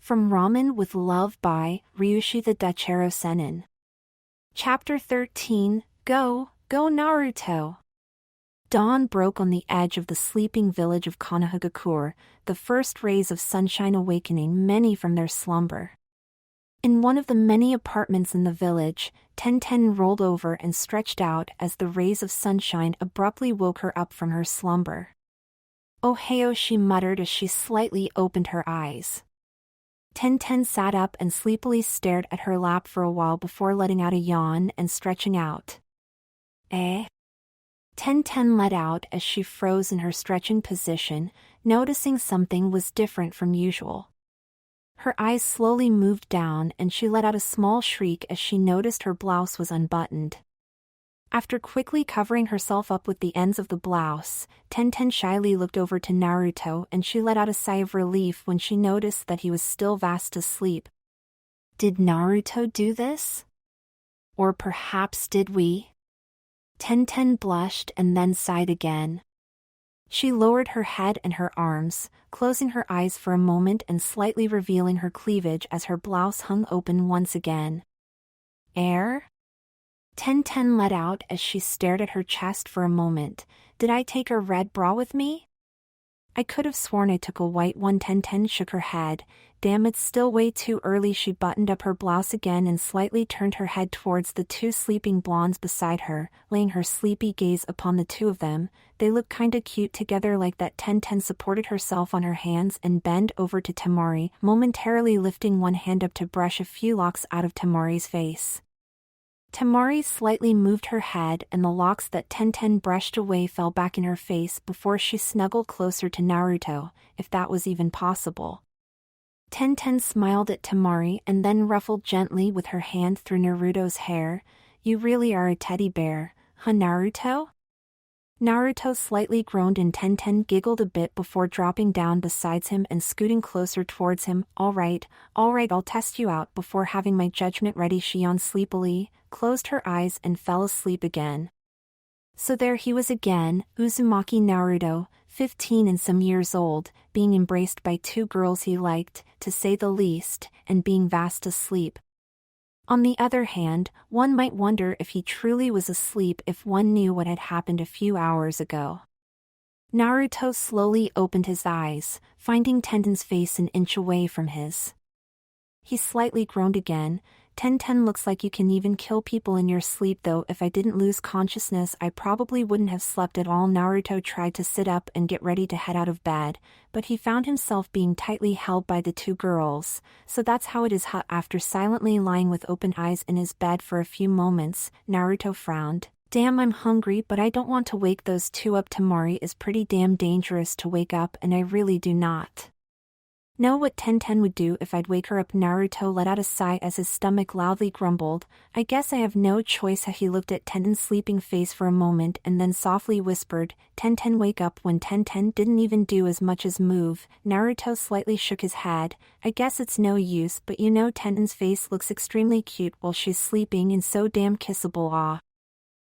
From Ramen with Love by Ryushi-the-DutchEroSennin. Chapter 13, Go, Go Naruto! Dawn broke on the edge of the sleeping village of Konohagakure, the first rays of sunshine awakening many from their slumber. In one of the many apartments in the village, Tenten rolled over and stretched out as the rays of sunshine abruptly woke her up from her slumber. "Ohio," she muttered as she slightly opened her eyes. Tenten sat up and sleepily stared at her lap for a while before letting out a yawn and stretching out. "Eh?" Tenten let out as she froze in her stretching position, noticing something was different from usual. Her eyes slowly moved down and she let out a small shriek as she noticed her blouse was unbuttoned. After quickly covering herself up with the ends of the blouse, Tenten shyly looked over to Naruto and she let out a sigh of relief when she noticed that he was still fast asleep. Did Naruto do this? Or perhaps did we? Tenten blushed and then sighed again. She lowered her head and her arms, closing her eyes for a moment and slightly revealing her cleavage as her blouse hung open once again. "Air?" Tenten let out as she stared at her chest for a moment. "Did I take a red bra with me?" "I could have sworn I took a white one." Tenten shook her head. "Damn, it's still way too early." She buttoned up her blouse again and slightly turned her head towards the two sleeping blondes beside her, laying her sleepy gaze upon the two of them. They looked kinda cute together like that. Tenten supported herself on her hands and bent over to Temari, momentarily lifting one hand up to brush a few locks out of Temari's face. Temari slightly moved her head and the locks that Tenten brushed away fell back in her face before she snuggled closer to Naruto, if that was even possible. Tenten smiled at Temari and then ruffled gently with her hand through Naruto's hair. "You really are a teddy bear, huh, Naruto?" Naruto slightly groaned and Tenten giggled a bit before dropping down beside him and scooting closer towards him. All right, I'll test you out before having my judgment ready." She yawned sleepily, closed her eyes and fell asleep again. So there he was again, Uzumaki Naruto, 15 and some years old, being embraced by two girls he liked, to say the least, and being fast asleep. On the other hand, one might wonder if he truly was asleep if one knew what had happened a few hours ago. Naruto slowly opened his eyes, finding Tenten's face an inch away from his. He slightly groaned again. "Tenten, looks like you can even kill people in your sleep, though if I didn't lose consciousness I probably wouldn't have slept at all." Naruto tried to sit up and get ready to head out of bed, but he found himself being tightly held by the two girls. "So that's how it is, huh?" After silently lying with open eyes in his bed for a few moments, Naruto frowned. "Damn, I'm hungry but I don't want to wake those two up. Temari is pretty damn dangerous to wake up and I really do not know what Tenten would do if I'd wake her up." Naruto let out a sigh as his stomach loudly grumbled. "I guess I have no choice." He looked at Tenten's sleeping face for a moment and then softly whispered, "Tenten, wake up." When Tenten didn't even do as much as move, Naruto slightly shook his head. "I guess it's no use, but you know Tenten's face looks extremely cute while she's sleeping and so damn kissable." "Ah.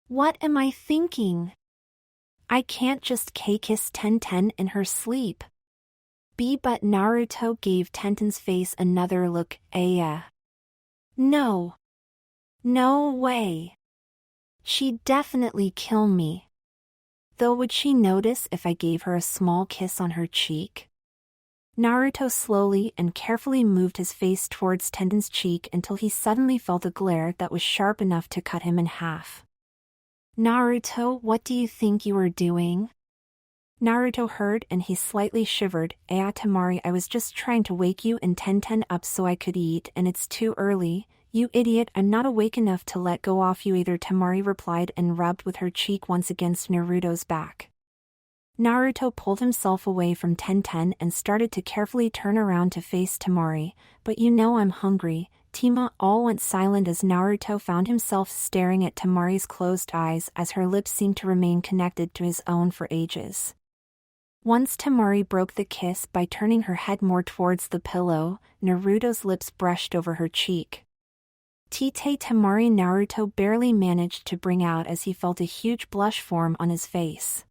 What am I thinking? I can't just kiss Tenten in her sleep." But Naruto gave Tenten's face another look. No. No way. She'd definitely kill me. Though would she notice if I gave her a small kiss on her cheek?" Naruto slowly and carefully moved his face towards Tenten's cheek until he suddenly felt a glare that was sharp enough to cut him in half. "Naruto, what do you think you are doing?" Naruto heard and he slightly shivered. Temari, I was just trying to wake you and Tenten up so I could eat, and it's too early. You idiot, I'm not awake enough to let go off you either," Temari replied and rubbed with her cheek once against Naruto's back. Naruto pulled himself away from Tenten and started to carefully turn around to face Temari. "But you know I'm hungry." Tima all went silent as Naruto found himself staring at Temari's closed eyes as her lips seemed to remain connected to his own for ages. Once Temari broke the kiss by turning her head more towards the pillow, Naruto's lips brushed over her cheek. "Tite Temari," Naruto barely managed to bring out as he felt a huge blush form on his face.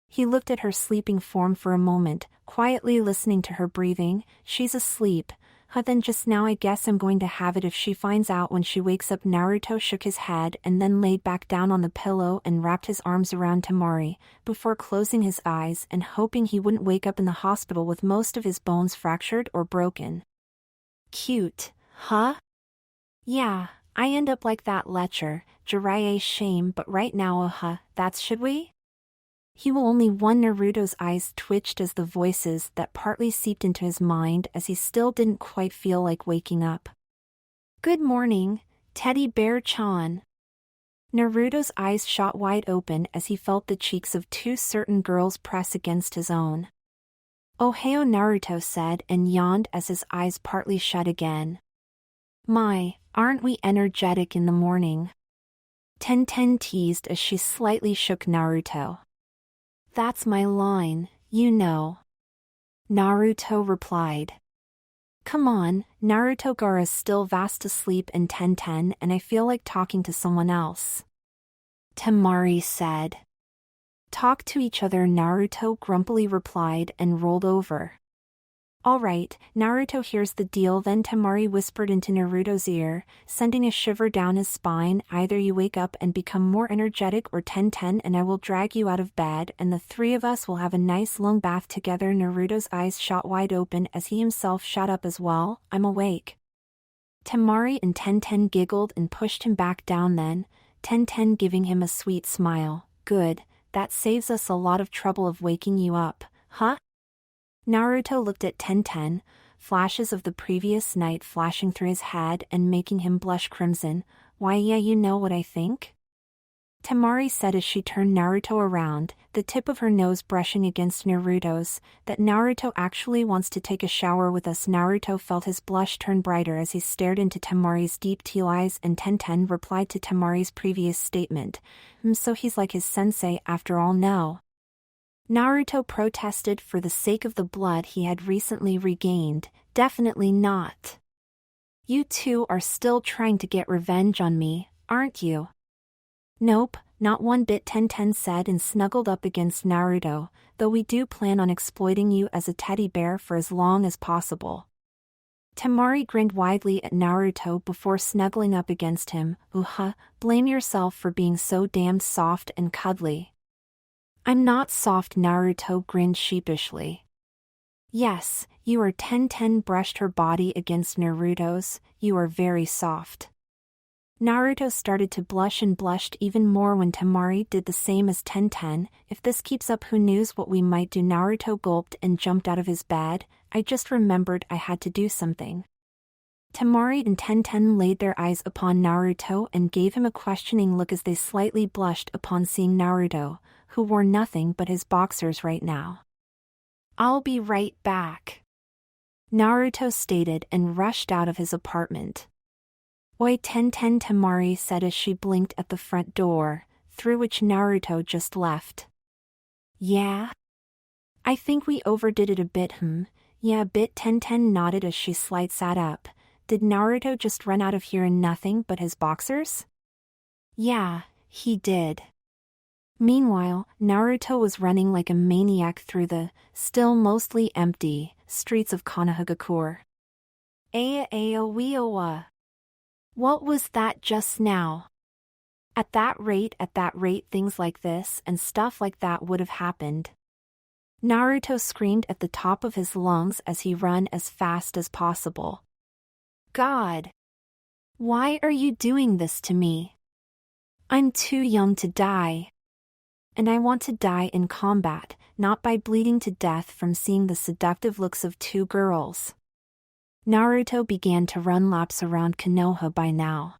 He looked at her sleeping form for a moment, quietly listening to her breathing. "She's asleep, Then just now I guess I'm going to have it if she finds out when she wakes up. Naruto shook his head and then laid back down on the pillow and wrapped his arms around Temari, before closing his eyes and hoping he wouldn't wake up in the hospital with most of his bones fractured or broken. Cute, huh? Yeah, I end up like that lecher, Jiraiya shame, but right now that's should we? He will only one. Naruto's eyes twitched as the voices that partly seeped into his mind as he still didn't quite feel like waking up. Good morning, Teddy Bear-chan. Naruto's eyes shot wide open as he felt the cheeks of two certain girls press against his own. Ohio, Naruto said and yawned as his eyes partly shut again. My, aren't we energetic in the morning? Ten teased as she slightly shook Naruto. That's my line, you know. Naruto replied. Come on, Naruto-gara's still fast asleep in Ten and I feel like talking to someone else. Temari said. Talk to each other, Naruto grumpily replied and rolled over. Alright, Naruto, here's the deal then, Temari whispered into Naruto's ear, sending a shiver down his spine. Either you wake up and become more energetic or Ten and I will drag you out of bed and the three of us will have a nice long bath together. Naruto's eyes shot wide open as he himself shot up as well. I'm awake. Temari and Ten giggled and pushed him back down then, Ten giving him a sweet smile. Good, that saves us a lot of trouble of waking you up, huh? Naruto looked at Ten, flashes of the previous night flashing through his head and making him blush crimson. Why yeah, you know what I think? Temari said as she turned Naruto around, the tip of her nose brushing against Naruto's, that Naruto actually wants to take a shower with us. Naruto felt his blush turn brighter as he stared into Temari's deep teal eyes and Ten replied to Temari's previous statement. So he's like his sensei after all? No. Naruto protested. For the sake of the blood he had recently regained, definitely not. You two are still trying to get revenge on me, aren't you? Nope, not one bit, Ten said and snuggled up against Naruto, though we do plan on exploiting you as a teddy bear for as long as possible. Temari grinned widely at Naruto before snuggling up against him. Blame yourself for being so damned soft and cuddly. I'm not soft, Naruto grinned sheepishly. Yes, you are. Ten brushed her body against Naruto's. You are very soft. Naruto started to blush and blushed even more when Temari did the same as Ten. If this keeps up, who knows what we might do? Naruto gulped and jumped out of his bed. I just remembered I had to do something. Temari and Ten laid their eyes upon Naruto and gave him a questioning look as they slightly blushed upon seeing Naruto, who wore nothing but his boxers right now. I'll be right back, Naruto stated and rushed out of his apartment. Oi, Ten, Temari said as she blinked at the front door, through which Naruto just left. Yeah? I think we overdid it a bit, Yeah, a bit, Ten nodded as she sat up. Did Naruto just run out of here in nothing but his boxers? Yeah, he did. Meanwhile, Naruto was running like a maniac through the, still mostly empty, streets of Konohagakure. Aya. What was that just now? At that rate, things like this and stuff like that would have happened. Naruto screamed at the top of his lungs as he ran as fast as possible. God! Why are you doing this to me? I'm too young to die. And I want to die in combat, not by bleeding to death from seeing the seductive looks of two girls. Naruto began to run laps around Konoha by now.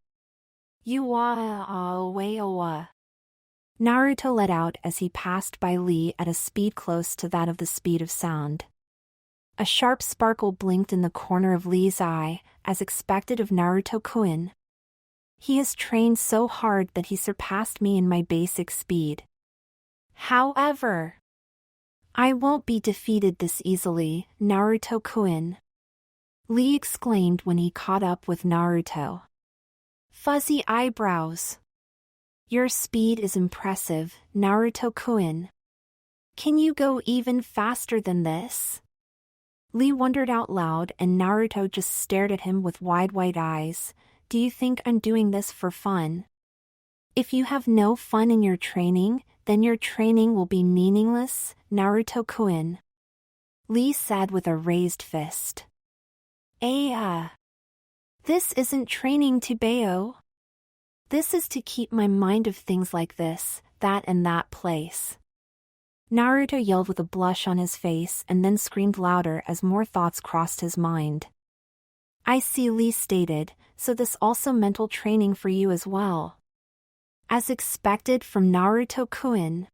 Naruto let out as he passed by Lee at a speed close to that of the speed of sound. A sharp sparkle blinked in the corner of Lee's eye, as expected of Naruto-kun. He has trained so hard that he surpassed me in my basic speed. However, I won't be defeated this easily, Naruto-kun, Lee exclaimed when he caught up with Naruto. Fuzzy eyebrows. Your speed is impressive, Naruto-kun. Can you go even faster than this? Lee wondered out loud and Naruto just stared at him with wide white eyes. Do you think I'm doing this for fun? If you have no fun in your training, then your training will be meaningless, Naruto-kun. Lee said with a raised fist. This isn't training to Bayo. This is to keep my mind of things like this, that and that place. Naruto yelled with a blush on his face and then screamed louder as more thoughts crossed his mind. I see, Lee stated, so this also mental training for you as well. As expected from Naruto-kun.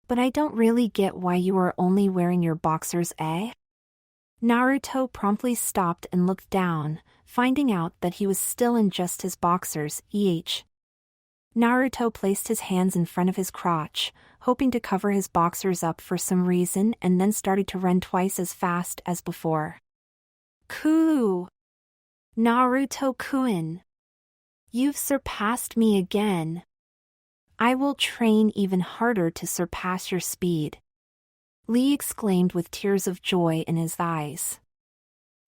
But I don't really get why you are only wearing your boxers, eh? Naruto promptly stopped and looked down, finding out that he was still in just his boxers, Naruto placed his hands in front of his crotch, hoping to cover his boxers up for some reason and then started to run twice as fast as before. Cool! Naruto-kun! You've surpassed me again. I will train even harder to surpass your speed. Lee exclaimed with tears of joy in his eyes.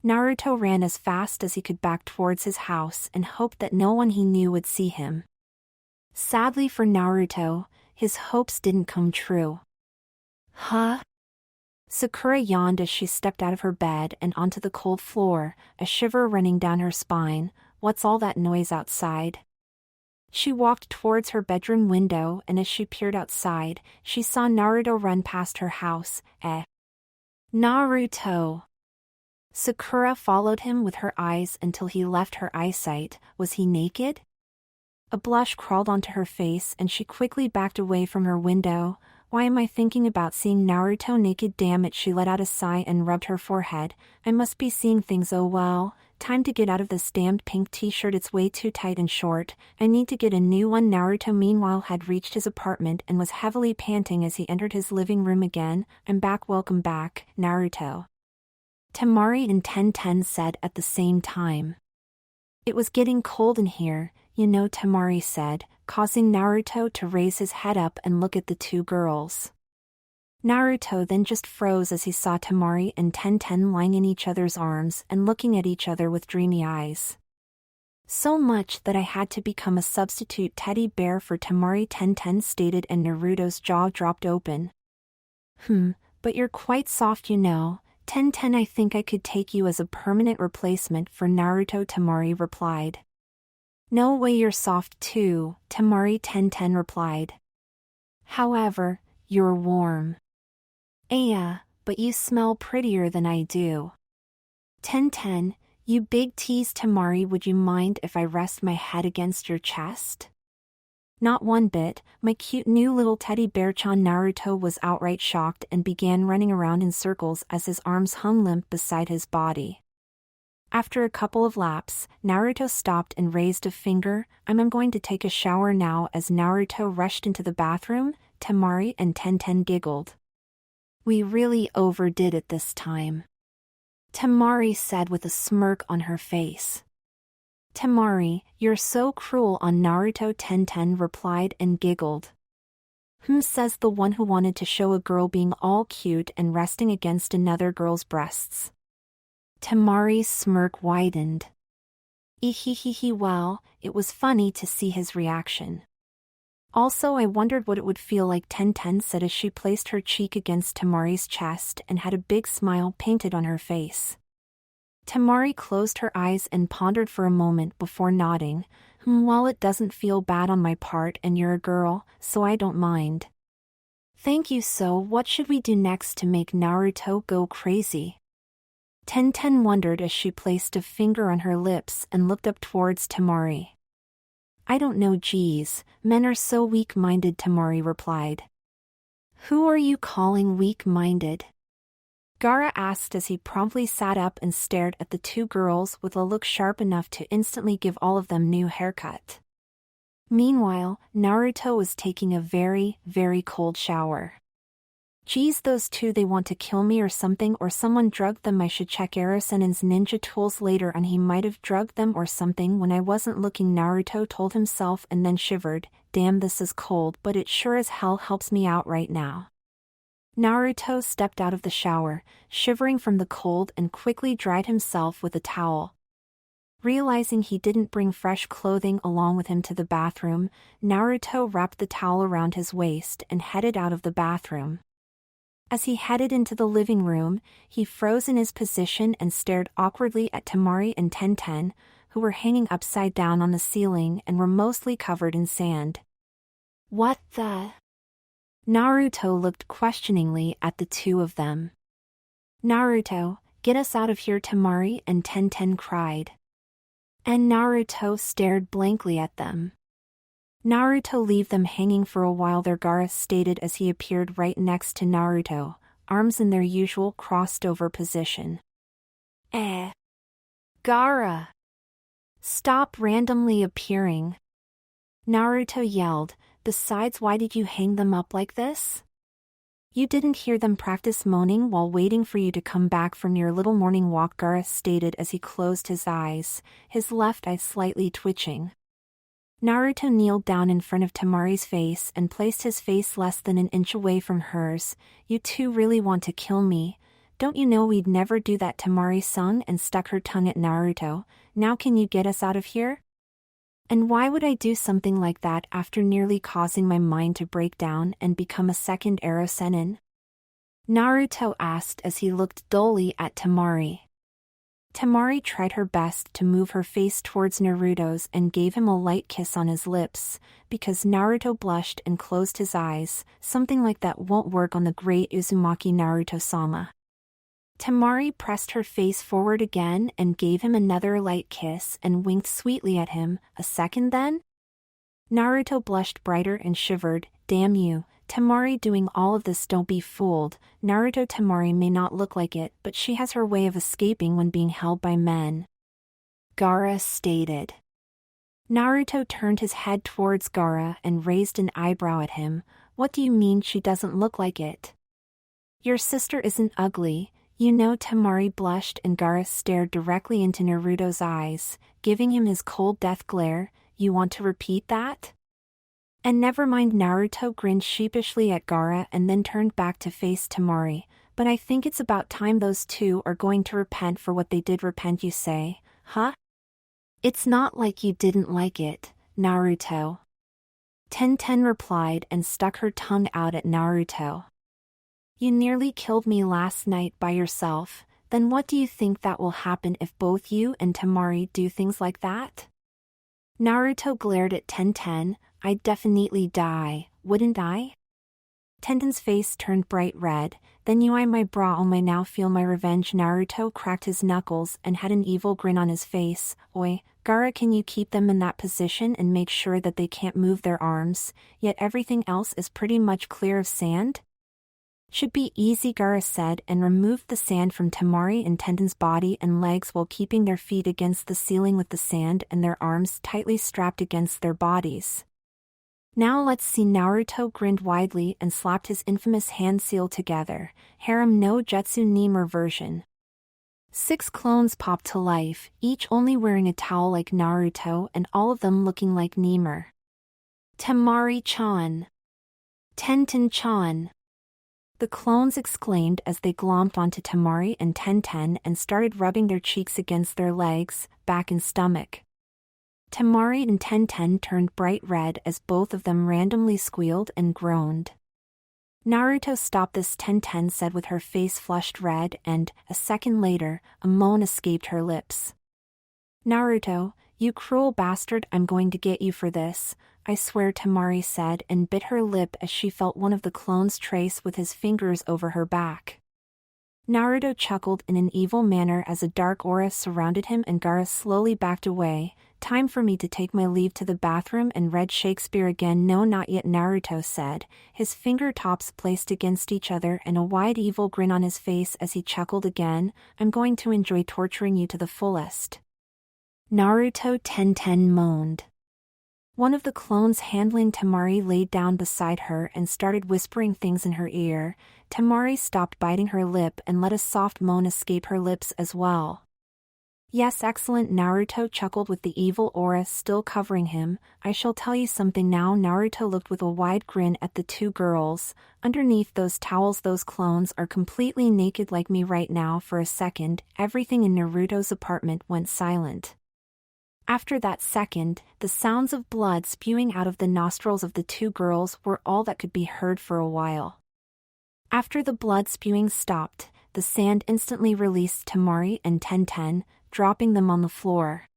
Naruto ran as fast as he could back towards his house and hoped that no one he knew would see him. Sadly for Naruto, his hopes didn't come true. Huh? Sakura yawned as she stepped out of her bed and onto the cold floor, a shiver running down her spine. What's all that noise outside? She walked towards her bedroom window and as she peered outside, she saw Naruto run past her house. Naruto! Sakura followed him with her eyes until he left her eyesight. Was he naked? A blush crawled onto her face and she quickly backed away from her window. Why am I thinking about seeing Naruto naked? Damn it, she let out a sigh and rubbed her forehead. I must be seeing things. Oh well. Time to get out of this damned pink t-shirt, it's way too tight and short. I need to get a new one. Naruto meanwhile had reached his apartment and was heavily panting as he entered his living room again. I'm back, welcome back, Naruto. Temari and Tenten said at the same time. It was getting cold in here, you know, Temari said, causing Naruto to raise his head up and look at the two girls. Naruto then just froze as he saw Temari and Tenten lying in each other's arms and looking at each other with dreamy eyes. So much that I had to become a substitute teddy bear for Temari, Tenten stated, and Naruto's jaw dropped open. But you're quite soft, you know, Tenten. I think I could take you as a permanent replacement for Naruto, Temari replied. No way, you're soft too, Temari, Tenten replied. However, you're warm. But you smell prettier than I do. Tenten, you big tease. Temari, would you mind if I rest my head against your chest? Not one bit, my cute new little teddy bear-chan. Naruto was outright shocked and began running around in circles as his arms hung limp beside his body. After a couple of laps, Naruto stopped and raised a finger. I'm going to take a shower now. As Naruto rushed into the bathroom, Temari and Tenten giggled. We really overdid it this time, Temari said with a smirk on her face. Temari, you're so cruel on Naruto, Tenten replied and giggled. Says the one who wanted to show a girl being all cute and resting against another girl's breasts. Temari's smirk widened. Well, it was funny to see his reaction. Also, I wondered what it would feel like, Tenten said as she placed her cheek against Temari's chest and had a big smile painted on her face. Temari closed her eyes and pondered for a moment before nodding. Well, it doesn't feel bad on my part and you're a girl, so I don't mind. Thank you. So what should we do next to make Naruto go crazy? Tenten wondered as she placed a finger on her lips and looked up towards Temari. I don't know, geez, men are so weak-minded, Temari replied. Who are you calling weak-minded? Gaara asked as he promptly sat up and stared at the two girls with a look sharp enough to instantly give all of them new haircut. Meanwhile, Naruto was taking a very, very cold shower. Geez, those two, they want to kill me or something, or someone drugged them. I should check Erosennin's ninja tools later on. He might have drugged them or something when I wasn't looking, Naruto told himself and then shivered. Damn, this is cold, but it sure as hell helps me out right now. Naruto stepped out of the shower, shivering from the cold, and quickly dried himself with a towel. Realizing he didn't bring fresh clothing along with him to the bathroom, Naruto wrapped the towel around his waist and headed out of the bathroom. As he headed into the living room, he froze in his position and stared awkwardly at Temari and Tenten, who were hanging upside down on the ceiling and were mostly covered in sand. What the? Naruto looked questioningly at the two of them. Naruto, get us out of here, Temari and Tenten cried. And Naruto stared blankly at them. Naruto, leave them hanging for a while there, Gaara stated as he appeared right next to Naruto, arms in their usual crossed-over position. Gaara! Stop randomly appearing! Naruto yelled, besides, why did you hang them up like this? You didn't hear them practice moaning while waiting for you to come back from your little morning walk, Gaara stated as he closed his eyes, his left eye slightly twitching. Naruto kneeled down in front of Temari's face and placed his face less than an inch away from hers. You two really want to kill me? Don't you know we'd never do that? Temari sung and stuck her tongue at Naruto. Now can you get us out of here? And why would I do something like that after nearly causing my mind to break down and become a second Erosennin? Naruto asked as he looked dully at Temari. Temari tried her best to move her face towards Naruto's and gave him a light kiss on his lips, because Naruto blushed and closed his eyes. Something like that won't work on the great Uzumaki Naruto-sama. Temari pressed her face forward again and gave him another light kiss and winked sweetly at him. A second then? Naruto blushed brighter and shivered. Damn you, Temari, doing all of this. Don't be fooled. Naruto, Temari may not look like it, but she has her way of escaping when being held by men. Gaara stated. Naruto turned his head towards Gaara and raised an eyebrow at him. What do you mean she doesn't look like it? Your sister isn't ugly. You know, Temari blushed and Gaara stared directly into Naruto's eyes, giving him his cold death glare. You want to repeat that? And never mind. Naruto grinned sheepishly at Gaara and then turned back to face Temari. But I think it's about time those two are going to repent for what they did. Repent, you say? Huh? It's not like you didn't like it, Naruto. Tenten replied and stuck her tongue out at Naruto. You nearly killed me last night by yourself, then what do you think that will happen if both you and Temari do things like that? Naruto glared at Tenten. I'd definitely die, wouldn't I? Tenten's face turned bright red. Then you eye my bra, oh my, now feel my revenge. Naruto cracked his knuckles and had an evil grin on his face. Oi, Gaara, can you keep them in that position and make sure that they can't move their arms, yet everything else is pretty much clear of sand? Should be easy, Gaara said and removed the sand from Temari and Tenten's body and legs while keeping their feet against the ceiling with the sand and their arms tightly strapped against their bodies. Now let's see. Naruto grinned widely and slapped his infamous hand seal together. Harem no Jutsu Nemur version. 6 clones popped to life, each only wearing a towel like Naruto and all of them looking like Nemur. Temari-chan! Tenten-chan! The clones exclaimed as they glommed onto Temari and Tenten and started rubbing their cheeks against their legs, back and stomach. Temari and Tenten turned bright red as both of them randomly squealed and groaned. Naruto, stop this, Tenten said with her face flushed red, and, a second later, a moan escaped her lips. Naruto, you cruel bastard, I'm going to get you for this, I swear, Temari said and bit her lip as she felt one of the clones trace with his fingers over her back. Naruto chuckled in an evil manner as a dark aura surrounded him and Gaara slowly backed away. Time for me to take my leave to the bathroom and read Shakespeare again. No, not yet, Naruto said, his fingertips placed against each other and a wide evil grin on his face as he chuckled again. I'm going to enjoy torturing you to the fullest. Naruto, Tenten moaned. One of the clones handling Temari laid down beside her and started whispering things in her ear. Temari stopped biting her lip and let a soft moan escape her lips as well. Yes, excellent. Naruto chuckled with the evil aura still covering him. I shall tell you something now. Naruto looked with a wide grin at the two girls. Underneath those towels, those clones are completely naked like me right now. For a second, everything in Naruto's apartment went silent. After that second, the sounds of blood spewing out of the nostrils of the two girls were all that could be heard for a while. After the blood spewing stopped, the sand instantly released Temari and Tenten, dropping them on the floor.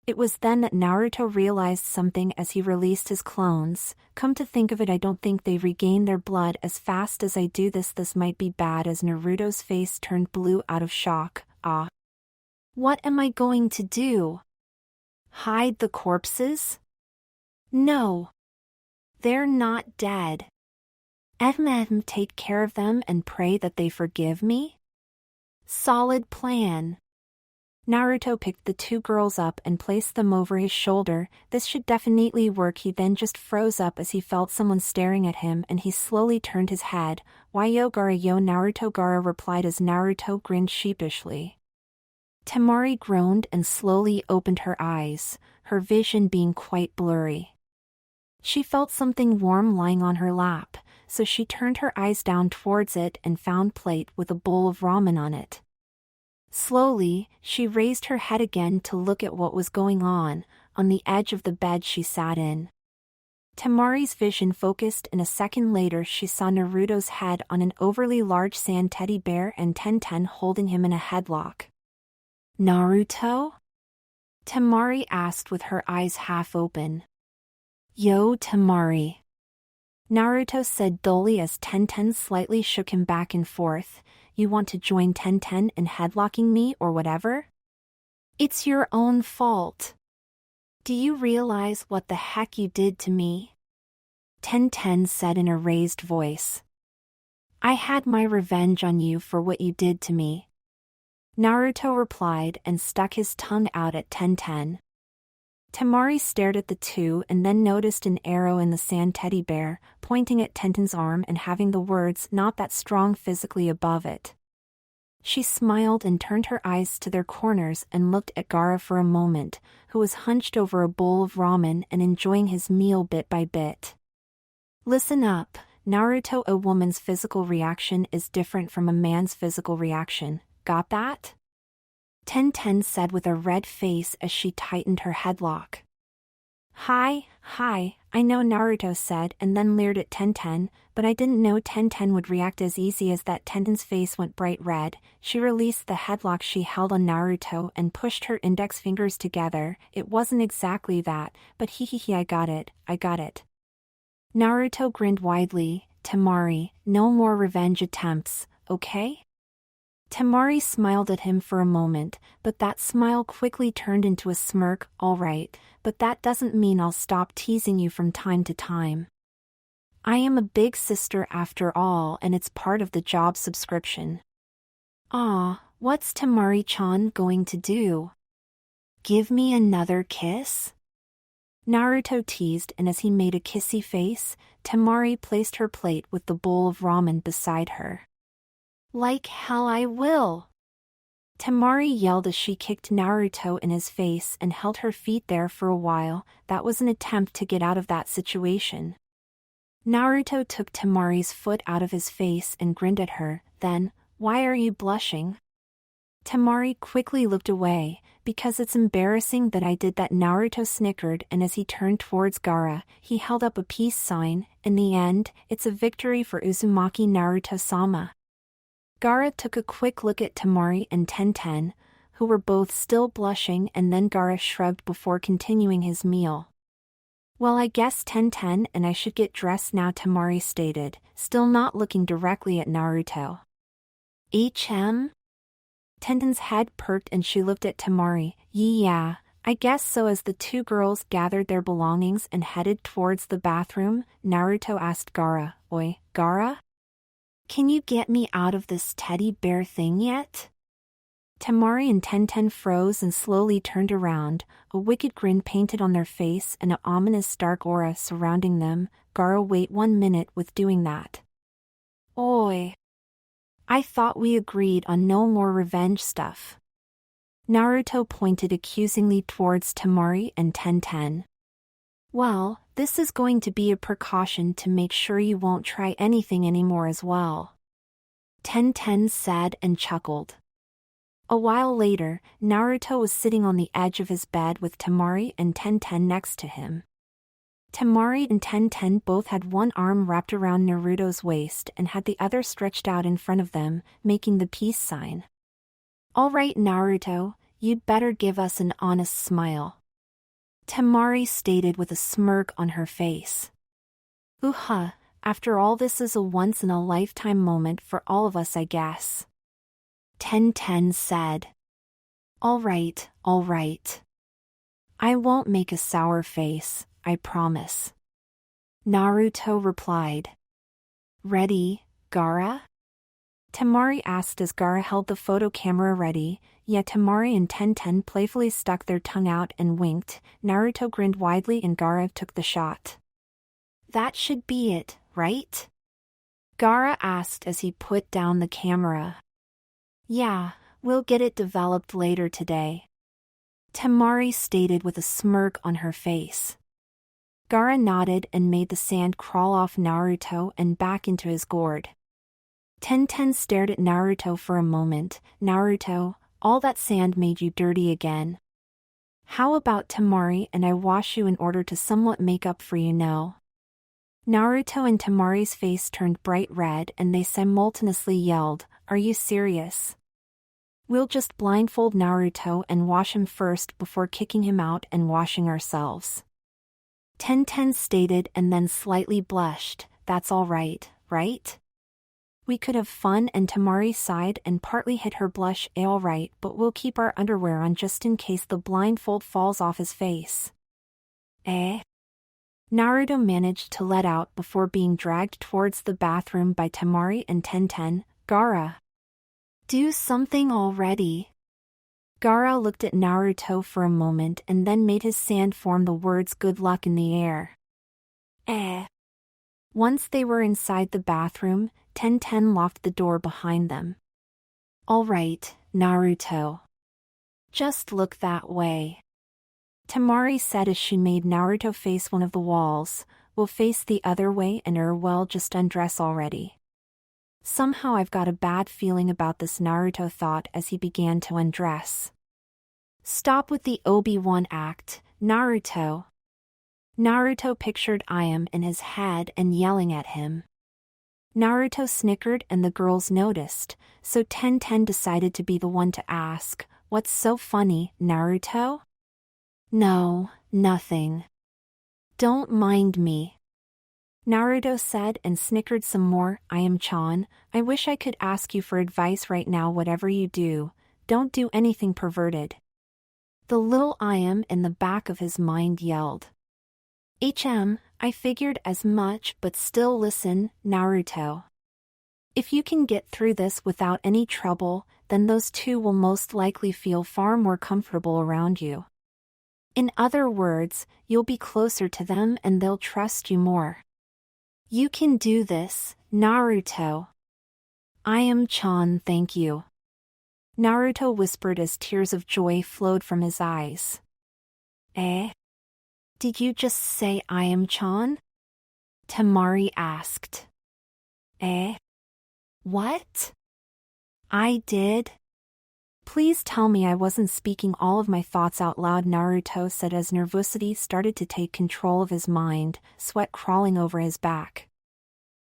It was then that Naruto realized something as he released his clones. Come to think of it, I don't think they regain their blood as fast as I do this. This might be bad. As Naruto's face turned blue out of shock. Ah. What am I going to do? Hide the corpses? No. They're not dead. Take care of them and pray that they forgive me? Solid plan. Naruto picked the two girls up and placed them over his shoulder. This should definitely work. He then just froze up as he felt someone staring at him, and he slowly turned his head. Why yo Gaara yo Naruto? Gaara replied as Naruto grinned sheepishly. Temari groaned and slowly opened her eyes, her vision being quite blurry. She felt something warm lying on her lap, so she turned her eyes down towards it and found a plate with a bowl of ramen on it. Slowly, she raised her head again to look at what was going on the edge of the bed she sat in. Temari's vision focused, and a second later she saw Naruto's head on an overly large sand teddy bear and Tenten holding him in a headlock. Naruto? Temari asked with her eyes half open. Yo Temari. Naruto said dully as Tenten slightly shook him back and forth. You want to join Tenten in headlocking me or whatever? It's your own fault. Do you realize what the heck you did to me? Tenten said in a raised voice. I had my revenge on you for what you did to me. Naruto replied and stuck his tongue out at Tenten. Temari stared at the two and then noticed an arrow in the sand teddy bear, pointing at Tenten's arm and having the words "not that strong" physically above it. She smiled and turned her eyes to their corners and looked at Gaara for a moment, who was hunched over a bowl of ramen and enjoying his meal bit by bit. Listen up, Naruto. A woman's physical reaction is different from a man's physical reaction. Got that? Tenten said with a red face as she tightened her headlock. Hi, I know, Naruto said and then leered at Tenten, but I didn't know Tenten would react as easy as that. Tenten's face went bright red. She released the headlock she held on Naruto and pushed her index fingers together. It wasn't exactly that, but I got it. Naruto grinned widely. Temari, no more revenge attempts, okay? Temari smiled at him for a moment, but that smile quickly turned into a smirk. All right, but that doesn't mean I'll stop teasing you from time to time. I am a big sister after all, and it's part of the job subscription. Ah, what's Temari-chan going to do? Give me another kiss? Naruto teased, and as he made a kissy face, Temari placed her plate with the bowl of ramen beside her. Like hell I will! Temari yelled as she kicked Naruto in his face and held her feet there for a while. That was an attempt to get out of that situation. Naruto took Temari's foot out of his face and grinned at her. Then, why are you blushing? Temari quickly looked away. Because it's embarrassing that I did that. Naruto snickered, and as he turned towards Gaara, he held up a peace sign. In the end, it's a victory for Uzumaki Naruto-sama. Gaara took a quick look at Temari and Tenten, who were both still blushing, and then Gaara shrugged before continuing his meal. Well, I guess Tenten and I should get dressed now, Temari stated, still not looking directly at Naruto. Tenten's head perked and she looked at Temari. Yeah, I guess so. As the two girls gathered their belongings and headed towards the bathroom, Naruto asked Gaara, Oi, Gaara? Can you get me out of this teddy bear thing yet? Temari and Tenten froze and slowly turned around, a wicked grin painted on their face and an ominous dark aura surrounding them. Gaara, wait 1 minute with doing that. Oi! I thought we agreed on no more revenge stuff. Naruto pointed accusingly towards Temari and Tenten. Well, this is going to be a precaution to make sure you won't try anything anymore as well. Tenten said and chuckled. A while later, Naruto was sitting on the edge of his bed with Temari and Tenten next to him. Temari and Tenten both had one arm wrapped around Naruto's waist and had the other stretched out in front of them, making the peace sign. All right, Naruto, you'd better give us an honest smile. Temari stated with a smirk on her face. After all, this is a once-in-a-lifetime moment for all of us, I guess. Tenten said. All right. I won't make a sour face, I promise. Naruto replied. Ready, Gaara? Temari asked as Gaara held the photo camera ready, yet Temari and Tenten playfully stuck their tongue out and winked. Naruto grinned widely and Gaara took the shot. That should be it, right? Gaara asked as he put down the camera. Yeah, we'll get it developed later today. Temari stated with a smirk on her face. Gaara nodded and made the sand crawl off Naruto and back into his gourd. Tenten stared at Naruto for a moment. Naruto, all that sand made you dirty again. How about Temari and I wash you in order to somewhat make up for you know? Naruto and Temari's face turned bright red and they simultaneously yelled, Are you serious? We'll just blindfold Naruto and wash him first before kicking him out and washing ourselves. Tenten stated and then slightly blushed. That's all right, right? We could have fun, and Temari sighed and partly hid her blush. All right, but we'll keep our underwear on just in case the blindfold falls off his face. Naruto managed to let out before being dragged towards the bathroom by Temari and Tenten. Gaara. Do something already. Gaara looked at Naruto for a moment and then made his sand form the words good luck in the air. Once they were inside the bathroom, Tenten locked the door behind them. All right, Naruto. Just look that way. Temari said as she made Naruto face one of the walls. We'll face the other way and well, just undress already. Somehow I've got a bad feeling about this, Naruto thought as he began to undress. Stop with the Obi-Wan act, Naruto. Naruto pictured Ayame in his head and yelling at him. Naruto snickered and the girls noticed, so Tenten decided to be the one to ask, What's so funny, Naruto? No, nothing. Don't mind me. Naruto said and snickered some more. Ayame-chan, I wish I could ask you for advice right now. Whatever you do, don't do anything perverted. The little Ayame in the back of his mind yelled. I figured as much, but still listen, Naruto. If you can get through this without any trouble, then those two will most likely feel far more comfortable around you. In other words, you'll be closer to them and they'll trust you more. You can do this, Naruto. Ayame-chan, thank you. Naruto whispered as tears of joy flowed from his eyes. Did you just say Ayame-chan? Temari asked. What? I did? Please tell me I wasn't speaking all of my thoughts out loud, Naruto said as nervosity started to take control of his mind, sweat crawling over his back.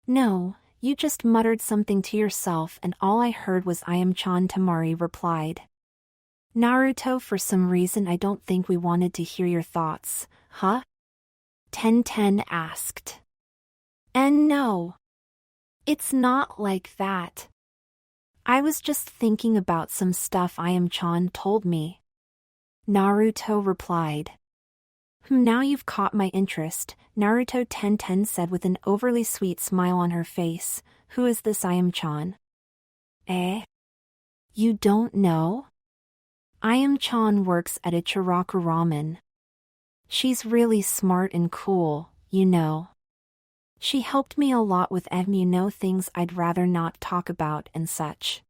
No, you just muttered something to yourself and all I heard was Ayame-chan, Temari replied. Naruto, for some reason I don't think we wanted to hear your thoughts, huh? Tenten asked. And no. It's not like that. I was just thinking about some stuff Ayame-chan told me. Naruto replied. Now you've caught my interest, Naruto, Tenten said with an overly sweet smile on her face. Who is this Ayame-chan? You don't know? Ayame-chan works at Ichiraku Ramen. She's really smart and cool, you know. She helped me a lot with things I'd rather not talk about and such.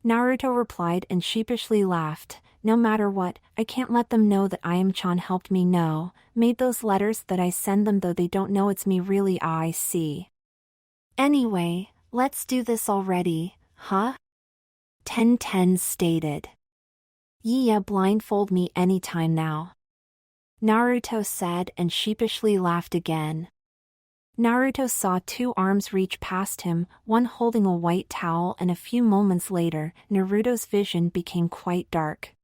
Naruto replied and sheepishly laughed. No matter what, I can't let them know that Ayame-chan helped me. No, made those letters that I send them, though they don't know it's me really. I see. Anyway, let's do this already, huh? Ten stated. Yeah, blindfold me anytime now. Naruto said and sheepishly laughed again. Naruto saw two arms reach past him, one holding a white towel, and a few moments later, Naruto's vision became quite dark.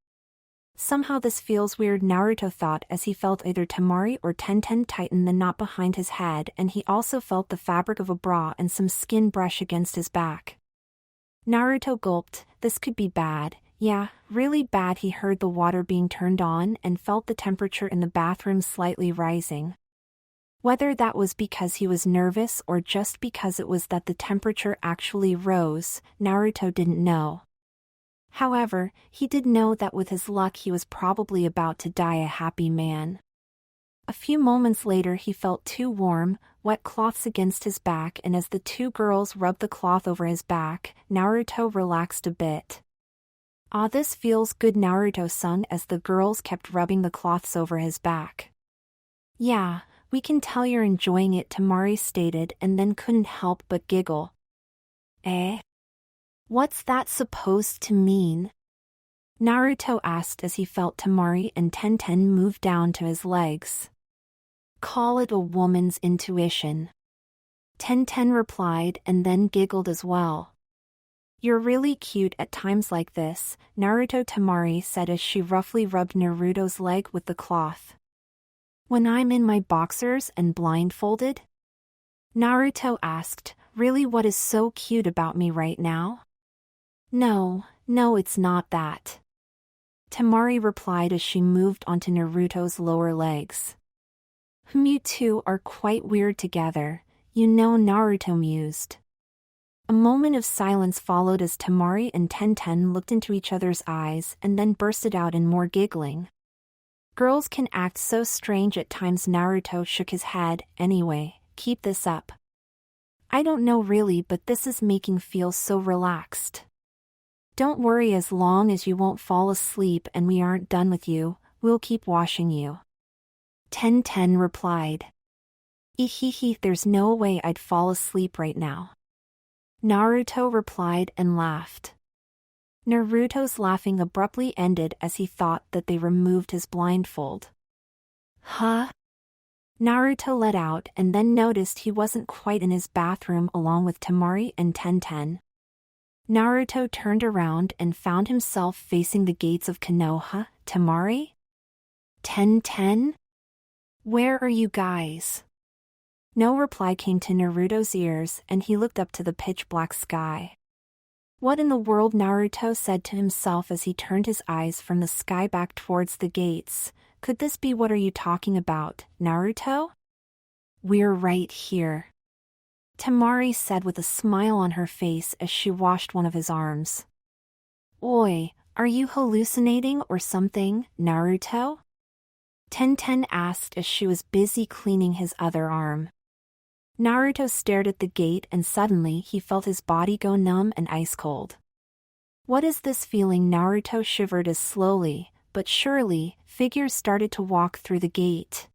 Somehow this feels weird, Naruto thought as he felt either Temari or Tenten tighten the knot behind his head, and he also felt the fabric of a bra and some skin brush against his back. Naruto gulped. This could be bad. Yeah, really bad. He heard the water being turned on and felt the temperature in the bathroom slightly rising. Whether that was because he was nervous or just because it was that the temperature actually rose, Naruto didn't know. However, he did know that with his luck he was probably about to die a happy man. A few moments later he felt two warm, wet cloths against his back, and as the two girls rubbed the cloth over his back, Naruto relaxed a bit. Ah, this feels good, Naruto sung as the girls kept rubbing the cloths over his back. Yeah, we can tell you're enjoying it, Temari stated, and then couldn't help but giggle. Eh? What's that supposed to mean? Naruto asked as he felt Temari and Tenten move down to his legs. Call it a woman's intuition. Tenten replied and then giggled as well. You're really cute at times like this, Naruto, Temari said as she roughly rubbed Naruto's leg with the cloth. When I'm in my boxers and blindfolded? Naruto asked, really, what is so cute about me right now? No, it's not that. Temari replied as she moved onto Naruto's lower legs. You two are quite weird together, you know, Naruto mused. A moment of silence followed as Temari and Tenten looked into each other's eyes and then bursted out in more giggling. Girls can act so strange at times. Naruto shook his head. Anyway, keep this up. I don't know really, but this is making feel so relaxed. Don't worry, as long as you won't fall asleep and we aren't done with you, we'll keep washing you. Tenten replied. Ehehe, there's no way I'd fall asleep right now. Naruto replied and laughed. Naruto's laughing abruptly ended as he thought that they removed his blindfold. Huh? Naruto let out and then noticed he wasn't quite in his bathroom along with Temari and Tenten. Naruto turned around and found himself facing the gates of Konoha. Temari? Tenten? Where are you guys? No reply came to Naruto's ears and he looked up to the pitch-black sky. What in the world? Naruto said to himself as he turned his eyes from the sky back towards the gates. Could this be? What are you talking about, Naruto? We're right here. Temari said with a smile on her face as she washed one of his arms. Oi, are you hallucinating or something, Naruto? Tenten asked as she was busy cleaning his other arm. Naruto stared at the gate and suddenly he felt his body go numb and ice-cold. What is this feeling? Naruto shivered as slowly, but surely, figures started to walk through the gate.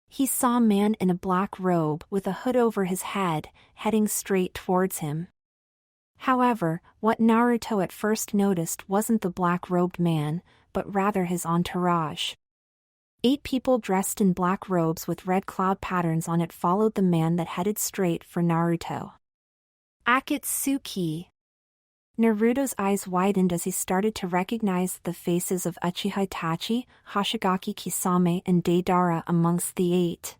He saw a man in a black robe with a hood over his head, heading straight towards him. However, what Naruto at first noticed wasn't the black-robed man, but rather his entourage. 8 people dressed in black robes with red cloud patterns on it followed the man that headed straight for Naruto. Akatsuki! Naruto's eyes widened as he started to recognize the faces of Uchiha Itachi, Hoshigaki Kisame and Deidara amongst the 8.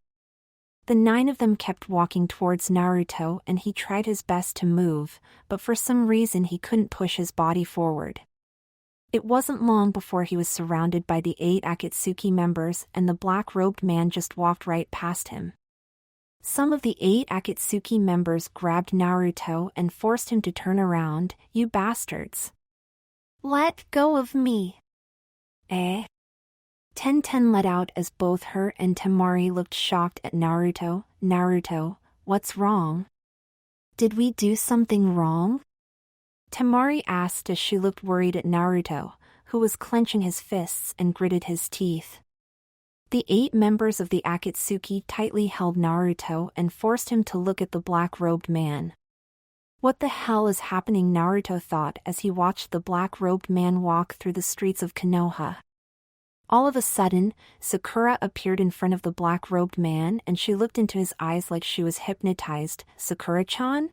The 9 of them kept walking towards Naruto and he tried his best to move, but for some reason he couldn't push his body forward. It wasn't long before he was surrounded by the 8 Akatsuki members and the black-robed man just walked right past him. Some of the 8 Akatsuki members grabbed Naruto and forced him to turn around. You bastards! Let go of me! Eh? Tenten let out as both her and Temari looked shocked at Naruto. Naruto, what's wrong? Did we do something wrong? Temari asked as she looked worried at Naruto, who was clenching his fists and gritted his teeth. The 8 members of the Akatsuki tightly held Naruto and forced him to look at the black-robed man. What the hell is happening? Naruto thought as he watched the black-robed man walk through the streets of Konoha. All of a sudden, Sakura appeared in front of the black-robed man and she looked into his eyes like she was hypnotized. Sakura-chan?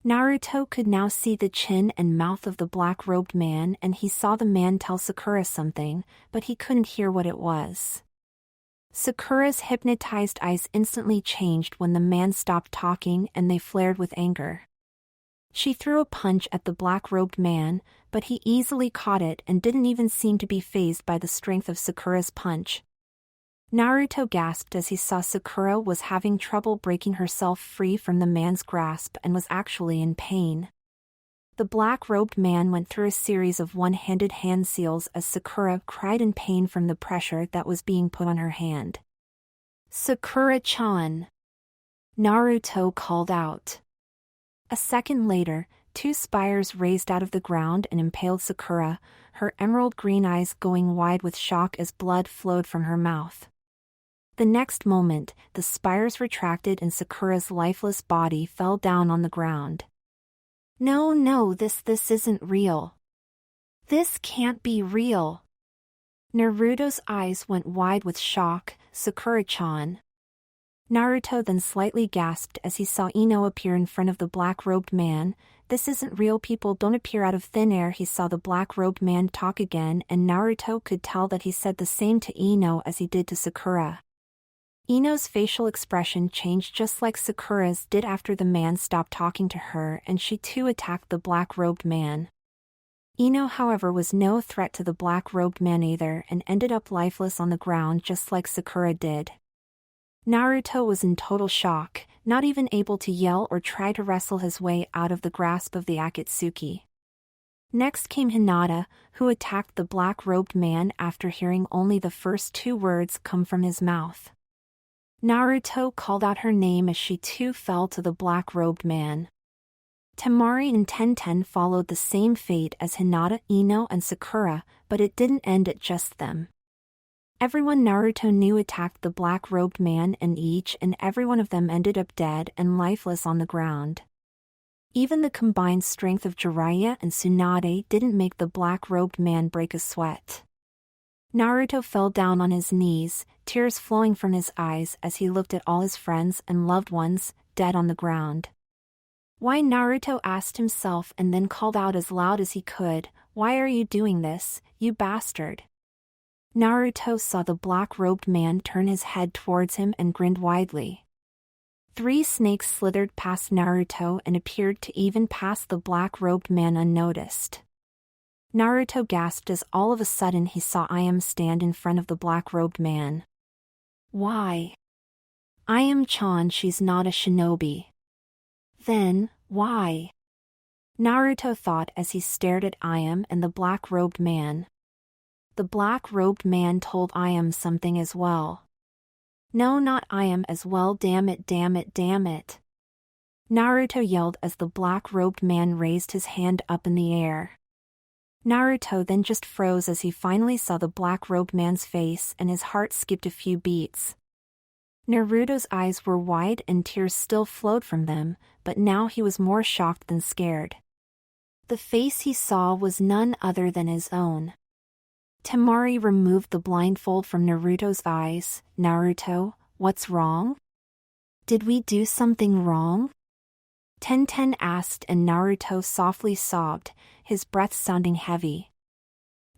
Naruto could now see the chin and mouth of the black-robed man and he saw the man tell Sakura something, but he couldn't hear what it was. Sakura's hypnotized eyes instantly changed when the man stopped talking and they flared with anger. She threw a punch at the black-robed man, but he easily caught it and didn't even seem to be fazed by the strength of Sakura's punch. Naruto gasped as he saw Sakura was having trouble breaking herself free from the man's grasp and was actually in pain. The black-robed man went through a series of one-handed hand seals as Sakura cried in pain from the pressure that was being put on her hand. "Sakura-chan!" Naruto called out. A second later, 2 spires raised out of the ground and impaled Sakura, her emerald green eyes going wide with shock as blood flowed from her mouth. The next moment, the spires retracted and Sakura's lifeless body fell down on the ground. No, this isn't real. This can't be real. Naruto's eyes went wide with shock. Sakura-chan. Naruto then slightly gasped as he saw Ino appear in front of the black-robed man. This isn't real, people don't appear out of thin air. He saw the black-robed man talk again and Naruto could tell that he said the same to Ino as he did to Sakura. Ino's facial expression changed just like Sakura's did after the man stopped talking to her and she too attacked the black-robed man. Ino, however, was no threat to the black-robed man either and ended up lifeless on the ground just like Sakura did. Naruto was in total shock, not even able to yell or try to wrestle his way out of the grasp of the Akatsuki. Next came Hinata, who attacked the black-robed man after hearing only the first 2 words come from his mouth. Naruto called out her name as she too fell to the black-robed man. Temari and Tenten followed the same fate as Hinata, Ino, and Sakura, but it didn't end at just them. Everyone Naruto knew attacked the black-robed man and each and every one of them ended up dead and lifeless on the ground. Even the combined strength of Jiraiya and Tsunade didn't make the black-robed man break a sweat. Naruto fell down on his knees, tears flowing from his eyes as he looked at all his friends and loved ones, dead on the ground. Why? Naruto asked himself and then called out as loud as he could, "Why are you doing this, you bastard?" Naruto saw the black-robed man turn his head towards him and grinned widely. 3 snakes slithered past Naruto and appeared to even pass the black-robed man unnoticed. Naruto gasped as all of a sudden he saw Ayame stand in front of the black-robed man. Why? Ayame-chan, she's not a shinobi. Then, why? Naruto thought as he stared at Ayame and the black-robed man. The black-robed man told Ayame something as well. No, not Ayame as well, damn it. Naruto yelled as the black-robed man raised his hand up in the air. Naruto then just froze as he finally saw the black-robed man's face and his heart skipped a few beats. Naruto's eyes were wide and tears still flowed from them, but now he was more shocked than scared. The face he saw was none other than his own. Temari removed the blindfold from Naruto's eyes. Naruto, what's wrong? Did we do something wrong? Tenten asked and Naruto softly sobbed, his breath sounding heavy.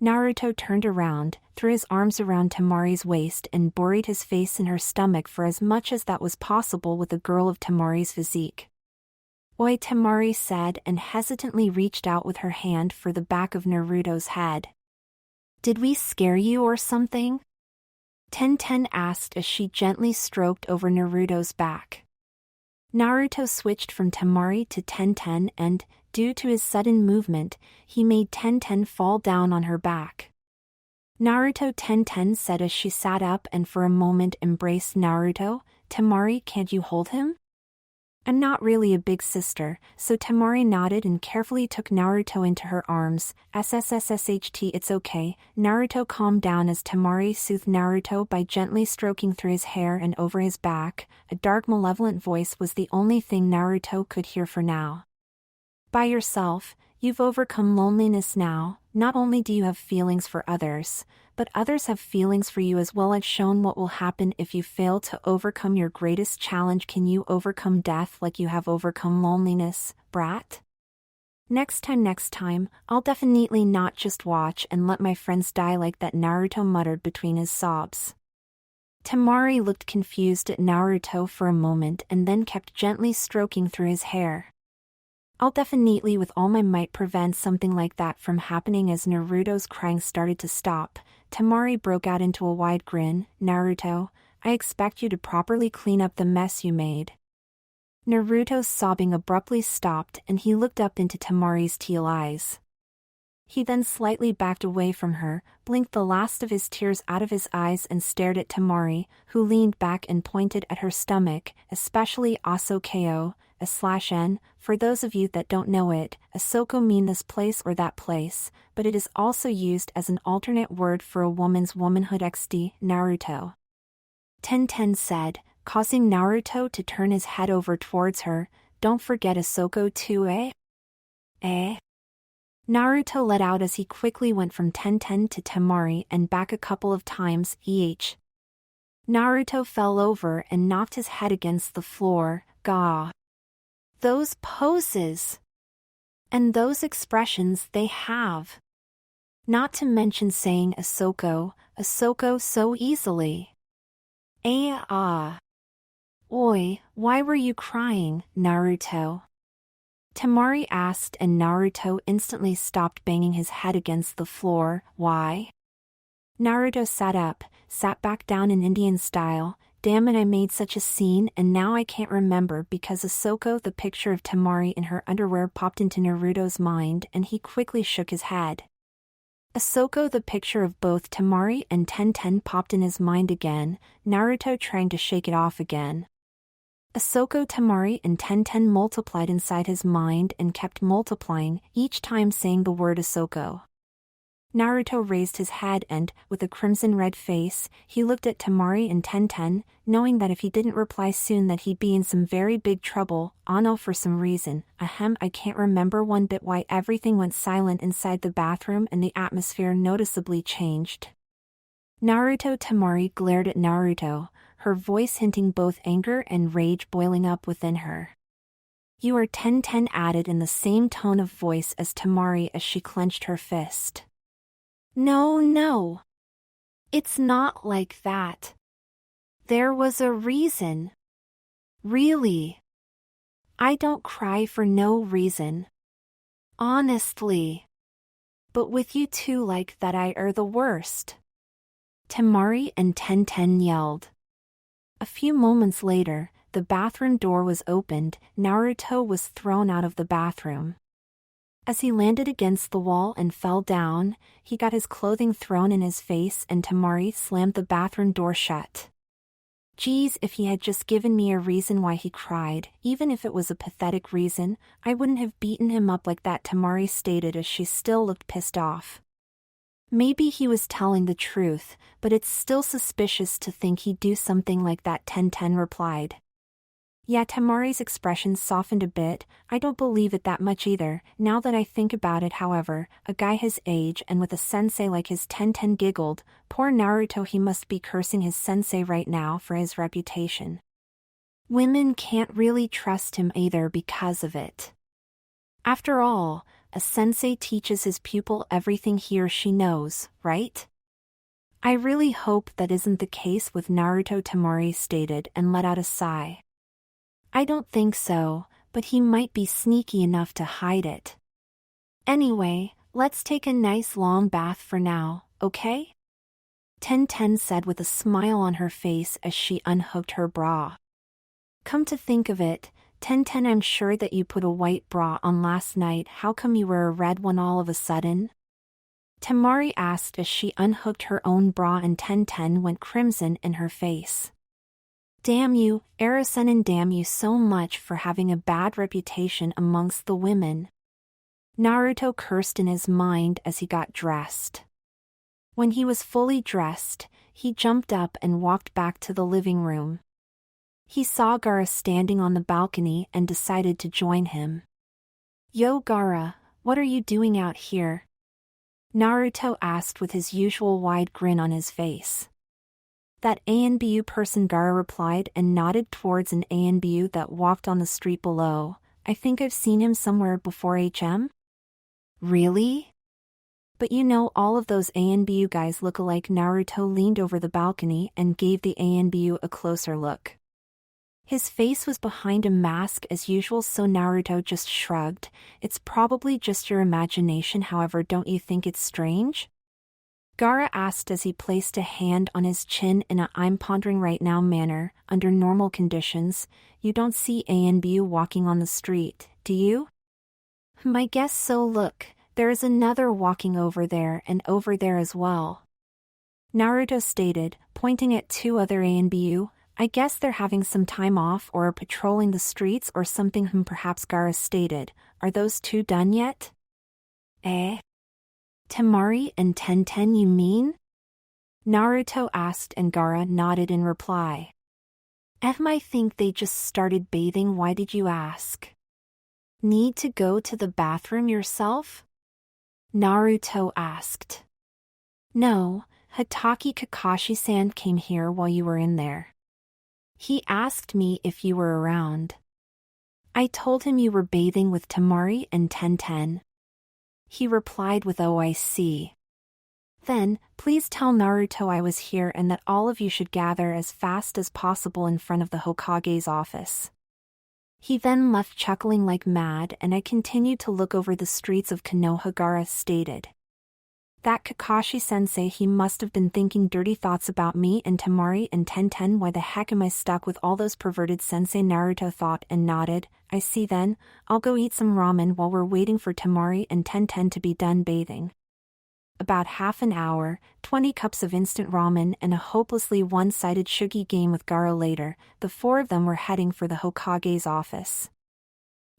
Naruto turned around, threw his arms around Temari's waist and buried his face in her stomach for as much as that was possible with a girl of Temari's physique. Oi, Temari said and hesitantly reached out with her hand for the back of Naruto's head. Did we scare you or something? Tenten asked as she gently stroked over Naruto's back. Naruto switched from Temari to Tenten and, due to his sudden movement, he made Tenten fall down on her back. Naruto, Tenten said as she sat up and for a moment embraced Naruto. Temari, can't you hold him? I'm not really a big sister, so Temari nodded and carefully took Naruto into her arms. SSSSHT, it's okay. Naruto calmed down as Temari soothed Naruto by gently stroking through his hair and over his back. A dark malevolent voice was the only thing Naruto could hear for now. By yourself, you've overcome loneliness now. Not only do you have feelings for others, but others have feelings for you as well. I've shown what will happen if you fail to overcome your greatest challenge. Can you overcome death like you have overcome loneliness, brat? Next time, I'll definitely not just watch and let my friends die like that, Naruto muttered between his sobs. Temari looked confused at Naruto for a moment and then kept gently stroking through his hair. I'll definitely with all my might prevent something like that from happening. As Naruto's crying started to stop, Temari broke out into a wide grin. Naruto, I expect you to properly clean up the mess you made. Naruto's sobbing abruptly stopped and he looked up into Temari's teal eyes. He then slightly backed away from her, blinked the last of his tears out of his eyes and stared at Temari, who leaned back and pointed at her stomach, especially Asokeo/N. For those of you that don't know it, Asoko mean this place or that place, but it is also used as an alternate word for a woman's womanhood. XD, Naruto. Tenten said, causing Naruto to turn his head over towards her. Don't forget Asoko too, eh? Eh? Naruto let out as he quickly went from Tenten to Temari and back a couple of times. Naruto fell over and knocked his head against the floor. Gah. Those poses. And those expressions they have. Not to mention saying Asoko so easily. Oi, why were you crying, Naruto? Temari asked and Naruto instantly stopped banging his head against the floor. Why? Naruto sat back down in Indian style. Damn it, I made such a scene and now I can't remember because Asoko, the picture of Temari in her underwear popped into Naruto's mind and he quickly shook his head. Asoko, the picture of both Temari and Tenten popped in his mind again, Naruto trying to shake it off again. Asoko, Temari and Tenten multiplied inside his mind and kept multiplying, each time saying the word Asoko. Naruto raised his head and, with a crimson-red face, he looked at Temari and Tenten, knowing that if he didn't reply soon that he'd be in some very big trouble. Ano, for some reason, I can't remember one bit why everything went silent inside the bathroom and the atmosphere noticeably changed. Temari glared at Naruto, her voice hinting both anger and rage boiling up within her. You are, Tenten added in the same tone of voice as Temari as she clenched her fist. No. It's not like that. There was a reason. Really. I don't cry for no reason. Honestly. But with you two like that I are the worst. Temari and Tenten yelled. A few moments later, the bathroom door was opened. Naruto was thrown out of the bathroom. As he landed against the wall and fell down, he got his clothing thrown in his face and Temari slammed the bathroom door shut. Geez, if he had just given me a reason why he cried, even if it was a pathetic reason, I wouldn't have beaten him up like that, Temari stated as she still looked pissed off. Maybe he was telling the truth, but it's still suspicious to think he'd do something like that, Tenten replied. Yeah, Temari's expression softened a bit. I don't believe it that much either. Now that I think about it, however, a guy his age and with a sensei like his, Tenten giggled. Poor Naruto, he must be cursing his sensei right now for his reputation. Women can't really trust him either because of it. After all, a sensei teaches his pupil everything he or she knows, right? I really hope that isn't the case with Naruto, Temari stated and let out a sigh. I don't think so, but he might be sneaky enough to hide it. Anyway, let's take a nice long bath for now, okay? Tenten said with a smile on her face as she unhooked her bra. Come to think of it, Tenten, I'm sure that you put a white bra on last night. How come you wear a red one all of a sudden? Temari asked as she unhooked her own bra and Tenten went crimson in her face. Damn you, Erosennin, damn you so much for having a bad reputation amongst the women. Naruto cursed in his mind as he got dressed. When he was fully dressed, he jumped up and walked back to the living room. He saw Gaara standing on the balcony and decided to join him. Yo Gaara, what are you doing out here? Naruto asked with his usual wide grin on his face. That ANBU person, Gaara replied and nodded towards an ANBU that walked on the street below. I think I've seen him somewhere before. HM? Really? But you know all of those ANBU guys look alike. Naruto leaned over the balcony and gave the ANBU a closer look. His face was behind a mask as usual, so Naruto just shrugged. It's probably just your imagination, however, don't you think it's strange? Gaara asked as he placed a hand on his chin in a I'm pondering right now manner. Under normal conditions, you don't see ANBU walking on the street, do you? I guess so. Look, there is another walking over there and over there as well. Naruto stated, pointing at two other ANBU. I guess they're having some time off or are patrolling the streets or something. Perhaps. Gaara stated, are those two done yet? Temari and Tenten, you mean? Naruto asked and Gaara nodded in reply. I think they just started bathing. Why did you ask? Need to go to the bathroom yourself? Naruto asked. No, Hatake Kakashi-san came here while you were in there. He asked me if you were around. I told him you were bathing with Temari and Tenten. He replied with "Oh, I see." Then, please tell Naruto I was here and that all of you should gather as fast as possible in front of the Hokage's office. He then left chuckling like mad and I continued to look over the streets of Konoha. Gaara stated. That Kakashi-sensei, he must have been thinking dirty thoughts about me and Temari and Tenten. Why the heck am I stuck with all those perverted sensei? Naruto thought and nodded. I see then, I'll go eat some ramen while we're waiting for Temari and Tenten to be done bathing. About half an hour, 20 cups of instant ramen and a hopelessly one-sided shugi game with Gaara later, the four of them were heading for the Hokage's office.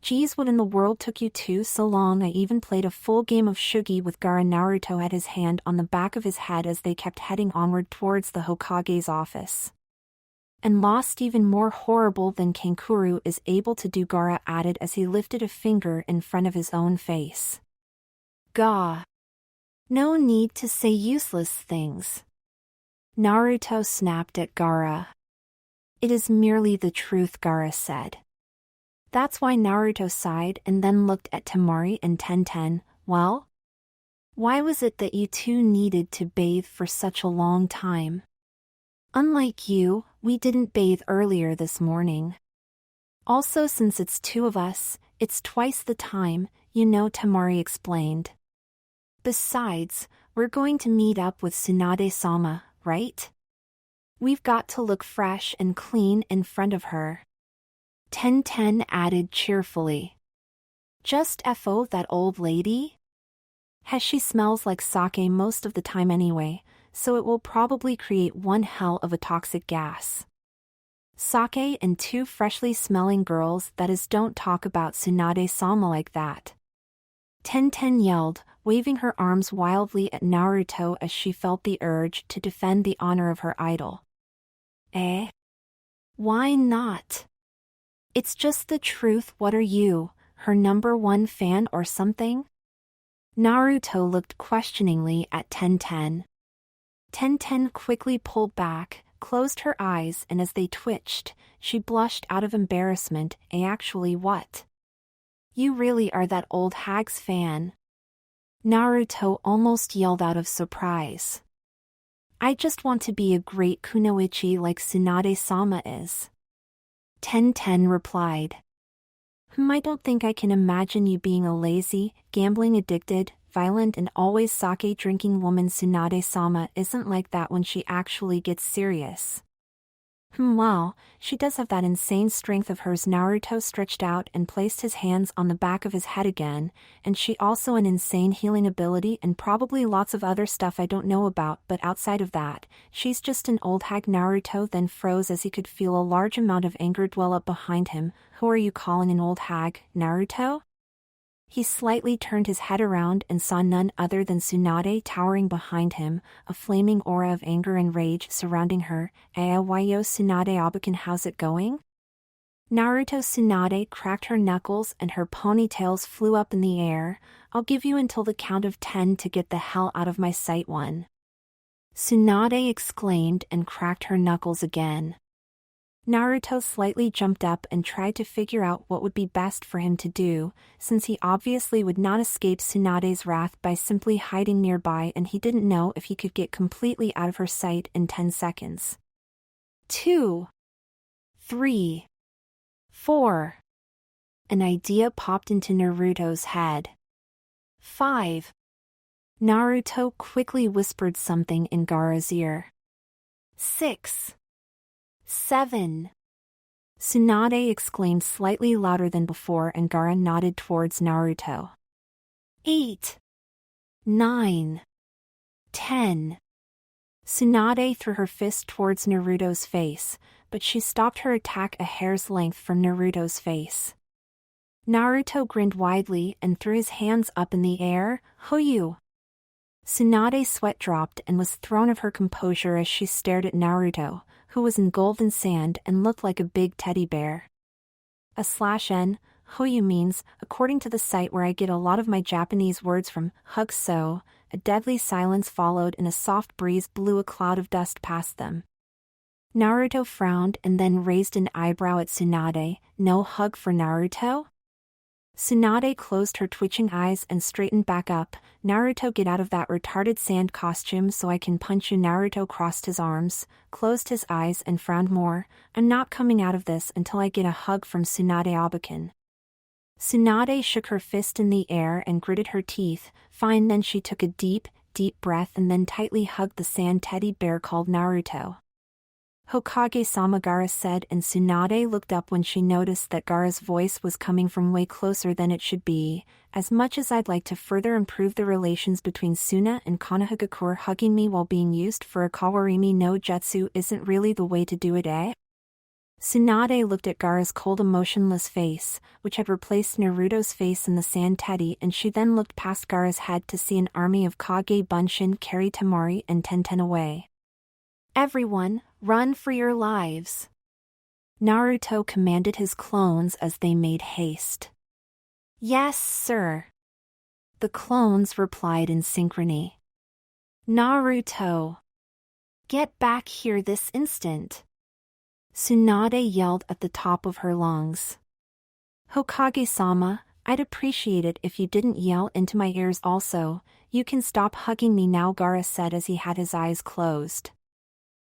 Geez, what in the world took you two so long? I even played a full game of shugi with Gaara. Naruto had his hand on the back of his head as they kept heading onward towards the Hokage's office. And lost. Even more horrible than Kankuro is able to do, Gaara added as he lifted a finger in front of his own face. Gah! No need to say useless things. Naruto snapped at Gaara. It is merely the truth, Gaara said. That's why. Naruto sighed and then looked at Temari and Tenten. Well? Why was it that you two needed to bathe for such a long time? Unlike you, we didn't bathe earlier this morning. Also, since it's two of us, it's twice the time, you know, Temari explained. Besides, we're going to meet up with Tsunade-sama, right? We've got to look fresh and clean in front of her. Tenten added cheerfully. Just FO that old lady? She smells like sake most of the time anyway, so it will probably create one hell of a toxic gas. Sake and two freshly smelling girls, that is, don't talk about Tsunade-sama like that. Tenten yelled, waving her arms wildly at Naruto as she felt the urge to defend the honor of her idol. Why not? It's just the truth. What are you, her #1 fan or something? Naruto looked questioningly at Tenten. Tenten quickly pulled back, closed her eyes, and as they twitched, she blushed out of embarrassment. Actually, what? You really are that old hag's fan? Naruto almost yelled out of surprise. I just want to be a great kunoichi like Tsunade-sama is. Tenten replied. I don't think I can imagine you being a lazy, gambling-addicted, violent and always sake-drinking woman. Tsunade-sama isn't like that when she actually gets serious. Wow, she does have that insane strength of hers. Naruto stretched out and placed his hands on the back of his head again, and she also an insane healing ability and probably lots of other stuff I don't know about, but outside of that, she's just an old hag. Naruto then froze as he could feel a large amount of anger well up behind him. Who are you calling an old hag, Naruto? He slightly turned his head around and saw none other than Tsunade towering behind him, a flaming aura of anger and rage surrounding her. Ayawayo Tsunade Abakan, how's it going? Naruto. Tsunade cracked her knuckles and her ponytails flew up in the air. I'll give you until the count of 10 to get the hell out of my sight. 1. Tsunade exclaimed and cracked her knuckles again. Naruto slightly jumped up and tried to figure out what would be best for him to do, since he obviously would not escape Tsunade's wrath by simply hiding nearby, and he didn't know if he could get completely out of her sight in 10 seconds. 2. 3. 4. An idea popped into Naruto's head. 5. Naruto quickly whispered something in Gaara's ear. 6. 7. Tsunade exclaimed slightly louder than before, and Gaara nodded towards Naruto. 8. 9. 10. Tsunade threw her fist towards Naruto's face, but she stopped her attack a hair's length from Naruto's face. Naruto grinned widely and threw his hands up in the air. Hoyu! Tsunade's sweat dropped and was thrown off her composure as she stared at Naruto, who was in golden sand and looked like a big teddy bear. /n, Hoyu means, according to the site where I get a lot of my Japanese words from, hug. So, a deadly silence followed and a soft breeze blew a cloud of dust past them. Naruto frowned and then raised an eyebrow at Tsunade. No hug for Naruto? Tsunade closed her twitching eyes and straightened back up. Naruto, get out of that retarded sand costume so I can punch you. Naruto crossed his arms, closed his eyes and frowned more. I'm not coming out of this until I get a hug from Tsunade Abakan. Tsunade shook her fist in the air and gritted her teeth. Fine. Then she took a deep, deep breath and then tightly hugged the sand teddy bear called Naruto. Hokage-sama, Gaara said, and Tsunade looked up when she noticed that Gaara's voice was coming from way closer than it should be. As much as I'd like to further improve the relations between Suna and Konohagakure, hugging me while being used for a Kawarimi no Jutsu isn't really the way to do it, eh? Tsunade looked at Gaara's cold, emotionless face, which had replaced Naruto's face in the sand teddy, and she then looked past Gaara's head to see an army of Kage Bunshin carry Temari and Tenten away. Everyone, run for your lives! Naruto commanded his clones as they made haste. Yes, sir. The clones replied in synchrony. Naruto! Get back here this instant! Tsunade yelled at the top of her lungs. Hokage-sama, I'd appreciate it if you didn't yell into my ears also. You can stop hugging me now, Gaara said as he had his eyes closed.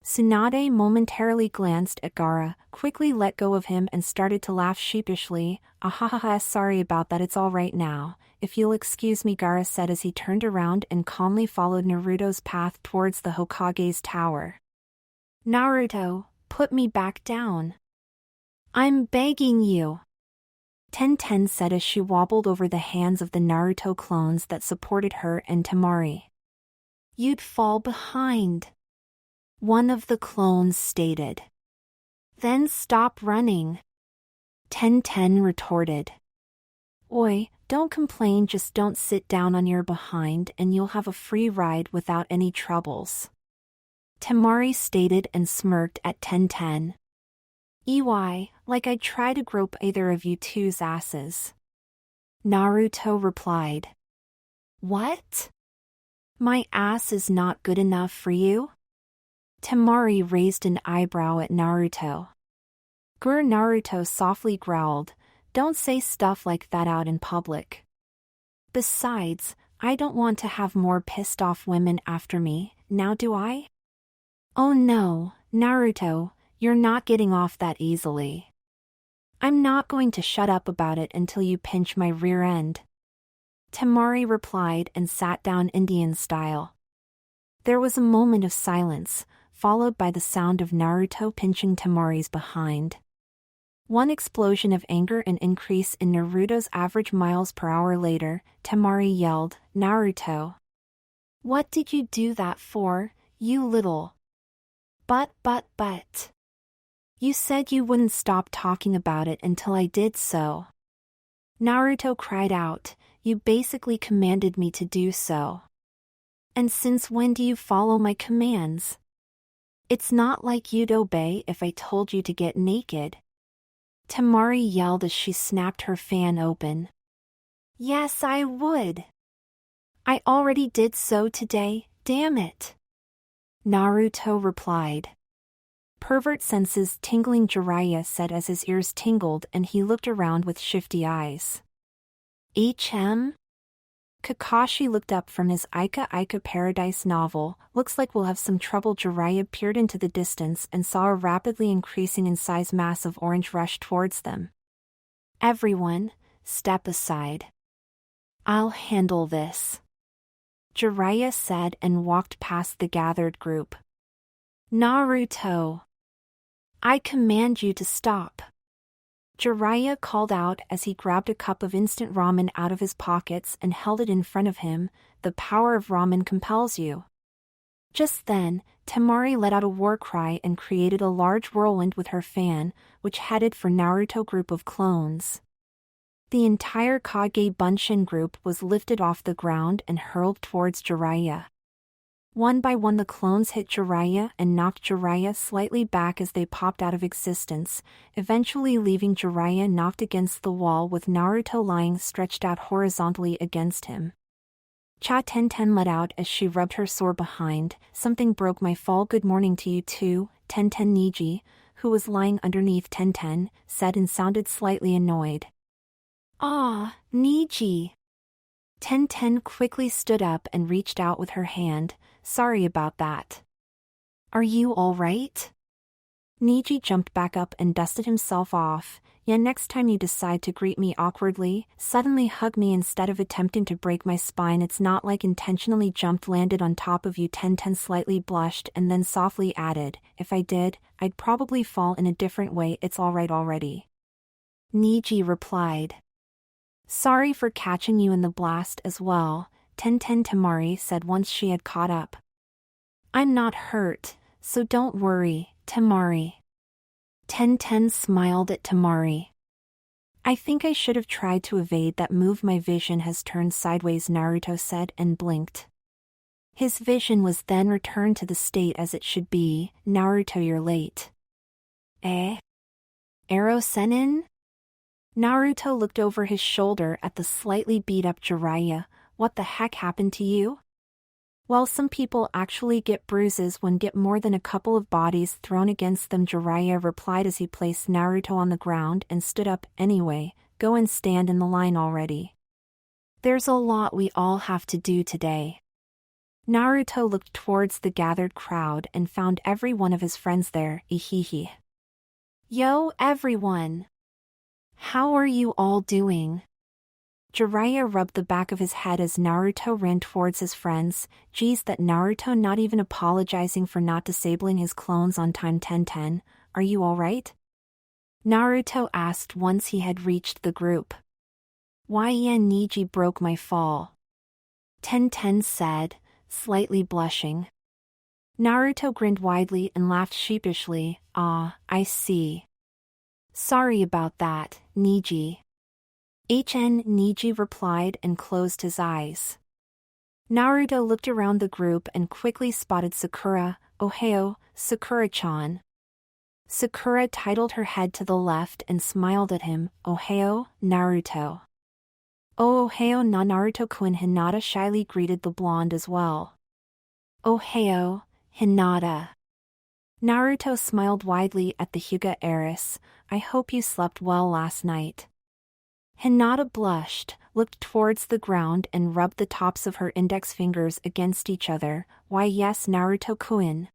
Tsunade momentarily glanced at Gaara, quickly let go of him and started to laugh sheepishly. Ahahaha, sorry about that, it's all right now. If you'll excuse me, Gaara said as he turned around and calmly followed Naruto's path towards the Hokage's tower. Naruto, put me back down. I'm begging you. Tenten said as she wobbled over the hands of the Naruto clones that supported her and Temari. You'd fall behind. One of the clones stated. Then stop running. Tenten retorted. Oi, don't complain, just don't sit down on your behind and you'll have a free ride without any troubles. Temari stated and smirked at Tenten. EY, like I'd try to grope either of you two's asses. Naruto replied. What? My ass is not good enough for you? Temari raised an eyebrow at Naruto. Naruto softly growled, don't say stuff like that out in public. Besides, I don't want to have more pissed off women after me, now do I? Oh no, Naruto, you're not getting off that easily. I'm not going to shut up about it until you pinch my rear end. Temari replied and sat down Indian style. There was a moment of silence, followed by the sound of Naruto pinching Temari's behind. One explosion of anger and increase in Naruto's average miles per hour later, Temari yelled, "Naruto! What did you do that for, you little... But... You said you wouldn't stop talking about it until I did so." Naruto cried out, "You basically commanded me to do so. And since when do you follow my commands? It's not like you'd obey if I told you to get naked." Temari yelled as she snapped her fan open. "Yes, I would. I already did so today, damn it," Naruto replied. "Pervert senses tingling," Jiraiya said as his ears tingled and he looked around with shifty eyes. "HM?" Kakashi looked up from his Ika Paradise novel. "Looks like we'll have some trouble." Jiraiya peered into the distance and saw a rapidly increasing in size mass of orange rush towards them. "Everyone, step aside. I'll handle this," Jiraiya said and walked past the gathered group. "Naruto! I command you to stop," Jiraiya called out as he grabbed a cup of instant ramen out of his pockets and held it in front of him. "The power of ramen compels you." Just then, Temari let out a war cry and created a large whirlwind with her fan, which headed for Naruto group of clones. The entire Kage Bunshin group was lifted off the ground and hurled towards Jiraiya. One by one the clones hit Jiraiya and knocked Jiraiya slightly back as they popped out of existence, eventually leaving Jiraiya knocked against the wall with Naruto lying stretched out horizontally against him. Cha Tenten let out as she rubbed her sore behind. "Something broke my fall." "Good morning to you too, Tenten." Niji, who was lying underneath Tenten, said and sounded slightly annoyed. "Ah, Niji." Tenten quickly stood up and reached out with her hand. "Sorry about that. Are you all right?" Niji jumped back up and dusted himself off. "Yeah, next time you decide to greet me awkwardly, suddenly hug me instead of attempting to break my spine. It's not like intentionally jumped landed on top of you." Tenten slightly blushed and then softly added, "If I did, I'd probably fall in a different way." "It's alright already," Niji replied. "Sorry for catching you in the blast as well," Temari said once she had caught up. "I'm not hurt, so don't worry, Temari." Tenten smiled at Temari. "I think I should have tried to evade that move. My vision has turned sideways," Naruto said and blinked. His vision was then returned to the state as it should be. "Naruto, you're late." "Erosennin?" Naruto looked over his shoulder at the slightly beat-up Jiraiya. "What the heck happened to you?" "Well, some people actually get bruises when get more than a couple of bodies thrown against them," Jiraiya replied as he placed Naruto on the ground and stood up. "Anyway, go and stand in the line already. There's a lot we all have to do today." Naruto looked towards the gathered crowd and found every one of his friends there. Ehehe. "Yo, everyone! How are you all doing?" Jiraiya rubbed the back of his head as Naruto ran towards his friends. "Geez, that Naruto not even apologizing for not disabling his clones on time." "Tenten, are you alright?" Naruto asked once he had reached the group. "Why, yeah, Niji broke my fall," Tenten said, slightly blushing. Naruto grinned widely and laughed sheepishly. "Ah, I see. Sorry about that, Niji." Niji replied and closed his eyes. Naruto looked around the group and quickly spotted Sakura. "Ohio, Sakura-chan." Sakura titled her head to the left and smiled at him. "Ohio, Naruto." "Oh, ohio na Naruto-kun." Hinata shyly greeted the blonde as well. "Ohio, Hinata." Naruto smiled widely at the Hyuga heiress. "I hope you slept well last night." Hinata blushed, looked towards the ground and rubbed the tops of her index fingers against each other. "Why, yes, Naruto-kun."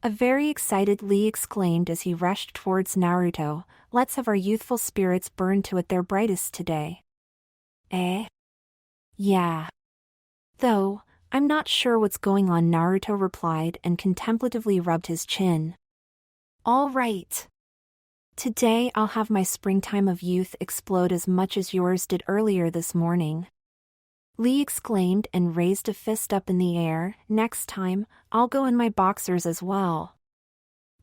A very excited Lee exclaimed as he rushed towards Naruto. "Let's have our youthful spirits burn to at their brightest today." Yeah. Though, I'm not sure what's going on, Naruto replied and contemplatively rubbed his chin. All right. Today I'll have my springtime of youth explode as much as yours did earlier this morning. Lee exclaimed and raised a fist up in the air. Next time, I'll go in my boxers as well.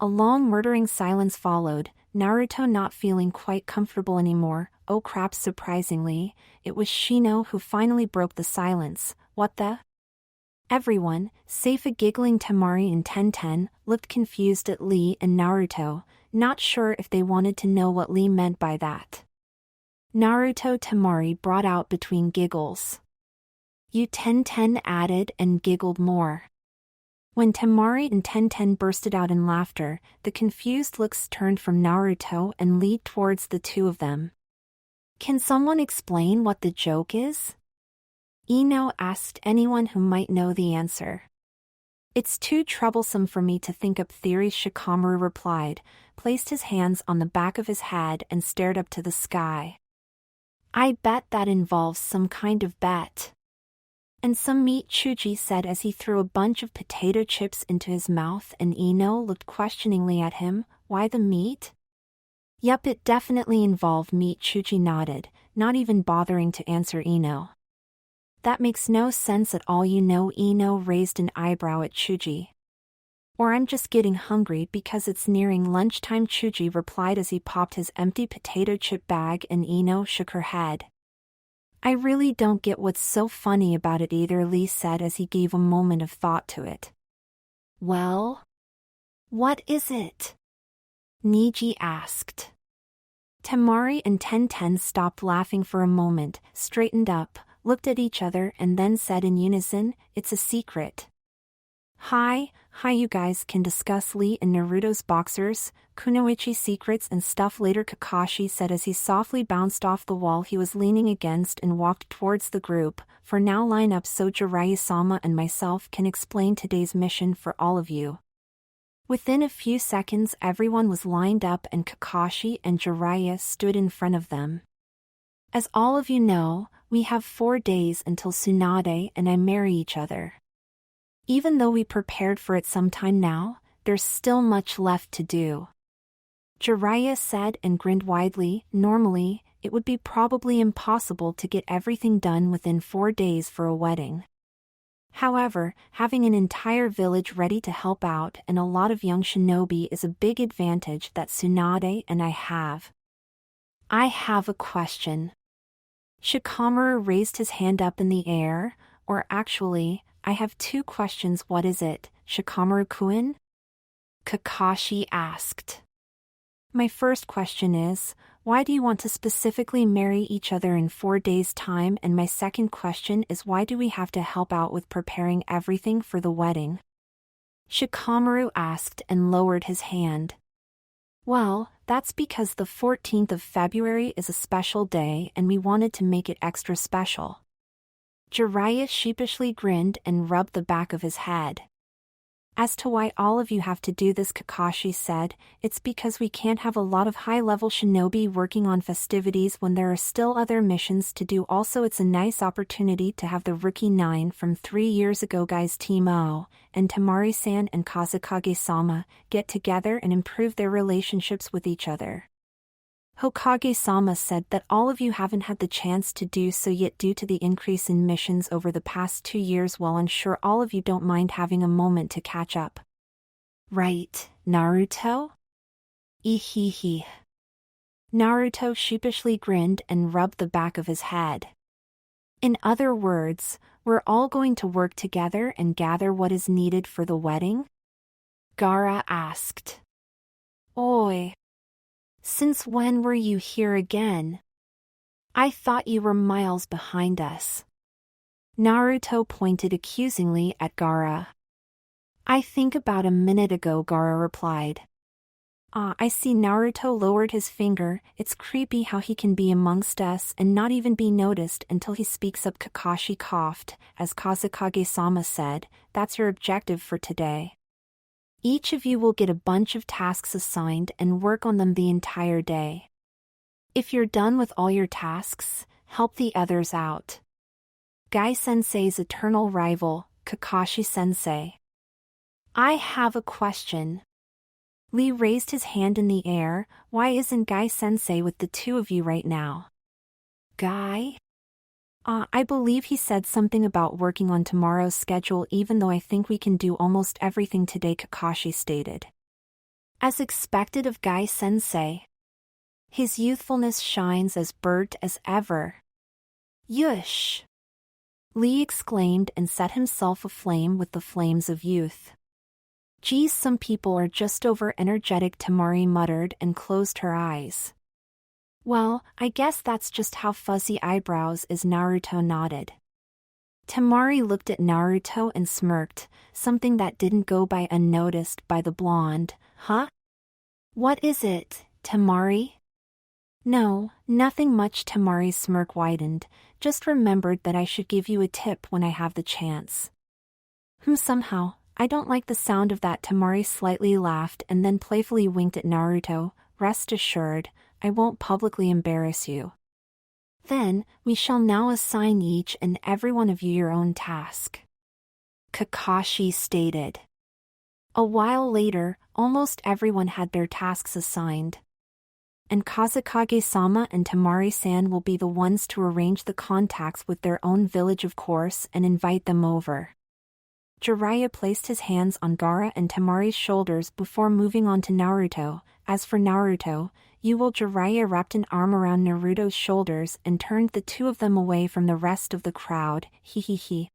A long murdering silence followed, Naruto not feeling quite comfortable anymore. Oh crap, surprisingly, it was Shino who finally broke the silence. What the? Everyone, save a giggling Temari and Tenten, looked confused at Lee and Naruto, not sure if they wanted to know what Lee meant by that. Naruto Temari brought out between giggles. You Tenten added and giggled more. When Temari and Tenten bursted out in laughter, the confused looks turned from Naruto and Lee towards the two of them. Can someone explain what the joke is? Ino asked anyone who might know the answer. It's too troublesome for me to think up theories, Shikamaru replied, placed his hands on the back of his head and stared up to the sky. I bet that involves some kind of bet. And some meat, Chuji said as he threw a bunch of potato chips into his mouth, and Ino looked questioningly at him. Why the meat? Yup, it definitely involved meat, Chuji nodded, not even bothering to answer Ino. That makes no sense at all, you know. Ino raised an eyebrow at Chuji. Or I'm just getting hungry because it's nearing lunchtime, Chuji replied as he popped his empty potato chip bag, and Ino shook her head. I really don't get what's so funny about it either, Lee said as he gave a moment of thought to it. Well? What is it? Niji asked. Temari and Tenten stopped laughing for a moment, straightened up, looked at each other and then said in unison, it's a secret. Hi, you guys can discuss Lee and Naruto's boxers, kunoichi secrets and stuff later, Kakashi said as he softly bounced off the wall he was leaning against and walked towards the group. For now, line up so Jiraiya-sama and myself can explain today's mission for all of you. Within a few seconds everyone was lined up and Kakashi and Jiraiya stood in front of them. As all of you know, we have 4 days until Tsunade and I marry each other. Even though we prepared for it some time now, there's still much left to do. Jiraiya said and grinned widely. Normally, it would be probably impossible to get everything done within 4 days for a wedding. However, having an entire village ready to help out and a lot of young shinobi is a big advantage that Tsunade and I have. I have a question. Shikamaru raised his hand up in the air, or actually, I have 2 questions. What is it, Shikamaru-kun? Kakashi asked. My first question is, why do you want to specifically marry each other in 4 days' time? And my second question is, why do we have to help out with preparing everything for the wedding? Shikamaru asked and lowered his hand. Well, that's because the 14th of February is a special day and we wanted to make it extra special. Jiraiya sheepishly grinned and rubbed the back of his head. As to why all of you have to do this, Kakashi said, it's because we can't have a lot of high-level shinobi working on festivities when there are still other missions to do. Also, it's a nice opportunity to have the Rookie 9 from 3 years ago guys Team O, and Temari-san and Kazekage-sama, get together and improve their relationships with each other. Hokage-sama said that all of you haven't had the chance to do so yet due to the increase in missions over the past 2 years. Well, I'm sure all of you don't mind having a moment to catch up. Right, Naruto? Ehehe. Naruto sheepishly grinned and rubbed the back of his head. In other words, we're all going to work together and gather what is needed for the wedding? Gaara asked. Oi. Since when were you here again? I thought you were miles behind us. Naruto pointed accusingly at Gaara. I think about a minute ago, Gaara replied. I see. Naruto lowered his finger. It's creepy how he can be amongst us and not even be noticed until he speaks up. Kakashi coughed, as Kazekage-sama said, that's your objective for today. Each of you will get a bunch of tasks assigned and work on them the entire day. If you're done with all your tasks, help the others out. Gai Sensei's eternal rival, Kakashi-sensei. I have a question. Lee raised his hand in the air. Why isn't Guy-sensei with the two of you right now? Guy? I believe he said something about working on tomorrow's schedule even though I think we can do almost everything today, Kakashi stated. As expected of Guy-sensei. His youthfulness shines as burnt as ever. Yush! Lee exclaimed and set himself aflame with the flames of youth. Geez, some people are just over energetic, Temari muttered and closed her eyes. Well, I guess that's just how fuzzy eyebrows is, Naruto nodded. Temari looked at Naruto and smirked, something that didn't go by unnoticed by the blonde. Huh? What is it, Temari? No, nothing much. Temari's smirk widened, just remembered that I should give you a tip when I have the chance. Somehow, I don't like the sound of that. Temari slightly laughed and then playfully winked at Naruto. Rest assured, I won't publicly embarrass you. Then, we shall now assign each and every one of you your own task. Kakashi stated. A while later, almost everyone had their tasks assigned. And Kazekage-sama and Temari-san will be the ones to arrange the contacts with their own village, of course, and invite them over. Jiraiya placed his hands on Gaara and Temari's shoulders before moving on to Naruto. As for Naruto, Jiraiya wrapped an arm around Naruto's shoulders and turned the two of them away from the rest of the crowd. He.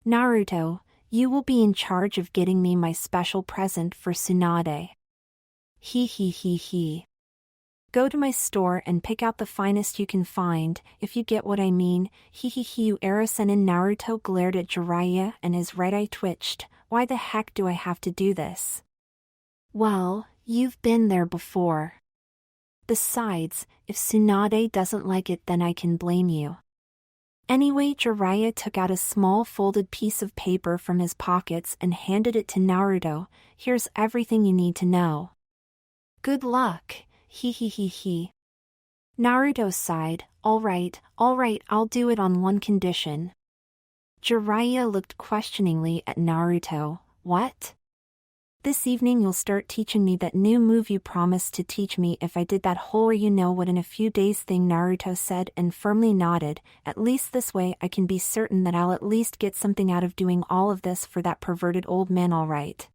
Naruto, you will be in charge of getting me my special present for Tsunade. He. Go to my store and pick out the finest you can find, if you get what I mean. Erosennin. Naruto glared at Jiraiya and his right eye twitched. Why the heck do I have to do this? Well, you've been there before. Besides, if Tsunade doesn't like it, then I can blame you. Anyway, Jiraiya took out a small folded piece of paper from his pockets and handed it to Naruto. Here's everything you need to know. Good luck. He. Naruto sighed. All right, I'll do it on one condition. Jiraiya looked questioningly at Naruto. What? This evening you'll start teaching me that new move you promised to teach me if I did that whole you know what in a few days thing, Naruto said and firmly nodded. At least this way I can be certain that I'll at least get something out of doing all of this for that perverted old man, all right.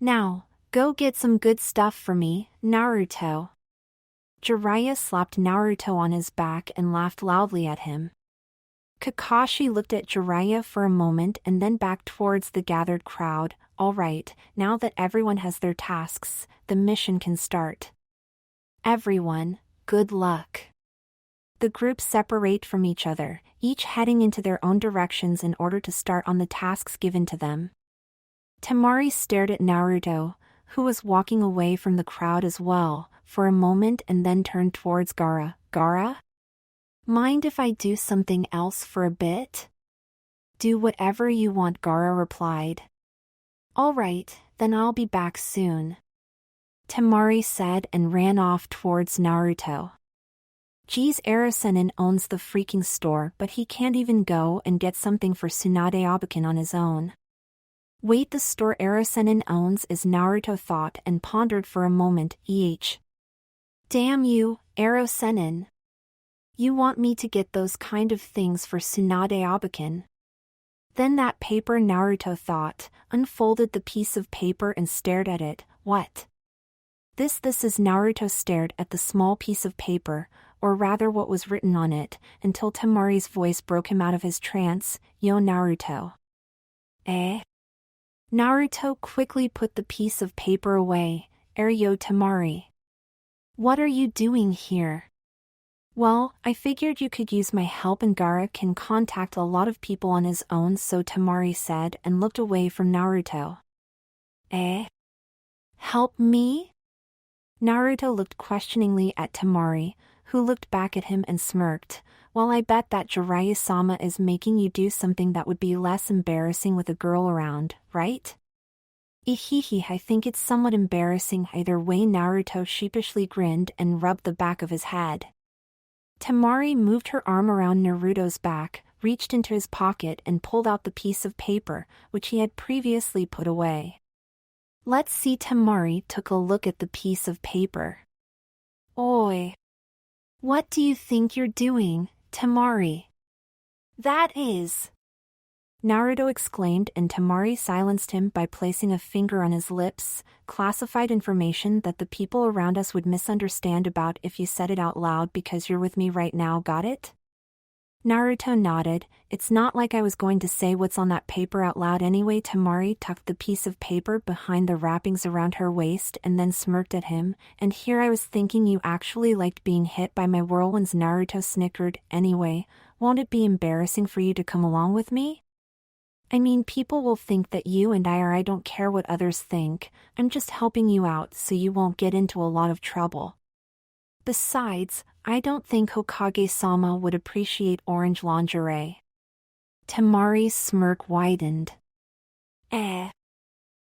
Now, go get some good stuff for me, Naruto. Jiraiya slapped Naruto on his back and laughed loudly at him. Kakashi looked at Jiraiya for a moment and then back towards the gathered crowd. All right, now that everyone has their tasks, the mission can start. Everyone, good luck. The groups separate from each other, each heading into their own directions in order to start on the tasks given to them. Temari stared at Naruto, who was walking away from the crowd as well, for a moment and then turned towards Gaara. Gaara? Mind if I do something else for a bit? Do whatever you want, Gaara replied. All right, then I'll be back soon. Temari said and ran off towards Naruto. Geez, Erosennin owns the freaking store, but he can't even go and get something for Tsunade Abakin on his own. Wait, the store Erosennin owns is, Naruto thought and pondered for a moment. Damn you, Erosennin. You want me to get those kind of things for Tsunade Abakin? Then that paper, Naruto thought, unfolded the piece of paper and stared at it. What? This is. Naruto stared at the small piece of paper, or rather what was written on it, until Temari's voice broke him out of his trance. Yo, Naruto. Eh? Naruto quickly put the piece of paper away. Yo, Temari. What are you doing here? Well, I figured you could use my help and Gaara can contact a lot of people on his own, so Temari said and looked away from Naruto. Eh? Help me? Naruto looked questioningly at Temari, who looked back at him and smirked. Well, I bet that Jiraiya-sama is making you do something that would be less embarrassing with a girl around, right? I think it's somewhat embarrassing either way. Naruto sheepishly grinned and rubbed the back of his head. Temari moved her arm around Naruto's back, reached into his pocket and pulled out the piece of paper, which he had previously put away. Let's see. Temari took a look at the piece of paper. Oi! What do you think you're doing, Temari? That is... Naruto exclaimed, and Temari silenced him by placing a finger on his lips. Classified information that the people around us would misunderstand about if you said it out loud because you're with me right now, got it? Naruto nodded. It's not like I was going to say what's on that paper out loud anyway. Temari tucked the piece of paper behind the wrappings around her waist and then smirked at him. And here I was thinking you actually liked being hit by my whirlwinds. Naruto snickered. Anyway, won't it be embarrassing for you to come along with me? I mean, people will think that you and I are. I don't care what others think. I'm just helping you out so you won't get into a lot of trouble. Besides, I don't think Hokage-sama would appreciate orange lingerie. Temari's smirk widened.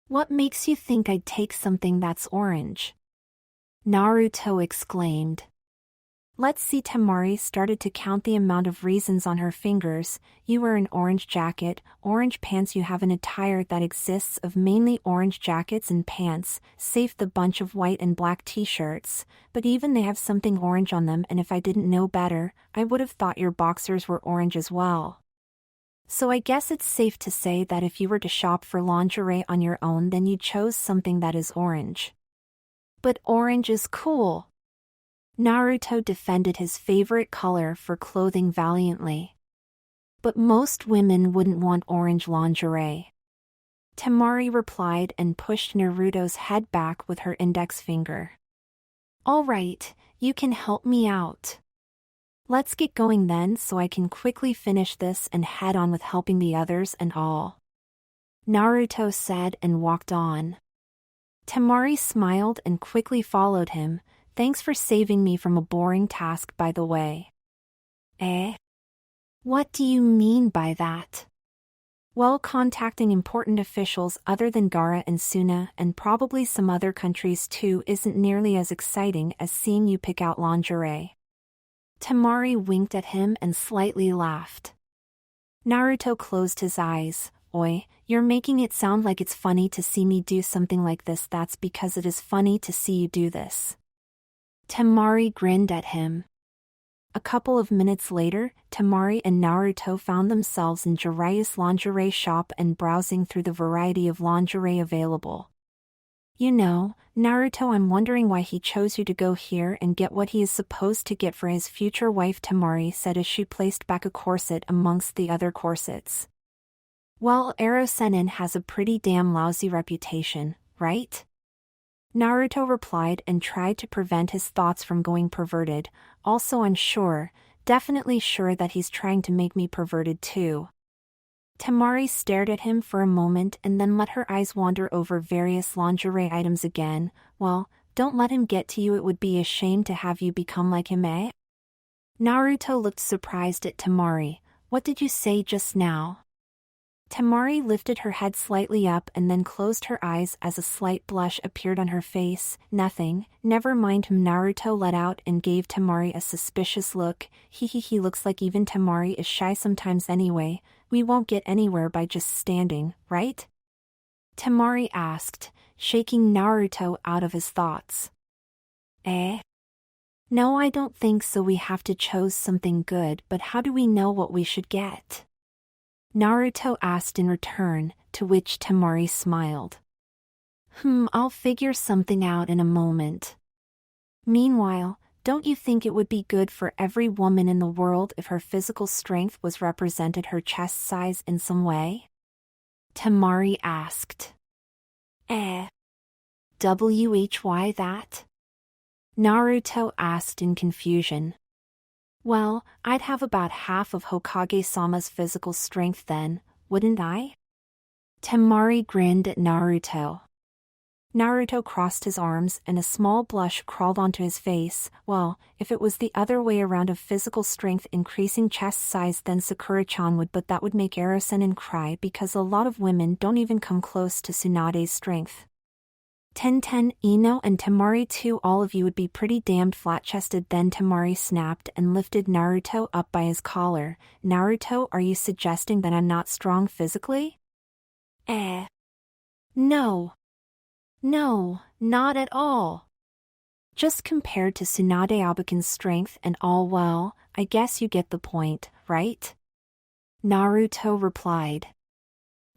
What makes you think I'd take something that's orange? Naruto exclaimed. Let's see. Temari started to count the amount of reasons on her fingers. You wear an orange jacket, orange pants. You have an attire that exists of mainly orange jackets and pants, save the bunch of white and black t-shirts, but even they have something orange on them, and if I didn't know better, I would have thought your boxers were orange as well. So I guess it's safe to say that if you were to shop for lingerie on your own, then you chose something that is orange. But orange is cool. Naruto defended his favorite color for clothing valiantly. But most women wouldn't want orange lingerie. Temari replied and pushed Naruto's head back with her index finger. All right, you can help me out. Let's get going then so I can quickly finish this and head on with helping the others and all. Naruto said and walked on. Temari smiled and quickly followed him. Thanks for saving me from a boring task, by the way. What do you mean by that? Well, contacting important officials other than Gaara and Suna, and probably some other countries too, isn't nearly as exciting as seeing you pick out lingerie. Temari winked at him and slightly laughed. Naruto closed his eyes. Oi, you're making it sound like it's funny to see me do something like this. That's because it is funny to see you do this. Temari grinned at him. A couple of minutes later, Temari and Naruto found themselves in Jiraiya's lingerie shop and browsing through the variety of lingerie available. You know, Naruto, I'm wondering why he chose you to go here and get what he is supposed to get for his future wife, Temari said as she placed back a corset amongst the other corsets. Well, Erosennin has a pretty damn lousy reputation, right? Naruto replied and tried to prevent his thoughts from going perverted, also unsure, definitely sure that he's trying to make me perverted too. Temari stared at him for a moment and then let her eyes wander over various lingerie items again. Well, don't let him get to you. It would be a shame to have you become like him, eh? Naruto looked surprised at Temari. What did you say just now? Temari lifted her head slightly up and then closed her eyes as a slight blush appeared on her face. Nothing, never mind him. Naruto let out and gave Temari a suspicious look. He looks like even Temari is shy sometimes anyway. We won't get anywhere by just standing, right? Temari asked, shaking Naruto out of his thoughts. No, I don't think so. We have to choose something good, but how do we know what we should get? Naruto asked in return, to which Temari smiled. I'll figure something out in a moment. Meanwhile, don't you think it would be good for every woman in the world if her physical strength was represented her chest size in some way? Temari asked. Why that? Naruto asked in confusion. Well, I'd have about half of Hokage-sama's physical strength then, wouldn't I? Temari grinned at Naruto. Naruto crossed his arms and a small blush crawled onto his face. Well, if it was the other way around of physical strength increasing chest size, then Sakura-chan would, but that would make Erosennin cry because a lot of women don't even come close to Tsunade's strength. Tenten, Ino and Temari too, all of you would be pretty damned flat-chested. Then Temari snapped and lifted Naruto up by his collar. Naruto, are you suggesting that I'm not strong physically? No. No, not at all. Just compared to Tsunade Abukin's strength and all, well, I guess you get the point, right? Naruto replied.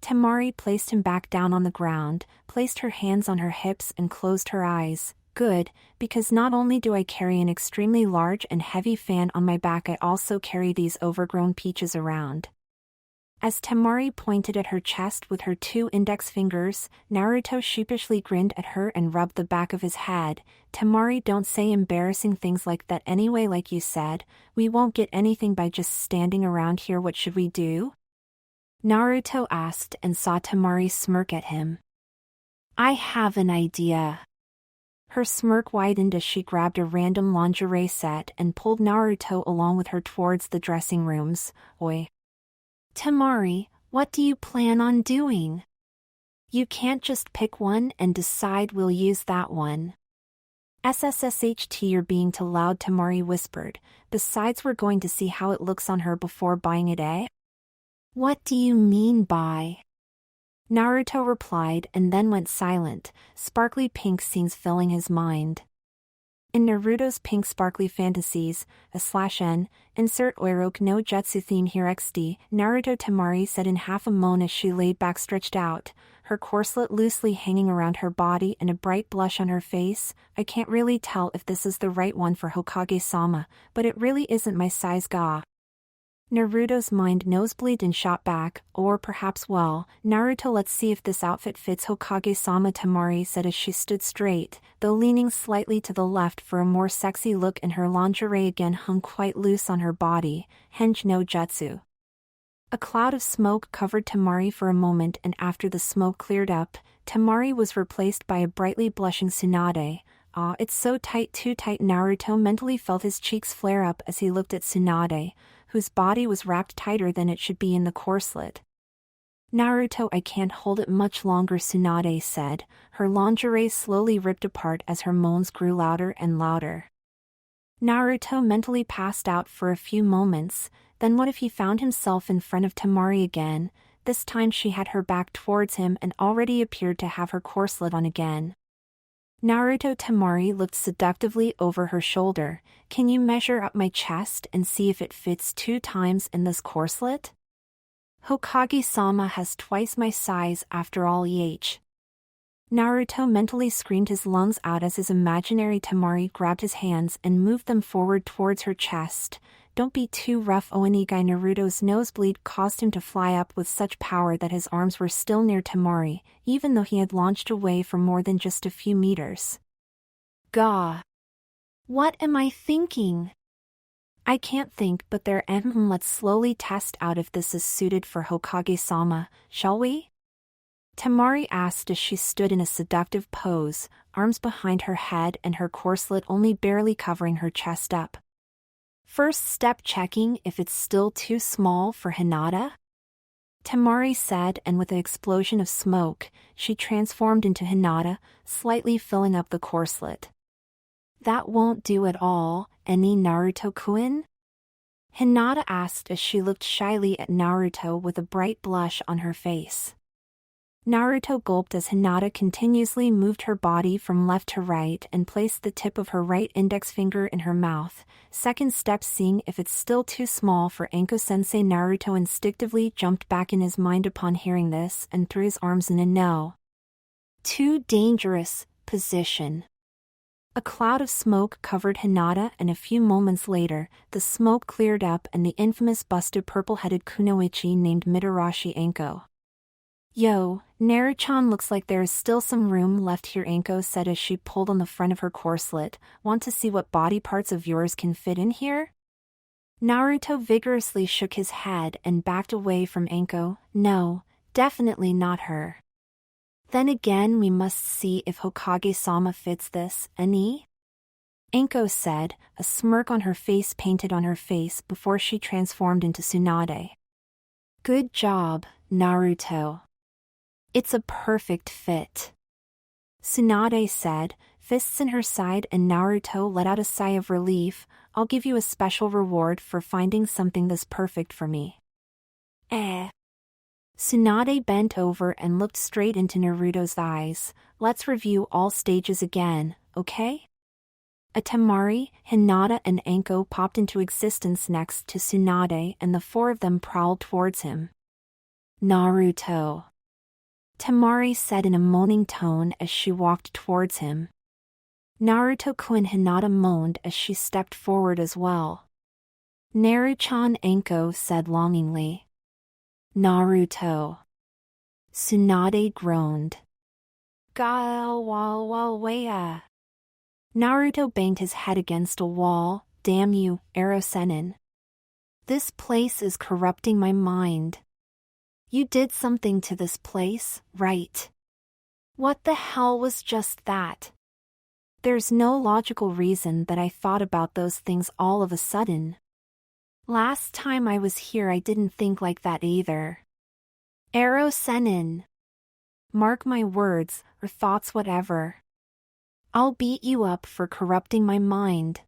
Temari placed him back down on the ground, placed her hands on her hips and closed her eyes. Good, because not only do I carry an extremely large and heavy fan on my back, I also carry these overgrown peaches around. As Temari pointed at her chest with her 2 index fingers, Naruto sheepishly grinned at her and rubbed the back of his head. Temari, don't say embarrassing things like that anyway. Like you said, we won't get anything by just standing around here. What should we do? Naruto asked and saw Temari smirk at him. I have an idea. Her smirk widened as she grabbed a random lingerie set and pulled Naruto along with her towards the dressing rooms. Oi. Temari, what do you plan on doing? You can't just pick one and decide we'll use that one. SSSHT, you're being too loud, Temari whispered. Besides, we're going to see how it looks on her before buying it, eh? What do you mean by? Naruto replied and then went silent, sparkly pink scenes filling his mind. In Naruto's pink sparkly fantasies, /n, insert Oiroke no Jutsu theme here XD, Naruto Temari said in half a moan as she laid back stretched out, her corselet loosely hanging around her body and a bright blush on her face. I can't really tell if this is the right one for Hokage-sama, but it really isn't my size ga. Naruto's mind nosebleed and shot back, or perhaps, well, Naruto, let's see if this outfit fits Hokage-sama, Temari said as she stood straight, though leaning slightly to the left for a more sexy look, and her lingerie again hung quite loose on her body. Henge no Jutsu. A cloud of smoke covered Temari for a moment, and after the smoke cleared up, Temari was replaced by a brightly blushing Tsunade. Ah, it's so tight, too tight. Naruto mentally felt his cheeks flare up as he looked at Tsunade, whose body was wrapped tighter than it should be in the corselet. Naruto, I can't hold it much longer, Tsunade said. Her lingerie slowly ripped apart as her moans grew louder and louder. Naruto mentally passed out for a few moments. Then what if he found himself in front of Temari again? This time she had her back towards him and already appeared to have her corselet on again. Naruto, Temari looked seductively over her shoulder. Can you measure up my chest and see if it fits 2 times in this corselet? Hokage-sama has twice my size after all. Naruto mentally screamed his lungs out as his imaginary Temari grabbed his hands and moved them forward towards her chest. Don't be too rough, Onigai. Naruto's nosebleed caused him to fly up with such power that his arms were still near Temari, even though he had launched away for more than just a few meters. Gah! What am I thinking? I can't think, but let's slowly test out if this is suited for Hokage-sama, shall we? Temari asked as she stood in a seductive pose, arms behind her head and her corselet only barely covering her chest up. First step, checking if it's still too small for Hinata? Temari said, and with an explosion of smoke, she transformed into Hinata, slightly filling up the corselet. That won't do at all, any Naruto-kun? Hinata asked as she looked shyly at Naruto with a bright blush on her face. Naruto gulped as Hinata continuously moved her body from left to right and placed the tip of her right index finger in her mouth. Second step, seeing if it's still too small for Anko-sensei. Naruto instinctively jumped back in his mind upon hearing this and threw his arms in a no. Too dangerous position. A cloud of smoke covered Hinata, and a few moments later, the smoke cleared up and the infamous busted purple-headed kunoichi named Mitarashi Anko. Yo, Naruchan, looks like there is still some room left here, Anko said as she pulled on the front of her corselet. Want to see what body parts of yours can fit in here? Naruto vigorously shook his head and backed away from Anko. No, definitely not her. Then again, we must see if Hokage-sama fits this, ani? Anko said, a smirk on her face painted on her face before she transformed into Tsunade. Good job, Naruto. It's a perfect fit. Tsunade said, fists in her side, and Naruto let out a sigh of relief. I'll give you a special reward for finding something this perfect for me. Tsunade bent over and looked straight into Naruto's eyes. Let's review all stages again, okay? Temari, Hinata and Anko popped into existence next to Tsunade, and the four of them prowled towards him. Naruto, Temari said in a moaning tone as she walked towards him. Naruto-kun, Hinata moaned as she stepped forward as well. Naru-chan, Anko said longingly. Naruto. Tsunade groaned. Galwalwalwea. Naruto banged his head against a wall. Damn you, Erosennin. This place is corrupting my mind. You did something to this place, right? What the hell was just that? There's no logical reason that I thought about those things all of a sudden. Last time I was here I didn't think like that either. Erosennin. Mark my words, or thoughts whatever. I'll beat you up for corrupting my mind.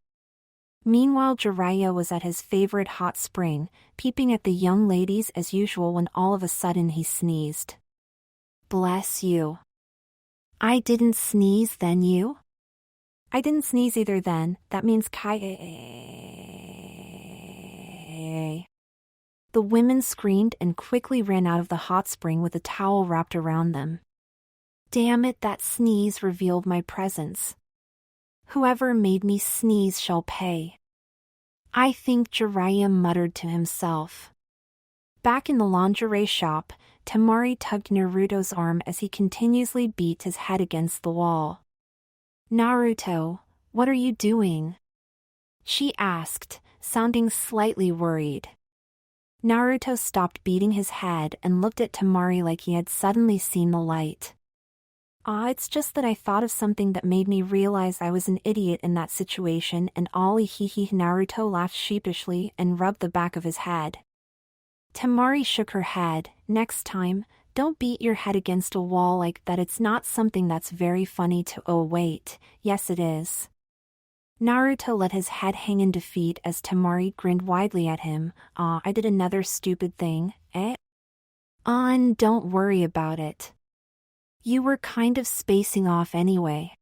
Meanwhile, Jiraiya was at his favorite hot spring, peeping at the young ladies as usual when all of a sudden he sneezed. Bless you. I didn't sneeze then, you? I didn't sneeze either then, that means Kai. The women screamed and quickly ran out of the hot spring with a towel wrapped around them. Damn it, that sneeze revealed my presence. Whoever made me sneeze shall pay. I think Jiraiya muttered to himself. Back in the lingerie shop, Temari tugged Naruto's arm as he continuously beat his head against the wall. Naruto, what are you doing? She asked, sounding slightly worried. Naruto stopped beating his head and looked at Temari like he had suddenly seen the light. It's just that I thought of something that made me realize I was an idiot in that situation, and ollie hee hee. Naruto laughed sheepishly and rubbed the back of his head. Temari shook her head. Next time, don't beat your head against a wall like that. It's not something that's very funny to— oh wait, yes it is. Naruto let his head hang in defeat as Temari grinned widely at him. I did another stupid thing, eh? And don't worry about it. You were kind of spacing off anyway.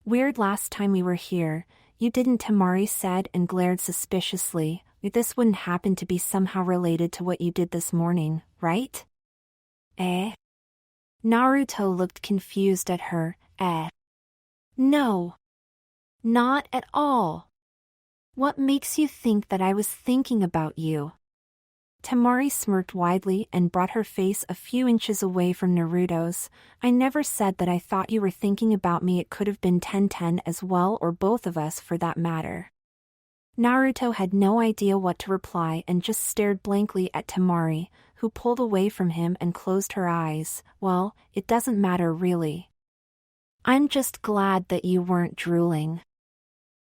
Weird, last time we were here, you didn't, Temari said and glared suspiciously. This wouldn't happen to be somehow related to what you did this morning, right? Eh? Naruto looked confused at her. No. Not at all. What makes you think that I was thinking about you? Temari smirked widely and brought her face a few inches away from Naruto's. I never said that I thought you were thinking about me. It could have been 10-10 as well, or both of us for that matter. Naruto had no idea what to reply and just stared blankly at Temari, who pulled away from him and closed her eyes. Well, it doesn't matter really. I'm just glad that you weren't drooling.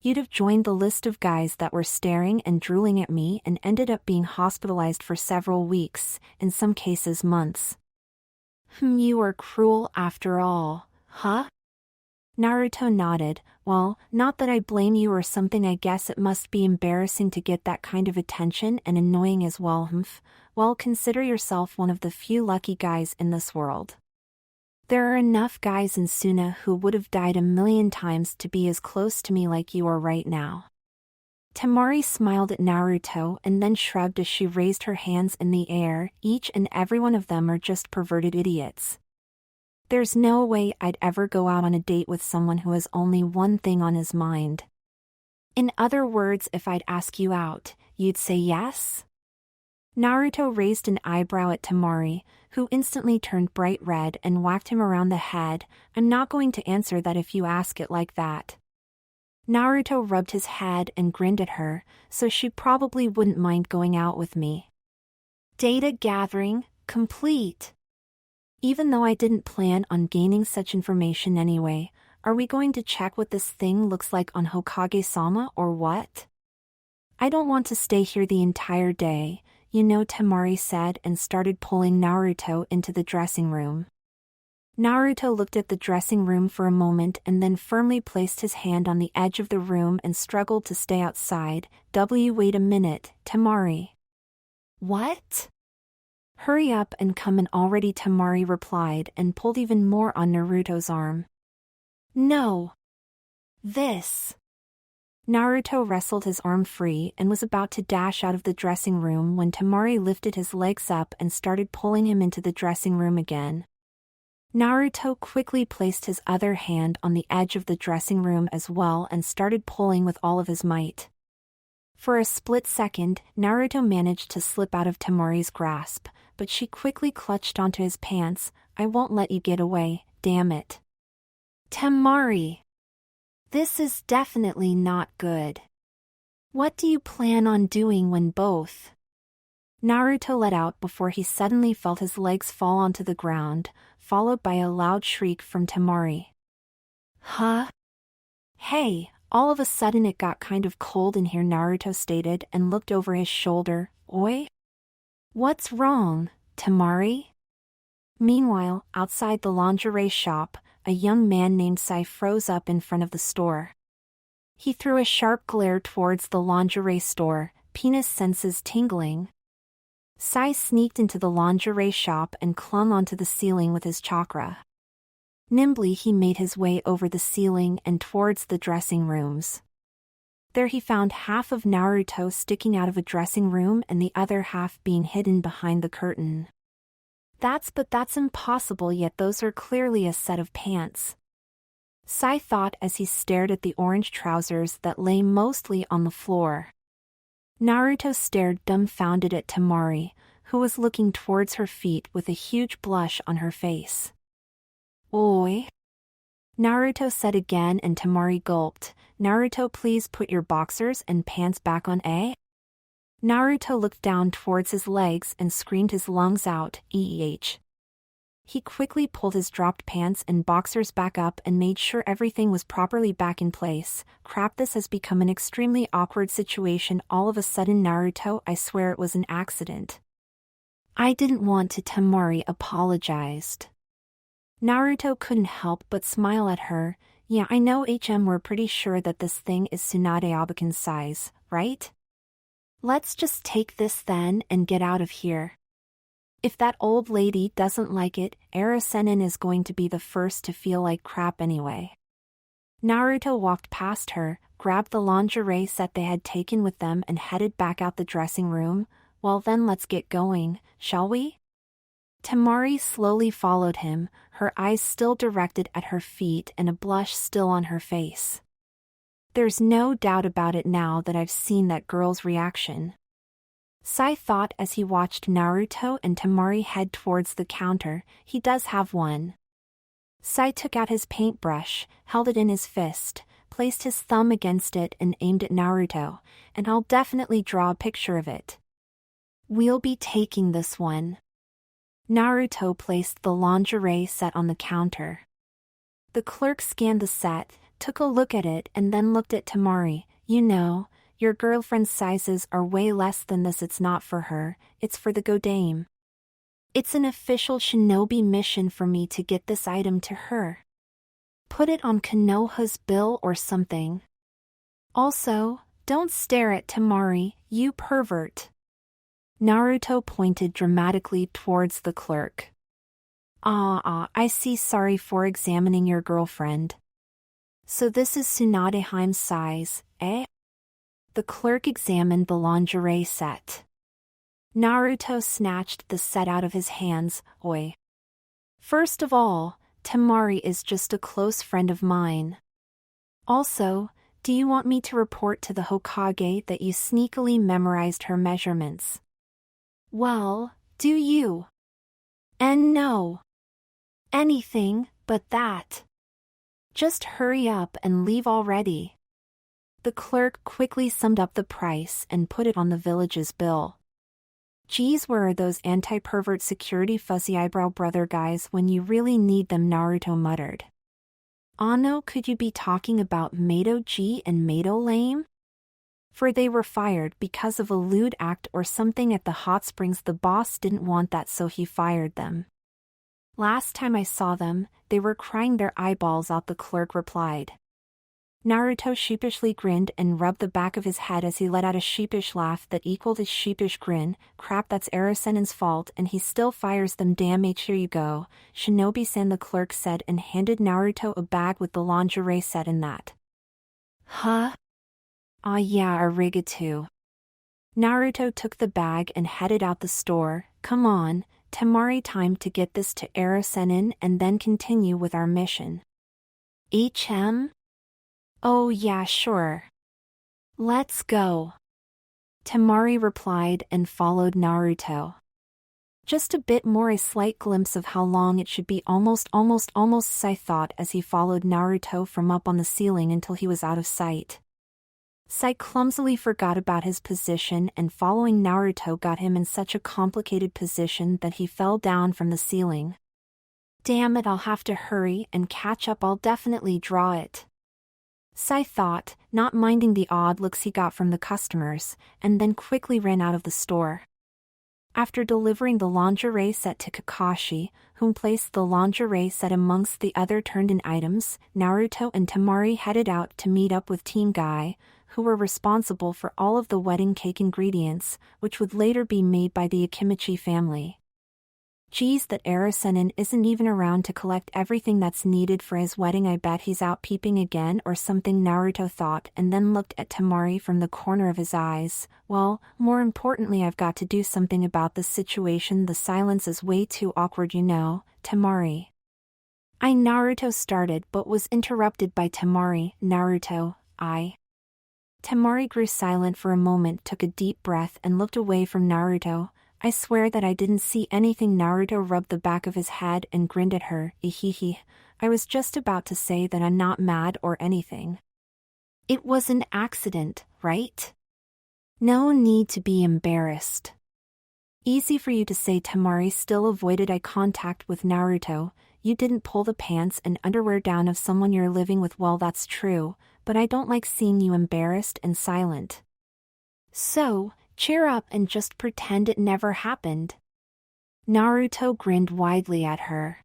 You'd have joined the list of guys that were staring and drooling at me and ended up being hospitalized for several weeks, in some cases months. You are cruel after all, huh? Naruto nodded. Well, not that I blame you or something. I guess it must be embarrassing to get that kind of attention, and annoying as well. Well, consider yourself one of the few lucky guys in this world. There are enough guys in Suna who would have died 1,000,000 times to be as close to me like you are right now. Temari smiled at Naruto and then shrugged as she raised her hands in the air. Each and every one of them are just perverted idiots. There's no way I'd ever go out on a date with someone who has only one thing on his mind. In other words, if I'd ask you out, you'd say yes? Naruto raised an eyebrow at Temari, who instantly turned bright red and whacked him around the head. I'm not going to answer that if you ask it like that. Naruto rubbed his head and grinned at her, so she probably wouldn't mind going out with me. Data gathering complete. Even though I didn't plan on gaining such information anyway, are we going to check what this thing looks like on Hokage-sama or what? I don't want to stay here the entire day, you know, Temari said and started pulling Naruto into the dressing room. Naruto looked at the dressing room for a moment and then firmly placed his hand on the edge of the room and struggled to stay outside. Wait a minute, Temari. What? Hurry up and come in already, Temari replied and pulled even more on Naruto's arm. No. This. Naruto wrestled his arm free and was about to dash out of the dressing room when Temari lifted his legs up and started pulling him into the dressing room again. Naruto quickly placed his other hand on the edge of the dressing room as well and started pulling with all of his might. For a split second, Naruto managed to slip out of Temari's grasp, but she quickly clutched onto his pants. I won't let you get away, damn it. Temari! This is definitely not good. What do you plan on doing when both? Naruto let out before he suddenly felt his legs fall onto the ground, followed by a loud shriek from Temari. Huh? Hey, all of a sudden it got kind of cold in here, Naruto stated and looked over his shoulder. Oi? What's wrong, Temari? Meanwhile, outside the lingerie shop, a young man named Sai froze up in front of the store. He threw a sharp glare towards the lingerie store, penis senses tingling. Sai sneaked into the lingerie shop and clung onto the ceiling with his chakra. Nimbly he made his way over the ceiling and towards the dressing rooms. There he found half of Naruto sticking out of a dressing room and the other half being hidden behind the curtain. That's impossible, yet those are clearly a set of pants. Sai thought as he stared at the orange trousers that lay mostly on the floor. Naruto stared dumbfounded at Temari, who was looking towards her feet with a huge blush on her face. Oi? Naruto said again and Temari gulped. Naruto, please put your boxers and pants back on, eh? Naruto looked down towards his legs and screamed his lungs out, eeh. He quickly pulled his dropped pants and boxers back up and made sure everything was properly back in place. Crap, this has become an extremely awkward situation all of a sudden. Naruto, I swear it was an accident. I didn't want to, Temari apologized. Naruto couldn't help but smile at her. Yeah, I know, we're pretty sure that this thing is Tsunade Abakan's size, right? Let's just take this then and get out of here. If that old lady doesn't like it, Erosennin is going to be the first to feel like crap anyway. Naruto walked past her, grabbed the lingerie set they had taken with them and headed back out the dressing room. Well then, let's get going, shall we? Temari slowly followed him, her eyes still directed at her feet and a blush still on her face. There's no doubt about it now that I've seen that girl's reaction. Sai thought as he watched Naruto and Temari head towards the counter. He does have one. Sai took out his paintbrush, held it in his fist, placed his thumb against it and aimed at Naruto, and I'll definitely draw a picture of it. We'll be taking this one. Naruto placed the lingerie set on the counter. The clerk scanned the set, took a look at it and then looked at Temari. You know, your girlfriend's sizes are way less than this. It's not for her, it's for the Godame. It's an official shinobi mission for me to get this item to her. Put it on Konoha's bill or something. Also, don't stare at Temari, you pervert. Naruto pointed dramatically towards the clerk. I see, sorry for examining your girlfriend. So this is Tsunade's size, eh? The clerk examined the lingerie set. Naruto snatched the set out of his hands. Oi. First of all, Temari is just a close friend of mine. Also, do you want me to report to the Hokage that you sneakily memorized her measurements? Well, do you? And no. Anything but that. Just hurry up and leave already. The clerk quickly summed up the price and put it on the village's bill. Geez, where are those anti-pervert security fuzzy eyebrow brother guys when you really need them? Naruto muttered. Ano, could you be talking about Mato G and Mato Lame? For they were fired because of a lewd act or something at the hot springs. The boss didn't want that, so he fired them. Last time I saw them, they were crying their eyeballs out, the clerk replied. Naruto sheepishly grinned and rubbed the back of his head as he let out a sheepish laugh that equaled his sheepish grin. Crap, that's Erosennin's fault and he still fires them. Damn it, here you go, Shinobi-san, the clerk said and handed Naruto a bag with the lingerie set in that. Huh? Aw yeah, arigato. Naruto took the bag and headed out the store. Come on, Temari, time to get this to Erosennin and then continue with our mission. HM? Oh yeah, sure. Let's go. Temari replied and followed Naruto. Just a bit more, a slight glimpse of how long it should be. Almost, Sai thought as he followed Naruto from up on the ceiling until he was out of sight. Sai clumsily forgot about his position and following Naruto got him in such a complicated position that he fell down from the ceiling. Damn it, I'll have to hurry and catch up. I'll definitely draw it. Sai thought, not minding the odd looks he got from the customers, and then quickly ran out of the store. After delivering the lingerie set to Kakashi, whom placed the lingerie set amongst the other turned-in items, Naruto and Temari headed out to meet up with Team Guy, who were responsible for all of the wedding cake ingredients, which would later be made by the Akimichi family. Geez, that Erosennin isn't even around to collect everything that's needed for his wedding. I bet he's out peeping again or something, Naruto thought and then looked at Temari from the corner of his eyes. Well, more importantly, I've got to do something about this situation. The silence is way too awkward, you know, Temari. Naruto started but was interrupted by Temari. Naruto, Temari grew silent for a moment, took a deep breath and looked away from Naruto. I swear that I didn't see anything. Naruto rubbed the back of his head and grinned at her. Ehehe. I was just about to say that I'm not mad or anything. It was an accident, right? No need to be embarrassed. Easy for you to say. Temari still avoided eye contact with Naruto. You didn't pull the pants and underwear down of someone you're living with. Well, that's true, but I don't like seeing you embarrassed and silent. So, cheer up and just pretend it never happened. Naruto grinned widely at her.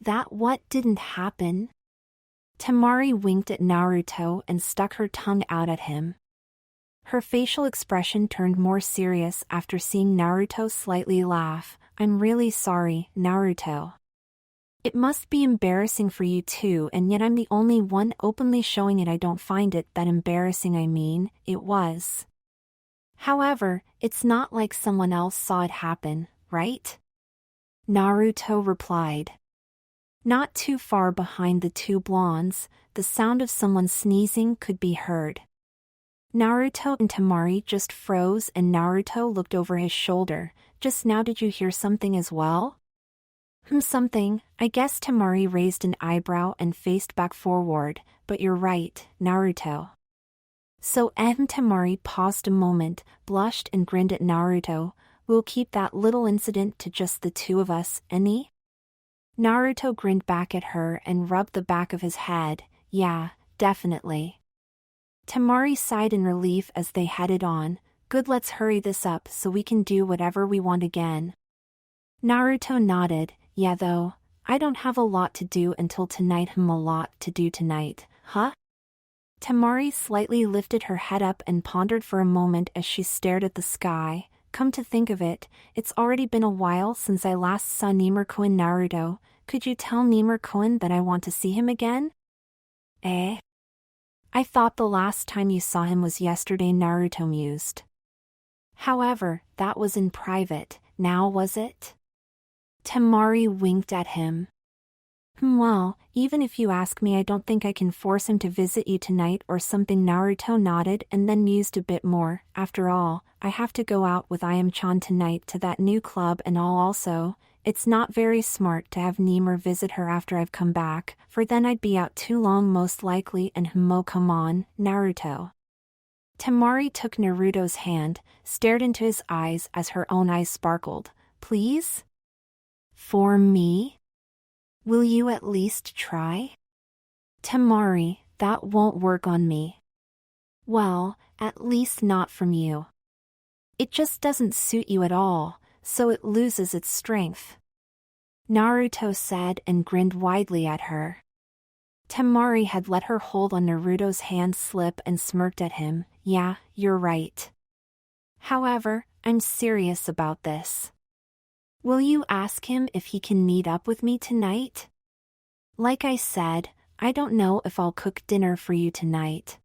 That what didn't happen? Temari winked at Naruto and stuck her tongue out at him. Her facial expression turned more serious after seeing Naruto slightly laugh. I'm really sorry, Naruto. It must be embarrassing for you too, and yet I'm the only one openly showing it. I don't find it that embarrassing. I mean, it was. However, it's not like someone else saw it happen, right? Naruto replied. Not too far behind the two blondes, the sound of someone sneezing could be heard. Naruto and Temari just froze and Naruto looked over his shoulder. Just now, did you hear something as well? Something, I guess. Temari raised an eyebrow and faced back forward, but you're right, Naruto. So Temari paused a moment, blushed and grinned at Naruto. We'll keep that little incident to just the two of us, any? Naruto grinned back at her and rubbed the back of his head. Yeah, definitely. Temari sighed in relief as they headed on. Good, let's hurry this up so we can do whatever we want again. Naruto nodded. Yeah, though, I don't have a lot to do until tonight. A lot to do tonight, huh? Temari slightly lifted her head up and pondered for a moment as she stared at the sky. Come to think of it, it's already been a while since I last saw Nimur-kun. Naruto, could you tell Nimur-kun that I want to see him again? I thought the last time you saw him was yesterday, Naruto mused. However, that was in private, now was it? Temari winked at him. Well, even if you ask me, I don't think I can force him to visit you tonight or something. Naruto nodded and then mused a bit more. After all, I have to go out with Ayame-chan tonight to that new club and all. Also, it's not very smart to have Nimur visit her after I've come back, for then I'd be out too long most likely. And come on, Naruto. Temari took Naruto's hand, stared into his eyes as her own eyes sparkled. Please? For me? Will you at least try? Temari, that won't work on me. Well, at least not from you. It just doesn't suit you at all, so it loses its strength. Naruto said and grinned widely at her. Temari had let her hold on Naruto's hand slip and smirked at him. Yeah, you're right. However, I'm serious about this. Will you ask him if he can meet up with me tonight? Like I said, I don't know if I'll cook dinner for you tonight.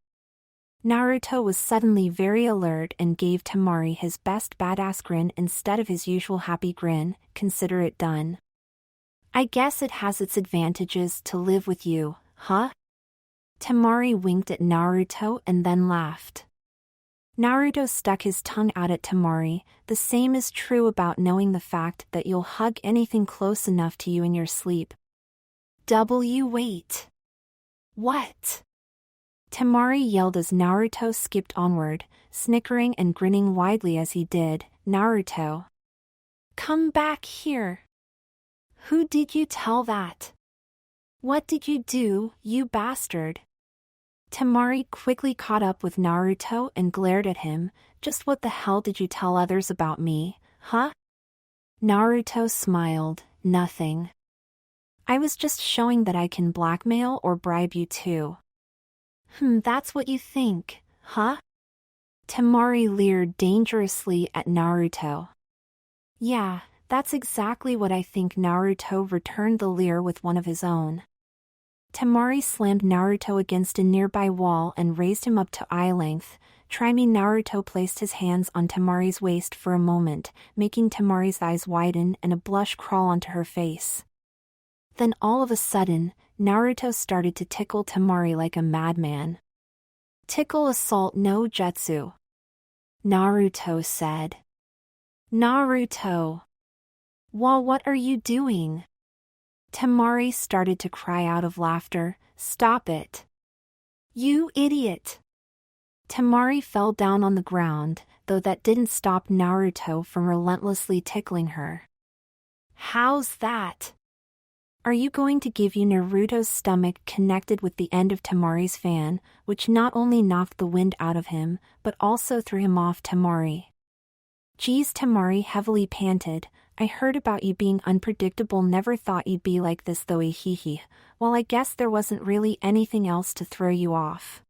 Naruto was suddenly very alert and gave Temari his best badass grin instead of his usual happy grin. Consider it done. I guess it has its advantages to live with you, huh? Temari winked at Naruto and then laughed. Naruto stuck his tongue out at Temari. The same is true about knowing the fact that you'll hug anything close enough to you in your sleep. Wait. What? Temari yelled as Naruto skipped onward, snickering and grinning widely as he did. Naruto. Come back here. Who did you tell that? What did you do, you bastard? Temari quickly caught up with Naruto and glared at him. Just what the hell did you tell others about me, huh? Naruto smiled. Nothing. I was just showing that I can blackmail or bribe you too. That's what you think, huh? Temari leered dangerously at Naruto. Yeah, that's exactly what I think. Naruto returned the leer with one of his own. Temari slammed Naruto against a nearby wall and raised him up to eye length. Try me. Naruto placed his hands on Temari's waist for a moment, making Temari's eyes widen and a blush crawl onto her face. Then all of a sudden, Naruto started to tickle Temari like a madman. Tickle assault no jutsu. Naruto said. Naruto. Well, what are you doing? Temari started to cry out of laughter. Stop it. You idiot. Temari fell down on the ground, though that didn't stop Naruto from relentlessly tickling her. How's that? Are you going to give you? Naruto's stomach connected with the end of Temari's fan, which not only knocked the wind out of him, but also threw him off Temari. Geez, Temari heavily panted. I heard about you being unpredictable. Never thought you'd be like this though. Hehe. Well, I guess there wasn't really anything else to throw you off.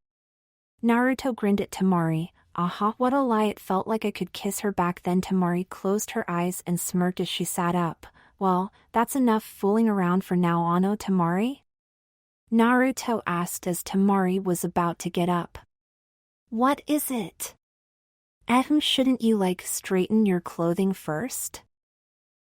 Naruto grinned at Temari. Aha, what a lie. It felt like I could kiss her back then. Temari closed her eyes and smirked as she sat up. Well, that's enough fooling around for now on, Temari? Naruto asked as Temari was about to get up. What is it? Shouldn't you straighten your clothing first?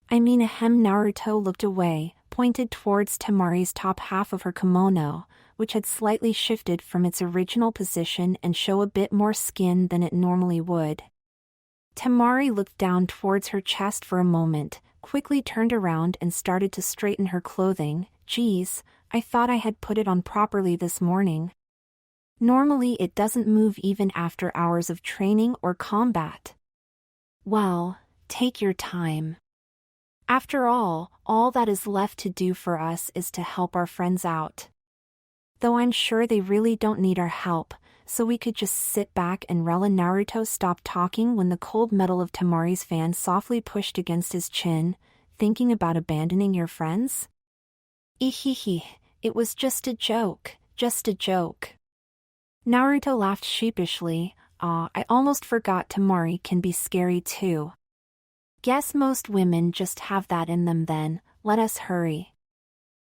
I mean, Naruto looked away, pointed towards Temari's top half of her kimono, which had slightly shifted from its original position and show a bit more skin than it normally would. Temari looked down towards her chest for a moment, quickly turned around and started to straighten her clothing. Geez, I thought I had put it on properly this morning. Normally it doesn't move even after hours of training or combat. Well, take your time. After all that is left to do for us is to help our friends out. Though I'm sure they really don't need our help, so we could just sit back and relax. Naruto stopped talking when the cold metal of Temari's fan softly pushed against his chin. Thinking about abandoning your friends? Ehehe, it was just a joke. Naruto laughed sheepishly. I almost forgot Temari can be scary too. Guess most women just have that in them then. Let us hurry.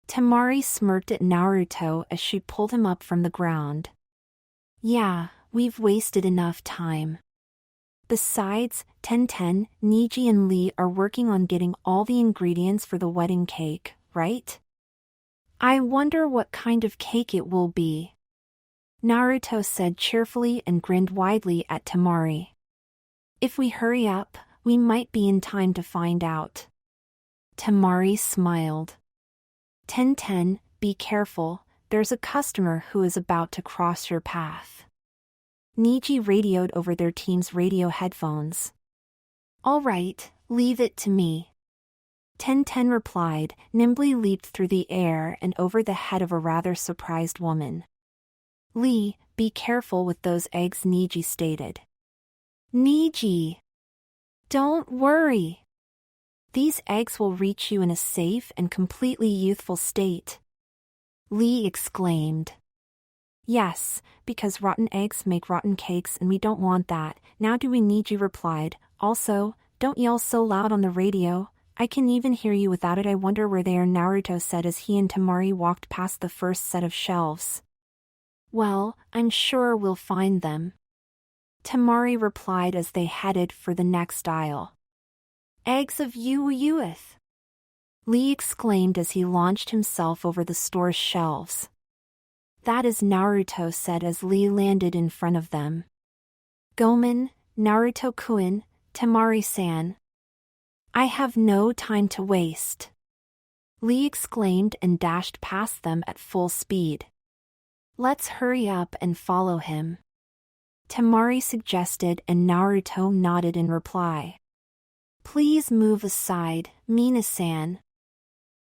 Temari smirked at Naruto as she pulled him up from the ground. Yeah, we've wasted enough time. Besides, Tenten, Neji and Lee are working on getting all the ingredients for the wedding cake, right? I wonder what kind of cake it will be. Naruto said cheerfully and grinned widely at Temari. If we hurry up, we might be in time to find out. Temari smiled. Tenten, be careful, there's a customer who is about to cross your path. Neji radioed over their team's radio headphones. All right, leave it to me. Tenten replied, nimbly leaped through the air and over the head of a rather surprised woman. Lee, be careful with those eggs, Neji stated. Neji! Don't worry. These eggs will reach you in a safe and completely youthful state. Lee exclaimed. Yes, because rotten eggs make rotten cakes and we don't want that. Now do we? Niji replied. Also, don't yell so loud on the radio. I can even hear you without it. I wonder where they are, Naruto said as he and Temari walked past the first set of shelves. Well, I'm sure we'll find them. Temari replied as they headed for the next aisle. Eggs of youth! Lee exclaimed as he launched himself over the store's shelves. That is, Naruto said as Lee landed in front of them. Gomen, Naruto-kun, Temari-san. I have no time to waste. Lee exclaimed and dashed past them at full speed. Let's hurry up and follow him. Temari suggested and Naruto nodded in reply. Please move aside, Mina-san.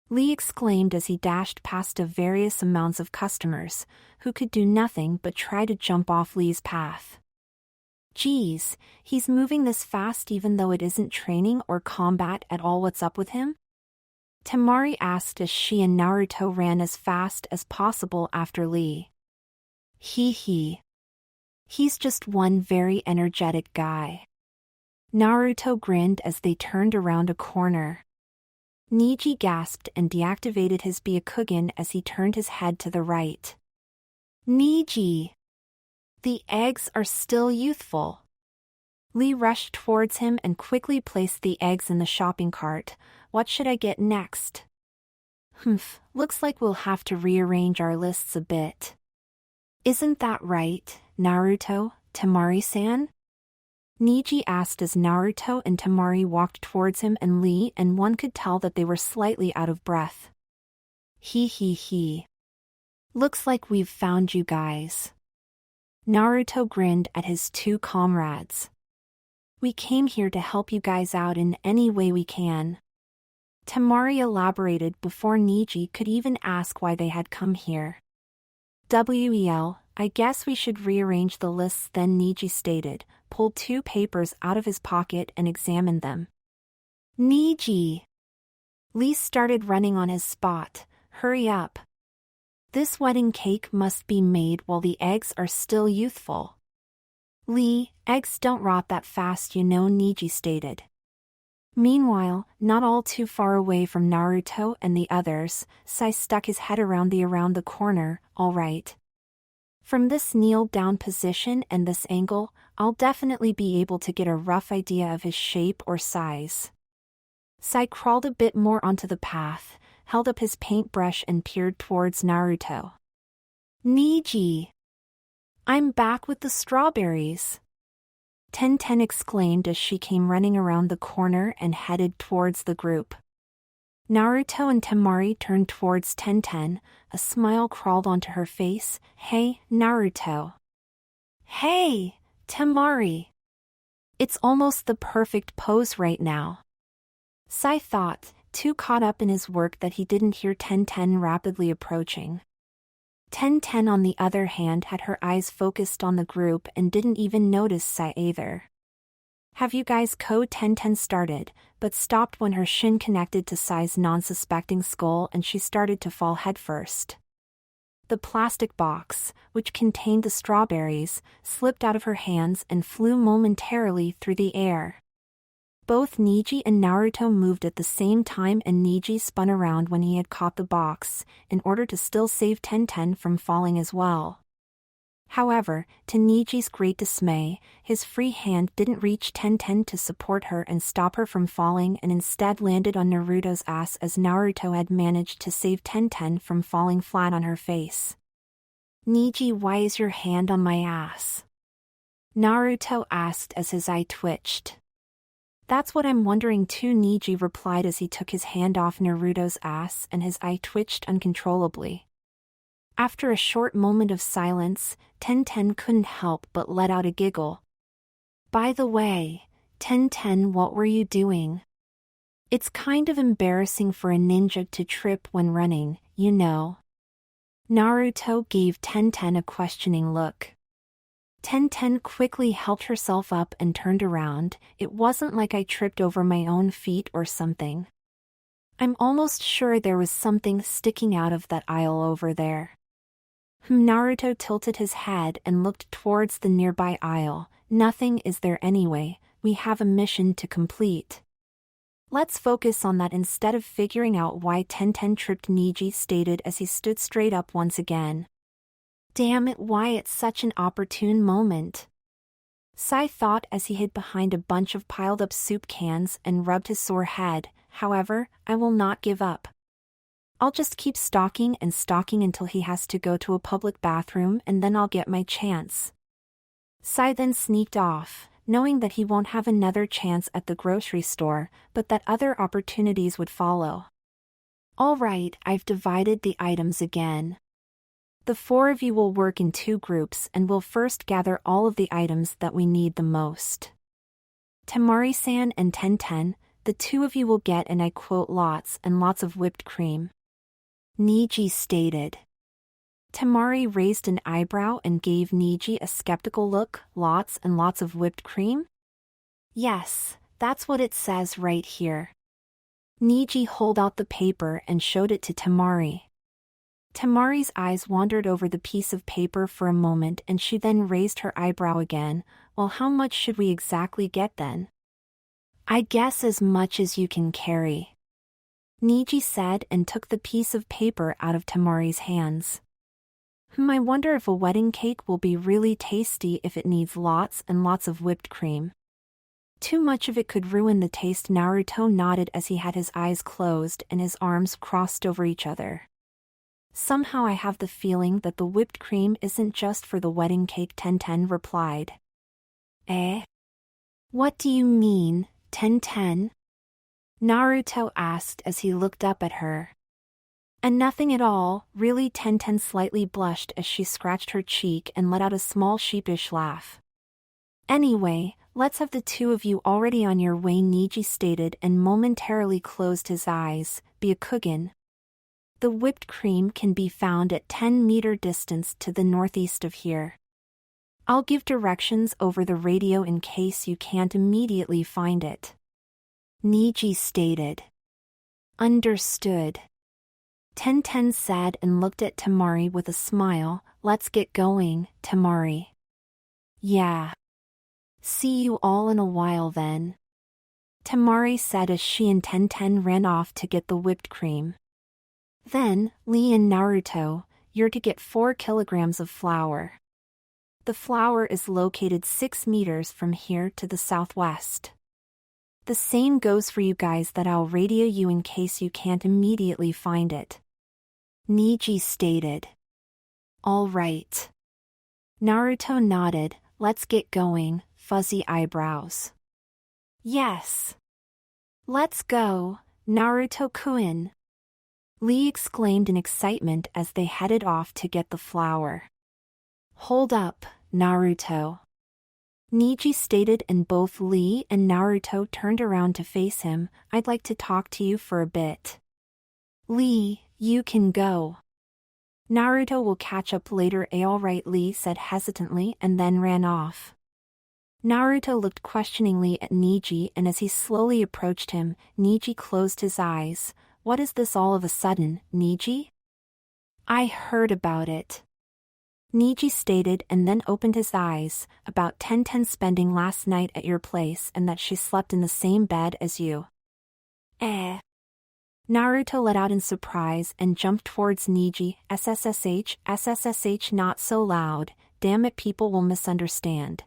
Lee exclaimed as he dashed past various amounts of customers, who could do nothing but try to jump off Lee's path. Geez, he's moving this fast even though it isn't training or combat at all. What's up with him? Temari asked as she and Naruto ran as fast as possible after Lee. He's just one very energetic guy. Naruto grinned as they turned around a corner. Niji gasped and deactivated his Byakugan as he turned his head to the right. Niji! The eggs are still youthful. Lee rushed towards him and quickly placed the eggs in the shopping cart. What should I get next? Looks like we'll have to rearrange our lists a bit. Isn't that right, Naruto, Temari-san? Niji asked as Naruto and Temari walked towards him and Lee, and one could tell that they were slightly out of breath. Looks like we've found you guys. Naruto grinned at his two comrades. We came here to help you guys out in any way we can. Temari elaborated before Niji could even ask why they had come here. I guess we should rearrange the lists then, Niji stated, pulled two papers out of his pocket and examined them. Niji! Lee started running on his spot. Hurry up. This wedding cake must be made while the eggs are still youthful. Lee, eggs don't rot that fast, Niji stated. Meanwhile, not all too far away from Naruto and the others, Sai stuck his head around the corner. All right. From this kneel-down position and this angle, I'll definitely be able to get a rough idea of his shape or size. Sai crawled a bit more onto the path, held up his paintbrush and peered towards Naruto. Niji! I'm back with the strawberries! Tenten exclaimed as she came running around the corner and headed towards the group. Naruto and Temari turned towards Tenten. A smile crawled onto her face. Hey, Naruto. Hey, Temari. It's almost the perfect pose right now. Sai thought, too caught up in his work that he didn't hear Tenten rapidly approaching. Tenten on the other hand had her eyes focused on the group and didn't even notice Sai either. Have you guys Tenten started, but stopped when her shin connected to Sai's non-suspecting skull and she started to fall headfirst. The plastic box, which contained the strawberries, slipped out of her hands and flew momentarily through the air. Both Niji and Naruto moved at the same time and Niji spun around when he had caught the box, in order to still save Tenten from falling as well. However, to Niji's great dismay, his free hand didn't reach Tenten to support her and stop her from falling and instead landed on Naruto's ass as Naruto had managed to save Tenten from falling flat on her face. Niji, why is your hand on my ass? Naruto asked as his eye twitched. That's what I'm wondering too, Niji replied as he took his hand off Naruto's ass and his eye twitched uncontrollably. After a short moment of silence, Tenten couldn't help but let out a giggle. By the way, Tenten, what were you doing? It's kind of embarrassing for a ninja to trip when running, Naruto gave Tenten a questioning look. Ten quickly helped herself up and turned around. It wasn't like I tripped over my own feet or something. I'm almost sure there was something sticking out of that aisle over there. Naruto tilted his head and looked towards the nearby aisle. Nothing is there anyway, we have a mission to complete. Let's focus on that instead of figuring out why Ten tripped, Neji stated as he stood straight up once again. Damn it, why it's such an opportune moment. Sai thought as he hid behind a bunch of piled up soup cans and rubbed his sore head. However, I will not give up. I'll just keep stalking and stalking until he has to go to a public bathroom, and then I'll get my chance. Sai then sneaked off, knowing that he won't have another chance at the grocery store, but that other opportunities would follow. Alright, I've divided the items again. The 4 of you will work in 2 groups and will first gather all of the items that we need the most. Temari-san and Ten, the 2 of you will get, and I quote, lots and lots of whipped cream. Neji stated. Temari raised an eyebrow and gave Neji a skeptical look. Lots and lots of whipped cream? Yes, that's what it says right here. Neji held out the paper and showed it to Temari. Temari's eyes wandered over the piece of paper for a moment and she then raised her eyebrow again. Well, how much should we exactly get then? I guess as much as you can carry. Neji said and took the piece of paper out of Temari's hands. I wonder if a wedding cake will be really tasty if it needs lots and lots of whipped cream. Too much of it could ruin the taste. Naruto nodded as he had his eyes closed and his arms crossed over each other. Somehow I have the feeling that the whipped cream isn't just for the wedding cake, Ten replied. Eh? What do you mean, Ten? Naruto asked as he looked up at her. And nothing at all, really. Ten slightly blushed as she scratched her cheek and let out a small sheepish laugh. Anyway, let's have the 2 of you already on your way, Neji stated and momentarily closed his eyes. Byakugan. The whipped cream can be found at 10-meter distance to the northeast of here. I'll give directions over the radio in case you can't immediately find it. Neji stated. Understood. Ten said and looked at Temari with a smile. Let's get going, Temari. Yeah. See you all in a while then. Temari said as she and Ten ran off to get the whipped cream. Then, Lee and Naruto, you're to get 4 kilograms of flour. The flour is located 6 meters from here to the southwest. The same goes for you guys, that I'll radio you in case you can't immediately find it. Neji stated. All right. Naruto nodded. Let's get going, fuzzy eyebrows. Yes. Let's go, Naruto-kun. Lee exclaimed in excitement as they headed off to get the flour. Hold up, Naruto. Neji stated and both Lee and Naruto turned around to face him. I'd like to talk to you for a bit. Lee, you can go. Naruto will catch up later. Alright, Lee said hesitantly and then ran off. Naruto looked questioningly at Neji and as he slowly approached him, Neji closed his eyes. What is this all of a sudden, Neji? I heard about it. Neji stated and then opened his eyes. About Ten spending last night at your place and that she slept in the same bed as you. Naruto let out in surprise and jumped towards Neji. SSSH, not so loud. Damn it, people will misunderstand.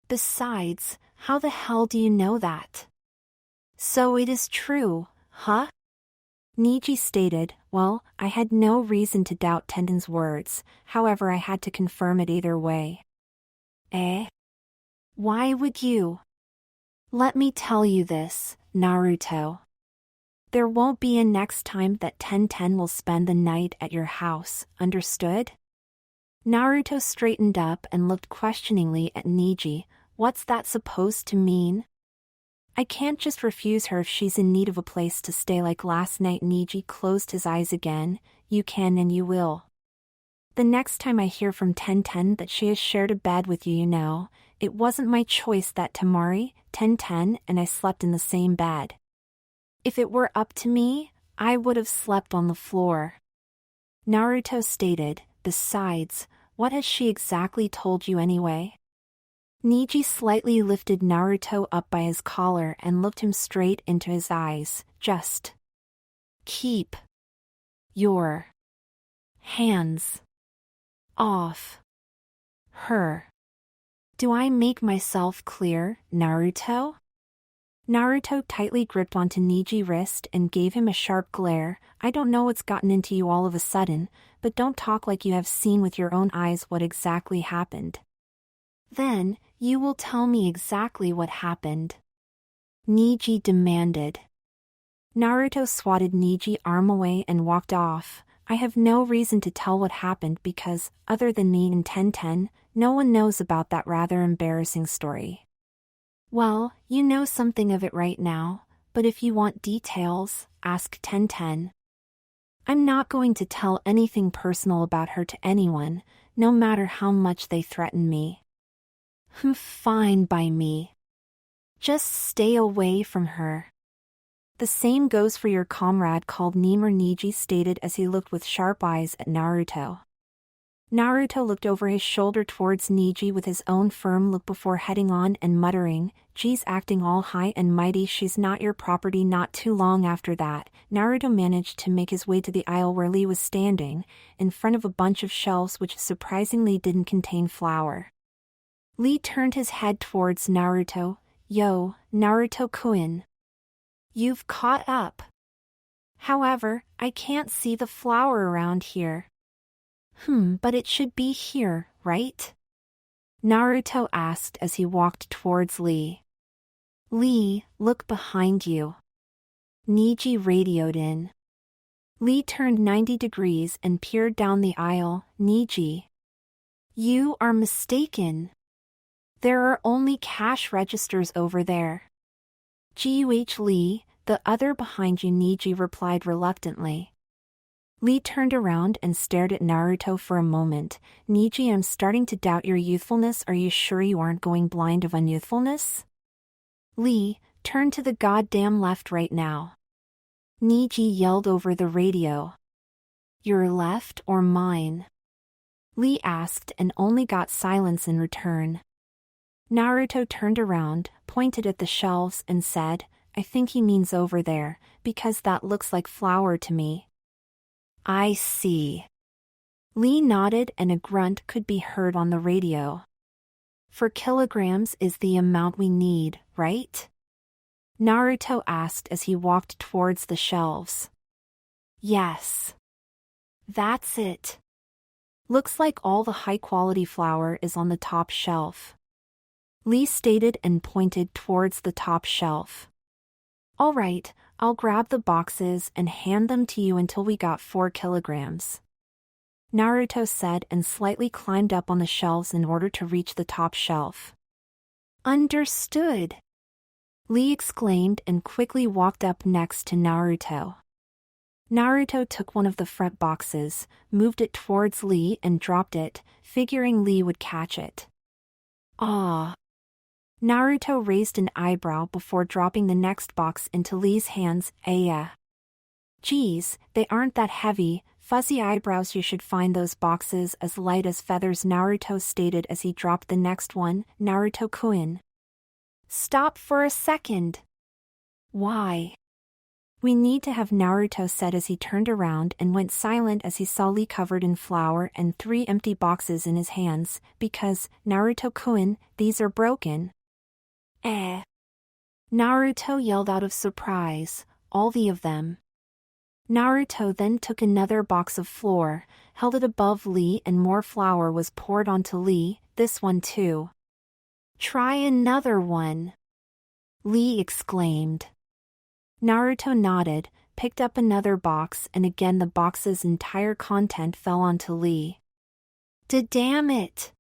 Besides, how the hell do you know that? So it is true, huh? Neji stated. Well, I had no reason to doubt Ten's words, however I had to confirm it either way. Why would you? Let me tell you this, Naruto. There won't be a next time that Ten will spend the night at your house, understood? Naruto straightened up and looked questioningly at Neji. What's that supposed to mean? I can't just refuse her if she's in need of a place to stay like last night. Neji closed his eyes again. You can and you will. The next time I hear from Ten that she has shared a bed with you, it wasn't my choice that Tamari, Ten and I slept in the same bed. If it were up to me, I would have slept on the floor. Naruto stated. Besides, what has she exactly told you anyway? Niji slightly lifted Naruto up by his collar and looked him straight into his eyes. Just keep your hands off her. Do I make myself clear, Naruto? Naruto tightly gripped onto Niji's wrist and gave him a sharp glare. I don't know what's gotten into you all of a sudden, but don't talk like you have seen with your own eyes what exactly happened. Then, you will tell me exactly what happened. Niji demanded. Naruto swatted Niji's arm away and walked off. I have no reason to tell what happened because, other than me and Ten, no one knows about that rather embarrassing story. Well, you know something of it right now, but if you want details, ask Ten. I'm not going to tell anything personal about her to anyone, no matter how much they threaten me. Fine by me. Just stay away from her. The same goes for your comrade called Lemur, Niji stated as he looked with sharp eyes at Naruto. Naruto looked over his shoulder towards Niji with his own firm look before heading on and muttering, "Geez, acting all high and mighty, she's not your property." Not too long after that, Naruto managed to make his way to the aisle where Lee was standing, in front of a bunch of shelves which surprisingly didn't contain flour. Lee turned his head towards Naruto. Yo, Naruto-kun. You've caught up. However, I can't see the flour around here. But it should be here, right? Naruto asked as he walked towards Lee. Lee, look behind you. Niji radioed in. Lee turned 90 degrees and peered down the aisle. Niji. You are mistaken. There are only cash registers over there. Guh Lee, the other behind you, Niji replied reluctantly. Lee turned around and stared at Naruto for a moment. Niji, I'm starting to doubt your youthfulness. Are you sure you aren't going blind of unyouthfulness? Lee, turn to the goddamn left right now. Niji yelled over the radio. Your left or mine? Lee asked and only got silence in return. Naruto turned around, pointed at the shelves and said, I think he means over there, because that looks like flour to me. I see. Lee nodded and a grunt could be heard on the radio. 4 kilograms is the amount we need, right? Naruto asked as he walked towards the shelves. Yes. That's it. Looks like all the high-quality flour is on the top shelf. Lee stated and pointed towards the top shelf. All right, I'll grab the boxes and hand them to you until we got 4 kilograms. Naruto said and slightly climbed up on the shelves in order to reach the top shelf. Understood. Lee exclaimed and quickly walked up next to Naruto. Naruto took one of the front boxes, moved it towards Lee and dropped it, figuring Lee would catch it. Ah. Naruto raised an eyebrow before dropping the next box into Lee's hands. Yeah. Geez, they aren't that heavy, fuzzy eyebrows. You should find those boxes as light as feathers, Naruto stated as he dropped the next one. Naruto-kun. Stop for a second. Why? We need to have, Naruto said as he turned around and went silent as he saw Lee covered in flour and 3 empty boxes in his hands, because, Naruto-kun, these are broken. Naruto yelled out of surprise, all of them. Naruto then took another box of flour, held it above Lee and more flour was poured onto Lee, this one too. Try another one. Lee exclaimed. Naruto nodded, picked up another box and again the box's entire content fell onto Lee. Damn it!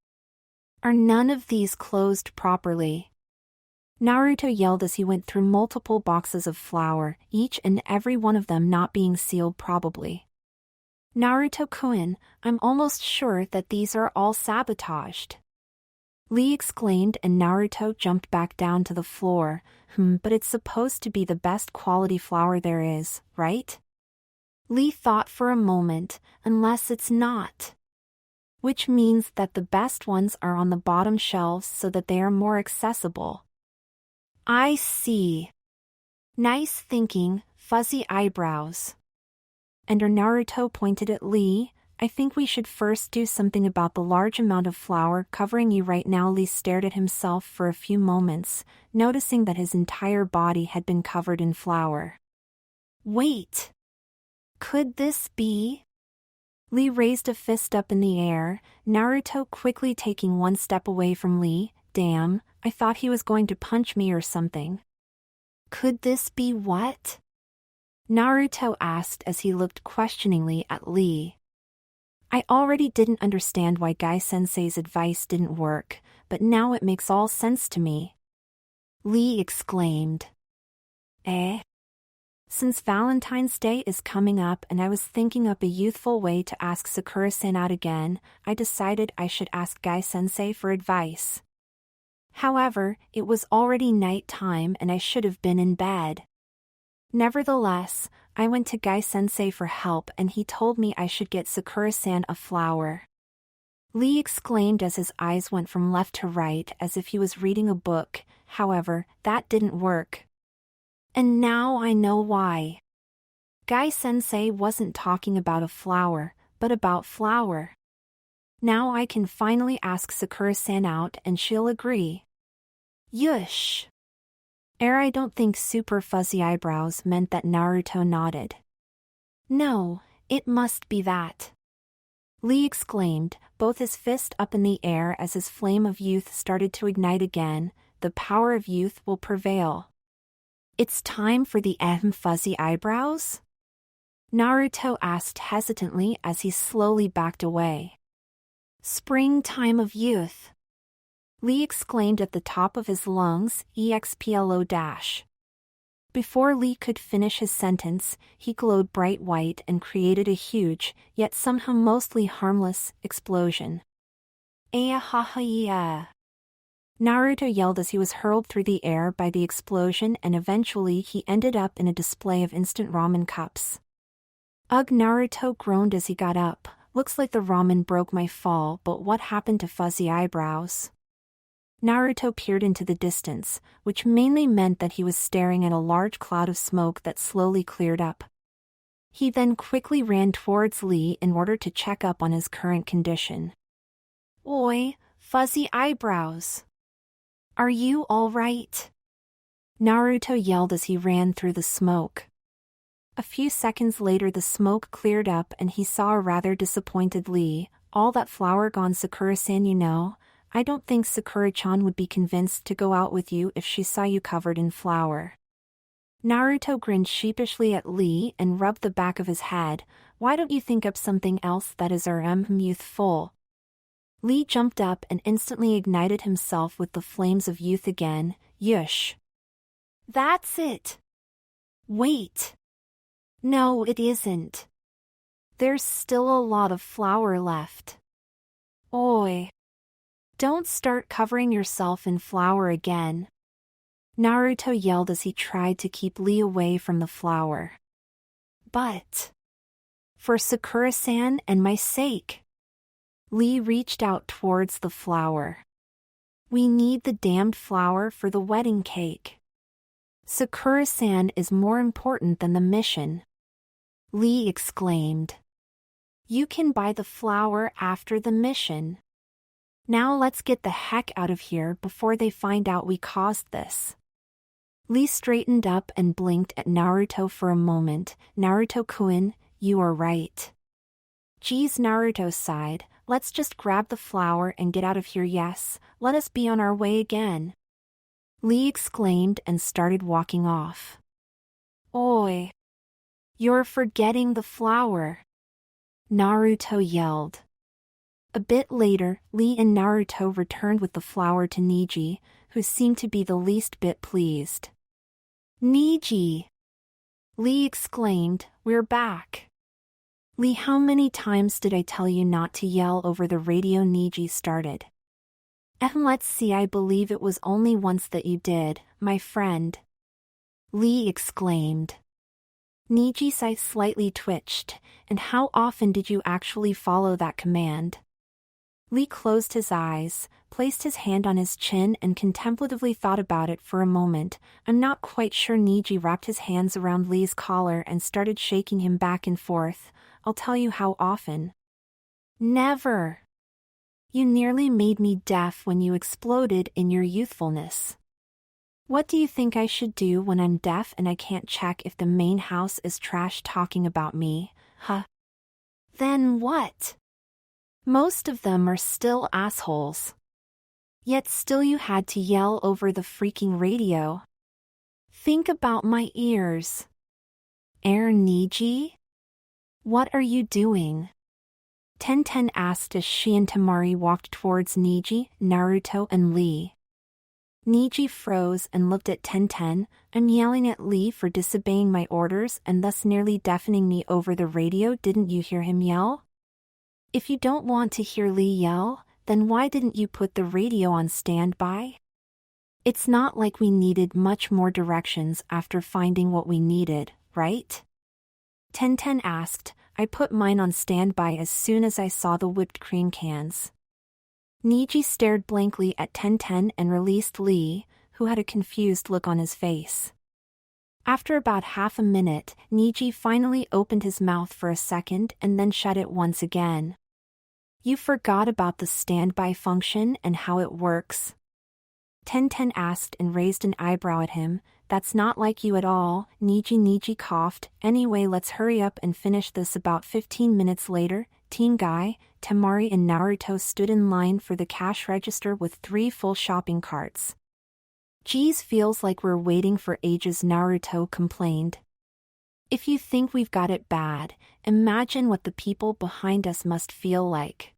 Are none of these closed properly? Naruto yelled as he went through multiple boxes of flour, each and every one of them not being sealed probably. Naruto-kun, I'm almost sure that these are all sabotaged. Lee exclaimed and Naruto jumped back down to the floor. But it's supposed to be the best quality flour there is, right? Lee thought for a moment, unless it's not. Which means that the best ones are on the bottom shelves so that they are more accessible. I see. Nice thinking, fuzzy eyebrows. And Naruto pointed at Lee. I think we should first do something about the large amount of flour covering you right now. Lee stared at himself for a few moments, noticing that his entire body had been covered in flour. Wait! Could this be? Lee raised a fist up in the air, Naruto quickly taking one step away from Lee. Damn, I thought he was going to punch me or something. Could this be what? Naruto asked as he looked questioningly at Lee. I already didn't understand why Guy-sensei's advice didn't work, but now it makes all sense to me. Lee exclaimed. Since Valentine's Day is coming up and I was thinking up a youthful way to ask Sakura-san out again, I decided I should ask Guy-sensei for advice. However, it was already night time and I should have been in bed. Nevertheless, I went to Guy-sensei for help and he told me I should get Sakura-san a flower. Lee exclaimed as his eyes went from left to right as if he was reading a book. However, that didn't work. And now I know why. Guy-sensei wasn't talking about a flower, but about flour. Now I can finally ask Sakura-san out and she'll agree. Yush! I don't think super fuzzy eyebrows meant that. Naruto nodded. No, it must be that. Lee exclaimed, both his fist up in the air as his flame of youth started to ignite again. The power of youth will prevail. It's time for the fuzzy eyebrows? Naruto asked hesitantly as he slowly backed away. Springtime of youth. Lee exclaimed at the top of his lungs, EXPLO-. Before Lee could finish his sentence, he glowed bright white and created a huge, yet somehow mostly harmless, explosion. Ayahaha! Naruto yelled as he was hurled through the air by the explosion and eventually he ended up in a display of instant ramen cups. Ugh! Naruto groaned as he got up. Looks like the ramen broke my fall, but what happened to fuzzy eyebrows? Naruto peered into the distance, which mainly meant that he was staring at a large cloud of smoke that slowly cleared up. He then quickly ran towards Lee in order to check up on his current condition. Oi, fuzzy eyebrows! Are you all right? Naruto yelled as he ran through the smoke. A few seconds later the smoke cleared up and he saw a rather disappointed Lee. All that flour gone, Sakura-san, you know. I don't think Sakura-chan would be convinced to go out with you if she saw you covered in flour. Naruto grinned sheepishly at Lee and rubbed the back of his head. Why don't you think up something else that is youthful? Lee jumped up and instantly ignited himself with the flames of youth again. Yush! That's it! Wait! No, it isn't. There's still a lot of flour left. Oi! Don't start covering yourself in flour again. Naruto yelled as he tried to keep Lee away from the flour. But for Sakura-san and my sake. Lee reached out towards the flour. We need the damned flour for the wedding cake. Sakura-san is more important than the mission. Lee exclaimed. You can buy the flour after the mission. Now let's get the heck out of here before they find out we caused this. Lee straightened up and blinked at Naruto for a moment. Naruto-kun, you are right. Geez, Naruto sighed. Let's just grab the flour and get out of here. Yes, let us be on our way again. Lee exclaimed and started walking off. Oi! You're forgetting the flour. Naruto yelled. A bit later, Lee and Naruto returned with the flour to Neji, who seemed to be the least bit pleased. Neji! Lee exclaimed, we're back. Lee, how many times did I tell you not to yell over the radio? Niji started. Let's see, I believe it was only once that you did, my friend. Lee exclaimed. Niji's eyes slightly twitched. And how often did you actually follow that command? Lee closed his eyes, placed his hand on his chin and contemplatively thought about it for a moment. I'm not quite sure. Niji wrapped his hands around Lee's collar and started shaking him back and forth. I'll tell you how often. Never. You nearly made me deaf when you exploded in your youthfulness. What do you think I should do when I'm deaf and I can't check if the main house is trash talking about me, huh? Then what? Most of them are still assholes. Yet still you had to yell over the freaking radio. Think about my ears. Niji? What are you doing? Tenten asked as she and Temari walked towards Niji, Naruto and Lee. Niji froze and looked at Tenten. I'm yelling at Lee for disobeying my orders and thus nearly deafening me over the radio. Didn't you hear him yell? If you don't want to hear Lee yell, then why didn't you put the radio on standby? It's not like we needed much more directions after finding what we needed, right? Tenten asked. I put mine on standby as soon as I saw the whipped cream cans. Niji stared blankly at Tenten and released Lee, who had a confused look on his face. After about half a minute, Niji finally opened his mouth for a second and then shut it once again. You forgot about the standby function and how it works? Tenten asked and raised an eyebrow at him. That's not like you at all. Niji coughed. Anyway, let's hurry up and finish this. About 15 minutes later, Team Guy, Temari and Naruto stood in line for the cash register with 3 full shopping carts. Geez, feels like we're waiting for ages, Naruto complained. If you think we've got it bad, imagine what the people behind us must feel like.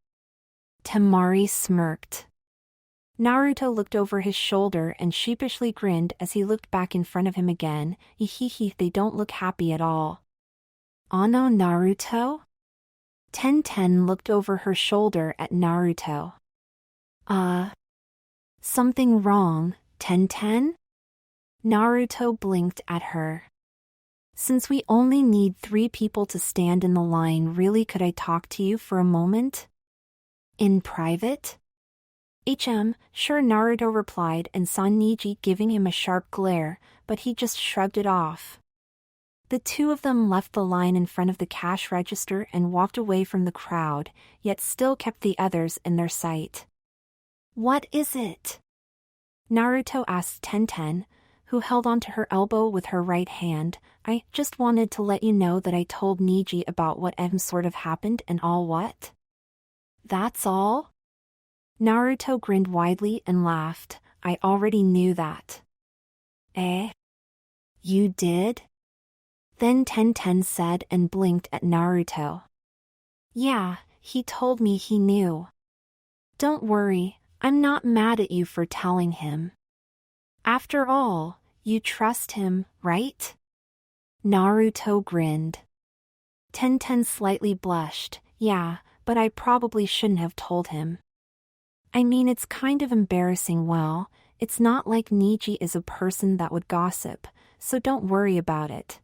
Temari smirked. Naruto looked over his shoulder and sheepishly grinned as he looked back in front of him again. Ehehe, they don't look happy at all. Oh no, Naruto? Tenten looked over her shoulder at Naruto. Something wrong, Tenten? Naruto blinked at her. Since we only need 3 people to stand in the line, really, could I talk to you for a moment? In private? Sure, Naruto replied and saw Niji giving him a sharp glare, but he just shrugged it off. The two of them left the line in front of the cash register and walked away from the crowd, yet still kept the others in their sight. What is it? Naruto asked Tenten, who held onto her elbow with her right hand. I just wanted to let you know that I told Niji about what sort of happened and all. What? That's all? Naruto grinned widely and laughed. I already knew that. You did? Then Tenten said and blinked at Naruto. Yeah, he told me he knew. Don't worry, I'm not mad at you for telling him. After all, you trust him, right? Naruto grinned. Tenten slightly blushed. Yeah, but I probably shouldn't have told him. I mean, it's kind of embarrassing. Well, it's not like Niji is a person that would gossip, so don't worry about it.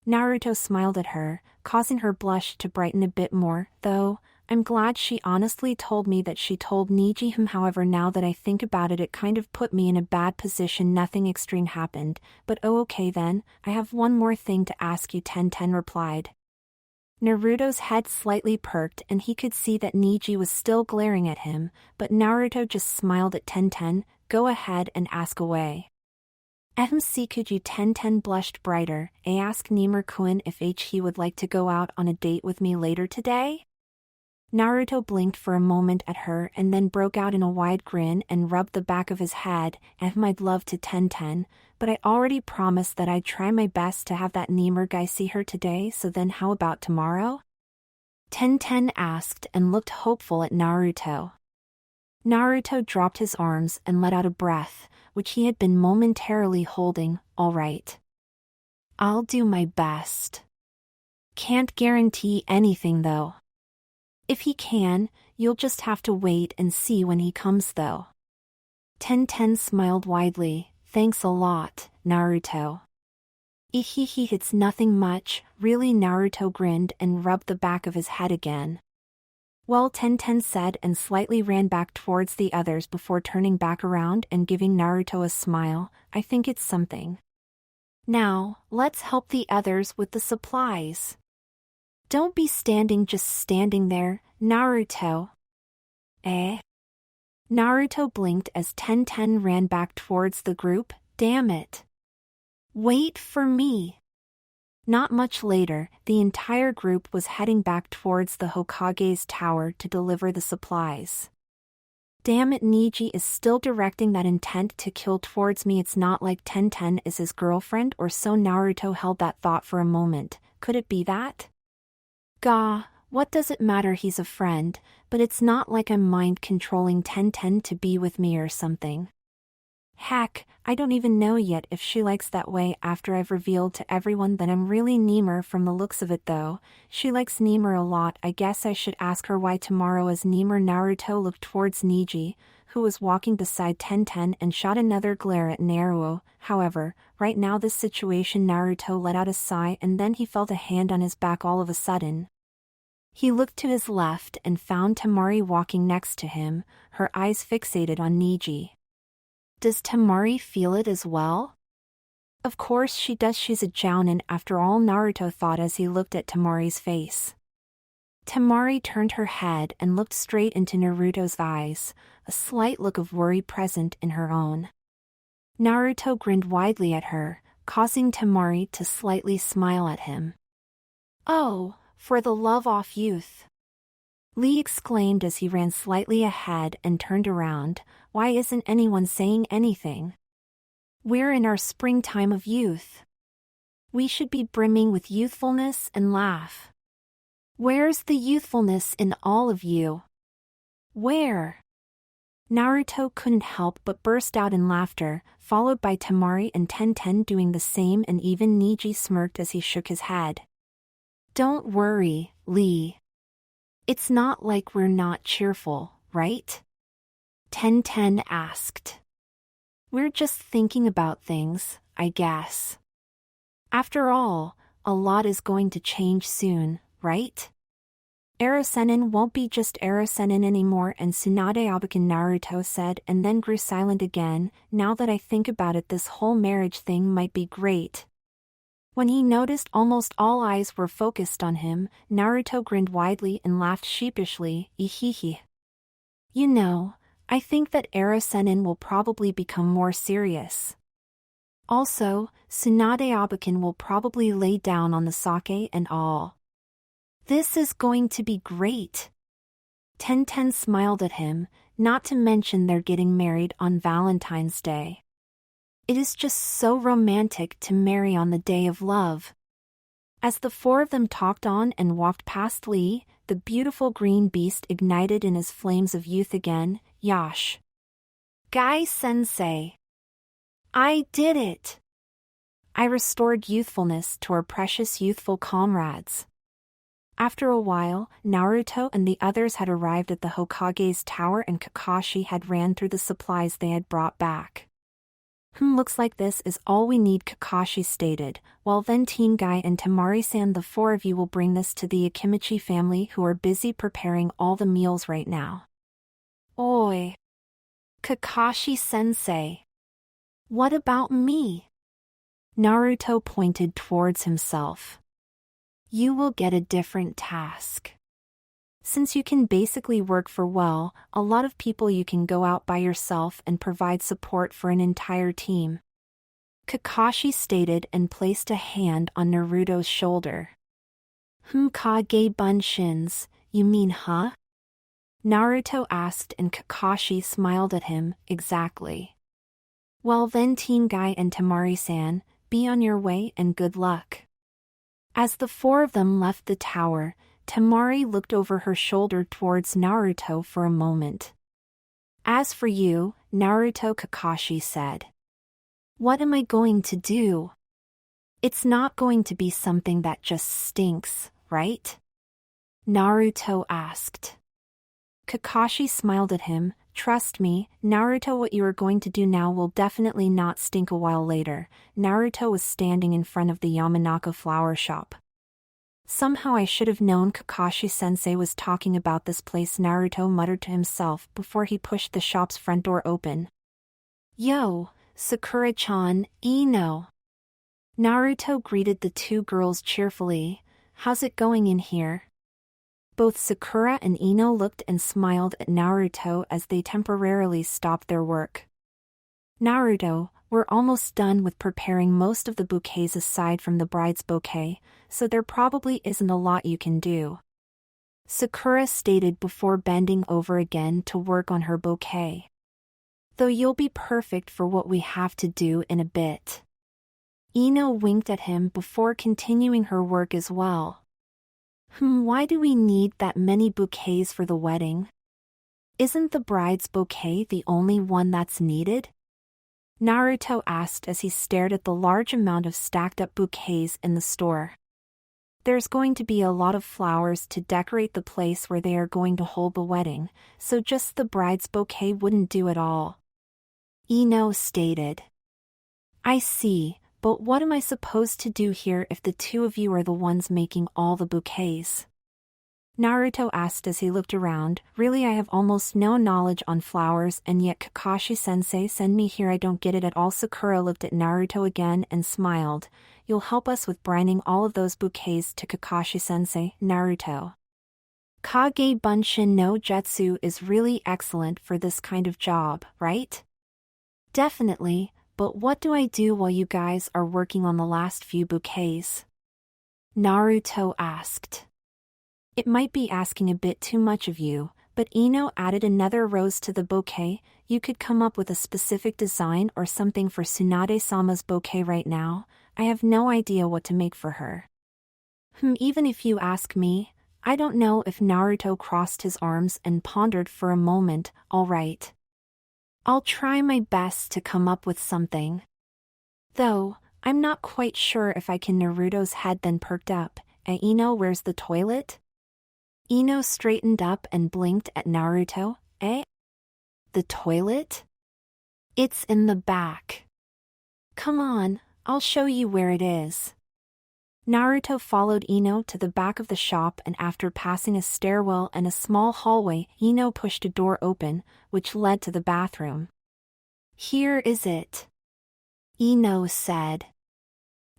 Naruto smiled at her, causing her blush to brighten a bit more, though, I'm glad she honestly told me that she told Niji him. However, now that I think about it, it kind of put me in a bad position. Nothing extreme happened, but oh okay then, I have one more thing to ask you, Tenten replied. Naruto's head slightly perked and he could see that Niji was still glaring at him, but Naruto just smiled at Tenten. Go ahead and ask away. Could you? Tenten blushed brighter. Ask Nimur-kun if he would like to go out on a date with me later today? Naruto blinked for a moment at her and then broke out in a wide grin and rubbed the back of his head. I'd love to, Tenten, but I already promised that I'd try my best to have that Nimur guy see her today, so then how about tomorrow? Tenten asked and looked hopeful at Naruto. Naruto dropped his arms and let out a breath, which he had been momentarily holding. All right. I'll do my best. Can't guarantee anything though. If he can, you'll just have to wait and see when he comes though. Tenten smiled widely. Thanks a lot, Naruto. Ehehe, it's nothing much, really. Naruto grinned and rubbed the back of his head again. Well, Tenten said and slightly ran back towards the others before turning back around and giving Naruto a smile. I think it's something. Now, let's help the others with the supplies. Don't be just standing there, Naruto. Eh? Naruto blinked as Tenten ran back towards the group. Damn it. Wait for me. Not much later, the entire group was heading back towards the Hokage's tower to deliver the supplies. Damn it, Neji is still directing that intent to kill towards me. It's not like Tenten is his girlfriend or so. Naruto held that thought for a moment. Could it be that? Gah, what does it matter, he's a friend, but it's not like I'm mind-controlling Tenten to be with me or something. Heck, I don't even know yet if she likes that way after I've revealed to everyone that I'm really Ymir. From the looks of it though, she likes Ymir a lot. I guess I should ask her why tomorrow is Ymir. Naruto looked towards Neji, who was walking beside Tenten, and shot another glare at Naruto. However, right now this situation, Naruto let out a sigh and then he felt a hand on his back all of a sudden. He looked to his left and found Temari walking next to him, her eyes fixated on Neji. Does Temari feel it as well? Of course she does, she's a jounin after all, Naruto thought as he looked at Temari's face. Temari turned her head and looked straight into Naruto's eyes, a slight look of worry present in her own. Naruto grinned widely at her, causing Temari to slightly smile at him. Oh, for the love of youth! Lee exclaimed as he ran slightly ahead and turned around. Why isn't anyone saying anything? We're in our springtime of youth. We should be brimming with youthfulness and laugh. Where's the youthfulness in all of you? Where? Naruto couldn't help but burst out in laughter, followed by Temari and Tenten doing the same, and even Neji smirked as he shook his head. Don't worry, Lee. It's not like we're not cheerful, right? Tenten asked. We're just thinking about things, I guess. After all, a lot is going to change soon, right? Erosennin won't be just Erosennin anymore, and Tsunade Abakan, Naruto said, and then grew silent again. Now that I think about it, this whole marriage thing might be great. When he noticed almost all eyes were focused on him, Naruto grinned widely and laughed sheepishly. Ehehe. You know, I think that Erosennin will probably become more serious. Also, Tsunade Abakan will probably lay down on the sake and all. This is going to be great. Tenten smiled at him, not to mention they're getting married on Valentine's Day. It is just so romantic to marry on the day of love. As the four of them talked on and walked past Lee, the beautiful green beast ignited in his flames of youth again. Yash. Guy-sensei. I did it. I restored youthfulness to our precious youthful comrades. After a while, Naruto and the others had arrived at the Hokage's tower and Kakashi had ran through the supplies they had brought back. Looks like this is all we need, Kakashi stated. Well then, Teen Guy and Temari-san, the four of you will bring this to the Akimichi family, who are busy preparing all the meals right now. Oi! Kakashi-sensei! What about me? Naruto pointed towards himself. You will get a different task. Since you can basically work for a lot of people, you can go out by yourself and provide support for an entire team. Kakashi stated and placed a hand on Naruto's shoulder. Kage Bunshins, you mean huh? Naruto asked and Kakashi smiled at him. Exactly. Well then, Teen Guy and Temari-san, be on your way and good luck. As the four of them left the tower, Temari looked over her shoulder towards Naruto for a moment. As for you, Naruto, Kakashi said. What am I going to do? It's not going to be something that just stinks, right? Naruto asked. Kakashi smiled at him. Trust me, Naruto, what you are going to do now will definitely not stink a while later. Naruto was standing in front of the Yamanaka flower shop. Somehow I should have known Kakashi-sensei was talking about this place, Naruto muttered to himself before he pushed the shop's front door open. Yo, Sakura-chan, Ino. Naruto greeted the two girls cheerfully. How's it going in here? Both Sakura and Ino looked and smiled at Naruto as they temporarily stopped their work. Naruto, we're almost done with preparing most of the bouquets aside from the bride's bouquet, so there probably isn't a lot you can do. Sakura stated before bending over again to work on her bouquet. Though you'll be perfect for what we have to do in a bit. Ino winked at him before continuing her work as well. Why do we need that many bouquets for the wedding? Isn't the bride's bouquet the only one that's needed? Naruto asked as he stared at the large amount of stacked-up bouquets in the store. There's going to be a lot of flowers to decorate the place where they are going to hold the wedding, so just the bride's bouquet wouldn't do at all. Ino stated. I see. But what am I supposed to do here if the two of you are the ones making all the bouquets? Naruto asked as he looked around. Really, I have almost no knowledge on flowers, and yet Kakashi-sensei sent me here. I don't get it at all. Sakura looked at Naruto again and smiled. You'll help us with branding all of those bouquets to Kakashi-sensei, Naruto. Kage Bunshin no Jutsu is really excellent for this kind of job, right? Definitely. But what do I do while you guys are working on the last few bouquets? Naruto asked. It might be asking a bit too much of you, but Ino added another rose to the bouquet. You could come up with a specific design or something for Tsunade-sama's bouquet right now. I have no idea what to make for her. Even if you ask me, I don't know. If Naruto crossed his arms and pondered for a moment. All right. I'll try my best to come up with something. Though, I'm not quite sure if I can. Naruto's head then perked up. Ino, where's the toilet? Ino straightened up and blinked at Naruto. The toilet? It's in the back. Come on, I'll show you where it is. Naruto followed Ino to the back of the shop, and after passing a stairwell and a small hallway, Ino pushed a door open, which led to the bathroom. Here is it. Ino said.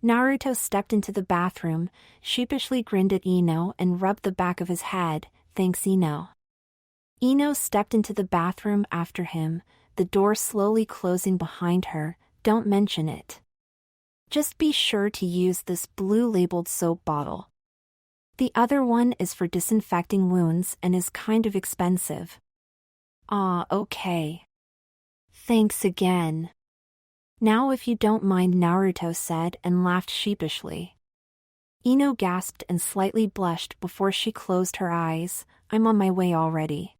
Naruto stepped into the bathroom, sheepishly grinned at Ino and rubbed the back of his head. Thanks, Ino. Ino stepped into the bathroom after him, the door slowly closing behind her. Don't mention it. Just be sure to use this blue labeled soap bottle. The other one is for disinfecting wounds and is kind of expensive. Okay. Thanks again. Now if you don't mind, Naruto said and laughed sheepishly. Ino gasped and slightly blushed before she closed her eyes. I'm on my way already.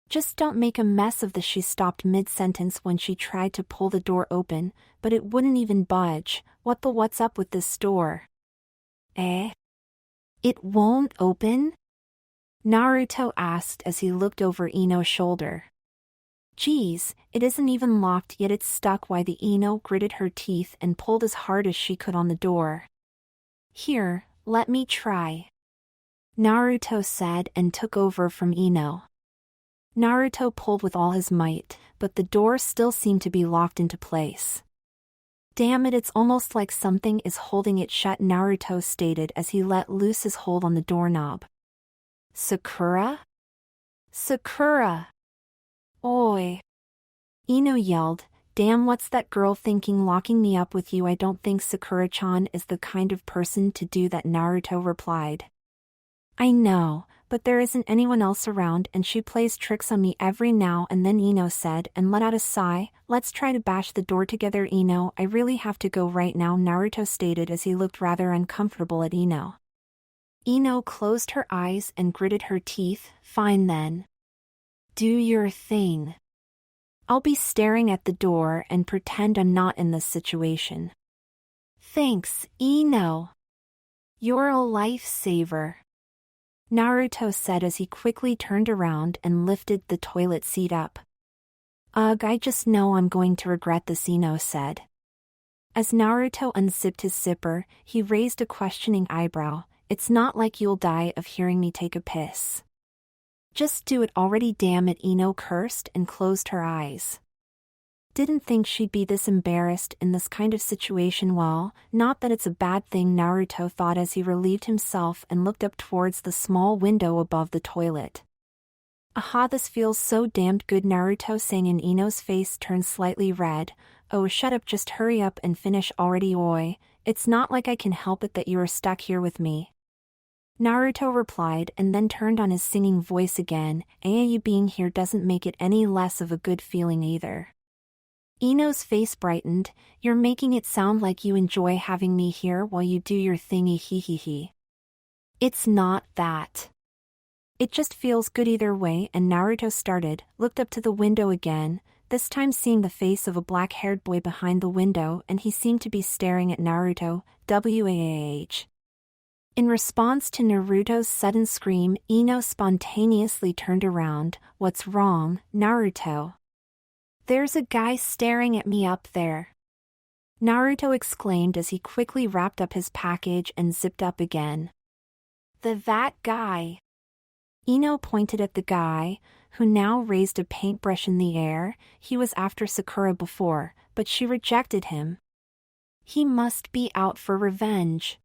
Just don't make a mess of this. She stopped mid-sentence when she tried to pull the door open, but it wouldn't even budge. What's up with this door? It won't open? Naruto asked as he looked over Ino's shoulder. Geez, it isn't even locked yet, it's stuck. Why? The Ino gritted her teeth and pulled as hard as she could on the door. Here, let me try. Naruto said and took over from Ino. Naruto pulled with all his might, but the door still seemed to be locked into place. Damn it, it's almost like something is holding it shut, Naruto stated as he let loose his hold on the doorknob. Sakura? Sakura! Oi! Ino yelled. Damn, what's that girl thinking, locking me up with you? I don't think Sakura-chan is the kind of person to do that, Naruto replied. I know, but there isn't anyone else around and she plays tricks on me every now and then, Ino said and let out a sigh. Let's try to bash the door together, Ino. I really have to go right now, Naruto stated as he looked rather uncomfortable at Ino. Ino closed her eyes and gritted her teeth. Fine then. Do your thing. I'll be staring at the door and pretend I'm not in this situation. Thanks, Ino. You're a lifesaver, Naruto said as he quickly turned around and lifted the toilet seat up. Ugh, I just know I'm going to regret this, Ino said. As Naruto unzipped his zipper, he raised a questioning eyebrow. It's not like you'll die of hearing me take a piss. Just do it already, damn it, Ino cursed and closed her eyes. Didn't think she'd be this embarrassed in this kind of situation. Well, not that it's a bad thing, Naruto thought as he relieved himself and looked up towards the small window above the toilet. Aha, this feels so damned good, Naruto sang, and Ino's face turned slightly red. Oh, shut up, just hurry up and finish already, oi. It's not like I can help it that you are stuck here with me, Naruto replied and then turned on his singing voice again. You being here doesn't make it any less of a good feeling either. Ino's face brightened. You're making it sound like you enjoy having me here while you do your thingy, hehehe. It's not that. It just feels good either way, and Naruto looked up to the window again, this time seeing the face of a black-haired boy behind the window, and he seemed to be staring at Naruto. Wah. In response to Naruto's sudden scream, Ino spontaneously turned around. What's wrong, Naruto? There's a guy staring at me up there, Naruto exclaimed as he quickly wrapped up his package and zipped up again. That guy. Ino pointed at the guy, who now raised a paintbrush in the air. He was after Sakura before, but she rejected him. He must be out for revenge.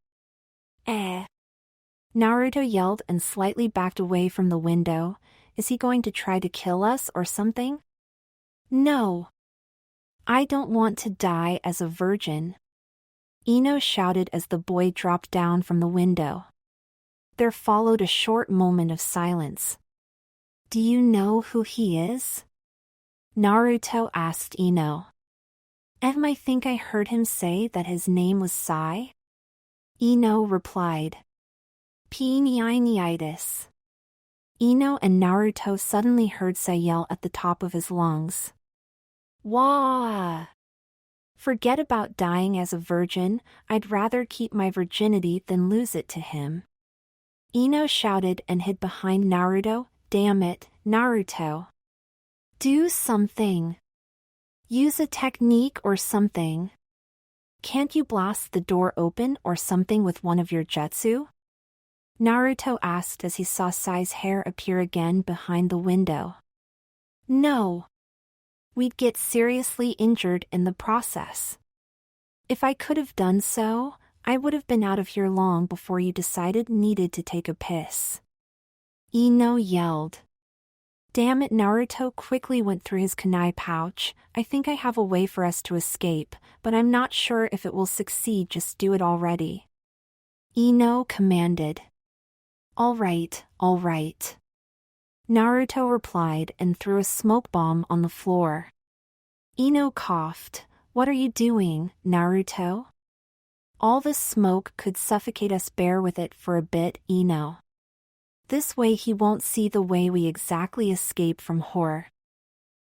Naruto yelled and slightly backed away from the window. Is he going to try to kill us or something? No. I don't want to die as a virgin, Ino shouted as the boy dropped down from the window. There followed a short moment of silence. Do you know who he is? Naruto asked Ino. I think I heard him say that his name was Sai, Ino replied. Peeniinitis. Ino and Naruto suddenly heard Sai yell at the top of his lungs. Wah! Forget about dying as a virgin, I'd rather keep my virginity than lose it to him, Ino shouted and hid behind Naruto. Damn it, Naruto. Do something. Use a technique or something. Can't you blast the door open or something with one of your jutsu? Naruto asked as he saw Sai's hair appear again behind the window. No. We'd get seriously injured in the process. If I could have done so, I would have been out of here long before you needed to take a piss, Ino yelled. Damn it, Naruto quickly went through his kunai pouch. I think I have a way for us to escape, but I'm not sure if it will succeed. Just do it already, Ino commanded. All right, Naruto replied and threw a smoke bomb on the floor. Ino coughed. What are you doing, Naruto? All this smoke could suffocate us. Bear with it for a bit, Ino. This way he won't see the way we exactly escape from horror,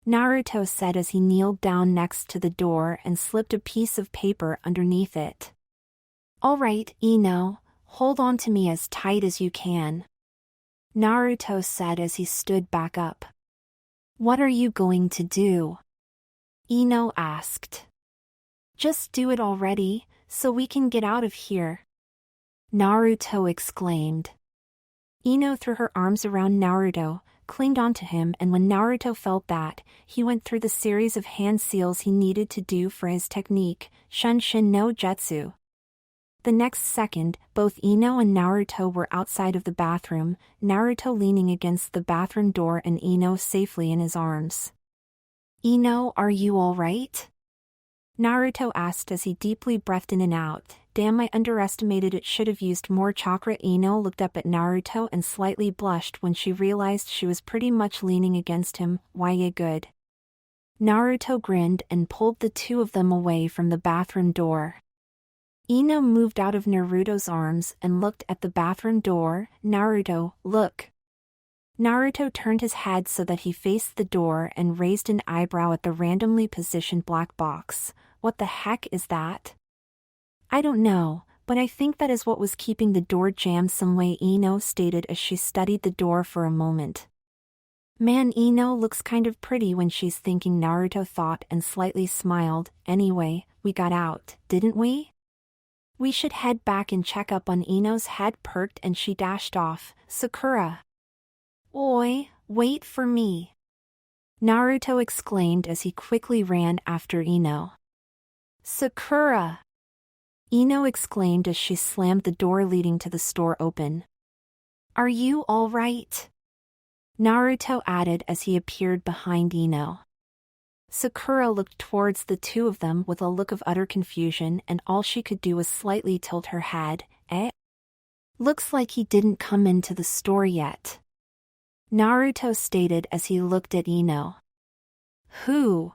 Naruto said as he kneeled down next to the door and slipped a piece of paper underneath it. All right, Ino, hold on to me as tight as you can, Naruto said as he stood back up. What are you going to do? Ino asked. Just do it already, so we can get out of here, Naruto exclaimed. Ino threw her arms around Naruto, clinged onto him, and when Naruto felt that, he went through the series of hand seals he needed to do for his technique, Shunshin no Jutsu. The next second, both Ino and Naruto were outside of the bathroom, Naruto leaning against the bathroom door and Ino safely in his arms. Ino, are you alright? Naruto asked as he deeply breathed in and out. Damn, I underestimated it, should have used more chakra. Ino looked up at Naruto and slightly blushed when she realized she was pretty much leaning against him. Why, yeah, good. Naruto grinned and pulled the two of them away from the bathroom door. Ino moved out of Naruto's arms and looked at the bathroom door. Naruto, look. Naruto turned his head so that he faced the door and raised an eyebrow at the randomly positioned black box. What the heck is that? I don't know, but I think that is what was keeping the door jammed some way, Ino stated as she studied the door for a moment. Man, Ino looks kind of pretty when she's thinking, Naruto thought and slightly smiled. Anyway, we got out, didn't we? We should head back and check up on Ino's head perked and she dashed off. Sakura. Oi, wait for me. Naruto exclaimed as he quickly ran after Ino. Sakura. Ino exclaimed as she slammed the door leading to the store open. Are you all right? Naruto added as he appeared behind Ino. Sakura looked towards the two of them with a look of utter confusion, and all she could do was slightly tilt her head. Looks like he didn't come into the store yet. Naruto stated as he looked at Ino. Who?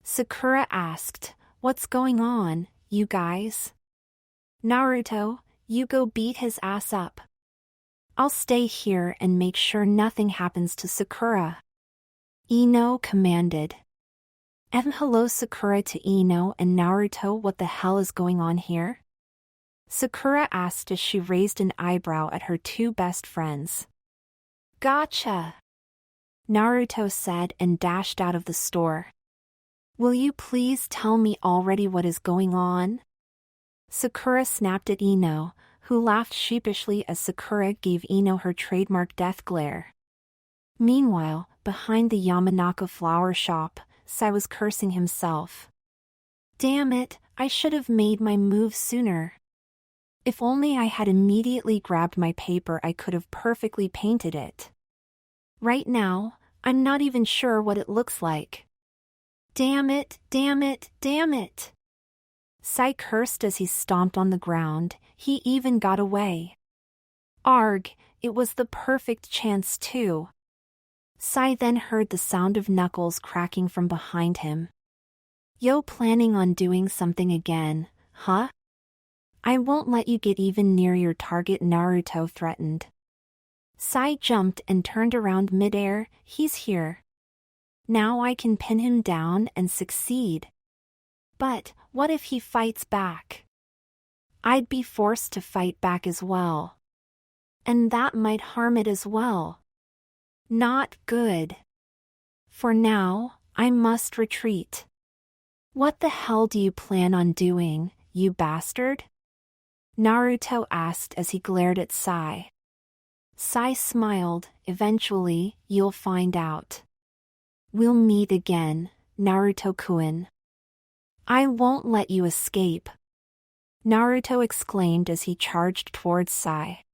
Sakura asked. What's going on, you guys? Naruto, you go beat his ass up. I'll stay here and make sure nothing happens to Sakura. Ino commanded. Hello Sakura to Ino and Naruto, what the hell is going on here? Sakura asked as she raised an eyebrow at her two best friends. Gotcha! Naruto said and dashed out of the store. Will you please tell me already what is going on? Sakura snapped at Ino, who laughed sheepishly as Sakura gave Ino her trademark death glare. Meanwhile, behind the Yamanaka flower shop, Sai was cursing himself. Damn it, I should have made my move sooner. If only I had immediately grabbed my paper, I could have perfectly painted it. Right now, I'm not even sure what it looks like. Damn it, damn it, damn it. Sai cursed as he stomped on the ground. He even got away. Arg, it was the perfect chance too. Sai then heard the sound of knuckles cracking from behind him. Yo, planning on doing something again, huh? I won't let you get even near your target, Naruto threatened. Sai jumped and turned around midair. He's here. Now I can pin him down and succeed. But, what if he fights back? I'd be forced to fight back as well. And that might harm it as well. Not good. For now, I must retreat. What the hell do you plan on doing, you bastard? Naruto asked as he glared at Sai. Sai smiled. Eventually, you'll find out. We'll meet again, Naruto-kun. I won't let you escape. Naruto exclaimed as he charged towards Sai.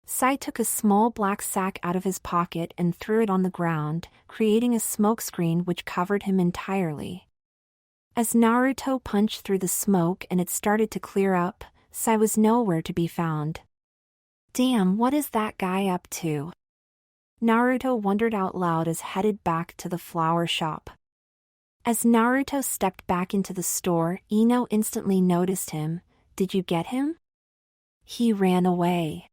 Sai took a small black sack out of his pocket and threw it on the ground, creating a smokescreen which covered him entirely. As Naruto punched through the smoke and it started to clear up, Sai was nowhere to be found. Damn, what is that guy up to? Naruto wondered out loud as headed back to the flower shop. As Naruto stepped back into the store, Ino instantly noticed him. Did you get him? He ran away.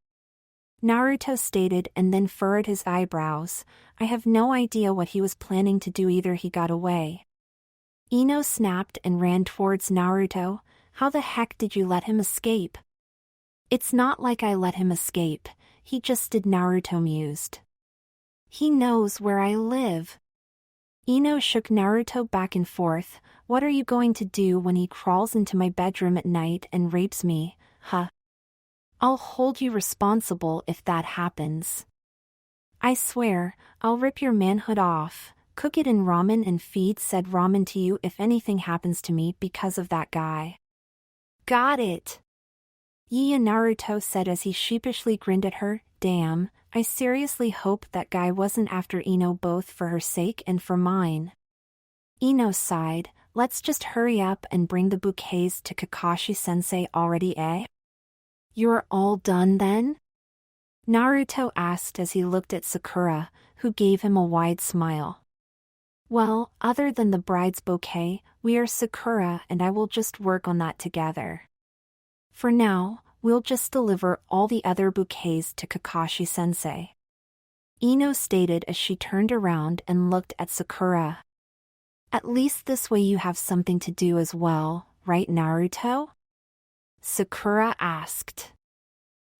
Naruto stated and then furrowed his eyebrows. I have no idea what he was planning to do either. He got away. Ino snapped and ran towards Naruto. How the heck did you let him escape? It's not like I let him escape, he just did, Naruto mused. He knows where I live. Ino shook Naruto back and forth. What are you going to do when he crawls into my bedroom at night and rapes me, huh? I'll hold you responsible if that happens. I swear, I'll rip your manhood off, cook it in ramen and feed said ramen to you if anything happens to me because of that guy. Got it. Yeah, Naruto said as he sheepishly grinned at her. Damn, I seriously hope that guy wasn't after Ino, both for her sake and for mine. Ino sighed. Let's just hurry up and bring the bouquets to Kakashi-sensei already, eh? You're all done then? Naruto asked as he looked at Sakura, who gave him a wide smile. Well, other than the bride's bouquet, we are Sakura and I will just work on that together. For now, we'll just deliver all the other bouquets to Kakashi-sensei. Ino stated as she turned around and looked at Sakura. At least this way you have something to do as well, right, Naruto? Sakura asked.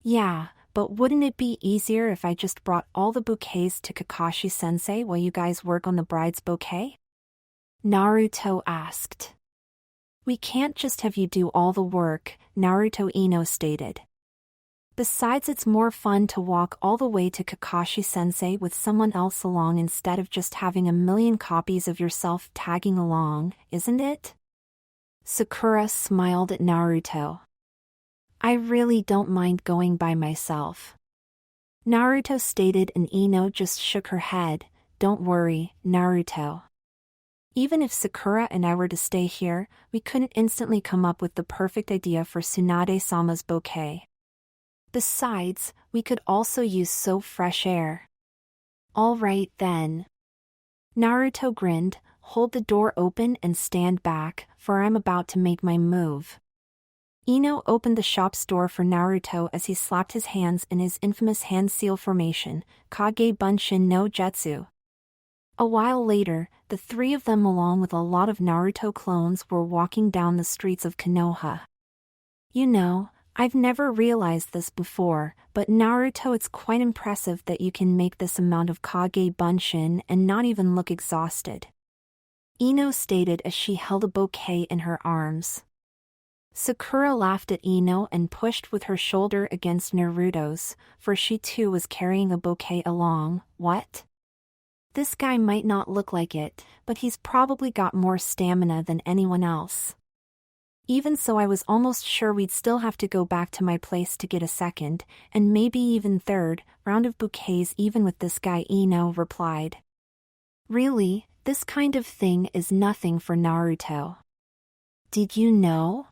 Yeah, but wouldn't it be easier if I just brought all the bouquets to Kakashi-sensei while you guys work on the bride's bouquet? Naruto asked. We can't just have you do all the work, Naruto Ino stated. Besides, it's more fun to walk all the way to Kakashi-sensei with someone else along instead of just having a million copies of yourself tagging along, isn't it? Sakura smiled at Naruto. I really don't mind going by myself. Naruto stated, and Ino just shook her head. Don't worry, Naruto. Even if Sakura and I were to stay here, we couldn't instantly come up with the perfect idea for Tsunade-sama's bouquet. Besides, we could also use so fresh air. All right then. Naruto grinned. Hold the door open and stand back, for I'm about to make my move. Ino opened the shop's door for Naruto as he slapped his hands in his infamous hand seal formation, Kage Bunshin no Jutsu. A while later, the three of them along with a lot of Naruto clones were walking down the streets of Konoha. You know, I've never realized this before, but Naruto, it's quite impressive that you can make this amount of Kage Bunshin and not even look exhausted. Ino stated as she held a bouquet in her arms. Sakura laughed at Ino and pushed with her shoulder against Naruto's, for she too was carrying a bouquet along. What? This guy might not look like it, but he's probably got more stamina than anyone else. Even so, I was almost sure we'd still have to go back to my place to get a second, and maybe even third, round of bouquets even with this guy, Ino replied. Really, this kind of thing is nothing for Naruto. Did you know?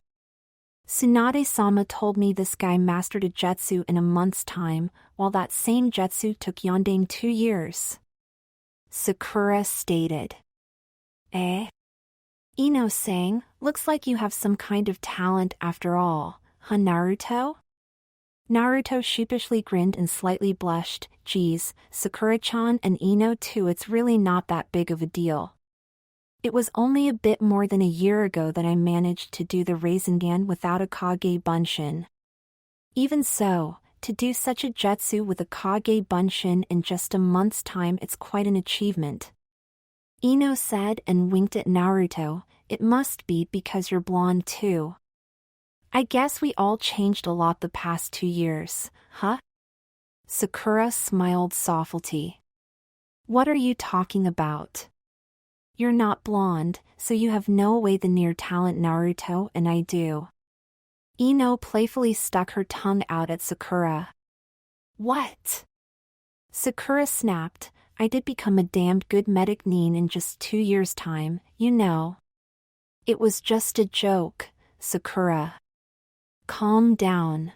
Tsunade-sama told me this guy mastered a jutsu in a month's time, while that same jutsu took Yondane 2 years. Sakura stated. Eh? Ino sang, looks like you have some kind of talent after all, huh Naruto? Naruto sheepishly grinned and slightly blushed. Geez, Sakura-chan and Ino too, it's really not that big of a deal. It was only a bit more than a year ago that I managed to do the Rasengan without a Kage Bunshin. Even so, to do such a jutsu with a Kage Bunshin in just a month's time, it's quite an achievement. Ino said and winked at Naruto. It must be because you're blonde too. I guess we all changed a lot the past 2 years, huh? Sakura smiled softly. What are you talking about? You're not blonde, so you have no way the near talent Naruto and I do. Ino playfully stuck her tongue out at Sakura. What? Sakura snapped. I did become a damned good medic nin in just 2 years' time, you know. It was just a joke, Sakura. Calm down.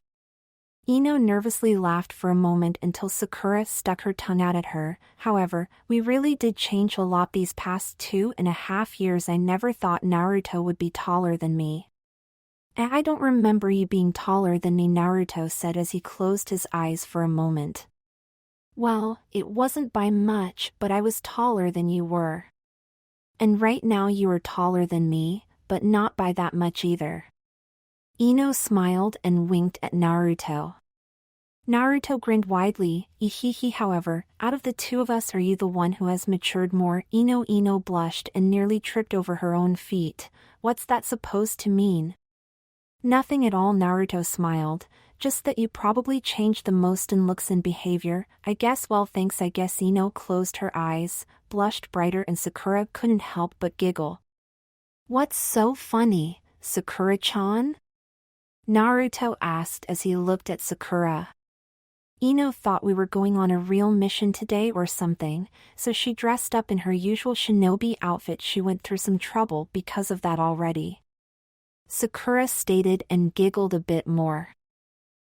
Ino nervously laughed for a moment until Sakura stuck her tongue out at her. However, we really did change a lot these past 2.5 years. I never thought Naruto would be taller than me. I don't remember you being taller than me, Naruto said as he closed his eyes for a moment. Well, it wasn't by much, but I was taller than you were. And right now you are taller than me, but not by that much either. Ino smiled and winked at Naruto. Naruto grinned widely. Ihihi, however, out of the two of us, are you the one who has matured more? Ino blushed and nearly tripped over her own feet. What's that supposed to mean? Nothing at all, Naruto smiled. Just that you probably changed the most in looks and behavior. I guess. Well, thanks, I guess. Ino closed her eyes, blushed brighter, and Sakura couldn't help but giggle. What's so funny, Sakura-chan? Naruto asked as he looked at Sakura. Ino thought we were going on a real mission today or something, so she dressed up in her usual shinobi outfit. She went through some trouble because of that already. Sakura stated and giggled a bit more.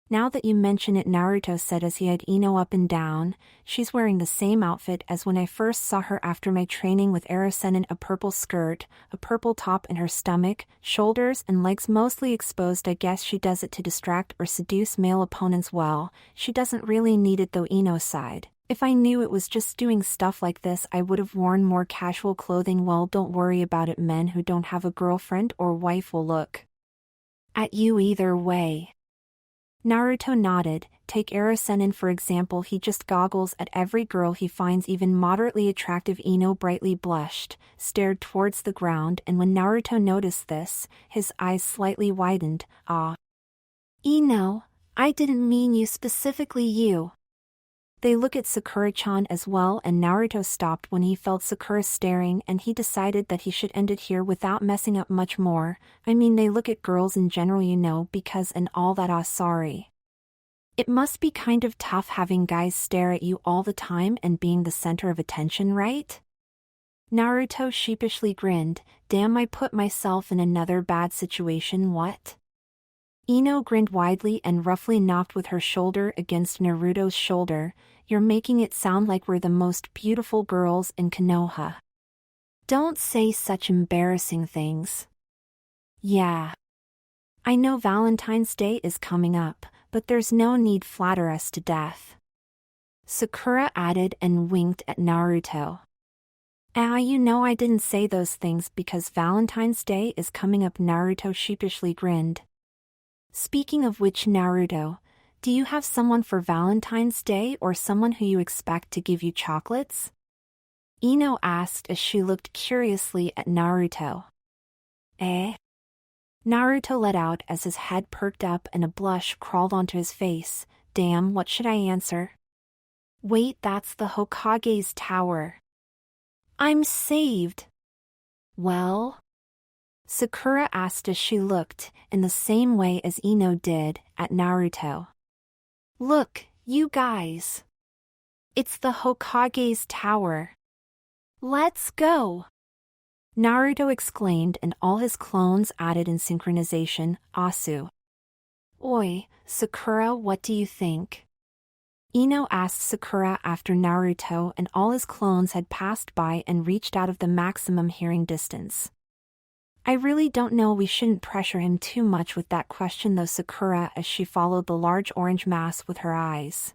Now that you mention it, Naruto said as he eyed Ino up and down, she's wearing the same outfit as when I first saw her after my training with Erosennin, a purple skirt, a purple top, and her stomach, shoulders, and legs mostly exposed. I guess she does it to distract or seduce male opponents. Well, she doesn't really need it though, Ino sighed. If I knew it was just doing stuff like this, I would have worn more casual clothing. Well, don't worry about it, men who don't have a girlfriend or wife will look At you either way. Naruto nodded. Take Erosennin for example, he just goggles at every girl he finds even moderately attractive. Ino brightly blushed, stared towards the ground, and when Naruto noticed this, his eyes slightly widened. Ah. Ino, I didn't mean you specifically, you. They look at Sakura-chan as well, and Naruto stopped when he felt Sakura staring, and he decided that he should end it here without messing up much more. I mean, they look at girls in general, you know, because and all that. Ah, sorry. It must be kind of tough having guys stare at you all the time and being the center of attention, right? Naruto sheepishly grinned. Damn, I put myself in another bad situation, what? Ino grinned widely and roughly knocked with her shoulder against Naruto's shoulder. You're making it sound like we're the most beautiful girls in Konoha. Don't say such embarrassing things. Yeah. I know Valentine's Day is coming up, but there's no need flatter us to death. Sakura added and winked at Naruto. Ah, you know I didn't say those things because Valentine's Day is coming up. Naruto sheepishly grinned. Speaking of which, Naruto, do you have someone for Valentine's Day or someone who you expect to give you chocolates? Ino asked as she looked curiously at Naruto. Eh? Naruto let out as his head perked up and a blush crawled onto his face. Damn, what should I answer? Wait, that's the Hokage's tower. I'm saved. Well? Sakura asked as she looked, in the same way as Ino did, at Naruto. Look, you guys. It's the Hokage's tower. Let's go. Naruto exclaimed, and all his clones added in synchronization. Asu. Oi, Sakura, what do you think? Ino asked Sakura after Naruto and all his clones had passed by and reached out of the maximum hearing distance. I really don't know, we shouldn't pressure him too much with that question though, Sakura, as she followed the large orange mass with her eyes.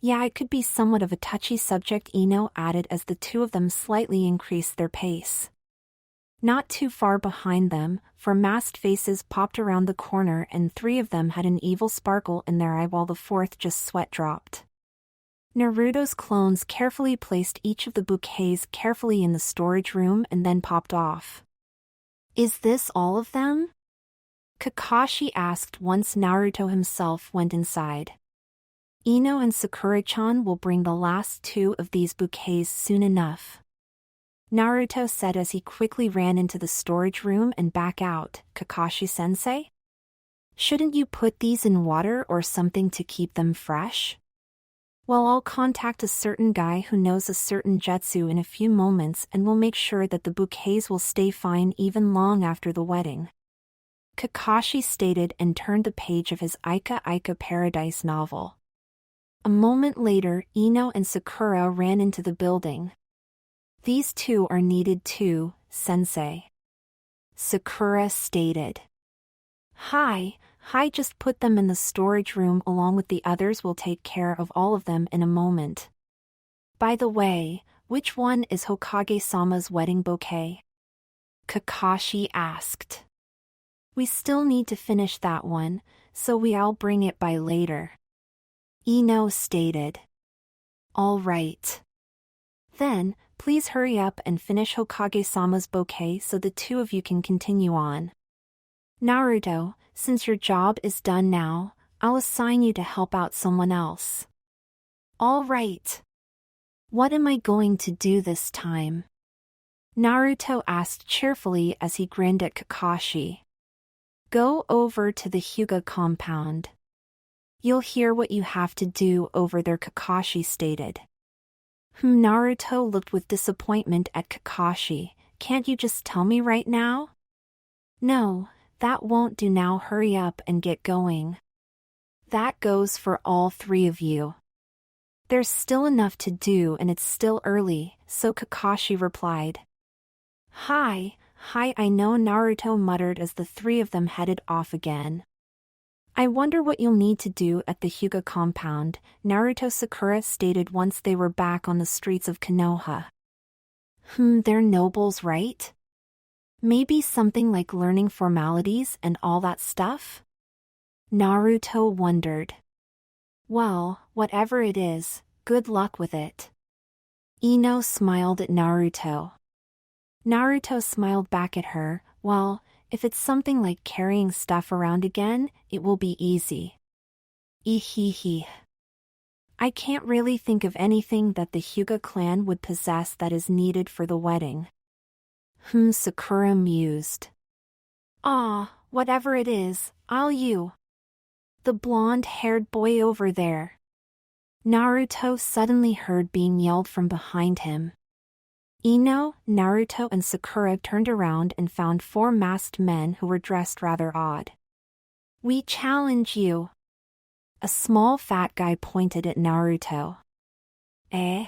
Yeah, it could be somewhat of a touchy subject, Ino added as the two of them slightly increased their pace. Not too far behind them, four masked faces popped around the corner and three of them had an evil sparkle in their eye while the fourth just sweat dropped. Naruto's clones carefully placed each of the bouquets carefully in the storage room and then popped off. Is this all of them? Kakashi asked once Naruto himself went inside. Ino and Sakura-chan will bring the last two of these bouquets soon enough. Naruto said as he quickly ran into the storage room and back out. Kakashi-sensei? Shouldn't you put these in water or something to keep them fresh? Well, I'll contact a certain guy who knows a certain jutsu in a few moments and we'll make sure that the bouquets will stay fine even long after the wedding. Kakashi stated and turned the page of his Aika Aika Paradise novel. A moment later, Ino and Sakura ran into the building. These two are needed too, sensei. Sakura stated. Hi, just put them in the storage room along with the others. We'll take care of all of them in a moment. By the way, which one is Hokage-sama's wedding bouquet? Kakashi asked. We still need to finish that one, so I'll bring it by later. Ino stated. All right. Then, please hurry up and finish Hokage-sama's bouquet so the two of you can continue on. Naruto, since your job is done now, I'll assign you to help out someone else. All right. What am I going to do this time? Naruto asked cheerfully as he grinned at Kakashi. Go over to the Hyuga compound. You'll hear what you have to do over there, Kakashi stated. Naruto looked with disappointment at Kakashi. Can't you just tell me right now? No, that won't do now. Hurry up and get going. That goes for all three of you. There's still enough to do and it's still early, so Kakashi replied. Hi, I know, Naruto muttered as the three of them headed off again. I wonder what you'll need to do at the Hyuga compound, Naruto Sakura stated once they were back on the streets of Konoha. They're nobles, right? Maybe something like learning formalities and all that stuff? Naruto wondered. Well, whatever it is, good luck with it. Ino smiled at Naruto. Naruto smiled back at her. Well, if it's something like carrying stuff around again, it will be easy. Ehehe. I can't really think of anything that the Hyuga clan would possess that is needed for the wedding. Sakura mused. Ah, whatever it is, you. The blonde-haired boy over there. Naruto suddenly heard being yelled from behind him. Ino, Naruto and Sakura turned around and found 4 masked men who were dressed rather odd. We challenge you. A small fat guy pointed at Naruto. Eh?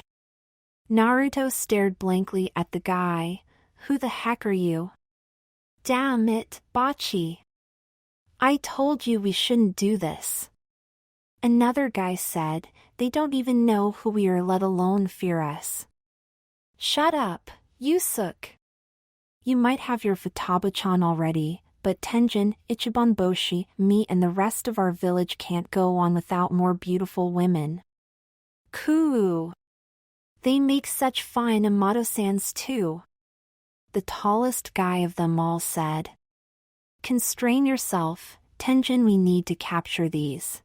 Naruto stared blankly at the guy. Who the heck are you? Damn it, Bocchi. I told you we shouldn't do this. Another guy said, they don't even know who we are, let alone fear us. Shut up, Yusuke. You might have your Futaba-chan already, but Tenjin, Ichiban Boshi, me and the rest of our village can't go on without more beautiful women. Cool. They make such fine Amato-sans too. The tallest guy of them all said. Constrain yourself, Tenjin, we need to capture these.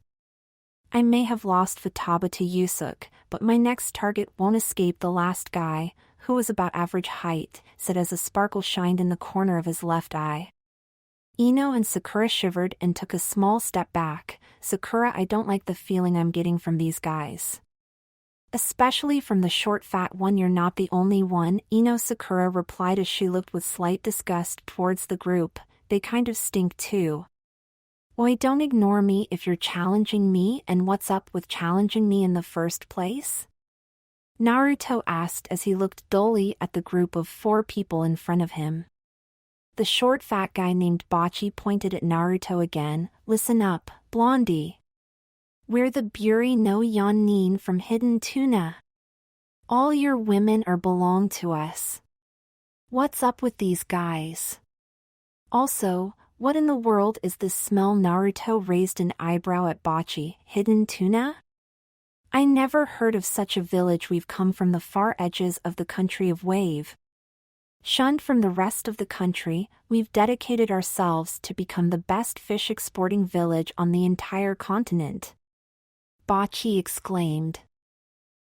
I may have lost Futaba to Yusuke, but my next target won't escape, the last guy, who was about average height, said as a sparkle shined in the corner of his left eye. Ino and Sakura shivered and took a small step back. Sakura, I don't like the feeling I'm getting from these guys. Especially from the short fat one. You're not the only one, Ino. Sakura replied as she looked with slight disgust towards the group. They kind of stink too. Oi, don't ignore me if you're challenging me, and what's up with challenging me in the first place? Naruto asked as he looked dully at the group of 4 people in front of him. The short fat guy named Bocchi pointed at Naruto again. Listen up, Blondie. We're the Buri no Yonin from Hidden Tuna. All your women belong to us. What's up with these guys? Also, what in the world is this smell? Naruto raised an eyebrow at Bocchi. Hidden Tuna? I never heard of such a village. We've come from the far edges of the country of Wave. Shunned from the rest of the country, we've dedicated ourselves to become the best fish exporting village on the entire continent. Bocchi exclaimed.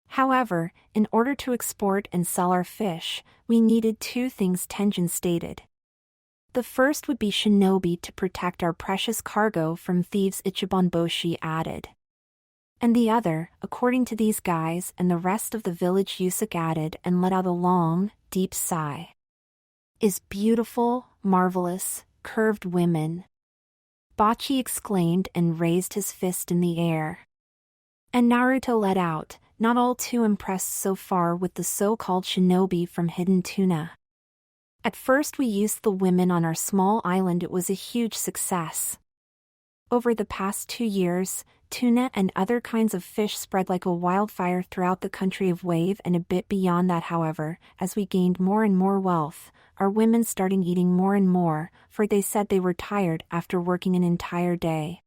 However, in order to export and sell our fish, we needed 2 things, Tenjin stated. The first would be shinobi to protect our precious cargo from thieves, Ichiban Boshi added. And the other, according to these guys and the rest of the village, Yusuke added and let out a long, deep sigh. Is beautiful, marvelous, curved women. Bocchi exclaimed and raised his fist in the air. And Naruto let out, not all too impressed so far with the so-called shinobi from Hidden Tuna. At first we used the women on our small island. It was a huge success. Over the past 2 years, tuna and other kinds of fish spread like a wildfire throughout the country of Wave and a bit beyond that. However, as we gained more and more wealth, our women started eating more and more, for they said they were tired after working an entire day.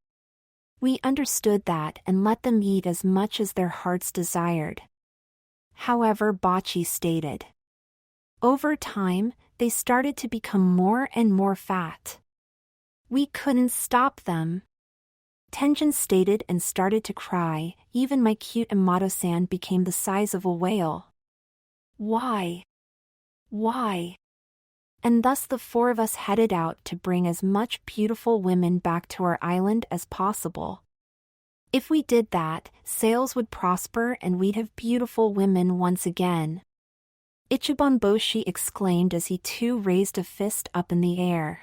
We understood that and let them eat as much as their hearts desired. However, Bocchi stated, over time, they started to become more and more fat. We couldn't stop them. Tenjin stated and started to cry. Even my cute Amato-san became the size of a whale. Why? Why? And thus the 4 of us headed out to bring as much beautiful women back to our island as possible. If we did that, sales would prosper and we'd have beautiful women once again. Ichiban Boshi exclaimed as he too raised a fist up in the air.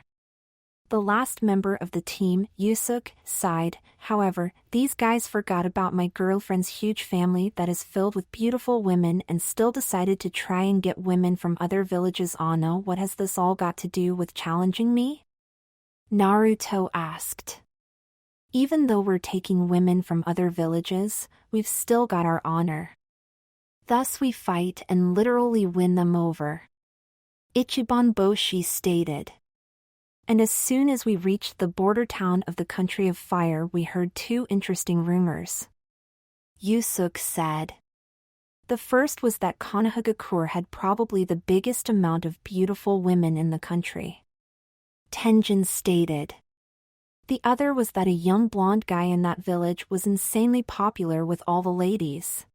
The last member of the team, Yusuke, sighed. However, these guys forgot about my girlfriend's huge family that is filled with beautiful women and still decided to try and get women from other villages. Ano, what has this all got to do with challenging me? Naruto asked. Even though we're taking women from other villages, we've still got our honor. Thus we fight and literally win them over. Ichiban Boshi stated. And as soon as we reached the border town of the Country of Fire, we heard two interesting rumors. Yusuke said. The first was that Konohagakure had probably the biggest amount of beautiful women in the country. Tenjin stated. The other was that a young blonde guy in that village was insanely popular with all the ladies.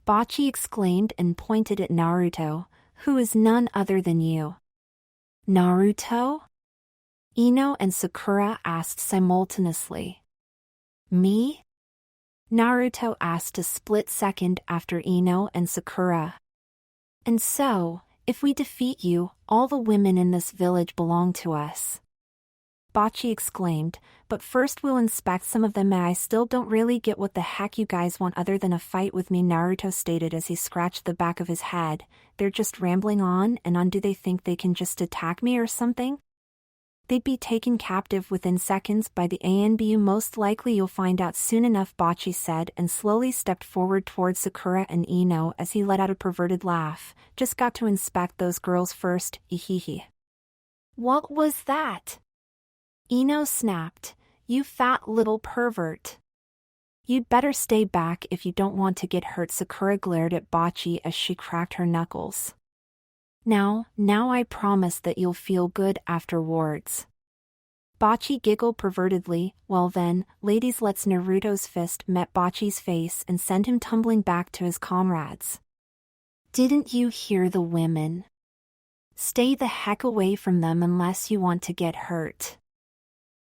Bocchi exclaimed and pointed at Naruto, who is none other than you. Naruto? Ino and Sakura asked simultaneously. Me? Naruto asked a split second after Ino and Sakura. And so, if we defeat you, all the women in this village belong to us. Bocchi exclaimed, but first we'll inspect some of them. I still don't really get what the heck you guys want other than a fight with me, Naruto stated as he scratched the back of his head. They're just rambling on and on. Do they think they can just attack me or something? They'd be taken captive within seconds by the ANBU. Most likely you'll find out soon enough, Bocchi said and slowly stepped forward towards Sakura and Ino as he let out a perverted laugh. Just got to inspect those girls first, ehehe. What was that? Ino snapped, you fat little pervert. You'd better stay back if you don't want to get hurt. Sakura glared at Bocchi as she cracked her knuckles. Now I promise that you'll feel good afterwards. Bocchi giggled pervertedly. Well then, ladies, let's. Naruto's fist met Bocchi's face and sent him tumbling back to his comrades. Didn't you hear the women? Stay the heck away from them unless you want to get hurt.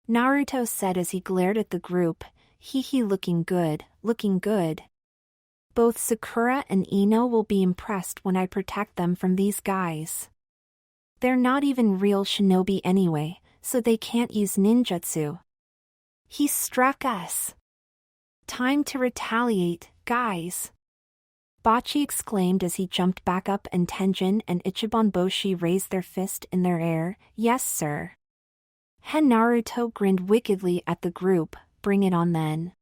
Naruto said as he glared at the group, hee looking good, looking good. Both Sakura and Ino will be impressed when I protect them from these guys. They're not even real shinobi anyway, so they can't use ninjutsu. He struck us. Time to retaliate, guys. Bocchi exclaimed as he jumped back up and Tenjin and Ichiban Boshi raised their fist in their air. Yes sir. Naruto grinned wickedly at the group, bring it on then.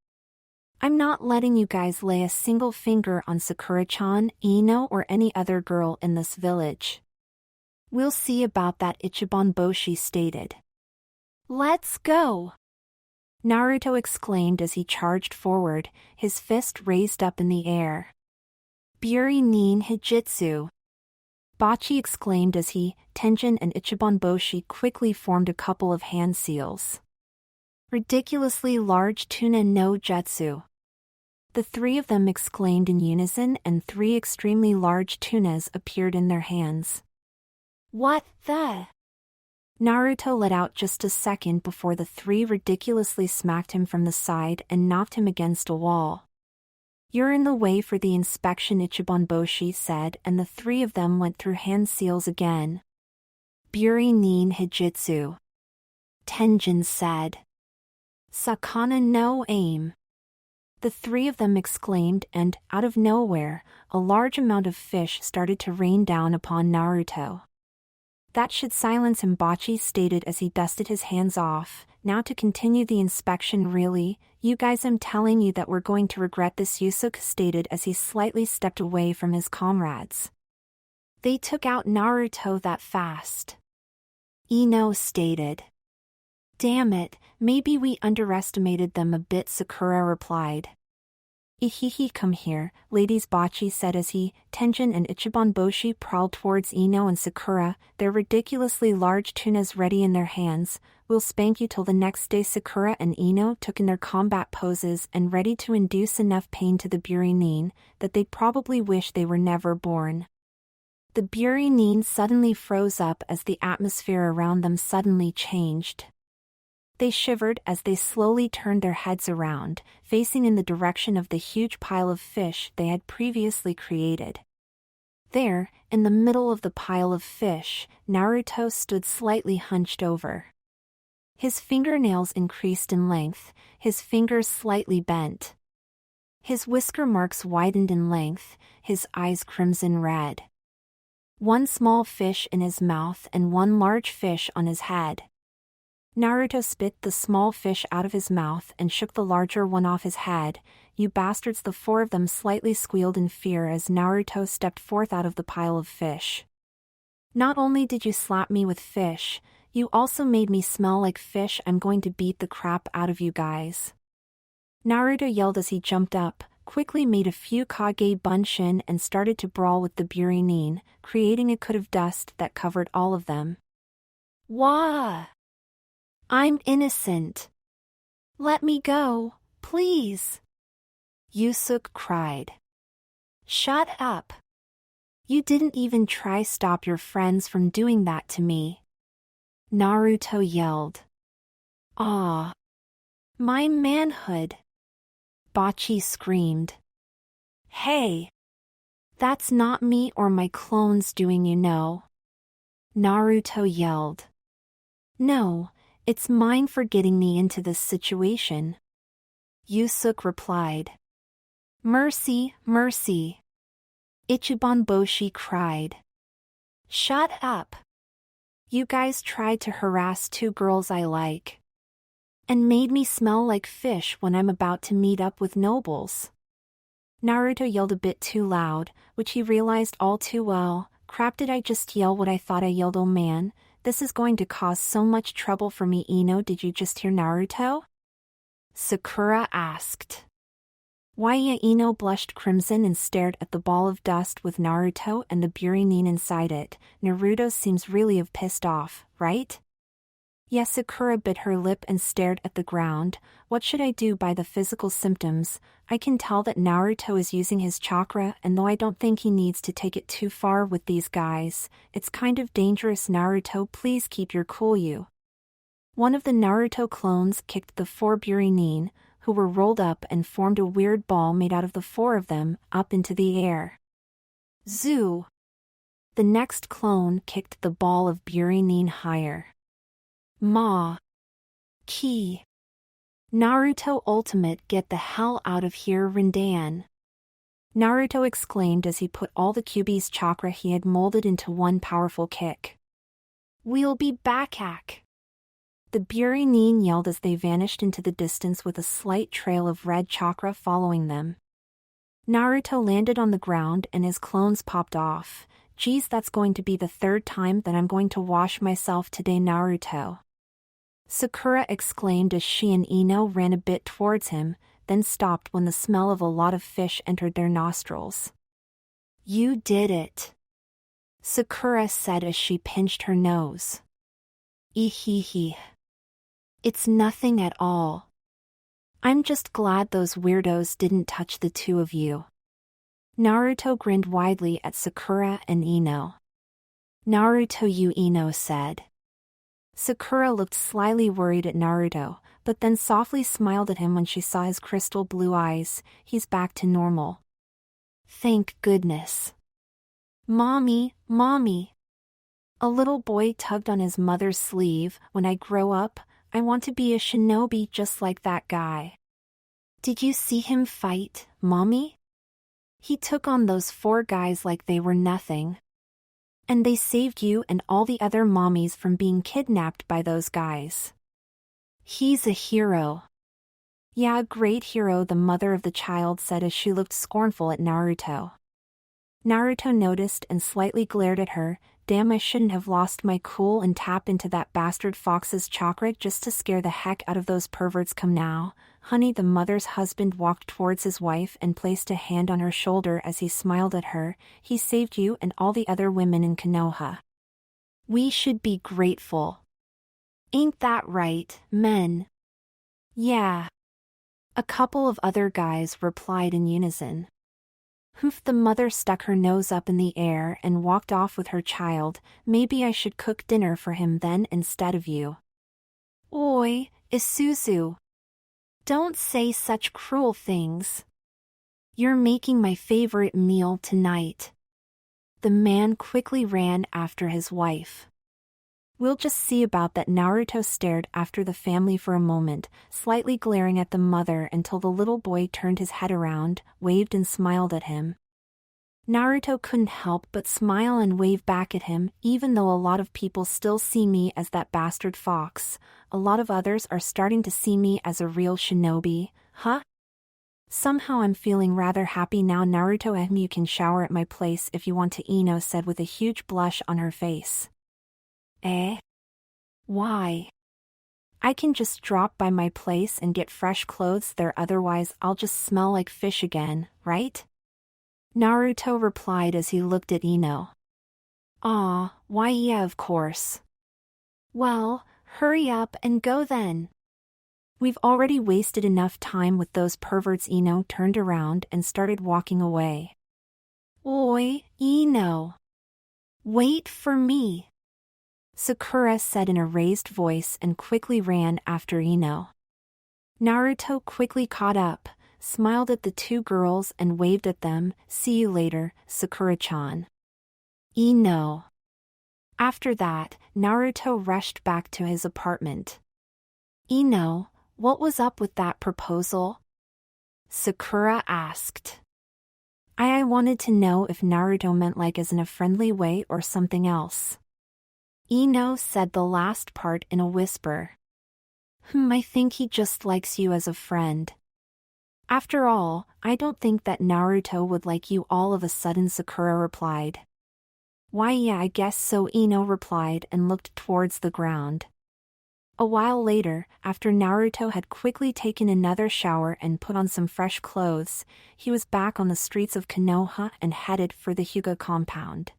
I'm not letting you guys lay a single finger on Sakura-chan, Ino or any other girl in this village. We'll see about that, Ichiban Boshi stated. Let's go! Naruto exclaimed as he charged forward, his fist raised up in the air. Buri nin Hijitsu. Bocchi exclaimed as he, Tenjin and Ichiban Boshi quickly formed a couple of hand seals. Ridiculously large tuna no jutsu. The three of them exclaimed in unison and three extremely large tunas appeared in their hands. What the? Naruto let out just a second before the three ridiculously smacked him from the side and knocked him against a wall. You're in the way for the inspection, Ichiban Boshi said, and the three of them went through hand seals again. Buri nin Hijitsu. Tenjin said. Sakana no aim. The three of them exclaimed and, out of nowhere, a large amount of fish started to rain down upon Naruto. That should silence him, Bocchi stated as he dusted his hands off. Now to continue the inspection. Really, you guys, I'm telling you that we're going to regret this, Yusuke stated as he slightly stepped away from his comrades. They took out Naruto that fast. Ino stated. Damn it, maybe we underestimated them a bit, Sakura replied. Ihihi, come here, ladies, Bocchi said as he, Tenjin and Ichiban Boshi prowled towards Ino and Sakura, their ridiculously large tunas ready in their hands. We'll spank you till the next day. Sakura and Ino took in their combat poses and ready to induce enough pain to the Buri nin that they'd probably wish they were never born. The Buri nin suddenly froze up as the atmosphere around them suddenly changed. They shivered as they slowly turned their heads around, facing in the direction of the huge pile of fish they had previously created. There, in the middle of the pile of fish, Naruto stood slightly hunched over. His fingernails increased in length, his fingers slightly bent. His whisker marks widened in length, his eyes crimson red. One small fish in his mouth and one large fish on his head. Naruto spit the small fish out of his mouth and shook the larger one off his head. You bastards! The four of them slightly squealed in fear as Naruto stepped forth out of the pile of fish. Not only did you slap me with fish, you also made me smell like fish. I'm going to beat the crap out of you guys. Naruto yelled as he jumped up, quickly made a few Kage Bunshin and started to brawl with the Burinin, creating a cloud of dust that covered all of them. Wah! I'm innocent. Let me go, please. Yusuke cried. Shut up. You didn't even try stop your friends from doing that to me. Naruto yelled. Ah. My manhood. Bocchi screamed. Hey! That's not me or my clones doing, you know. Naruto yelled. No, it's mine for getting me into this situation. Yusuke replied. Mercy, mercy. Ichiban Boshi cried. Shut up. You guys tried to harass two girls I like. And made me smell like fish when I'm about to meet up with nobles. Naruto yelled a bit too loud, which he realized all too well. Crap, did I just yell what I thought I yelled? Oh man, this is going to cause so much trouble for me. Ino, did you just hear Naruto? Sakura asked. Waya Ino blushed crimson and stared at the ball of dust with Naruto and the Burinin inside it. Naruto seems really pissed off, right? Yes, Sakura bit her lip and stared at the ground. What should I do by the physical symptoms? I can tell that Naruto is using his chakra, and though I don't think he needs to take it too far with these guys, it's kind of dangerous. Naruto, please keep your cool, you. One of the Naruto clones kicked the four Burinin, who were rolled up and formed a weird ball made out of the four of them, up into the air. Zoo! The next clone kicked the ball of Burinin higher. Ma. Ki. Naruto Ultimate, get the hell out of here, Rindan. Naruto exclaimed as he put all the Kyuubi's chakra he had molded into one powerful kick. We'll be back, Ak. The Burinin yelled as they vanished into the distance with a slight trail of red chakra following them. Naruto landed on the ground and his clones popped off. Geez, that's going to be the third time that I'm going to wash myself today, Naruto. Sakura exclaimed as she and Ino ran a bit towards him, then stopped when the smell of a lot of fish entered their nostrils. You did it. Sakura said as she pinched her nose. Ehehe. It's nothing at all. I'm just glad those weirdos didn't touch the two of you. Naruto grinned widely at Sakura and Ino. Naruto, you, Ino said. Sakura looked slyly worried at Naruto, but then softly smiled at him when she saw his crystal blue eyes. He's back to normal. Thank goodness. Mommy, Mommy. A little boy tugged on his mother's sleeve. When I grow up, I want to be a shinobi just like that guy. Did you see him fight, Mommy? He took on those four guys like they were nothing. And they saved you and all the other mommies from being kidnapped by those guys. He's a hero. Yeah, a great hero, the mother of the child said as she looked scornful at Naruto. Naruto noticed and slightly glared at her. Damn, I shouldn't have lost my cool and tap into that bastard fox's chakra just to scare the heck out of those perverts. Come now, honey. The mother's husband walked towards his wife and placed a hand on her shoulder as he smiled at her. He saved you and all the other women in Konoha. We should be grateful. Ain't that right, men? Yeah. A couple of other guys replied in unison. Hoof, the mother stuck her nose up in the air and walked off with her child. Maybe I should cook dinner for him then instead of you. Oi, Isuzu. Don't say such cruel things. You're making my favorite meal tonight. The man quickly ran after his wife. We'll just see about that. Naruto stared after the family for a moment, slightly glaring at the mother until the little boy turned his head around, waved and smiled at him. Naruto couldn't help but smile and wave back at him. Even though a lot of people still see me as that bastard fox, a lot of others are starting to see me as a real shinobi, huh? Somehow I'm feeling rather happy now. Naruto, you can shower at my place if you want to, Ino said with a huge blush on her face. Eh? Why? I can just drop by my place and get fresh clothes there, otherwise I'll just smell like fish again, right? Naruto replied as he looked at Ino. Aw, why yeah, of course. Well, hurry up and go then. We've already wasted enough time with those perverts. Ino turned around and started walking away. Oi, Ino. Wait for me, Sakura said in a raised voice and quickly ran after Ino. Naruto quickly caught up, smiled at the two girls and waved at them. See you later, Sakura-chan. Ino. After that, Naruto rushed back to his apartment. Ino, what was up with that proposal? Sakura asked. I wanted to know if Naruto meant like as in a friendly way or something else. Ino said the last part in a whisper. I think he just likes you as a friend. After all, I don't think that Naruto would like you all of a sudden, Sakura replied. Why yeah, I guess so, Ino replied and looked towards the ground. A while later, after Naruto had quickly taken another shower and put on some fresh clothes, he was back on the streets of Konoha and headed for the Hyuga compound.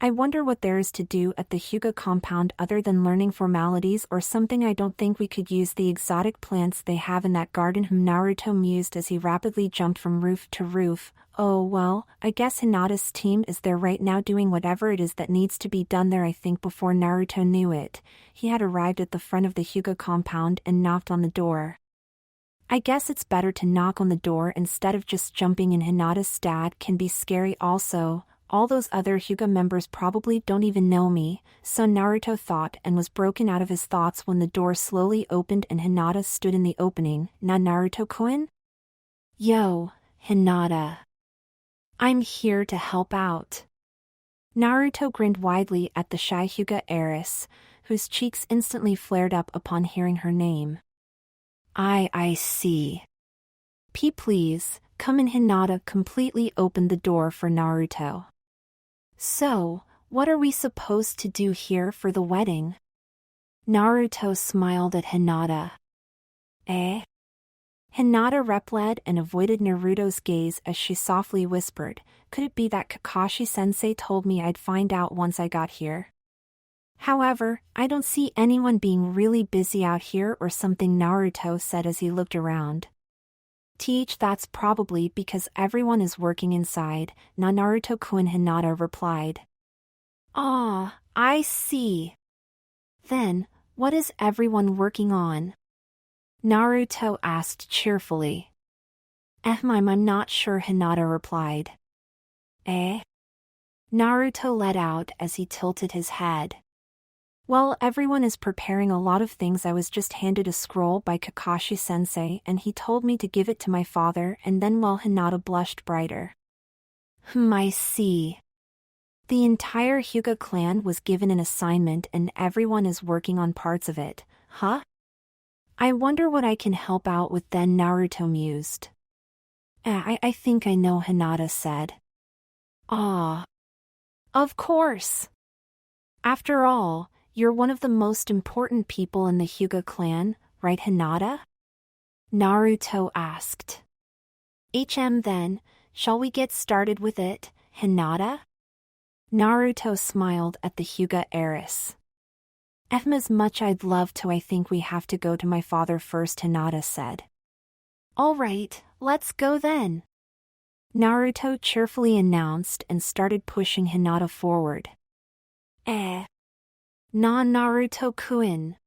I wonder what there is to do at the Hyuga compound other than learning formalities or something. I don't think we could use the exotic plants they have in that garden, Naruto mused as he rapidly jumped from roof to roof. Oh well, I guess Hinata's team is there right now doing whatever it is that needs to be done there. I think before Naruto knew it, he had arrived at the front of the Hyuga compound and knocked on the door. I guess it's better to knock on the door instead of just jumping in. Hinata's dad can be scary also. All those other Hyuga members probably don't even know me, so Naruto thought and was broken out of his thoughts when the door slowly opened and Hinata stood in the opening. Na Naruto-kun? Yo, Hinata. I'm here to help out. Naruto grinned widely at the shy Hyuga heiress, whose cheeks instantly flared up upon hearing her name. I see. Please, come in. Hinata completely opened the door for Naruto. So, what are we supposed to do here for the wedding? Naruto smiled at Hinata. Eh? Hinata replied and avoided Naruto's gaze as she softly whispered, could it be that Kakashi-sensei told me I'd find out once I got here? However, I don't see anyone being really busy out here or something, Naruto said as he looked around. That's probably because everyone is working inside, na Naruto-kun, Hinata replied. Ah, I see. Then, what is everyone working on? Naruto asked cheerfully. I'm not sure, Hinata replied. Eh? Naruto let out as he tilted his head. Well, everyone is preparing a lot of things. I was just handed a scroll by Kakashi-sensei and he told me to give it to my father, and then Hinata blushed brighter. I see. The entire Hyuga clan was given an assignment and everyone is working on parts of it, huh? I wonder what I can help out with then, Naruto mused. I think I know, Hinata said. Ah. Of course. After all, you're one of the most important people in the Hyuga clan, right, Hinata? Naruto asked. Then, shall we get started with it, Hinata? Naruto smiled at the Hyuga heiress. As much I'd love to, I think we have to go to my father first, Hinata said. All right, let's go then. Naruto cheerfully announced and started pushing Hinata forward. Na Naruto-kun.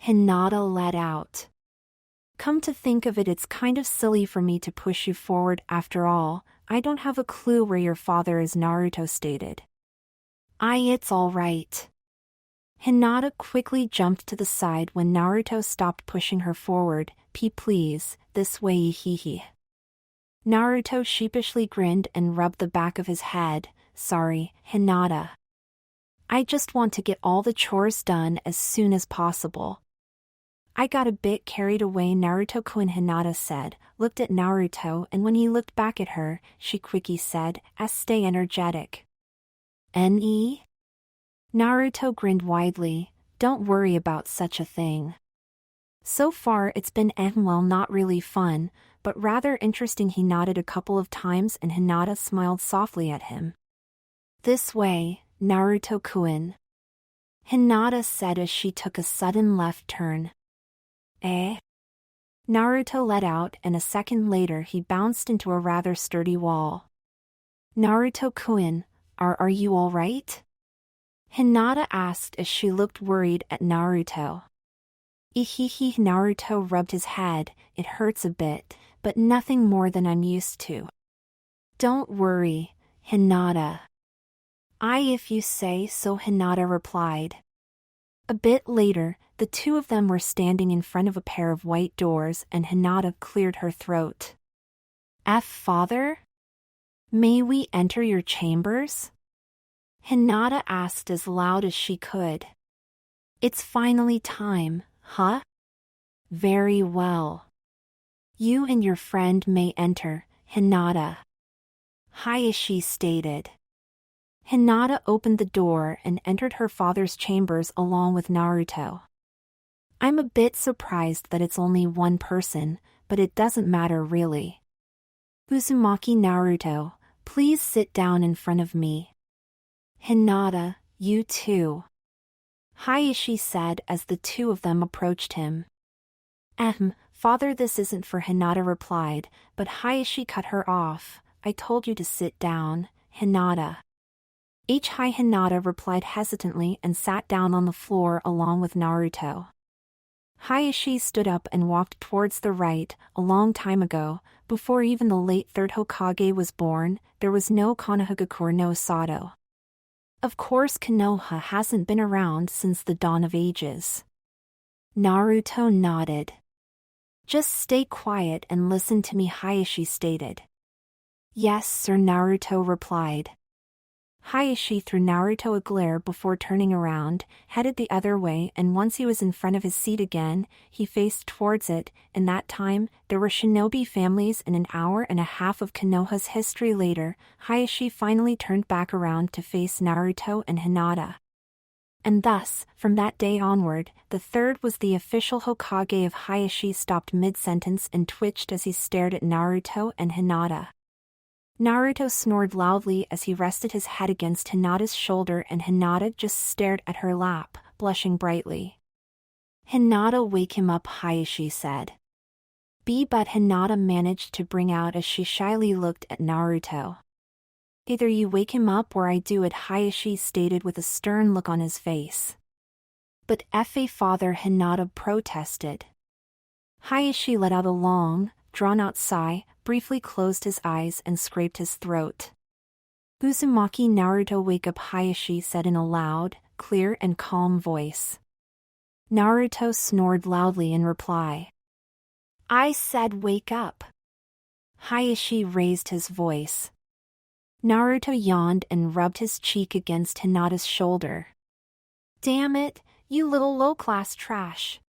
Hinata let out. Come to think of it, it's kind of silly for me to push you forward. After all, I don't have a clue where your father is, Naruto stated. It's all right. Hinata quickly jumped to the side when Naruto stopped pushing her forward. Please, this way, hee. Naruto sheepishly grinned and rubbed the back of his head. Sorry, Hinata. I just want to get all the chores done as soon as possible. I got a bit carried away, Naruto-kun, Hinata said, looked at Naruto, and when he looked back at her, she quickly said, stay energetic. Ne? Naruto grinned widely, don't worry about such a thing. So far it's been well, not really fun, but rather interesting. He nodded a couple of times and Hinata smiled softly at him. This way, Naruto-kun, Hinata said as she took a sudden left turn. Naruto let out, and a second later he bounced into a rather sturdy wall. Naruto-kun, are you all right? Hinata asked as she looked worried at Naruto. Ehehe, Naruto rubbed his head, it hurts a bit, but nothing more than I'm used to. Don't worry, Hinata. If you say so, Hinata replied. A bit later, the two of them were standing in front of a pair of white doors and Hinata cleared her throat. Father? May we enter your chambers? Hinata asked as loud as she could. It's finally time, huh? Very well. You and your friend may enter, Hinata. Hayashi stated. Hinata opened the door and entered her father's chambers along with Naruto. I'm a bit surprised that it's only one person, but it doesn't matter really. Uzumaki, Naruto, please sit down in front of me. Hinata, you too. Hayashi said as the two of them approached him. Father, this isn't for, Hinata replied, but Hayashi cut her off. I told you to sit down, Hinata. Hinata replied hesitantly and sat down on the floor along with Naruto. Hayashi stood up and walked towards the right. A long time ago, before even the late third Hokage was born, there was no Konohagakure no Sato. Of course, Konoha hasn't been around since the dawn of ages. Naruto nodded. Just stay quiet and listen to me, Hayashi stated. Yes, sir, Naruto replied. Hayashi threw Naruto a glare before turning around, headed the other way, and once he was in front of his seat again, he faced towards it. In that time, there were shinobi families, and an hour and a half of Konoha's history later, Hayashi finally turned back around to face Naruto and Hinata. And thus, from that day onward, the third was the official Hokage of Hayashi stopped mid-sentence and twitched as he stared at Naruto and Hinata. Naruto snored loudly as he rested his head against Hinata's shoulder and Hinata just stared at her lap, blushing brightly. Hinata, wake him up, Hayashi said. But Hinata managed to bring out as she shyly looked at Naruto. Either you wake him up or I do it, Hayashi stated with a stern look on his face. But father, Hinata protested. Hayashi let out a long, drawn-out sigh, briefly closed his eyes and scraped his throat. Uzumaki, Naruto, wake up, Hayashi said in a loud, clear and calm voice. Naruto snored loudly in reply. I said wake up. Hayashi raised his voice. Naruto yawned and rubbed his cheek against Hinata's shoulder. Damn it, you little low-class trash.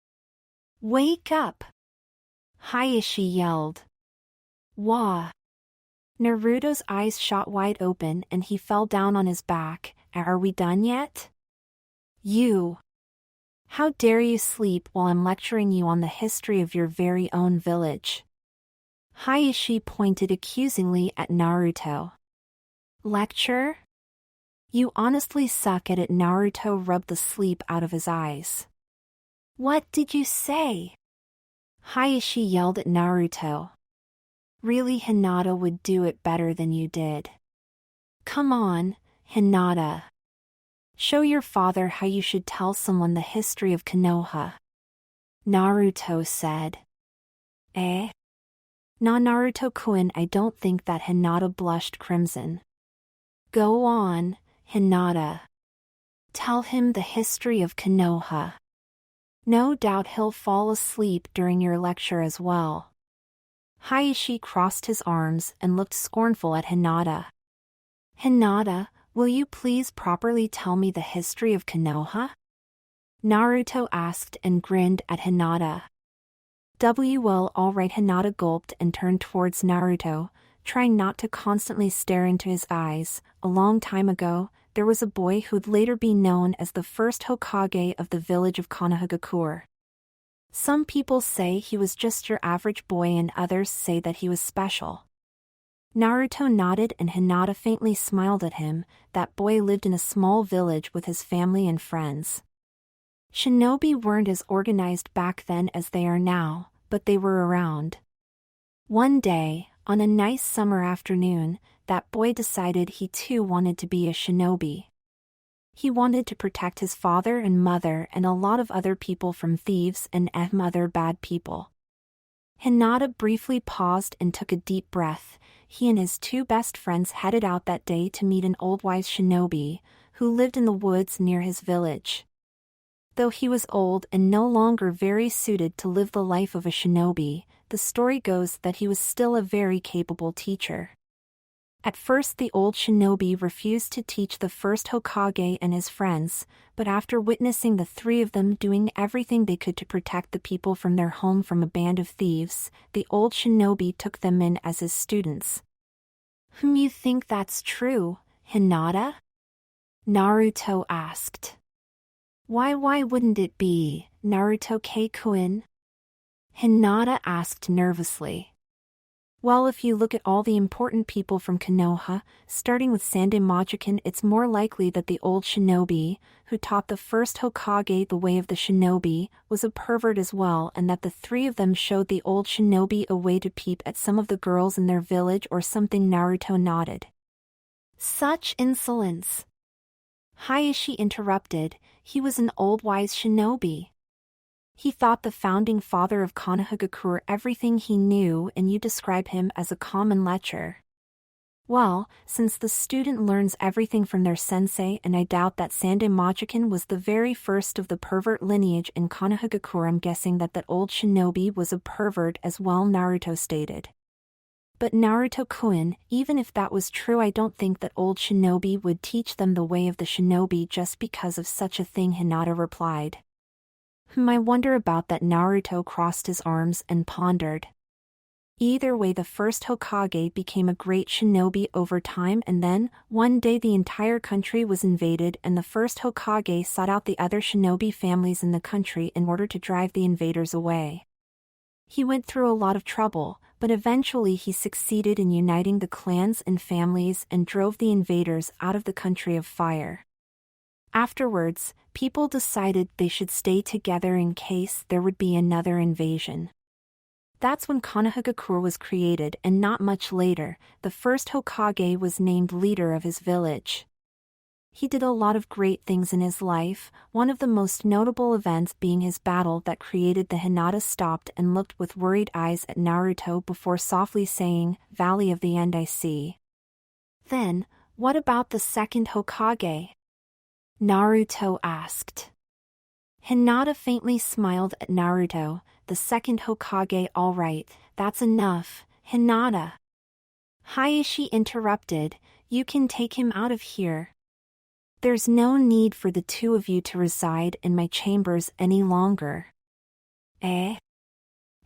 Wake up! Hayashi yelled. Wah! Naruto's eyes shot wide open and he fell down on his back. Are we done yet? You! How dare you sleep while I'm lecturing you on the history of your very own village? Hayashi pointed accusingly at Naruto. Lecture? You honestly suck at it, Naruto rubbed the sleep out of his eyes. What did you say? Hayashi yelled at Naruto. Really, Hinata would do it better than you did. Come on, Hinata. Show your father how you should tell someone the history of Konoha. Naruto said. Nah, Naruto-kun, I don't think that. Hinata blushed crimson. Go on, Hinata. Tell him the history of Konoha. No doubt he'll fall asleep during your lecture as well. Hayashi crossed his arms and looked scornful at Hinata. Hinata, will you please properly tell me the history of Konoha? Naruto asked and grinned at Hinata. Well, alright. Hinata gulped and turned towards Naruto, trying not to constantly stare into his eyes. A long time ago, there was a boy who'd later be known as the first Hokage of the village of Konohagakure. Some people say he was just your average boy and others say that he was special. Naruto nodded and Hinata faintly smiled at him. That boy lived in a small village with his family and friends. Shinobi weren't as organized back then as they are now, but they were around. One day, on a nice summer afternoon, that boy decided he too wanted to be a shinobi. He wanted to protect his father and mother and a lot of other people from thieves and other bad people. Hinata briefly paused and took a deep breath. He and his two best friends headed out that day to meet an old wise shinobi, who lived in the woods near his village. Though he was old and no longer very suited to live the life of a shinobi, the story goes that he was still a very capable teacher. At first the old shinobi refused to teach the first Hokage and his friends, but after witnessing the three of them doing everything they could to protect the people from their home from a band of thieves, the old shinobi took them in as his students. You think that's true, Hinata? Naruto asked. Why wouldn't it be, Naruto-kun? Hinata asked nervously. Well, if you look at all the important people from Konoha, starting with Sandai-Majikin, it's more likely that the old shinobi, who taught the first Hokage the way of the shinobi, was a pervert as well, and that the three of them showed the old shinobi a way to peep at some of the girls in their village or something. Naruto nodded. Such insolence! Hayashi interrupted. He was an old wise shinobi. He thought the founding father of Konohagakure everything he knew, and you describe him as a common lecher. Well, since the student learns everything from their sensei, and I doubt that Sandai-Majikin was the very first of the pervert lineage in Konohagakure, I'm guessing that that old shinobi was a pervert as well, Naruto stated. But Naruto-kun, even if that was true, I don't think that old shinobi would teach them the way of the shinobi just because of such a thing, Hinata replied. I wonder about that. Naruto crossed his arms and pondered. Either way, the first Hokage became a great shinobi over time, and then, one day the entire country was invaded and the first Hokage sought out the other shinobi families in the country in order to drive the invaders away. He went through a lot of trouble, but eventually he succeeded in uniting the clans and families and drove the invaders out of the country of fire. Afterwards, people decided they should stay together in case there would be another invasion. That's when Konohagakure was created, and not much later, the first Hokage was named leader of his village. He did a lot of great things in his life, one of the most notable events being his battle that created the Hinata stopped and looked with worried eyes at Naruto before softly saying, "Valley of the End I see." Then, what about the second Hokage? Naruto asked. Hinata faintly smiled at Naruto. The second Hokage, all right, that's enough, Hinata. Hayashi interrupted. You can take him out of here. There's no need for the two of you to reside in my chambers any longer. Eh?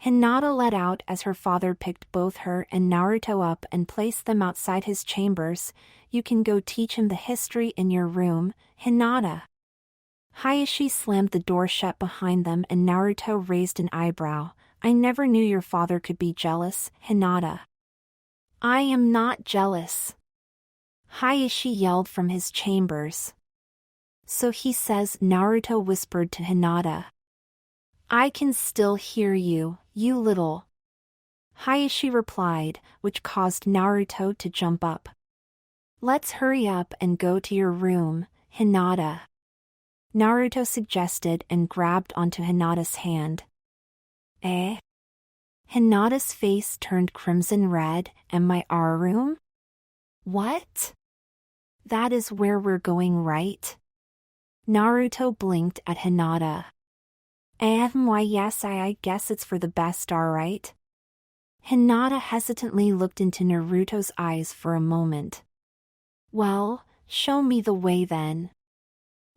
Hinata let out as her father picked both her and Naruto up and placed them outside his chambers. You can go teach him the history in your room, Hinata. Hayashi slammed the door shut behind them and Naruto raised an eyebrow. I never knew your father could be jealous, Hinata. I am not jealous. Hayashi yelled from his chambers. So he says, Naruto whispered to Hinata. I can still hear you, you little. Hayashi replied, which caused Naruto to jump up. Let's hurry up and go to your room, Hinata. Naruto suggested and grabbed onto Hinata's hand. Eh? Hinata's face turned crimson red. Am I our room? What? That is where we're going, right? Naruto blinked at Hinata. Why yes, I guess it's for the best, alright? Hinata hesitantly looked into Naruto's eyes for a moment. Well, show me the way then.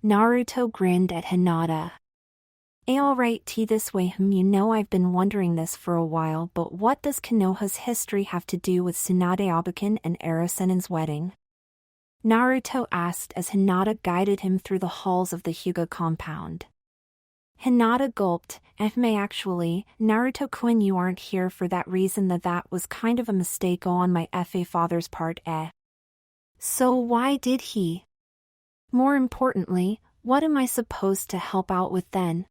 Naruto grinned at Hinata. Alright this way. You know I've been wondering this for a while, but what does Konoha's history have to do with Tsunade Abakan and Erosennin's wedding? Naruto asked as Hinata guided him through the halls of the Hyuga compound. Hinata gulped. Actually, Naruto-kun, you aren't here for that reason. That was kind of a mistake on my father's part. So why did he? More importantly, what am I supposed to help out with then?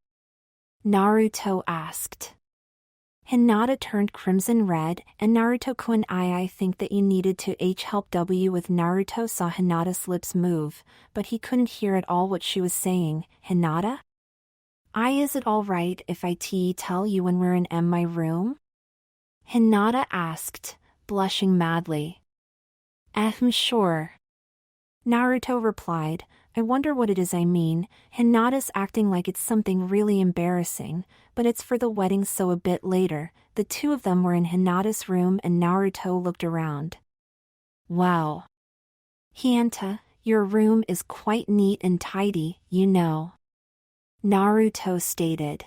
Naruto asked. Hinata turned crimson red, and Naruto-kun, I think that you needed to help with. Naruto saw Hinata's lips move, but he couldn't hear at all what she was saying. Hinata? Is it alright if I tell you when we're in my room? Hinata asked, blushing madly. Sure. Naruto replied, I wonder what it is I mean. Hinata's acting like it's something really embarrassing, but it's for the wedding. So a bit later, the two of them were in Hinata's room and Naruto looked around. Wow. Hinata, your room is quite neat and tidy, you know. Naruto stated.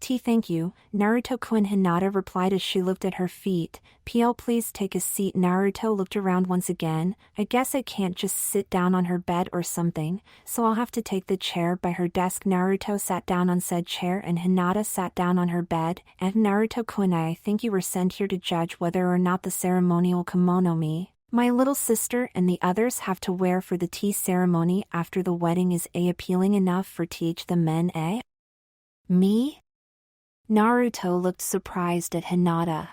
Thank you, Naruto-kun. Hinata replied as she looked at her feet. Please take a seat. Naruto looked around once again. I guess I can't just sit down on her bed or something, so I'll have to take the chair by her desk. Naruto sat down on said chair and Hinata sat down on her bed. And Naruto-kun, I think you were sent here to judge whether or not the ceremonial kimono my little sister and the others have to wear for the tea ceremony after the wedding is appealing enough for the men. Me? Naruto looked surprised at Hinata.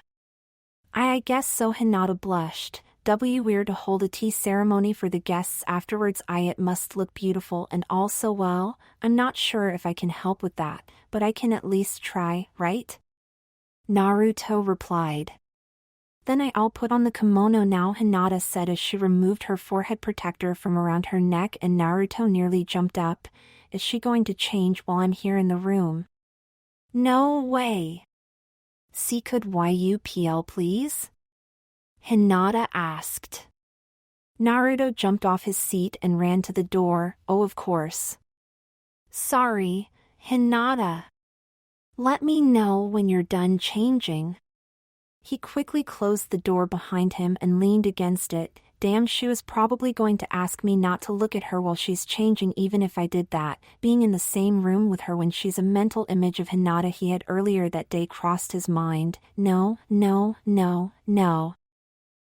I guess so. Hinata blushed. We're to hold a tea ceremony for the guests afterwards. It must look beautiful and also well, I'm not sure if I can help with that, but I can at least try, right? Naruto replied. Then I'll put on the kimono now, Hinata said as she removed her forehead protector from around her neck, and Naruto nearly jumped up. Is she going to change while I'm here in the room? No way. Could you please? Hinata asked. Naruto jumped off his seat and ran to the door. Oh, of course. Sorry, Hinata. Let me know when you're done changing. He quickly closed the door behind him and leaned against it. Damn, she was probably going to ask me not to look at her while she's changing. Even if I did that, being in the same room with her when she's a mental image of Hinata he had earlier that day crossed his mind. No.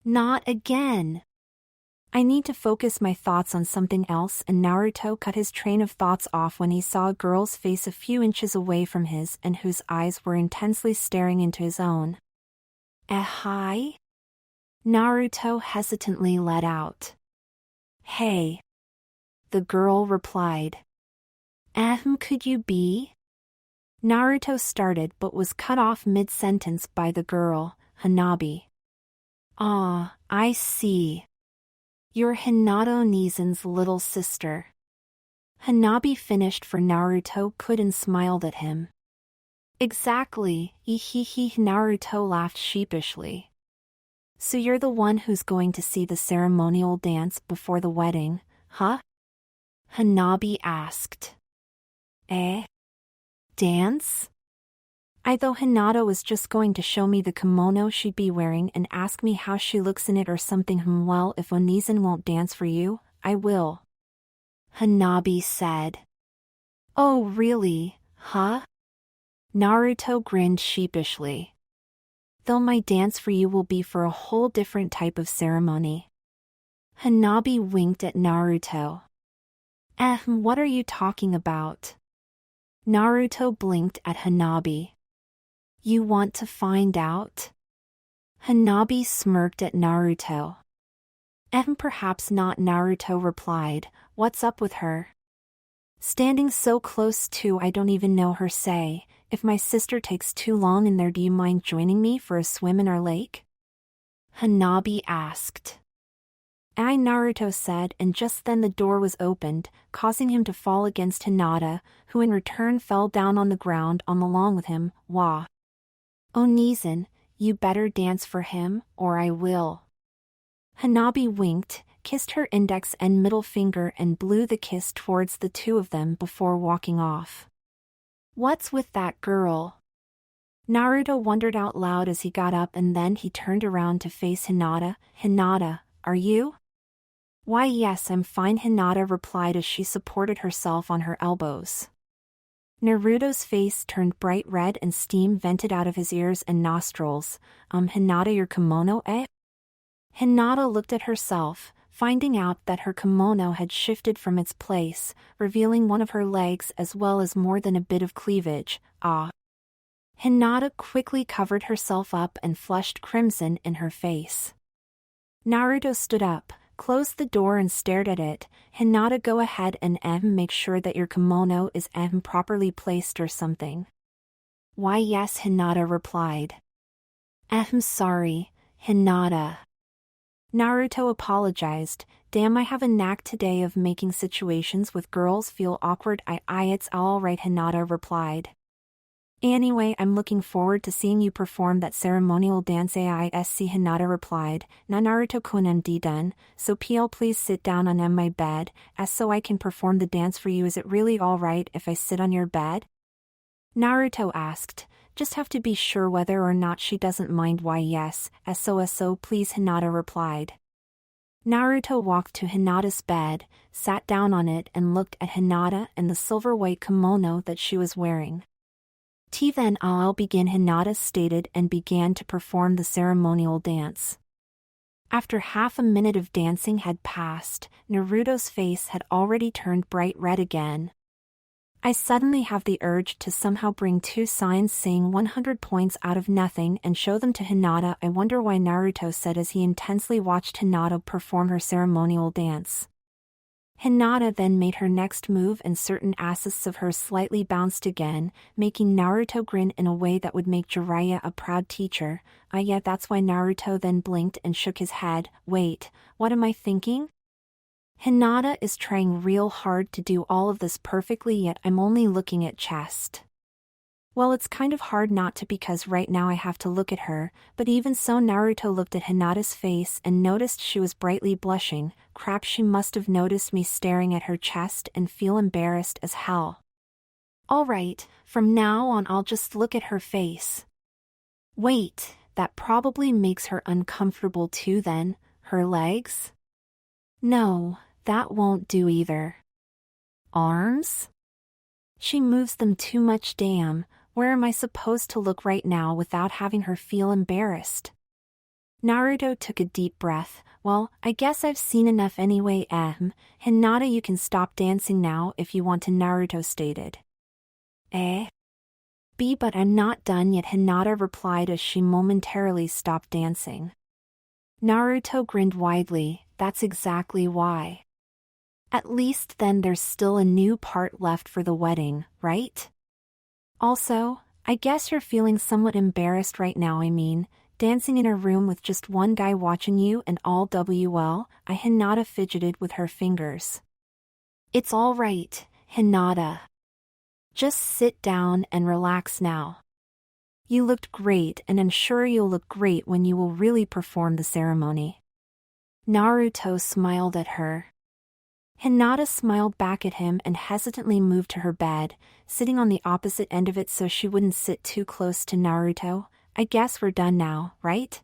Not again. I need to focus my thoughts on something else. And Naruto cut his train of thoughts off when he saw a girl's face a few inches away from his and whose eyes were intensely staring into his own. Hi? Naruto hesitantly let out. Hey. The girl replied. Could you be? Naruto started but was cut off mid-sentence by the girl, Hanabi. Ah, I see. You're Hinata Nizen's little sister. Hanabi finished for Naruto and smiled at him. Exactly, Naruto laughed sheepishly. So you're the one who's going to see the ceremonial dance before the wedding, huh? Hanabi asked. Dance? I thought Hinata was just going to show me the kimono she'd be wearing and ask me how she looks in it or something. Well, if Onizen won't dance for you, I will. Hanabi said. Oh really, huh? Naruto grinned sheepishly. Though my dance for you will be for a whole different type of ceremony. Hanabi winked at Naruto. What are you talking about? Naruto blinked at Hanabi. You want to find out? Hanabi smirked at Naruto. Perhaps not, Naruto replied. What's up with her? Standing so close to, I don't even know her. Say, if my sister takes too long in there, do you mind joining me for a swim in our lake? Hanabi asked. Naruto said, and just then the door was opened, causing him to fall against Hinata, who in return fell down on the ground along with him. Wah. Onizen, you better dance for him, or I will. Hanabi winked, kissed her index and middle finger and blew the kiss towards the two of them before walking off. What's with that girl? Naruto wondered out loud as he got up, and then he turned around to face Hinata. Hinata, are you? Why yes, I'm fine, Hinata replied as she supported herself on her elbows. Naruto's face turned bright red and steam vented out of his ears and nostrils. Hinata, your kimono, eh? Hinata looked at herself, finding out that her kimono had shifted from its place, revealing one of her legs as well as more than a bit of cleavage. Ah. Hinata quickly covered herself up and flushed crimson in her face. Naruto stood up, closed the door and stared at it. Hinata, go ahead and make sure that your kimono is properly placed or something. Why yes, Hinata replied. Sorry, Hinata. Naruto apologized. Damn, I have a knack today of making situations with girls feel awkward. It's alright, Hinata replied. Anyway, I'm looking forward to seeing you perform that ceremonial dance. Hinata replied. Na Naruto-kun, I'm done, so please sit down on my bed, so I can perform the dance for you. Is it really alright if I sit on your bed? Naruto asked. Just have to be sure whether or not she doesn't mind. Why yes, so please, Hinata replied. Naruto walked to Hinata's bed, sat down on it and looked at Hinata and the silver-white kimono that she was wearing. Then I'll begin, Hinata stated and began to perform the ceremonial dance. After half a minute of dancing had passed, Naruto's face had already turned bright red again. I suddenly have the urge to somehow bring 2 signs saying 100 points out of nothing and show them to Hinata. I wonder why, Naruto said as he intensely watched Hinata perform her ceremonial dance. Hinata then made her next move and certain assists of hers slightly bounced again, making Naruto grin in a way that would make Jiraiya a proud teacher. Yeah, that's why. Naruto then blinked and shook his head. Wait, what am I thinking? Hinata is trying real hard to do all of this perfectly, yet I'm only looking at chest. Well, it's kind of hard not to because right now I have to look at her, but even so Naruto looked at Hinata's face and noticed she was brightly blushing. Crap, she must have noticed me staring at her chest and feel embarrassed as hell. Alright, from now on I'll just look at her face. Wait, that probably makes her uncomfortable too then, her legs? No, that won't do either. Arms? She moves them too much. Damn, where am I supposed to look right now without having her feel embarrassed? Naruto took a deep breath. Well, I guess I've seen enough anyway. Hinata, you can stop dancing now if you want to, Naruto stated. But I'm not done yet, Hinata replied as she momentarily stopped dancing. Naruto grinned widely. That's exactly why. At least then there's still a new part left for the wedding, right? Also, I guess you're feeling somewhat embarrassed right now. Dancing in a room with just one guy watching you and all. Hinata fidgeted with her fingers. It's all right, Hinata. Just sit down and relax now. You looked great and I'm sure you'll look great when you will really perform the ceremony. Naruto smiled at her. Hinata smiled back at him and hesitantly moved to her bed, sitting on the opposite end of it so she wouldn't sit too close to Naruto. I guess we're done now, right?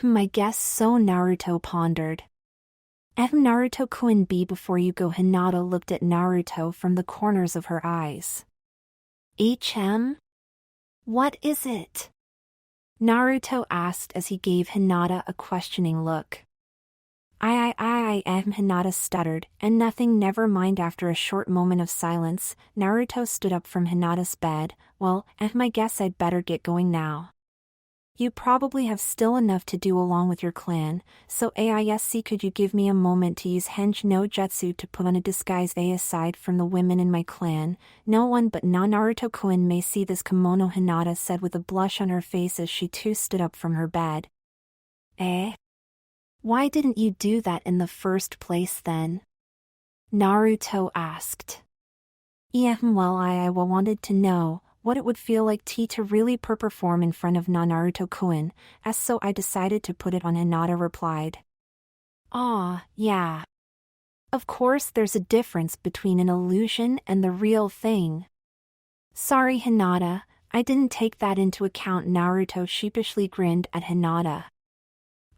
I guess so, Naruto pondered. Naruto-kun, before you go, Hinata looked at Naruto from the corners of her eyes. What is it? Naruto asked as he gave Hinata a questioning look. Hinata stuttered, and nothing, never mind. After a short moment of silence, Naruto stood up from Hinata's bed. Well, I guess I'd better get going now. You probably have still enough to do along with your clan, so could you give me a moment to use Henj no Jutsu to put on a disguise? Aside from the women in my clan, no one but Naruto-kun may see this kimono, Hinata said with a blush on her face as she too stood up from her bed. Why didn't you do that in the first place then? Naruto asked. Well, I wanted to know what it would feel like to really perform in front of Naruto-kun, so I decided to put it on, Hinata replied. Yeah. Of course there's a difference between an illusion and the real thing. Sorry, Hinata, I didn't take that into account. Naruto sheepishly grinned at Hinata.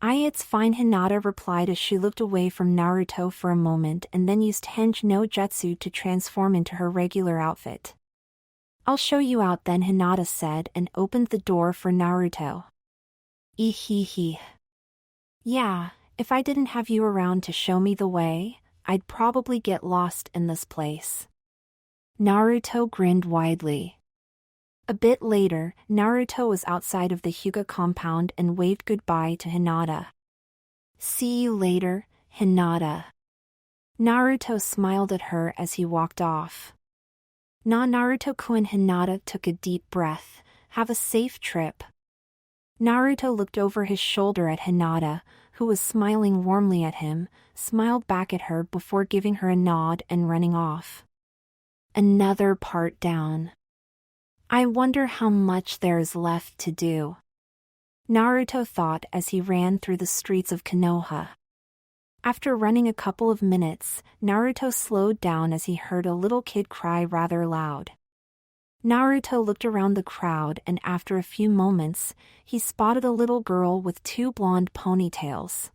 It's fine, Hinata replied as she looked away from Naruto for a moment and then used Henge no Jutsu to transform into her regular outfit. I'll show you out then, Hinata said and opened the door for Naruto. Ehehe. Yeah, if I didn't have you around to show me the way, I'd probably get lost in this place. Naruto grinned widely. A bit later, Naruto was outside of the Hyuga compound and waved goodbye to Hinata. See you later, Hinata. Naruto smiled at her as he walked off. Naruto-kun. Hinata took a deep breath. Have a safe trip. Naruto looked over his shoulder at Hinata, who was smiling warmly at him, smiled back at her before giving her a nod and running off. Another part down. I wonder how much there is left to do. Naruto thought as he ran through the streets of Konoha. After running a couple of minutes, Naruto slowed down as he heard a little kid cry rather loud. Naruto looked around the crowd and after a few moments, he spotted a little girl with two blonde ponytails.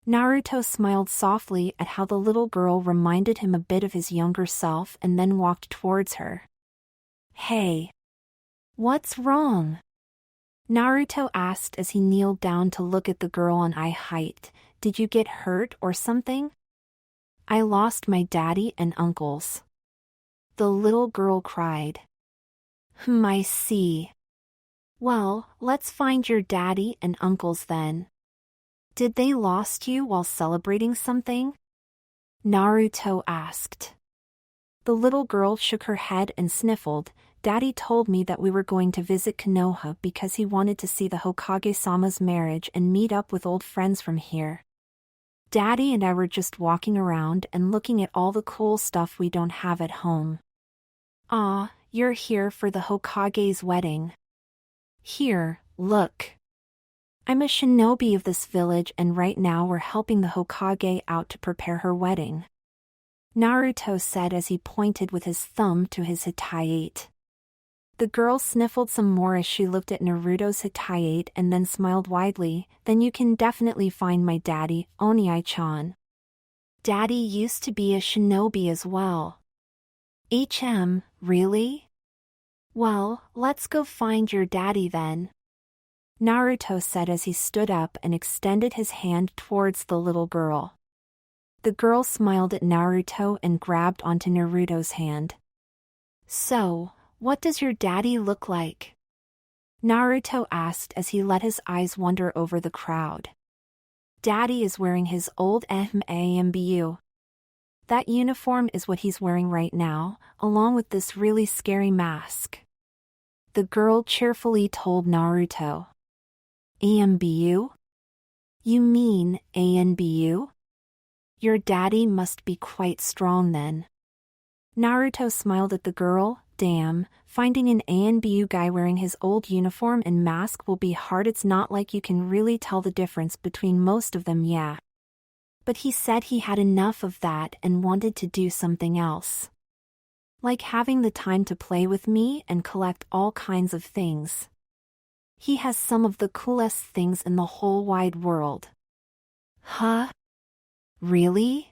Naruto smiled softly at how the little girl reminded him a bit of his younger self and then walked towards her. Hey! What's wrong? Naruto asked as he kneeled down to look at the girl on eye height. Did you get hurt or something? I lost my daddy and uncles. The little girl cried. I see. Well, let's find your daddy and uncles then. Did they lost you while celebrating something? Naruto asked. The little girl shook her head and sniffled. Daddy told me that we were going to visit Konoha because he wanted to see the Hokage-sama's marriage and meet up with old friends from here. Daddy and I were just walking around and looking at all the cool stuff we don't have at home. Ah, you're here for the Hokage's wedding. Here, look. I'm a shinobi of this village and right now we're helping the Hokage out to prepare her wedding. Naruto said as he pointed with his thumb to his hitayate. The girl sniffled some more as she looked at Naruto's hitayate and then smiled widely. Then you can definitely find my daddy, Oniai-chan. Daddy used to be a shinobi as well. Really? Well, let's go find your daddy then. Naruto said as he stood up and extended his hand towards the little girl. The girl smiled at Naruto and grabbed onto Naruto's hand. So, what does your daddy look like? Naruto asked as he let his eyes wander over the crowd. Daddy is wearing his old AMBU. That uniform is what he's wearing right now, along with this really scary mask. The girl cheerfully told Naruto. AMBU? You mean ANBU? Your daddy must be quite strong then. Naruto smiled at the girl. Damn, finding an ANBU guy wearing his old uniform and mask will be hard. It's not like you can really tell the difference between most of them, yeah. But he said he had enough of that and wanted to do something else. Like having the time to play with me and collect all kinds of things. He has some of the coolest things in the whole wide world. Huh? Really?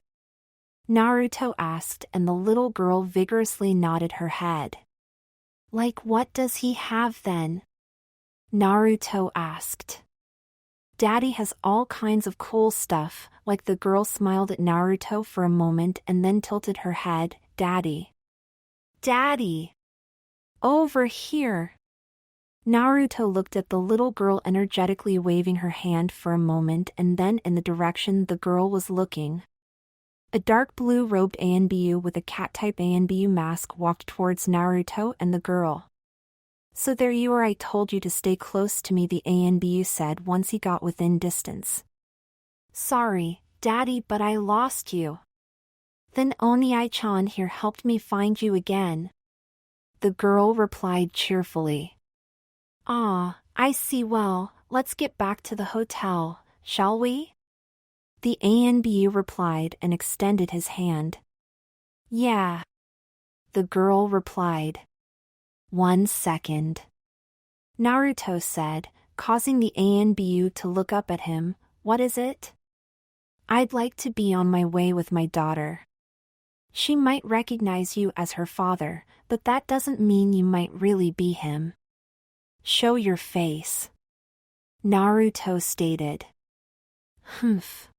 Naruto asked and the little girl vigorously nodded her head. Like what does he have then? Naruto asked. Daddy has all kinds of cool stuff, like the girl smiled at Naruto for a moment and then tilted her head. Daddy. Daddy! Over here! Naruto looked at the little girl energetically waving her hand for a moment and then in the direction the girl was looking. A dark blue-robed ANBU with a cat-type ANBU mask walked towards Naruto and the girl. So there you are, I told you to stay close to me, the ANBU said once he got within distance. Sorry, Daddy, but I lost you. Then Oniai-chan here helped me find you again. The girl replied cheerfully. Ah, I see. Well, let's get back to the hotel, shall we? The ANBU replied and extended his hand. Yeah. The girl replied. 1 second. Naruto said, causing the ANBU to look up at him. What is it? I'd like to be on my way with my daughter. She might recognize you as her father, but that doesn't mean you might really be him. Show your face. Naruto stated. Humph.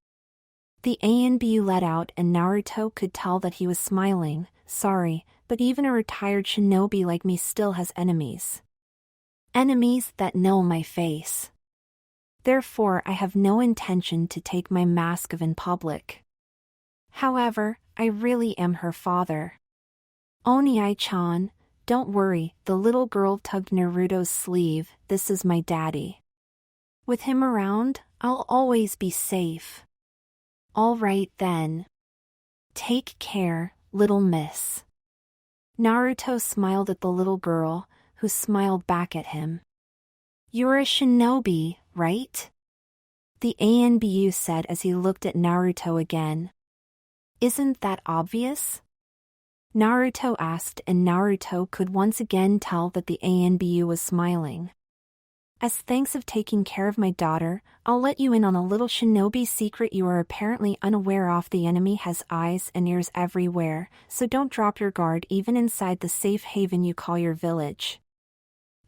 The ANBU let out and Naruto could tell that he was smiling. Sorry, but even a retired shinobi like me still has enemies. Enemies that know my face. Therefore I have no intention to take my mask off in public. However, I really am her father. Oni-chan, don't worry, the little girl tugged Naruto's sleeve, this is my daddy. With him around, I'll always be safe. All right then. Take care, little miss. Naruto smiled at the little girl, who smiled back at him. You're a shinobi, right? The ANBU said as he looked at Naruto again. Isn't that obvious? Naruto asked, and Naruto could once again tell that the ANBU was smiling. As thanks of taking care of my daughter, I'll let you in on a little shinobi secret you are apparently unaware of. The enemy has eyes and ears everywhere, so don't drop your guard even inside the safe haven you call your village.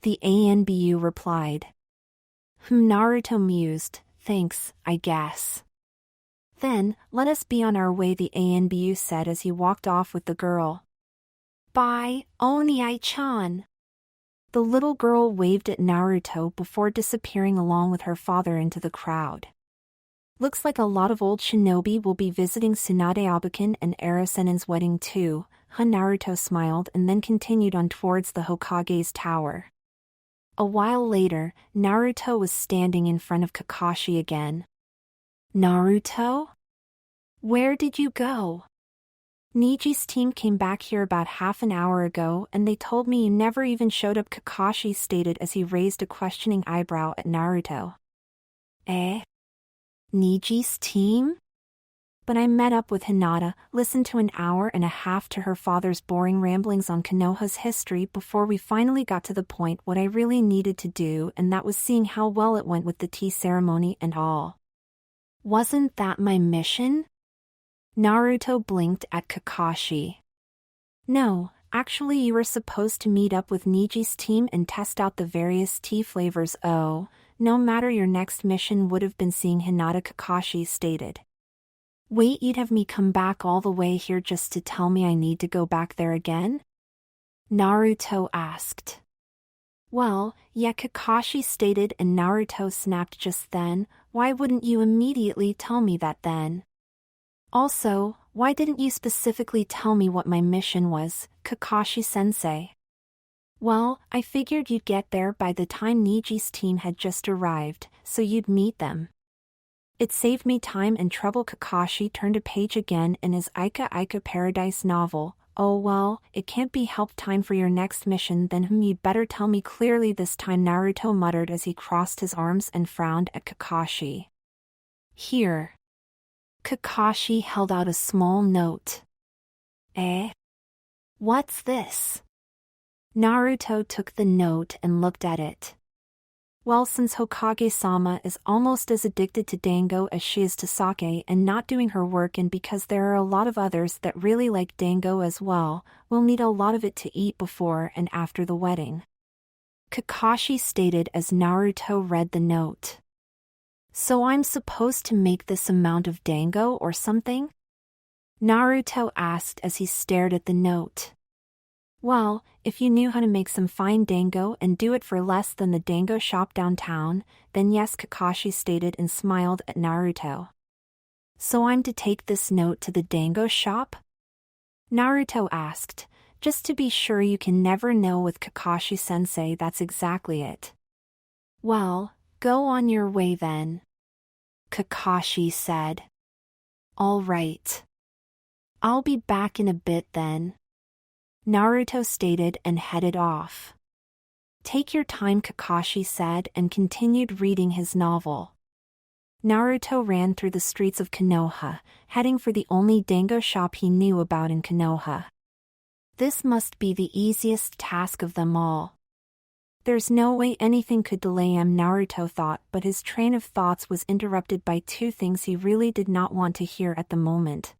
The ANBU replied. Naruto mused, thanks, I guess. Then, let us be on our way, the ANBU said as he walked off with the girl. Bye, Oni-chan. The little girl waved at Naruto before disappearing along with her father into the crowd. Looks like a lot of old shinobi will be visiting Tsunade Abuken and Erosennin's wedding too, Naruto smiled and then continued on towards the Hokage's tower. A while later, Naruto was standing in front of Kakashi again. Naruto? Where did you go? Niji's team came back here about half an hour ago and they told me you never even showed up, Kakashi stated as he raised a questioning eyebrow at Naruto. Eh? Niji's team? But I met up with Hinata, listened to an hour and a half to her father's boring ramblings on Konoha's history before we finally got to the point what I really needed to do, and that was seeing how well it went with the tea ceremony and all. Wasn't that my mission? Naruto blinked at Kakashi. No, actually you were supposed to meet up with Niji's team and test out the various tea flavors. Oh, no matter, your next mission would have been seeing Hinata, Kakashi stated. Wait, you'd have me come back all the way here just to tell me I need to go back there again? Naruto asked. Well, yeah, Kakashi stated, and Naruto snapped just then. Why wouldn't you immediately tell me that then? Also, why didn't you specifically tell me what my mission was, Kakashi-sensei? Well, I figured you'd get there by the time Niji's team had just arrived, so you'd meet them. It saved me time and trouble. Kakashi turned a page again in his Aika Aika Paradise novel. Oh well, it can't be helped. Time for your next mission then. You'd better tell me clearly this time, Naruto muttered as he crossed his arms and frowned at Kakashi. Here. Kakashi held out a small note. Eh? What's this? Naruto took the note and looked at it. Well, since Hokage-sama is almost as addicted to dango as she is to sake and not doing her work, and because there are a lot of others that really like dango as well, we'll need a lot of it to eat before and after the wedding. Kakashi stated as Naruto read the note. So I'm supposed to make this amount of dango or something? Naruto asked as he stared at the note. Well, if you knew how to make some fine dango and do it for less than the dango shop downtown, then yes, Kakashi stated and smiled at Naruto. So I'm to take this note to the dango shop? Naruto asked. Just to be sure, you can never know with Kakashi-sensei. That's exactly it. Well, go on your way then. Kakashi said. All right. I'll be back in a bit then. Naruto stated and headed off. Take your time, Kakashi said and continued reading his novel. Naruto ran through the streets of Konoha, heading for the only dango shop he knew about in Konoha. This must be the easiest task of them all. There's no way anything could delay him, Naruto thought, but his train of thoughts was interrupted by two things he really did not want to hear at the moment.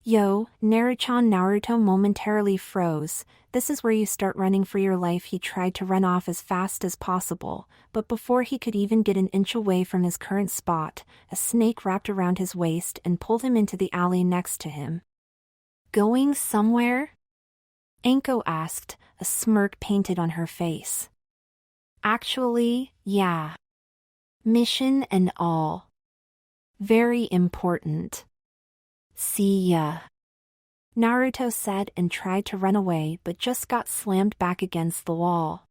Yo, Naruchan. Naruto momentarily froze. This is where you start running for your life. He tried to run off as fast as possible, but before he could even get an inch away from his current spot, a snake wrapped around his waist and pulled him into the alley next to him. Going somewhere? Anko asked, a smirk painted on her face. Actually, yeah. Mission and all. Very important. See ya. Naruto said and tried to run away but just got slammed back against the wall.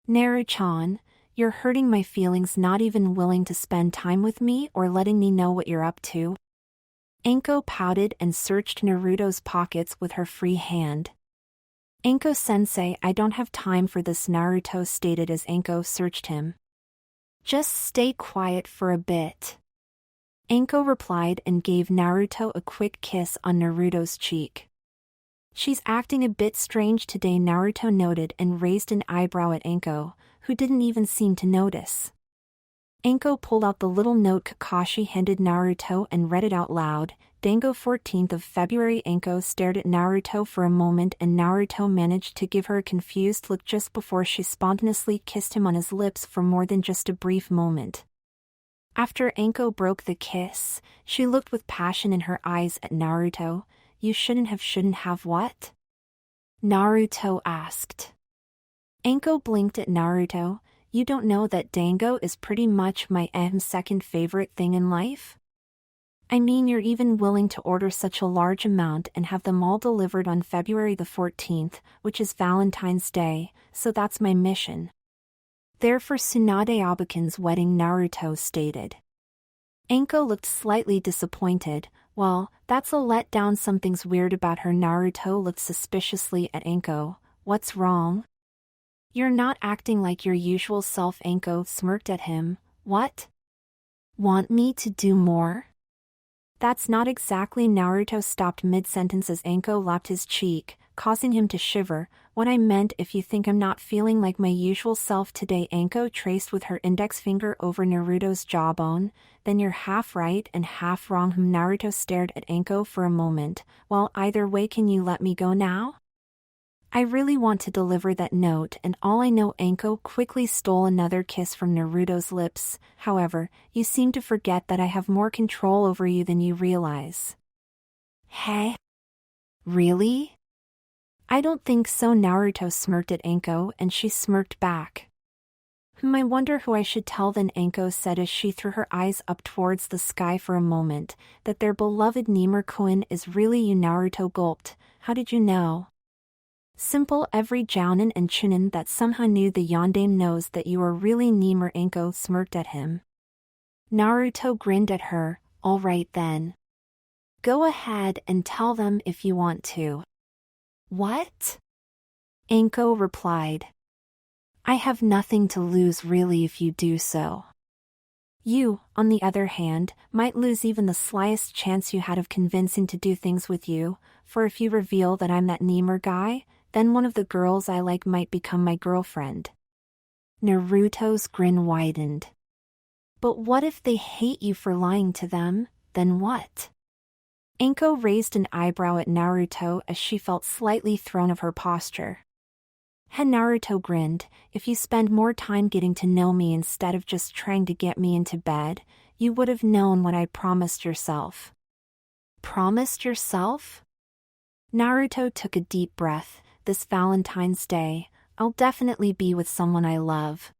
Naruchan, you're hurting my feelings, not even willing to spend time with me or letting me know what you're up to. Anko pouted and searched Naruto's pockets with her free hand. Anko-sensei, I don't have time for this, Naruto stated as Anko searched him. Just stay quiet for a bit. Anko replied and gave Naruto a quick kiss on Naruto's cheek. She's acting a bit strange today, Naruto noted and raised an eyebrow at Anko, who didn't even seem to notice. Anko pulled out the little note Kakashi handed Naruto and read it out loud. Dango 14th of February. Anko stared at Naruto for a moment and Naruto managed to give her a confused look just before she spontaneously kissed him on his lips for more than just a brief moment. After Anko broke the kiss, she looked with passion in her eyes at Naruto. You shouldn't have what? Naruto asked. Anko blinked at Naruto. You don't know that Dango is pretty much my second favorite thing in life? I mean, you're even willing to order such a large amount and have them all delivered on February the 14th, which is Valentine's Day, so that's my mission. There for Tsunade Abakin's wedding, Naruto stated. Anko looked slightly disappointed. Well, that's a letdown. Something's weird about her. Naruto looked suspiciously at Anko. What's wrong? You're not acting like your usual self. Anko smirked at him. What? Want me to do more? That's not exactly. Naruto stopped mid-sentence as Anko lapped his cheek, causing him to shiver. What I meant, if you think I'm not feeling like my usual self today. Anko traced with her index finger over Naruto's jawbone. Then you're half right and half wrong. Naruto stared at Anko for a moment. Well, either way, can you let me go now? I really want to deliver that note and all I know. Anko quickly stole another kiss from Naruto's lips. However, you seem to forget that I have more control over you than you realize. Hey? Really? I don't think so. Naruto smirked at Anko and she smirked back. I wonder who I should tell then, Anko said as she threw her eyes up towards the sky for a moment, that their beloved Lemur-kun is really you. Naruto gulped. How did you know? Simple, every jounin and chunin that somehow knew the yondaime knows that you are really Lemur. Anko smirked at him. Naruto grinned at her. All right then. Go ahead and tell them if you want to. What? Anko replied. I have nothing to lose really if you do so. You, on the other hand, might lose even the slightest chance you had of convincing to do things with you, for if you reveal that I'm that Lemur guy, then one of the girls I like might become my girlfriend. Naruto's grin widened. But what if they hate you for lying to them, then what? Anko raised an eyebrow at Naruto as she felt slightly thrown of her posture. Naruto grinned. If you spend more time getting to know me instead of just trying to get me into bed, you would have known what I promised yourself. Promised yourself? Naruto took a deep breath. This Valentine's Day, I'll definitely be with someone I love.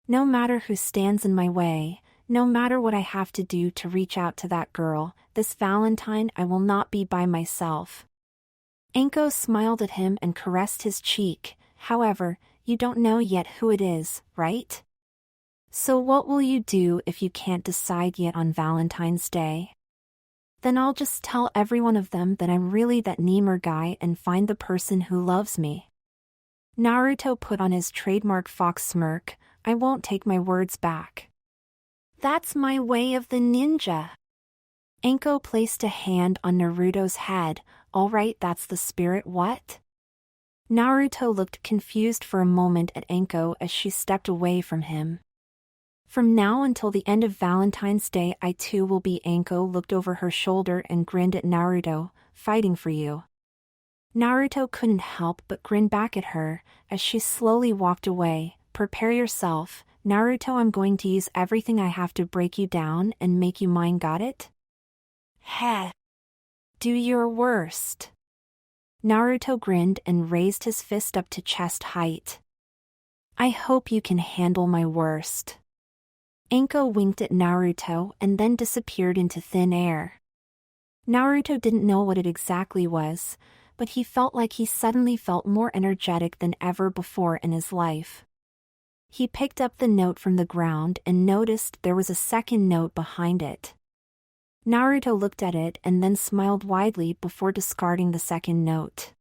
No matter who stands in my way, no matter what I have to do to reach out to that girl, this Valentine I will not be by myself. Anko smiled at him and caressed his cheek. However, you don't know yet who it is, right? So what will you do if you can't decide yet on Valentine's Day? Then I'll just tell every one of them that I'm really that Lemur guy and find the person who loves me. Naruto put on his trademark fox smirk. I won't take my words back. That's my way of the ninja. Anko placed a hand on Naruto's head. Alright, that's the spirit, what? Naruto looked confused for a moment at Anko as she stepped away from him. From now until the end of Valentine's Day, I too will be. Anko looked over her shoulder and grinned at Naruto, fighting for you. Naruto couldn't help but grin back at her, as she slowly walked away. Prepare yourself, Naruto, I'm going to use everything I have to break you down and make you mine, got it? Heh. Do your worst. Naruto grinned and raised his fist up to chest height. I hope you can handle my worst. Anko winked at Naruto and then disappeared into thin air. Naruto didn't know what it exactly was, but he felt like he suddenly felt more energetic than ever before in his life. He picked up the note from the ground and noticed there was a second note behind it. Naruto looked at it and then smiled widely before discarding the second note.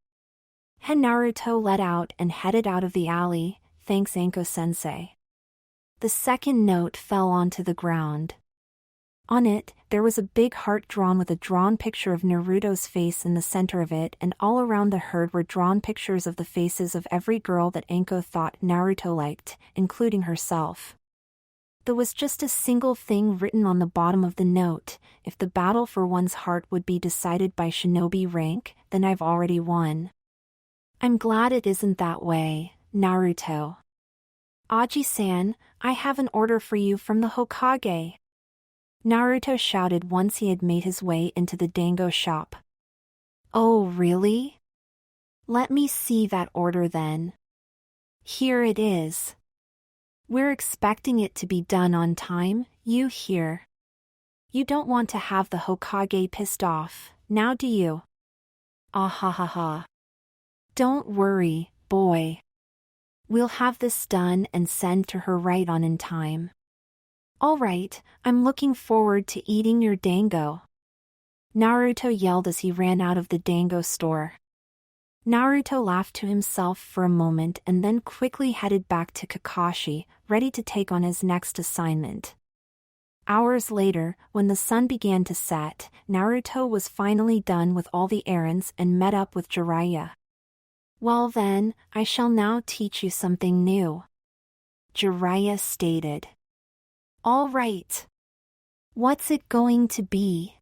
Naruto let out and headed out of the alley, thanks Anko-sensei. The second note fell onto the ground. On it, there was a big heart drawn with a drawn picture of Naruto's face in the center of it, and all around the herd were drawn pictures of the faces of every girl that Anko thought Naruto liked, including herself. There was just a single thing written on the bottom of the note: if the battle for one's heart would be decided by shinobi rank, then I've already won. I'm glad it isn't that way, Naruto. Aji-san, I have an order for you from the Hokage. Naruto shouted once he had made his way into the dango shop. Oh really? Let me see that order then. Here it is. We're expecting it to be done on time, you hear? You don't want to have the Hokage pissed off, now do you? Ah ha ha ha. Don't worry, boy. We'll have this done and send to her right on in time. Alright, I'm looking forward to eating your dango. Naruto yelled as he ran out of the dango store. Naruto laughed to himself for a moment and then quickly headed back to Kakashi, ready to take on his next assignment. Hours later, when the sun began to set, Naruto was finally done with all the errands and met up with Jiraiya. Well then, I shall now teach you something new, Jiraiya stated. All right. What's it going to be?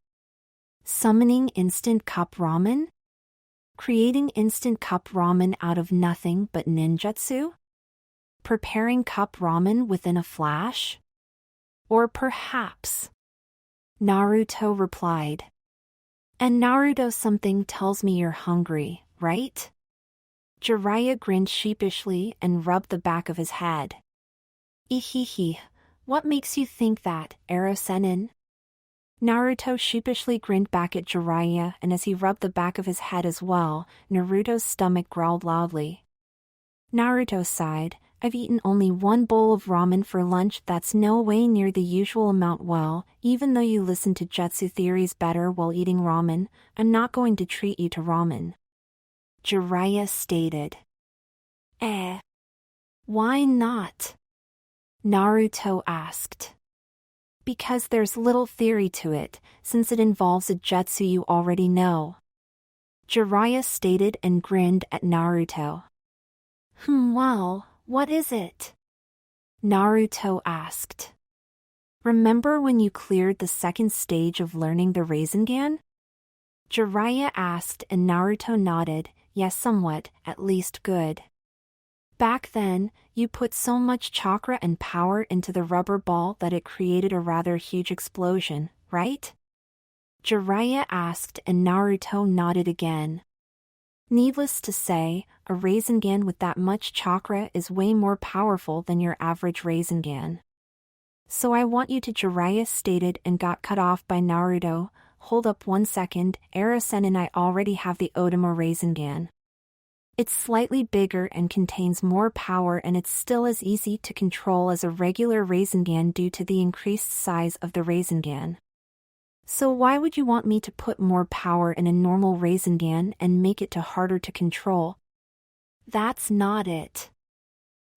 Summoning instant cup ramen? Creating instant cup ramen out of nothing but ninjutsu? Preparing cup ramen within a flash? Or perhaps? Naruto replied. And Naruto, something tells me you're hungry, right? Jiraiya grinned sheepishly and rubbed the back of his head. Ehehe. What makes you think that, Erosennin? Naruto sheepishly grinned back at Jiraiya, and as he rubbed the back of his head as well, Naruto's stomach growled loudly. Naruto sighed. I've eaten only one bowl of ramen for lunch. That's no way near the usual amount. Well, even though you listen to jutsu theories better while eating ramen, I'm not going to treat you to ramen, Jiraiya stated. Why not? Naruto asked. Because there's little theory to it, since it involves a jutsu you already know, Jiraiya stated and grinned at Naruto. Well, what is it? Naruto asked. Remember when you cleared the second stage of learning the Rasengan? Jiraiya asked, and Naruto nodded. Yes, somewhat, at least good. Back then, you put so much chakra and power into the rubber ball that it created a rather huge explosion, right? Jiraiya asked, and Naruto nodded again. Needless to say, a Rasengan with that much chakra is way more powerful than your average Rasengan. So I want you to, Jiraiya stated and got cut off by Naruto. Hold up 1 second, Erosennin, I already have the Otama Rasengan. It's slightly bigger and contains more power, and it's still as easy to control as a regular Rasengan due to the increased size of the Rasengan. So why would you want me to put more power in a normal Rasengan and make it harder to control? That's not it,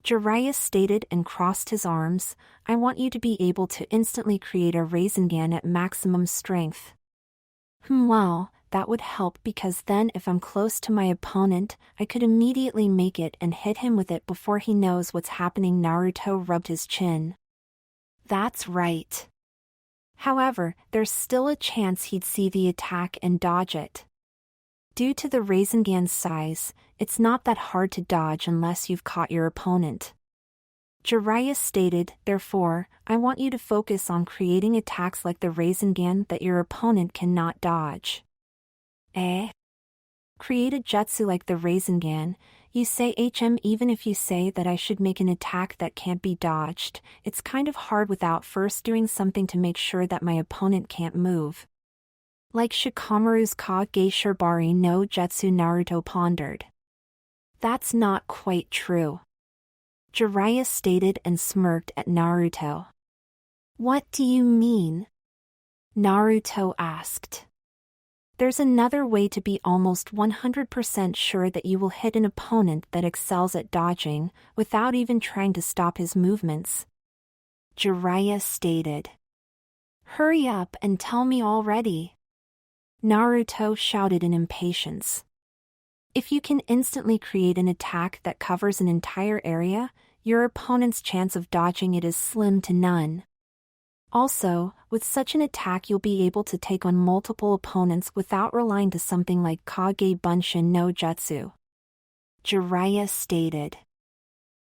Jiraiya stated and crossed his arms. I want you to be able to instantly create a Rasengan at maximum strength. Well, that would help because then if I'm close to my opponent, I could immediately make it and hit him with it before he knows what's happening. Naruto rubbed his chin. That's right. However, there's still a chance he'd see the attack and dodge it. Due to the Rasengan's size, it's not that hard to dodge unless you've caught your opponent. Jiraiya stated, therefore, I want you to focus on creating attacks like the Rasengan that your opponent cannot dodge. Create a jutsu like the Rasengan. You say even if you say that I should make an attack that can't be dodged, it's kind of hard without first doing something to make sure that my opponent can't move. Like Shikamaru's Kage Shirbari no Jutsu. Naruto pondered. That's not quite true. Jiraiya stated and smirked at Naruto. What do you mean? Naruto asked. There's another way to be almost 100% sure that you will hit an opponent that excels at dodging, without even trying to stop his movements. Jiraiya stated. Hurry up and tell me already. Naruto shouted in impatience. If you can instantly create an attack that covers an entire area, your opponent's chance of dodging it is slim to none. Also, with such an attack you'll be able to take on multiple opponents without relying to something like Kage Bunshin no Jutsu. Jiraiya stated.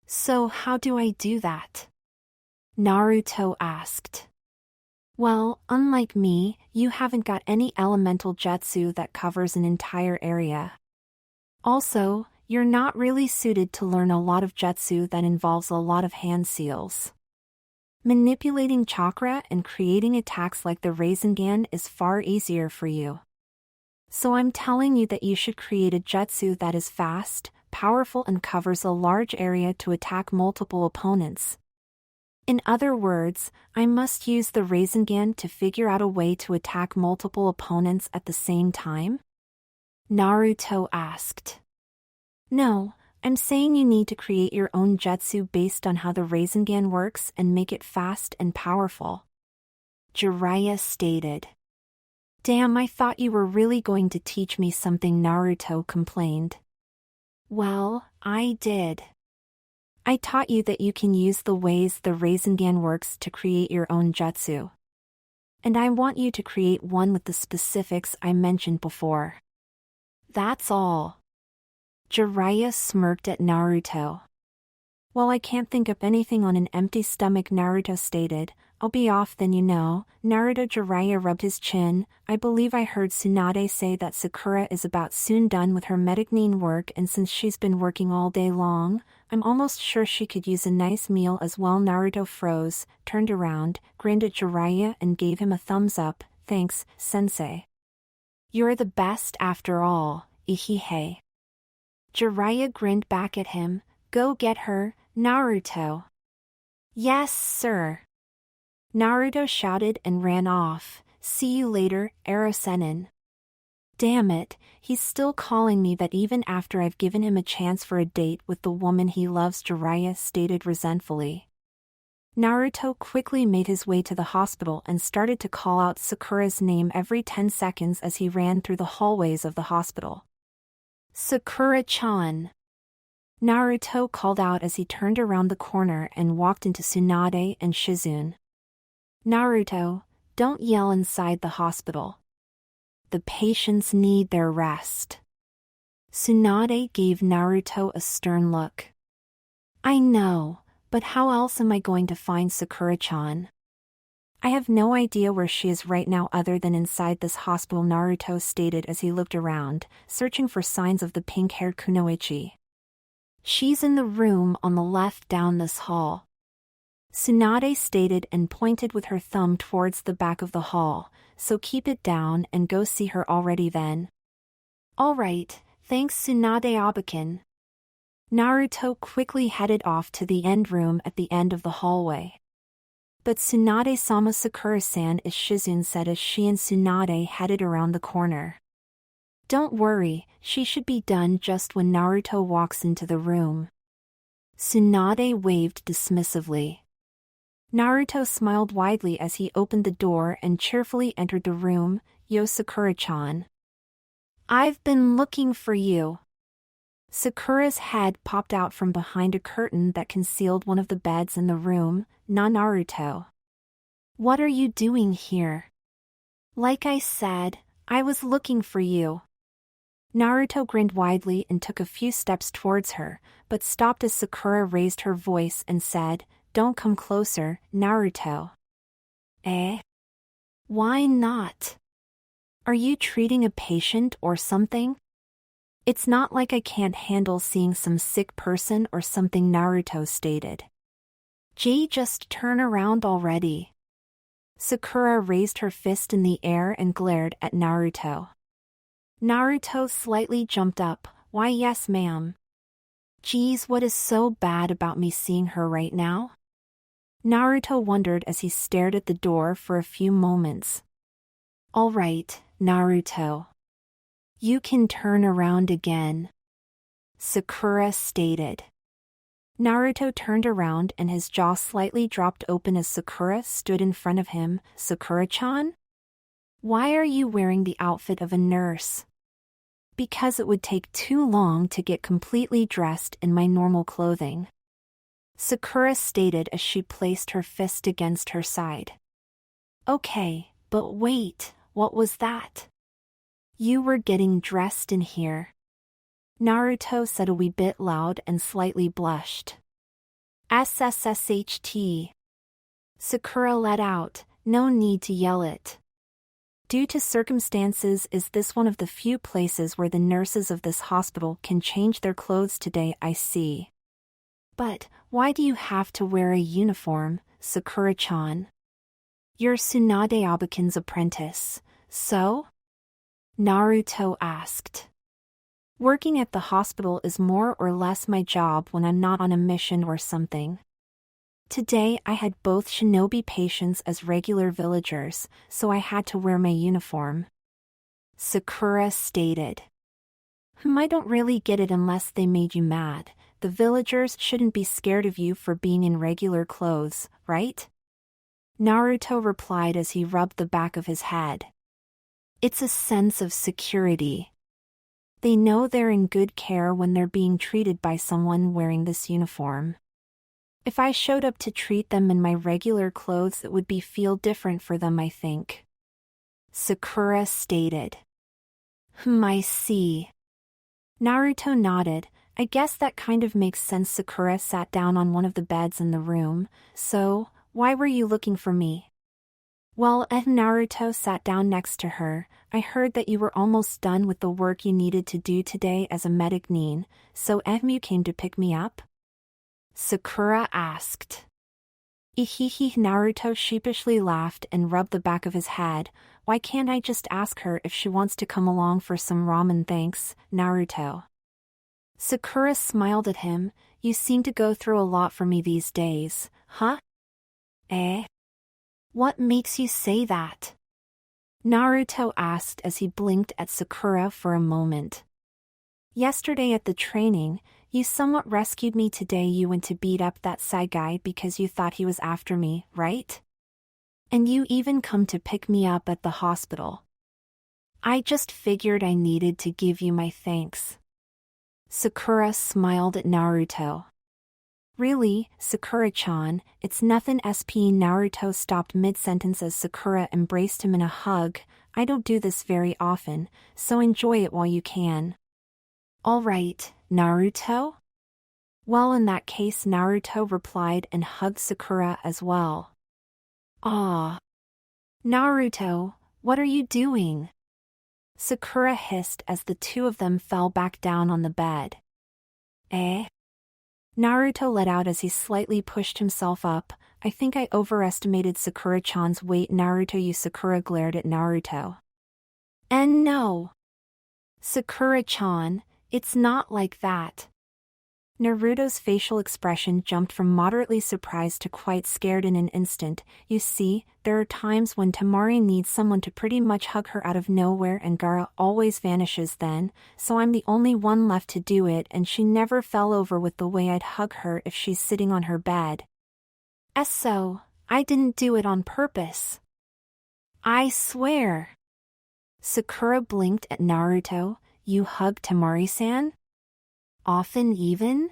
So how do I do that? Naruto asked. Well, unlike me, you haven't got any elemental jutsu that covers an entire area. Also, you're not really suited to learn a lot of jutsu that involves a lot of hand seals. Manipulating chakra and creating attacks like the Rasengan is far easier for you. So I'm telling you that you should create a jutsu that is fast, powerful and covers a large area to attack multiple opponents. In other words, I must use the Rasengan to figure out a way to attack multiple opponents at the same time? Naruto asked. No, I'm saying you need to create your own jutsu based on how the Rasengan works and make it fast and powerful. Jiraiya stated. Damn, I thought you were really going to teach me something, Naruto complained. Well, I did. I taught you that you can use the ways the Rasengan works to create your own jutsu. And I want you to create one with the specifics I mentioned before. That's all. Jiraiya smirked at Naruto. Well, I can't think of anything on an empty stomach, Naruto stated. I'll be off then, you know. Naruto. Jiraiya rubbed his chin. I believe I heard Tsunade say that Sakura is about soon done with her medicine work, and since she's been working all day long, I'm almost sure she could use a nice meal as well. Naruto froze, turned around, grinned at Jiraiya and gave him a thumbs up. Thanks, sensei. You're the best after all, ihihei. Jiraiya grinned back at him. Go get her, Naruto. Yes, sir. Naruto shouted and ran off. See you later, Erosennin. Damn it, he's still calling me that even after I've given him a chance for a date with the woman he loves, Jiraiya stated resentfully. Naruto quickly made his way to the hospital and started to call out Sakura's name every 10 seconds as he ran through the hallways of the hospital. Sakura-chan. Naruto called out as he turned around the corner and walked into Tsunade and Shizune. Naruto, don't yell inside the hospital. The patients need their rest. Tsunade gave Naruto a stern look. I know, but how else am I going to find Sakura-chan? I have no idea where she is right now other than inside this hospital, Naruto stated as he looked around, searching for signs of the pink-haired kunoichi. She's in the room on the left down this hall. Tsunade stated and pointed with her thumb towards the back of the hall, so keep it down and go see her already then. Alright, thanks Tsunade-abakin. Naruto quickly headed off to the end room at the end of the hallway. But Tsunade-sama, Sakura-san, is Shizune said as she and Tsunade headed around the corner. Don't worry, she should be done just when Naruto walks into the room. Tsunade waved dismissively. Naruto smiled widely as he opened the door and cheerfully entered the room. Yo, Sakura-chan. I've been looking for you. Sakura's head popped out from behind a curtain that concealed one of the beds in the room. Naruto. What are you doing here? Like I said, I was looking for you. Naruto grinned widely and took a few steps towards her, but stopped as Sakura raised her voice and said, "Don't come closer, Naruto." Eh? Why not? Are you treating a patient or something? It's not like I can't handle seeing some sick person or something, Naruto stated. Just turn around already. Sakura raised her fist in the air and glared at Naruto. Naruto slightly jumped up. Why yes ma'am. Geez, what is so bad about me seeing her right now? Naruto wondered as he stared at the door for a few moments. All right, Naruto. You can turn around again. Sakura stated. Naruto turned around and his jaw slightly dropped open as Sakura stood in front of him. Sakura-chan? Why are you wearing the outfit of a nurse? Because it would take too long to get completely dressed in my normal clothing. Sakura stated as she placed her fist against her side. Okay, but wait, what was that? You were getting dressed in here. Naruto said a wee bit loud and slightly blushed. SSSHT. Sakura let out, no need to yell it. Due to circumstances, is this one of the few places where the nurses of this hospital can change their clothes today, I see. But, why do you have to wear a uniform, Sakura-chan? You're Tsunade Abakin's apprentice, so? Naruto asked. Working at the hospital is more or less my job when I'm not on a mission or something. Today I had both shinobi patients as regular villagers, so I had to wear my uniform. Sakura stated. I don't really get it unless they made you mad. The villagers shouldn't be scared of you for being in regular clothes, right? Naruto replied as he rubbed the back of his head. It's a sense of security. They know they're in good care when they're being treated by someone wearing this uniform. If I showed up to treat them in my regular clothes, it would feel different for them, I think. Sakura stated. I see. Naruto nodded. I guess that kind of makes sense. Sakura sat down on one of the beds in the room. So, why were you looking for me? Well, Naruto sat down next to her. I heard that you were almost done with the work you needed to do today as a medic nin, so you came to pick me up? Sakura asked. Ihihi. Naruto sheepishly laughed and rubbed the back of his head. Why can't I just ask her if she wants to come along for some ramen? Thanks, Naruto. Sakura smiled at him. You seem to go through a lot for me these days, huh? Eh? What makes you say that? Naruto asked as he blinked at Sakura for a moment. Yesterday at the training, you somewhat rescued me. Today you went to beat up that Sai guy because you thought he was after me, right? And you even come to pick me up at the hospital. I just figured I needed to give you my thanks. Sakura smiled at Naruto. Really, Sakura-chan, it's nothin' SP. Naruto stopped mid-sentence as Sakura embraced him in a hug. I don't do this very often, so enjoy it while you can. Alright, Naruto? Well, in that case, Naruto replied and hugged Sakura as well. Ah. Naruto, what are you doing? Sakura hissed as the two of them fell back down on the bed. Eh? Naruto let out as he slightly pushed himself up. I think I overestimated Sakura-chan's weight. Naruto. Sakura glared at Naruto. And no. Sakura-chan, it's not like that. Naruto's facial expression jumped from moderately surprised to quite scared in an instant. You see, there are times when Temari needs someone to pretty much hug her out of nowhere and Gaara always vanishes then, so I'm the only one left to do it, and she never fell over with the way I'd hug her if she's sitting on her bed. So, I didn't do it on purpose. I swear. Sakura blinked at Naruto. You hug Temari-san? Often even?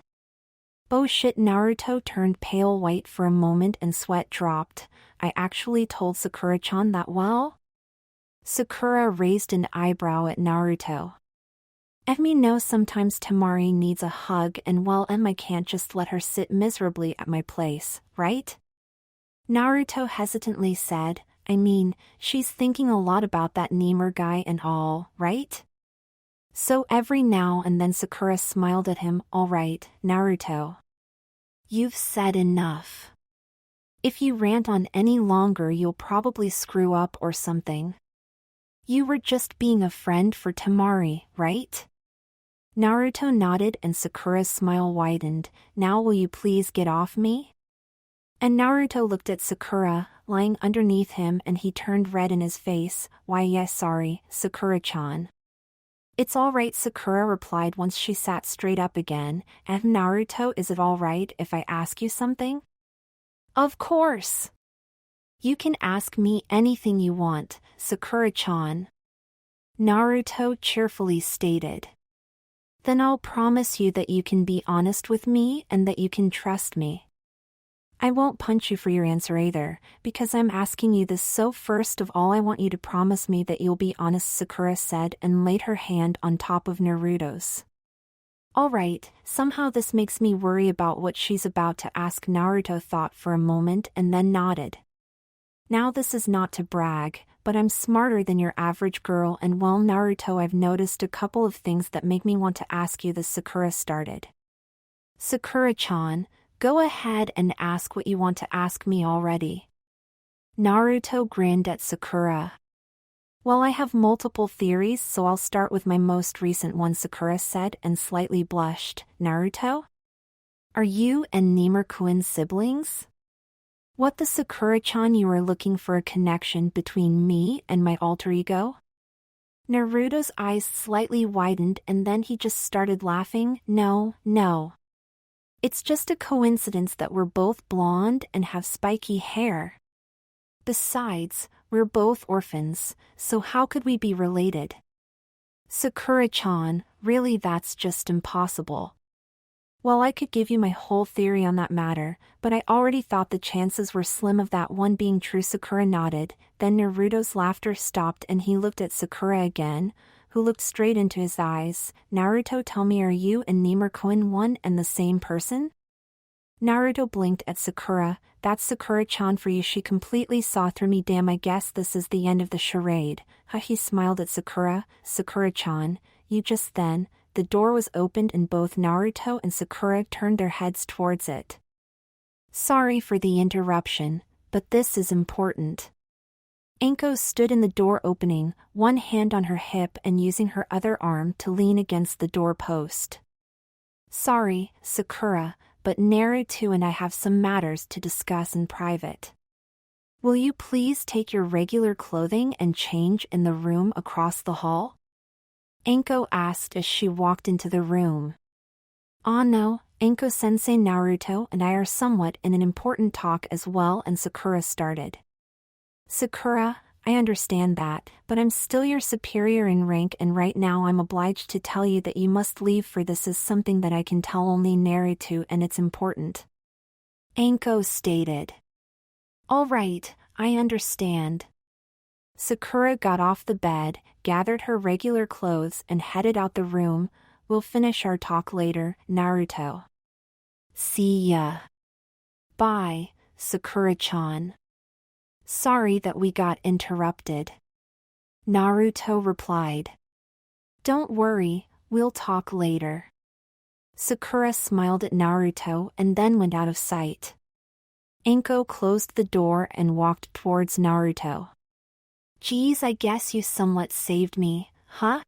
Oh shit, Naruto turned pale white for a moment and sweat dropped. I actually told Sakura-chan that well? Sakura raised an eyebrow at Naruto. Emi knows sometimes Temari needs a hug and well I can't just let her sit miserably at my place, right? Naruto hesitantly said, I mean, she's thinking a lot about that Lemur guy and all, right? So every now and then Sakura smiled at him. Alright, Naruto. You've said enough. If you rant on any longer you'll probably screw up or something. You were just being a friend for Temari, right? Naruto nodded and Sakura's smile widened. Now will you please get off me? And Naruto looked at Sakura, lying underneath him, and he turned red in his face. Why yes, sorry, Sakura-chan. It's alright, Sakura replied once she sat straight up again. And Naruto, is it alright if I ask you something? Of course. You can ask me anything you want, Sakura-chan. Naruto cheerfully stated. Then I'll promise you that you can be honest with me and that you can trust me. I won't punch you for your answer either, because I'm asking you this, so first of all I want you to promise me that you'll be honest, Sakura said and laid her hand on top of Naruto's. Alright, somehow this makes me worry about what she's about to ask. Naruto thought for a moment and then nodded. Now this is not to brag, but I'm smarter than your average girl and well Naruto, I've noticed a couple of things that make me want to ask you this, Sakura started. Sakura-chan, go ahead and ask what you want to ask me already. Naruto grinned at Sakura. Well, I have multiple theories, so I'll start with my most recent one, Sakura said and slightly blushed. Naruto? Are you and Lemur-kun siblings? What the Sakura-chan, you are looking for a connection between me and my alter ego? Naruto's eyes slightly widened and then he just started laughing. No. It's just a coincidence that we're both blonde and have spiky hair. Besides, we're both orphans, so how could we be related? Sakura-chan, really that's just impossible. Well, I could give you my whole theory on that matter, but I already thought the chances were slim of that one being true. Sakura nodded, then Naruto's laughter stopped and he looked at Sakura again, who looked straight into his eyes. Naruto, tell me, are you and Lemur-kun one and the same person? Naruto blinked at Sakura. That's Sakura-chan for you. She completely saw through me. Damn, I guess this is the end of the charade. He smiled at Sakura. Sakura-chan, you just then. The door was opened and both Naruto and Sakura turned their heads towards it. Sorry for the interruption, but this is important. Anko stood in the door opening, one hand on her hip and using her other arm to lean against the door post. Sorry, Sakura, but Naruto and I have some matters to discuss in private. Will you please take your regular clothing and change in the room across the hall? Anko asked as she walked into the room. No, Anko-sensei, Naruto and I are somewhat in an important talk as well, and Sakura started. Sakura, I understand that, but I'm still your superior in rank and right now I'm obliged to tell you that you must leave, for this is something that I can tell only Naruto and it's important. Anko stated. Alright, I understand. Sakura got off the bed, gathered her regular clothes and headed out the room. We'll finish our talk later, Naruto. See ya. Bye, Sakura-chan. Sorry that we got interrupted. Naruto replied. Don't worry, we'll talk later. Sakura smiled at Naruto and then went out of sight. Anko closed the door and walked towards Naruto. Geez, I guess you somewhat saved me, huh?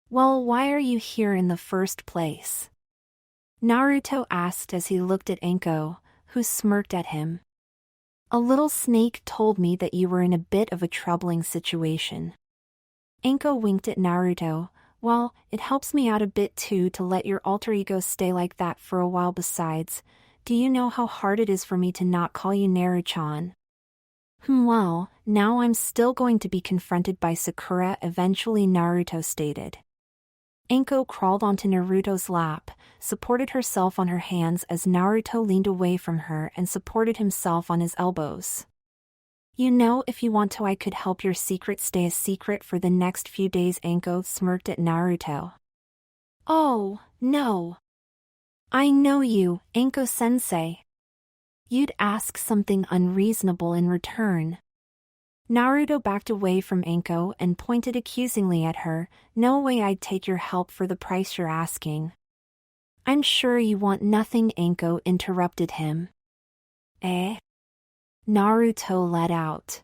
Well, why are you here in the first place? Naruto asked as he looked at Anko, who smirked at him. A little snake told me that you were in a bit of a troubling situation. Anko winked at Naruto. Well, it helps me out a bit too to let your alter ego stay like that for a while. Besides, do you know how hard it is for me to not call you Naru-chan? Well, now I'm still going to be confronted by Sakura eventually, Naruto stated. Anko crawled onto Naruto's lap, supported herself on her hands as Naruto leaned away from her and supported himself on his elbows. You know, if you want to, I could help your secret stay a secret for the next few days, Anko smirked at Naruto. Oh, no. I know you, Anko-sensei. You'd ask something unreasonable in return. Naruto backed away from Anko and pointed accusingly at her. No way I'd take your help for the price you're asking. I'm sure you want nothing, Anko interrupted him. Eh? Naruto let out.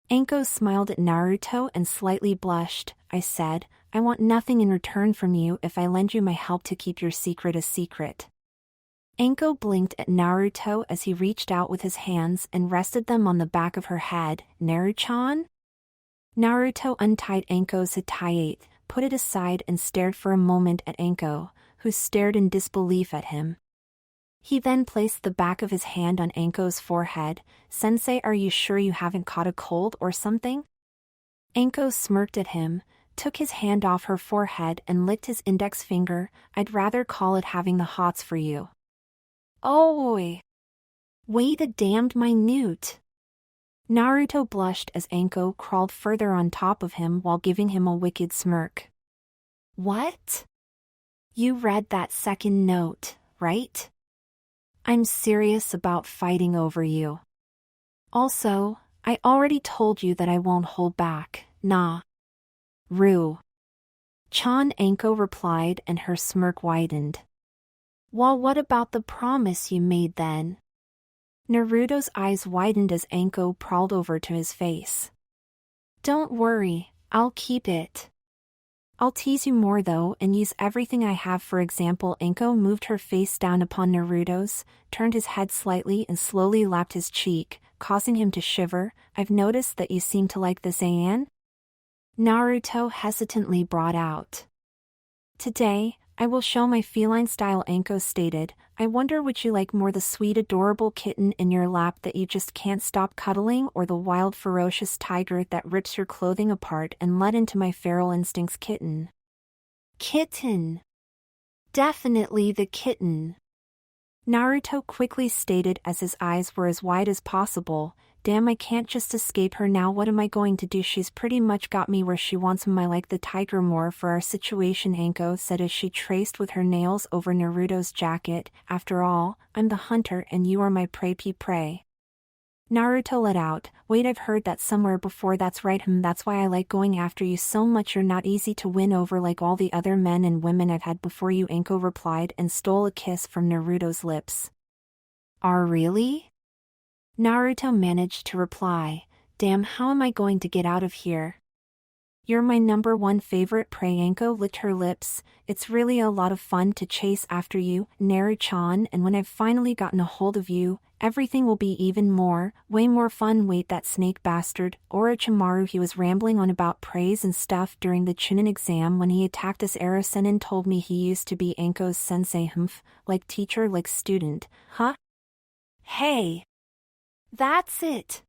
Anko smiled at Naruto and slightly blushed. I said, I want nothing in return from you if I lend you my help to keep your secret a secret. Anko blinked at Naruto as he reached out with his hands and rested them on the back of her head. Naru-chan? Naruto untied Anko's hatayate, put it aside and stared for a moment at Anko, who stared in disbelief at him. He then placed the back of his hand on Anko's forehead. Sensei, are you sure you haven't caught a cold or something? Anko smirked at him, took his hand off her forehead and licked his index finger. I'd rather call it having the hots for you. Oh, wait a damned minute. Naruto blushed as Anko crawled further on top of him while giving him a wicked smirk. What? You read that second note, right? I'm serious about fighting over you. Also, I already told you that I won't hold back, nah. Chan, Anko replied and her smirk widened. Well, what about the promise you made then? Naruto's eyes widened as Anko prowled over to his face. Don't worry, I'll keep it. I'll tease you more though and use everything I have. For example, Anko moved her face down upon Naruto's, turned his head slightly and slowly lapped his cheek, causing him to shiver. I've noticed that you seem to like this, Anne? Naruto hesitantly brought out. Today, I will show my feline style, Anko stated. I wonder, would you like more the sweet adorable kitten in your lap that you just can't stop cuddling, or the wild ferocious tiger that rips your clothing apart and let into my feral instincts? Kitten. Kitten. Definitely the kitten. Naruto quickly stated as his eyes were as wide as possible. Damn, I can't just escape her now. What am I going to do? She's pretty much got me where she wants me. I like the tiger more for our situation, Anko said as she traced with her nails over Naruto's jacket. After all, I'm the hunter and you are my prey. Naruto let out. Wait, I've heard that somewhere before. That's right, that's why I like going after you so much. You're not easy to win over like all the other men and women I've had before you, Anko replied and stole a kiss from Naruto's lips. Are really? Naruto managed to reply. Damn, how am I going to get out of here? You're my number one favorite prey. Anko licked her lips. It's really a lot of fun to chase after you, Naru-chan, and when I've finally gotten a hold of you, everything will be even way more fun. Wait, that snake bastard, Orochimaru, he was rambling on about praise and stuff during the Chunin exam when he attacked us. Erosennin told me he used to be Anko's sensei. Like teacher, like student, huh? Hey! That's it!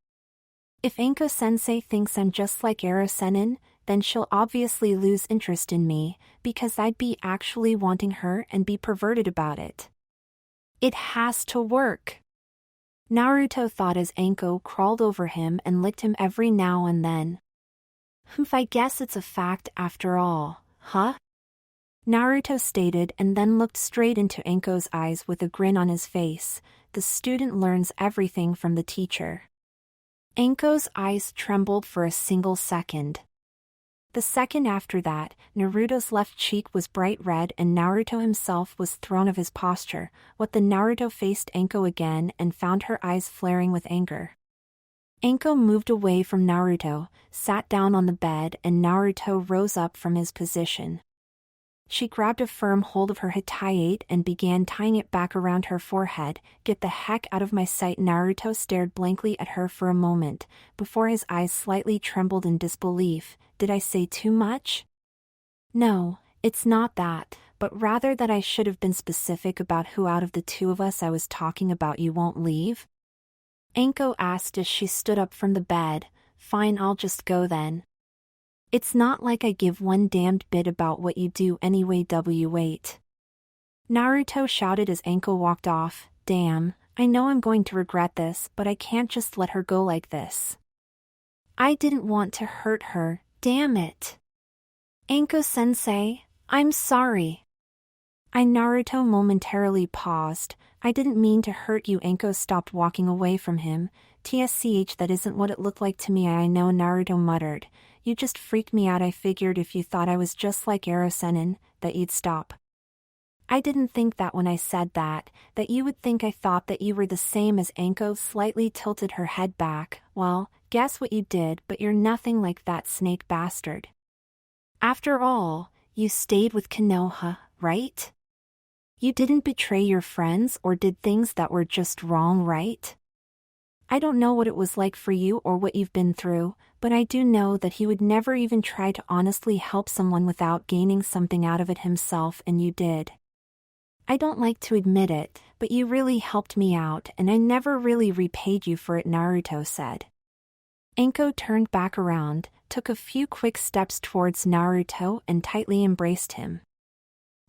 If Anko-sensei thinks I'm just like Erosennin, then she'll obviously lose interest in me, because I'd be actually wanting her and be perverted about it. It has to work. Naruto thought as Anko crawled over him and licked him every now and then. I guess it's a fact after all, huh? Naruto stated and then looked straight into Anko's eyes with a grin on his face. The student learns everything from the teacher. Anko's eyes trembled for a single second. The second after that, Naruto's left cheek was bright red and Naruto himself was thrown of his posture. What the Naruto faced Anko again and found her eyes flaring with anger. Anko moved away from Naruto, sat down on the bed and Naruto rose up from his position. She grabbed a firm hold of her hatayate and began tying it back around her forehead. Get the heck out of my sight! Naruto stared blankly at her for a moment, before his eyes slightly trembled in disbelief. Did I say too much? No, it's not that, but rather that I should have been specific about who out of the two of us I was talking about. You won't leave? Anko asked as she stood up from the bed. Fine, I'll just go then. It's not like I give one damned bit about what you do anyway. Wait. Naruto shouted as Anko walked off. Damn, I know I'm going to regret this, but I can't just let her go like this. I didn't want to hurt her, damn it. Anko-sensei, I'm sorry. Naruto momentarily paused. I didn't mean to hurt you. Anko stopped walking away from him. Tsch, that isn't what it looked like to me. I know, Naruto muttered. You just freaked me out. I figured if you thought I was just like Erosennin, that you'd stop. I didn't think that when I said that you would think I thought that you were the same as Anko slightly tilted her head back. Well, guess what you did, but you're nothing like that snake bastard. After all, you stayed with Konoha, right? You didn't betray your friends or did things that were just wrong, right? I don't know what it was like for you or what you've been through, but I do know that he would never even try to honestly help someone without gaining something out of it himself, and you did. I don't like to admit it, but you really helped me out and I never really repaid you for it, Naruto said. Anko turned back around, took a few quick steps towards Naruto and tightly embraced him.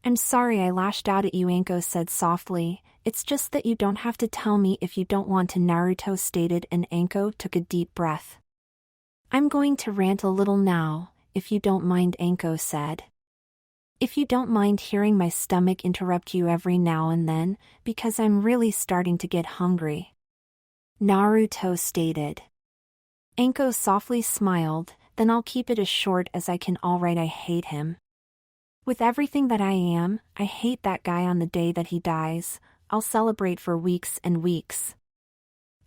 I'm sorry I lashed out at you, Anko said softly. It's just that you don't have to tell me if you don't want to, Naruto stated, and Anko took a deep breath. I'm going to rant a little now, if you don't mind, Anko said. If you don't mind hearing my stomach interrupt you every now and then, because I'm really starting to get hungry. Naruto stated. Anko softly smiled, then I'll keep it as short as I can. Alright, I hate him. With everything that I am, I hate that guy. On the day that he dies, I'll celebrate for weeks and weeks.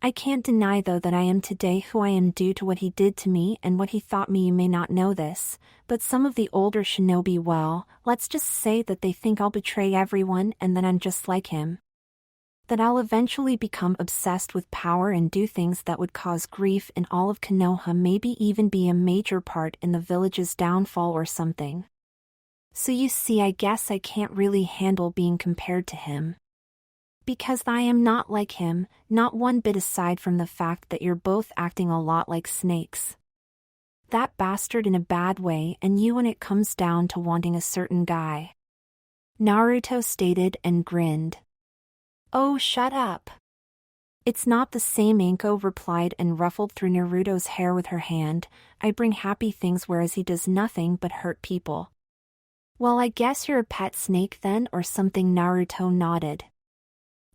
I can't deny though that I am today who I am due to what he did to me and what he taught me. You may not know this, but some of the older shinobi, well, let's just say that they think I'll betray everyone and then I'm just like him. That I'll eventually become obsessed with power and do things that would cause grief in all of Konoha, maybe even be a major part in the village's downfall or something. So you see, I guess I can't really handle being compared to him. Because I am not like him, not one bit, aside from the fact that you're both acting a lot like snakes. That bastard in a bad way, and you when it comes down to wanting a certain guy. Naruto stated and grinned. Oh, shut up. It's not the same, Anko replied and ruffled through Naruto's hair with her hand. I bring happy things whereas he does nothing but hurt people. Well, I guess you're a pet snake then or something, Naruto nodded.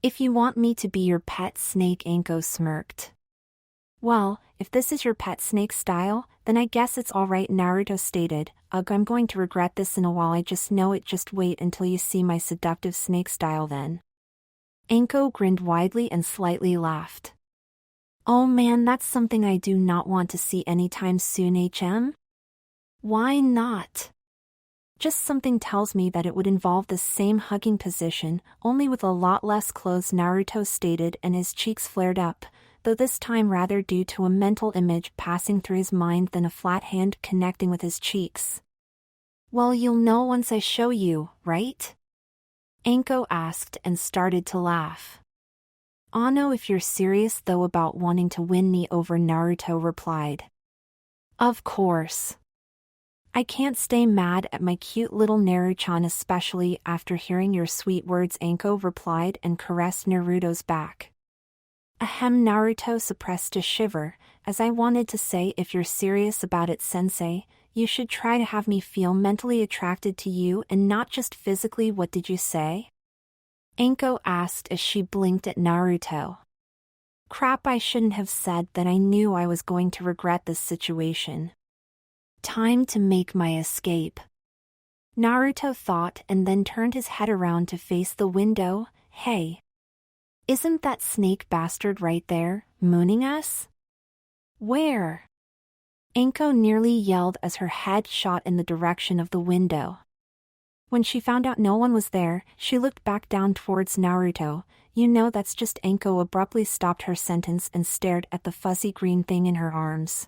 If you want me to be your pet snake, Anko smirked. Well, if this is your pet snake style, then I guess it's alright, Naruto stated. Ugh, I'm going to regret this in a while, I just know it. Just wait until you see my seductive snake style then. Anko grinned widely and slightly laughed. Oh man, that's something I do not want to see anytime soon, HM? Why not? Just something tells me that it would involve the same hugging position, only with a lot less clothes, Naruto stated, and his cheeks flared up, though this time rather due to a mental image passing through his mind than a flat hand connecting with his cheeks. Well, you'll know once I show you, right? Anko asked and started to laugh. No, if you're serious though about wanting to win me over, Naruto replied. Of course. I can't stay mad at my cute little Naru-chan, especially after hearing your sweet words, Anko replied and caressed Naruto's back. Ahem, Naruto suppressed a shiver, as I wanted to say, if you're serious about it, sensei, you should try to have me feel mentally attracted to you and not just physically. What did you say? Anko asked as she blinked at Naruto. Crap, I shouldn't have said that. I knew I was going to regret this situation. Time to make my escape. Naruto thought and then turned his head around to face the window. Hey. Isn't that snake bastard right there, mooning us? Where? Anko nearly yelled as her head shot in the direction of the window. When she found out no one was there, she looked back down towards Naruto. You know, that's just Anko abruptly stopped her sentence and stared at the fuzzy green thing in her arms.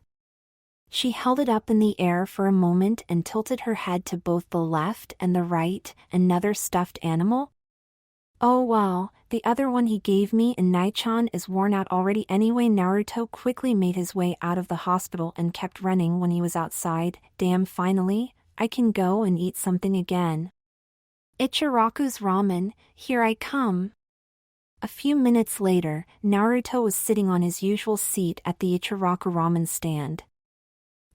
She held it up in the air for a moment and tilted her head to both the left and the right. Another stuffed animal? Oh well, the other one he gave me in Naichan is worn out already anyway. Naruto quickly made his way out of the hospital and kept running when he was outside. Damn, finally, I can go and eat something again. Ichiraku's ramen, here I come. A few minutes later, Naruto was sitting on his usual seat at the Ichiraku ramen stand.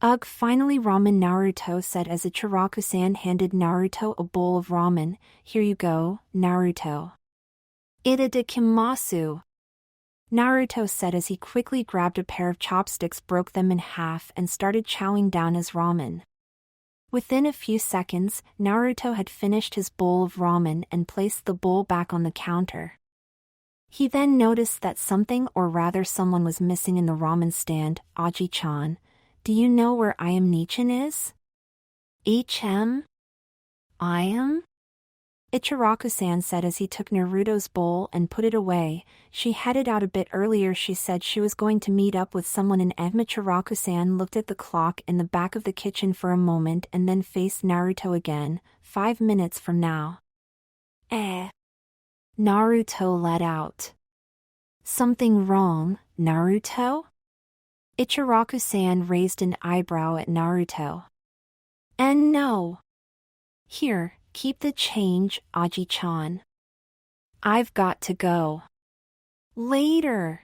Ugh, finally ramen, Naruto said as Ichiraku-san handed Naruto a bowl of ramen. Here you go, Naruto. Itadakimasu. Naruto said as he quickly grabbed a pair of chopsticks, broke them in half and started chowing down his ramen. Within a few seconds, Naruto had finished his bowl of ramen and placed the bowl back on the counter. He then noticed that something, or rather someone, was missing in the ramen stand. Aji-chan, do you know where Ayame is? Ayame? Ichiraku-san said as he took Naruto's bowl and put it away. She headed out a bit earlier. She said she was going to meet up with someone in Ayame. Ichiraku-san looked at the clock in the back of the kitchen for a moment and then faced Naruto again. 5 minutes from now. Naruto let out. Something wrong, Naruto? Ichiraku-san raised an eyebrow at Naruto. And no. Here, keep the change, Aji-chan. I've got to go. Later.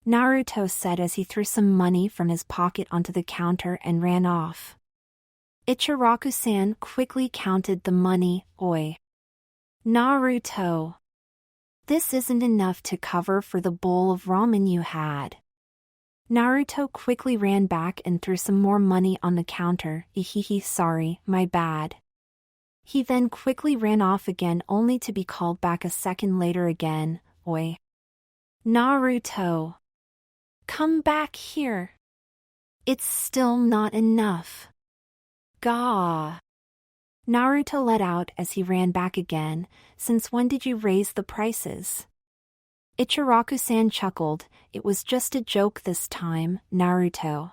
Naruto said as he threw some money from his pocket onto the counter and ran off. Ichiraku-san quickly counted the money. Oi. Naruto. This isn't enough to cover for the bowl of ramen you had. Naruto quickly ran back and threw some more money on the counter. Sorry, my bad. He then quickly ran off again only to be called back a second later again. Oi. Naruto. Come back here. It's still not enough. Gah. Naruto let out as he ran back again. Since when did you raise the prices? Ichiraku-san chuckled. It was just a joke this time, Naruto.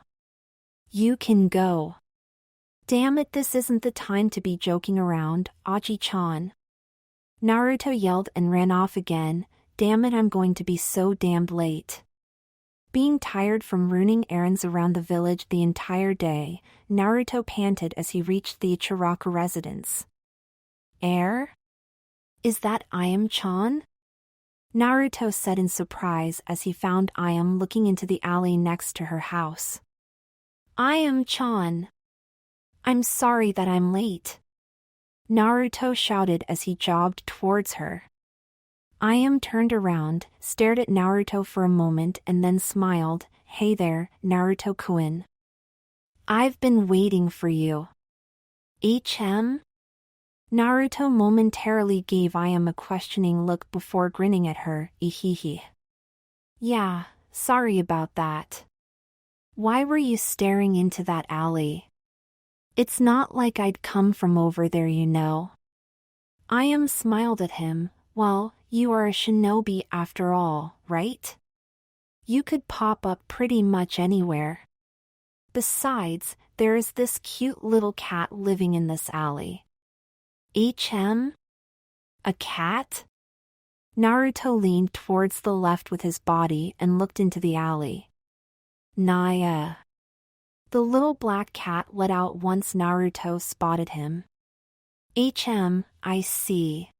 You can go. Damn it, this isn't the time to be joking around, Aji-chan. Naruto yelled and ran off again. Damn it, I'm going to be so damned late. Being tired from running errands around the village the entire day, Naruto panted as he reached the Ichiraku residence. Is that Ayame-chan? Naruto said in surprise as he found Ayame looking into the alley next to her house. Ayame-chan. I'm sorry that I'm late. Naruto shouted as he jogged towards her. Ayame turned around, stared at Naruto for a moment and then smiled. Hey there, Naruto-kun. I've been waiting for you. Naruto momentarily gave Ayame a questioning look before grinning at her. Yeah, sorry about that. Why were you staring into that alley? It's not like I'd come from over there, you know. Ayame smiled at him. Well, you are a shinobi after all, right? You could pop up pretty much anywhere. Besides, there is this cute little cat living in this alley. A cat? Naruto leaned towards the left with his body and looked into the alley. Naya. The little black cat let out once Naruto spotted him. I see.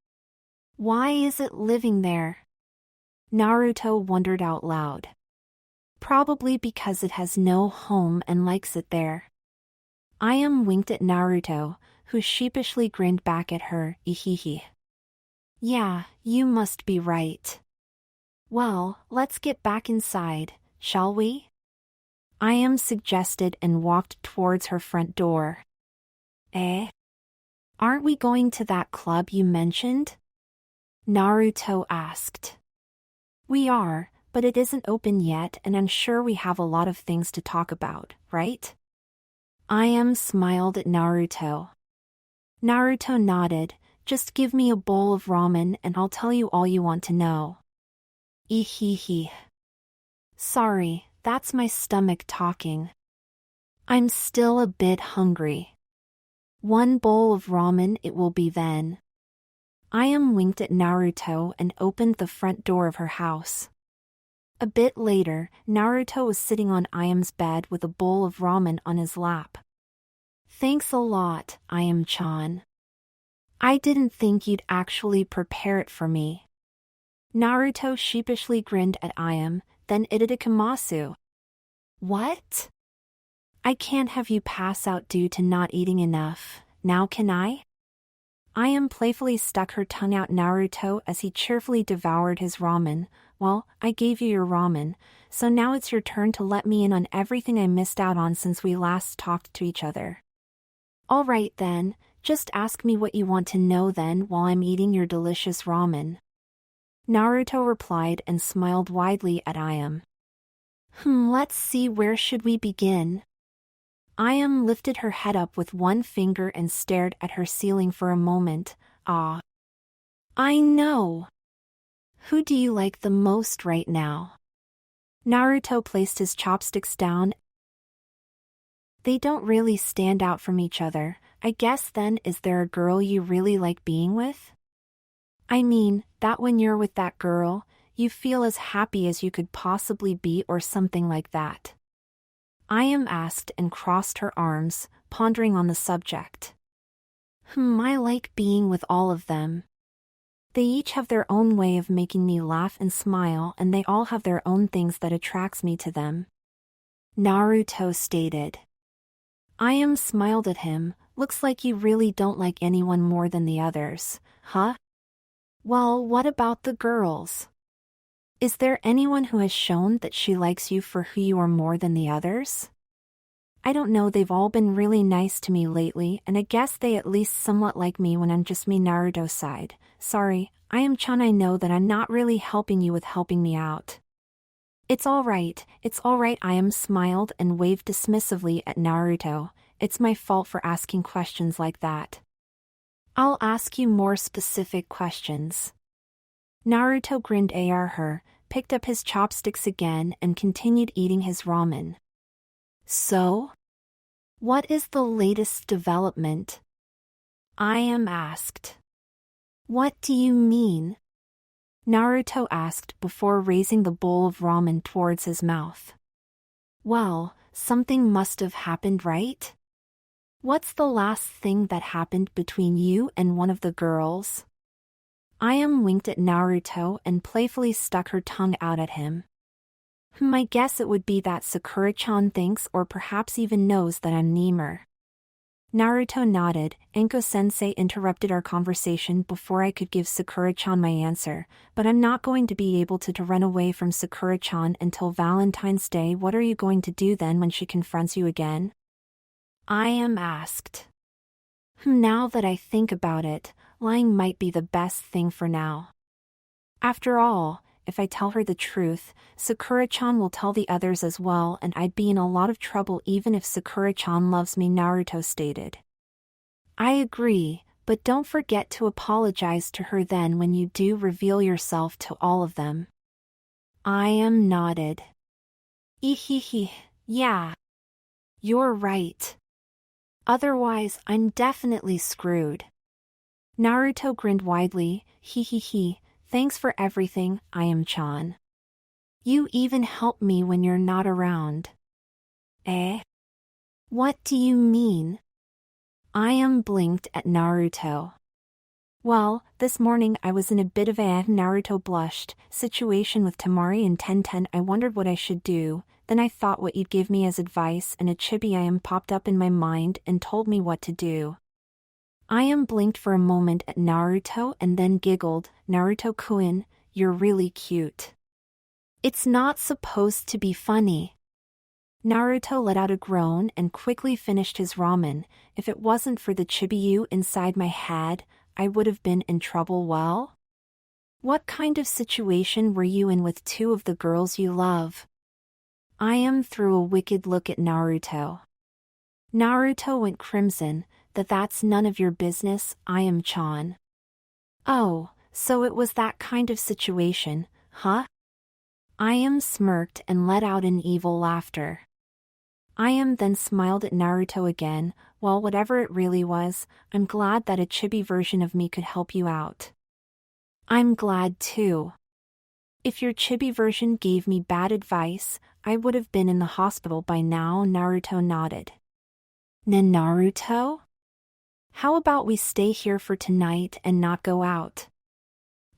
Why is it living there? Naruto wondered out loud. Probably because it has no home and likes it there. Ayame winked at Naruto, who sheepishly grinned back at her. Yeah, you must be right. Well, let's get back inside, shall we? Ayame suggested and walked towards her front door. Aren't we going to that club you mentioned? Naruto asked. We are, but it isn't open yet and I'm sure we have a lot of things to talk about, right? Ayame smiled at Naruto. Naruto nodded. Just give me a bowl of ramen and I'll tell you all you want to know. Sorry, that's my stomach talking. I'm still a bit hungry. One bowl of ramen it will be then. Ayame winked at Naruto and opened the front door of her house. A bit later, Naruto was sitting on Ayame's bed with a bowl of ramen on his lap. "Thanks a lot, Ayame-chan. I didn't think you'd actually prepare it for me." Naruto sheepishly grinned at Ayame, then itadakimasu. "What? I can't have you pass out due to not eating enough, now can I?" Ayame playfully stuck her tongue out Naruto as he cheerfully devoured his ramen. "Well, I gave you your ramen, so now it's your turn to let me in on everything I missed out on since we last talked to each other." "Alright then, just ask me what you want to know then while I'm eating your delicious ramen." Naruto replied and smiled widely at Ayame. Let's see, where should we begin?" Ayame lifted her head up with one finger and stared at her ceiling for a moment. "Ah. I know. Who do you like the most right now?" Naruto placed his chopsticks down. "They don't really stand out from each other, I guess. Then is there a girl you really like being with?" "I mean, that when you're with that girl, you feel as happy as you could possibly be or something like that?" Ayame asked and crossed her arms, pondering on the subject. I like being with all of them. They each have their own way of making me laugh and smile, and they all have their own things that attracts me to them," Naruto stated. Ayame smiled at him. "Looks like you really don't like anyone more than the others, huh? Well, what about the girls? Is there anyone who has shown that she likes you for who you are more than the others?" "I don't know, they've all been really nice to me lately, and I guess they at least somewhat like me when I'm just me." Naruto sighed. "Sorry, Ayame-chan, I know that I'm not really helping you with helping me out." It's all right, Ayame smiled and waved dismissively at Naruto. "It's my fault for asking questions like that. I'll ask you more specific questions." Naruto grinned at her, picked up his chopsticks again and continued eating his ramen. "So? What is the latest development?" Ayame asked. "What do you mean?" Naruto asked before raising the bowl of ramen towards his mouth. "Well, something must have happened, right? What's the last thing that happened between you and one of the girls?" Ayame winked at Naruto and playfully stuck her tongue out at him. I guess it would be that Sakura-chan thinks or perhaps even knows that I'm Lemur." Naruto nodded. "Anko-sensei interrupted our conversation before I could give Sakura-chan my answer, but I'm not going to be able to run away from Sakura-chan until Valentine's Day. What are you going to do then when she confronts you again?" Ayame asked. Now that I think about it, lying might be the best thing for now. After all, if I tell her the truth, Sakura-chan will tell the others as well, and I'd be in a lot of trouble even if Sakura-chan loves me," Naruto stated. "I agree, but don't forget to apologize to her then when you do reveal yourself to all of them." Ayame nodded. Yeah. You're right. Otherwise, I'm definitely screwed." Naruto grinned widely. Thanks for everything, Ayame-chan. You even help me when you're not around." "Eh? What do you mean?" Ayame blinked at Naruto. "Well, this morning I was in a bit of a Naruto blushed situation with Temari and Tenten. I wondered what I should do, then I thought what you'd give me as advice, and a chibi Ayame popped up in my mind and told me what to do." Ayame blinked for a moment at Naruto and then giggled. "Naruto-kun, you're really cute." "It's not supposed to be funny." Naruto let out a groan and quickly finished his ramen. "If it wasn't for the chibiu inside my head, I would have been in trouble." "Well? What kind of situation were you in with two of the girls you love?" Ayame threw a wicked look at Naruto. Naruto went crimson. That's none of your business, Ayame-chan." "Oh, so it was that kind of situation, huh?" Ayame smirked and let out an evil laughter. Ayame then smiled at Naruto again. "Well, whatever it really was, I'm glad that a chibi version of me could help you out." I'm glad too. If your chibi version gave me bad advice, I would have been in the hospital by now. Naruto nodded. Naruto? How about we stay here for tonight and not go out?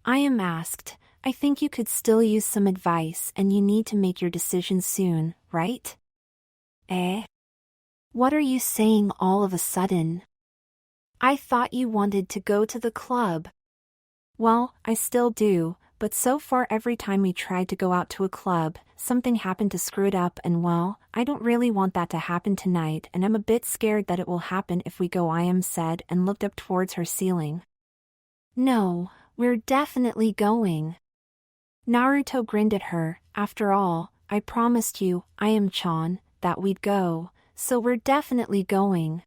Ayame asked. I think you could still use some advice and you need to make your decision soon, right? Eh? What are you saying all of a sudden? I thought you wanted to go to the club. Well, I still do, but so far every time we tried to go out to a club, something happened to screw it up and well, I don't really want that to happen tonight and I'm a bit scared that it will happen if we go, Ayame said and looked up towards her ceiling. No, we're definitely going. Naruto grinned at her. After all, I promised you, Ayame-chan, that we'd go, so we're definitely going.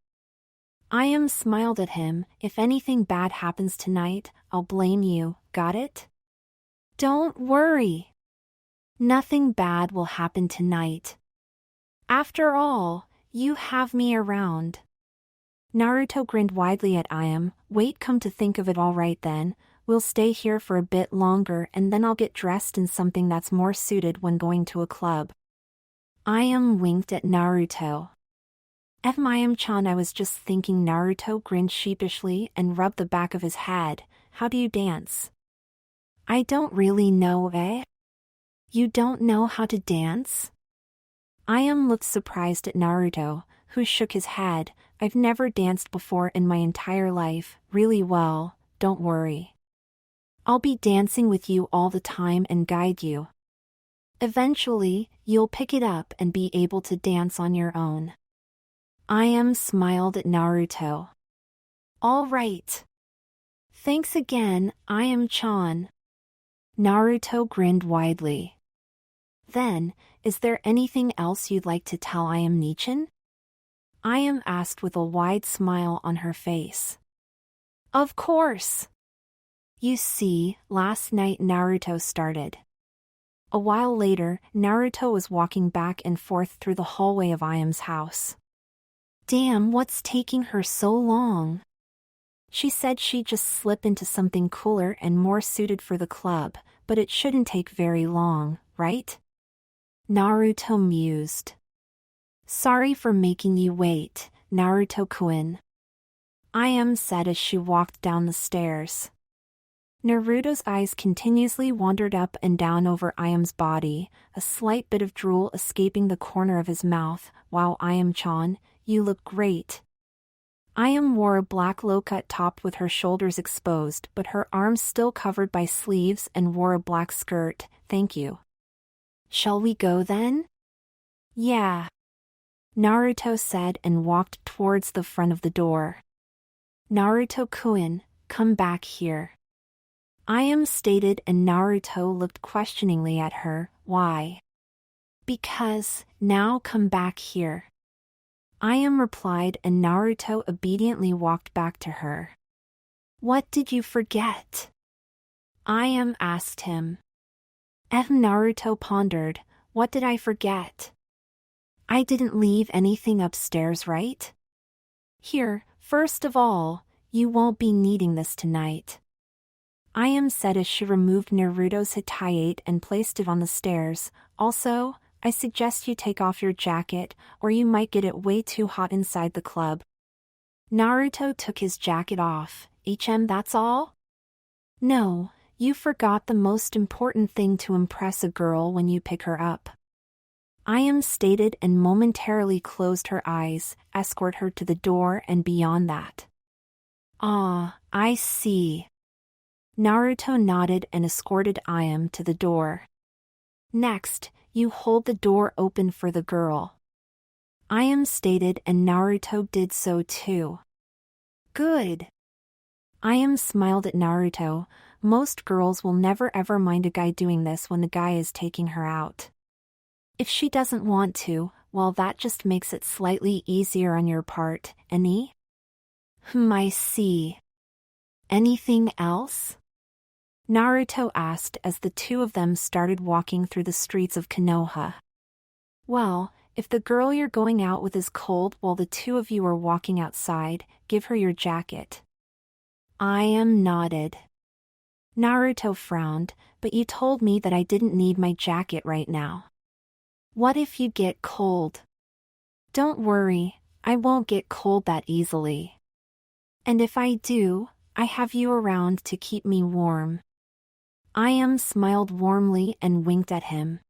Ayame smiled at him. If anything bad happens tonight, I'll blame you, got it? Don't worry. Nothing bad will happen tonight. After all, you have me around. Naruto grinned widely at Ayame. Wait, come to think of it, all right then, we'll stay here for a bit longer and then I'll get dressed in something that's more suited when going to a club. Ayame winked at Naruto. Ayame-chan, I was just thinking. Naruto grinned sheepishly and rubbed the back of his head. How do you dance? I don't really know, eh? You don't know how to dance? Ayame looked surprised at Naruto, who shook his head. I've never danced before in my entire life. Really? Well, don't worry. I'll be dancing with you all the time and guide you. Eventually, you'll pick it up and be able to dance on your own. Ayame smiled at Naruto. All right. Thanks again, Ayame-chan. Naruto grinned widely. Then, is there anything else you'd like to tell Ayame-chan? Ayame asked with a wide smile on her face. Of course. You see, last night Naruto started. A while later, Naruto was walking back and forth through the hallway of Ayame's house. Damn, what's taking her so long? She said she'd just slip into something cooler and more suited for the club, but it shouldn't take very long, right? Naruto mused. Sorry for making you wait, Naruto-kun. Ayame said as she walked down the stairs. Naruto's eyes continuously wandered up and down over Ayame's body, a slight bit of drool escaping the corner of his mouth. Wow, Ayame-chan, you look great. Ayame wore a black low-cut top with her shoulders exposed but her arms still covered by sleeves and wore a black skirt. Thank you. Shall we go then? Yeah. Naruto said and walked towards the front of the door. Naruto-kun, come back here. Ayame stated and Naruto looked questioningly at her. Why? Because, now come back here. Ayame replied and Naruto obediently walked back to her. What did you forget? Ayame asked him. Naruto pondered. What did I forget? I didn't leave anything upstairs, right? Here, first of all, you won't be needing this tonight. Ayame said as she removed Naruto's hitayate and placed it on the stairs. Also, I suggest you take off your jacket, or you might get it way too hot inside the club. Naruto took his jacket off. That's all? No, you forgot the most important thing to impress a girl when you pick her up. Ayame stated and momentarily closed her eyes, escort her to the door and beyond that. Ah, I see. Naruto nodded and escorted Ayame to the door. Next, you hold the door open for the girl. Ayame stated and Naruto did so too. Good. Ayame smiled at Naruto. Most girls will never ever mind a guy doing this when the guy is taking her out. If she doesn't want to, well, that just makes it slightly easier on your part, any? I see. Anything else? Naruto asked as the two of them started walking through the streets of Konoha. Well, if the girl you're going out with is cold while the two of you are walking outside, give her your jacket. Ayame nodded. Naruto frowned, but you told me that I didn't need my jacket right now. What if you get cold? Don't worry, I won't get cold that easily. And if I do, I have you around to keep me warm. Ayame smiled warmly and winked at him.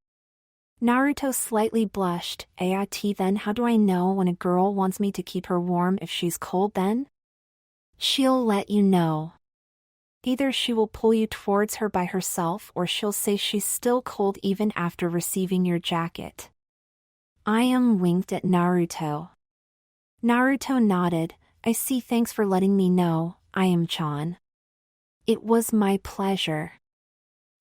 Naruto slightly blushed. Ayate, then how do I know when a girl wants me to keep her warm if she's cold then? She'll let you know. Either she will pull you towards her by herself or she'll say she's still cold even after receiving your jacket. Ayame winked at Naruto. Naruto nodded. I see, thanks for letting me know, Ayame-chan. It was my pleasure.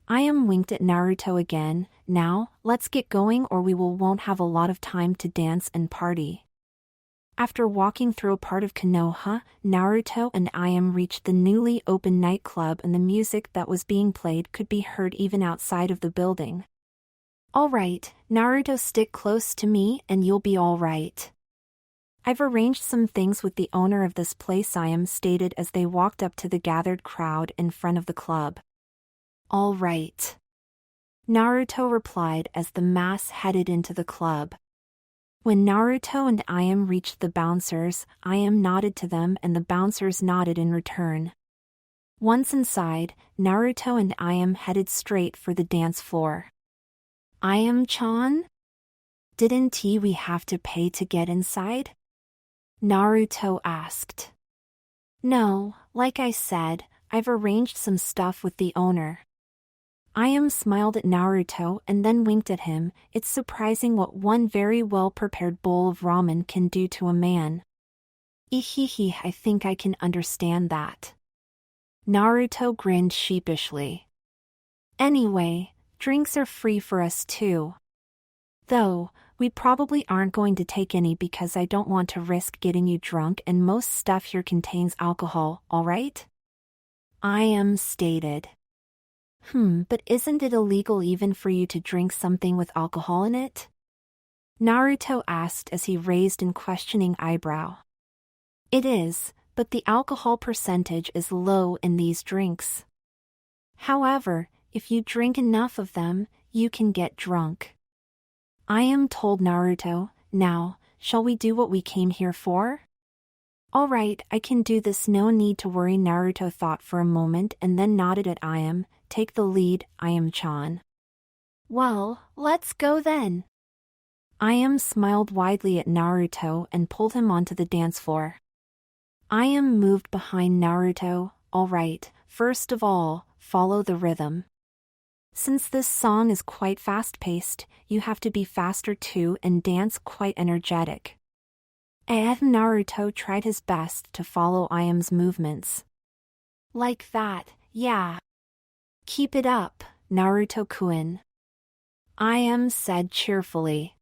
Ayame winked at Naruto again. Now, let's get going or we won't have a lot of time to dance and party. After walking through a part of Konoha, Naruto and Ayame reached the newly opened nightclub and the music that was being played could be heard even outside of the building. Alright, Naruto, stick close to me and you'll be alright. I've arranged some things with the owner of this place, Ayame stated as they walked up to the gathered crowd in front of the club. Alright. Naruto replied as the mass headed into the club. When Naruto and Ayame reached the bouncers, Ayame nodded to them and the bouncers nodded in return. Once inside, Naruto and Ayame headed straight for the dance floor. Ayame-chan? Didn't we have to pay to get inside? Naruto asked. No, like I said, I've arranged some stuff with the owner. Ayame smiled at Naruto and then winked at him. It's surprising what one very well-prepared bowl of ramen can do to a man. Ehehe, I think I can understand that. Naruto grinned sheepishly. Anyway, drinks are free for us too. Though, we probably aren't going to take any because I don't want to risk getting you drunk and most stuff here contains alcohol, alright? Ayame stated. But isn't it illegal even for you to drink something with alcohol in it? Naruto asked as he raised an questioning eyebrow. It is, but the alcohol percentage is low in these drinks. However, if you drink enough of them, you can get drunk. Ayame told Naruto. Now, shall we do what we came here for? Alright, I can do this, no need to worry. Naruto thought for a moment and then nodded at Ayame. Take the lead, Ayame-chan. Well, let's go then. Ayame smiled widely at Naruto and pulled him onto the dance floor. Ayame moved behind Naruto. Alright, first of all, follow the rhythm. Since this song is quite fast-paced, you have to be faster too and dance quite energetic. Naruto tried his best to follow Ayame's movements. Like that, yeah. Keep it up, Naruto-kun. Ayame said cheerfully.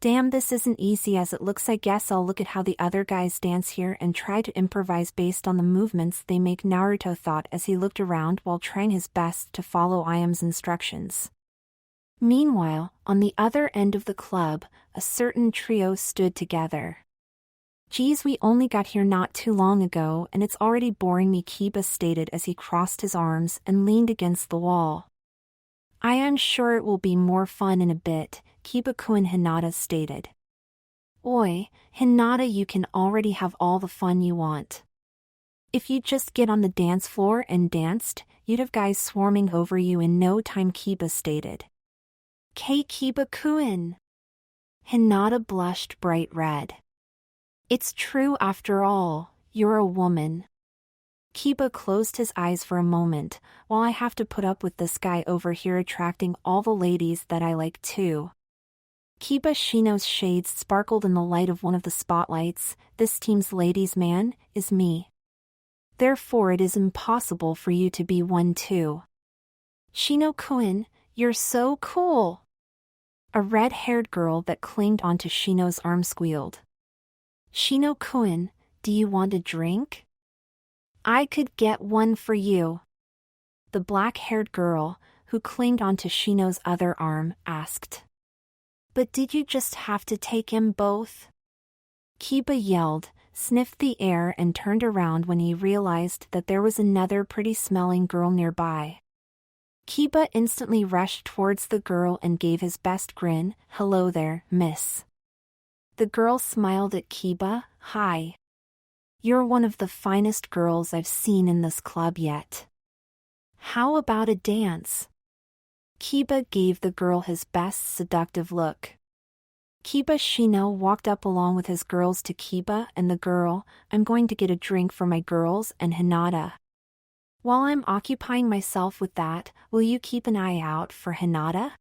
Damn, this isn't easy as it looks. I guess I'll look at how the other guys dance here and try to improvise based on the movements they make, Naruto thought as he looked around while trying his best to follow Ayame's instructions. Meanwhile, on the other end of the club, a certain trio stood together. Geez, we only got here not too long ago and it's already boring me, Kiba stated as he crossed his arms and leaned against the wall. I am sure it will be more fun in a bit, Kiba-kun, Hinata stated. Oi, Hinata, you can already have all the fun you want. If you just get on the dance floor and danced, you'd have guys swarming over you in no time, Kiba stated. Kiba-kun. Hinata blushed bright red. It's true after all, you're a woman. Kiba closed his eyes for a moment. While I have to put up with this guy over here attracting all the ladies that I like too. Kiba Shino's shades sparkled in the light of one of the spotlights. This team's ladies' man is me. Therefore it is impossible for you to be one too. Shino-kun, you're so cool. A red-haired girl that clinged onto Shino's arm squealed. Shino-kun, do you want a drink? I could get one for you. The black-haired girl, who clinged onto Shino's other arm, asked. But did you just have to take him both? Kiba yelled, sniffed the air and turned around when he realized that there was another pretty-smelling girl nearby. Kiba instantly rushed towards the girl and gave his best grin. "Hello there, miss." The girl smiled at Kiba. "Hi. You're one of the finest girls I've seen in this club yet. How about a dance?" Kiba gave the girl his best seductive look. Kiba Shino walked up along with his girls to Kiba and the girl. "I'm going to get a drink for my girls and Hinata. While I'm occupying myself with that, will you keep an eye out for Hinata?"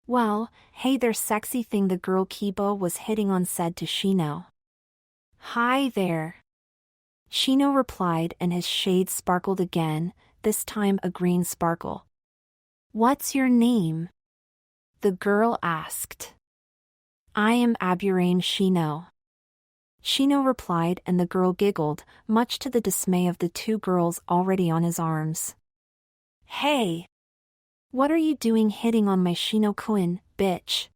"Well, hey there sexy thing," the girl Kiba was hitting on said to Shino. "Hi there," Shino replied, and his shades sparkled again, this time a green sparkle. "What's your name?" the girl asked. "I am Aburame Shino," Shino replied, and the girl giggled, much to the dismay of the two girls already on his arms. "Hey! What are you doing hitting on my Shino-kun, bitch?"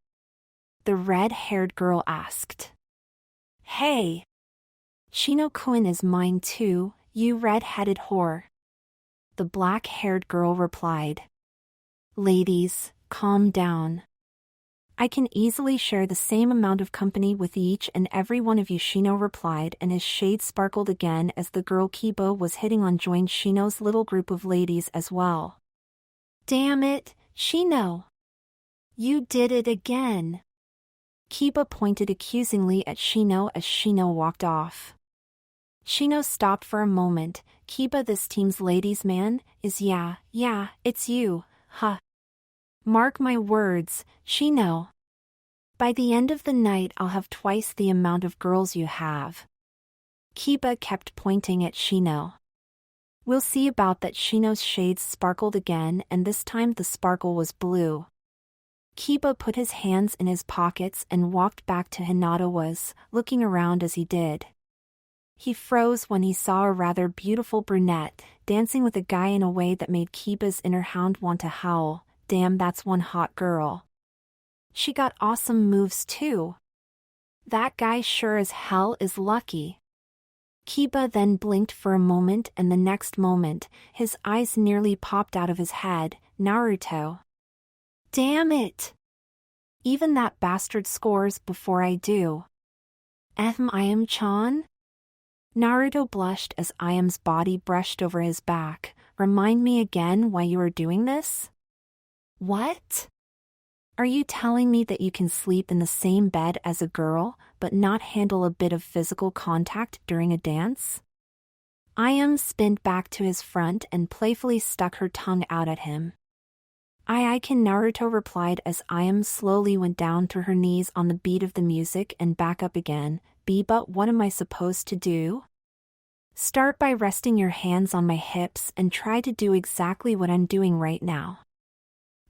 the red-haired girl asked. "Hey! Shino-kun is mine too, you red-headed whore," the black-haired girl replied. "Ladies, calm down. I can easily share the same amount of company with each and every one of you," Shino replied, and his shades sparkled again as the girl Kiba was hitting on joined Shino's little group of ladies as well. "Damn it, Shino! You did it again!" Kiba pointed accusingly at Shino as Shino walked off. Shino stopped for a moment. "Kiba, this team's ladies man is yeah, it's you, huh? Mark my words, Shino. By the end of the night I'll have twice the amount of girls you have." Kiba kept pointing at Shino. "We'll see about that." Shino's shades sparkled again, and this time the sparkle was blue. Kiba put his hands in his pockets and walked back to Hinata, was looking around as he did. He froze when he saw a rather beautiful brunette dancing with a guy in a way that made Kiba's inner hound want to howl. Damn, that's one hot girl. She got awesome moves too. That guy sure as hell is lucky. Kiba then blinked for a moment, and the next moment, his eyes nearly popped out of his head. Naruto. Damn it! Even that bastard scores before I do. Ayame-chan? Naruto blushed as Ayame's body brushed over his back. "Remind me again why you are doing this?" "What? Are you telling me that you can sleep in the same bed as a girl, but not handle a bit of physical contact during a dance?" Ayame spinned back to his front and playfully stuck her tongue out at him. I can," Naruto replied as Ayame slowly went down to her knees on the beat of the music and back up again. But what am I supposed to do?" "Start by resting your hands on my hips and try to do exactly what I'm doing right now,"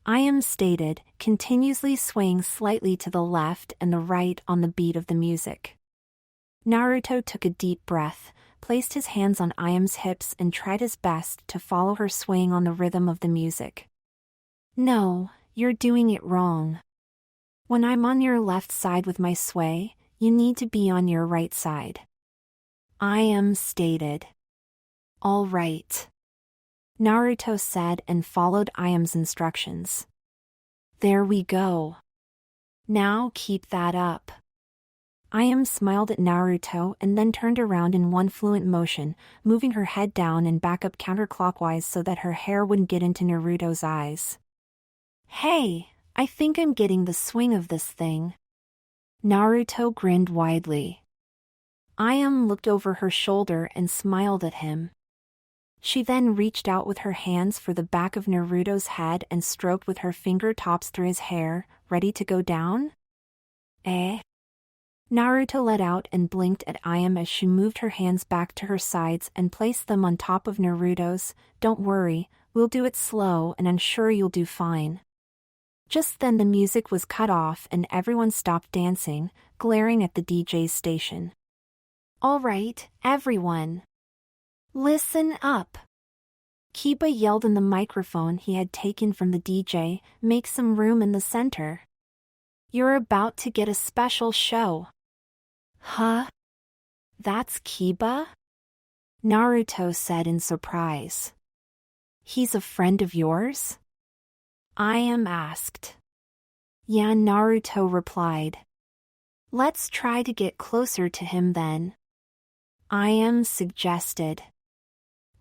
Ayame stated, continuously swaying slightly to the left and the right on the beat of the music. Naruto took a deep breath, placed his hands on Ayame's hips and tried his best to follow her swaying on the rhythm of the music. "No, you're doing it wrong. When I'm on your left side with my sway, you need to be on your right side," Ayame stated. "All right," Naruto said and followed Ayame's instructions. "There we go. Now keep that up." Ayame smiled at Naruto and then turned around in one fluent motion, moving her head down and back up counterclockwise so that her hair wouldn't get into Naruto's eyes. "Hey, I think I'm getting the swing of this thing." Naruto grinned widely. Ayame looked over her shoulder and smiled at him. She then reached out with her hands for the back of Naruto's head and stroked with her fingertips through his hair. "Ready to go down?" Naruto let out and blinked at Ayame as she moved her hands back to her sides and placed them on top of Naruto's. "Don't worry, we'll do it slow and I'm sure you'll do fine." Just then the music was cut off and everyone stopped dancing, glaring at the DJ's station. "All right, everyone. Listen up." Kiba yelled in the microphone he had taken from the DJ, "Make some room in the center. You're about to get a special show." "Huh?" That's Kiba? Naruto said in surprise. He's a friend of yours? Ayame asked. Yeah, Naruto replied. Let's try to get closer to him then. Ayame suggested.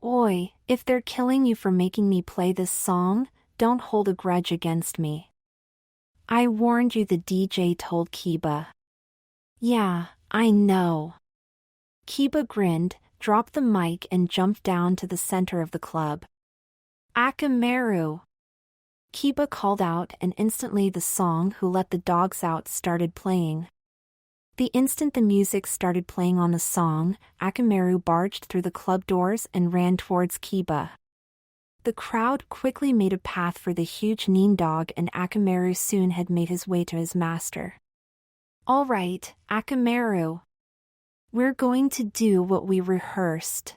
Oi, if they're killing you for making me play this song, don't hold a grudge against me. I warned you, the DJ told Kiba. Yeah, I know. Kiba grinned, dropped the mic and jumped down to the center of the club. Akamaru! Kiba called out, and instantly the song "Who Let the Dogs Out" started playing. The instant the music started playing on the song, Akamaru barged through the club doors and ran towards Kiba. The crowd quickly made a path for the huge Nin dog, and Akamaru soon had made his way to his master. All right, Akamaru. We're going to do what we rehearsed,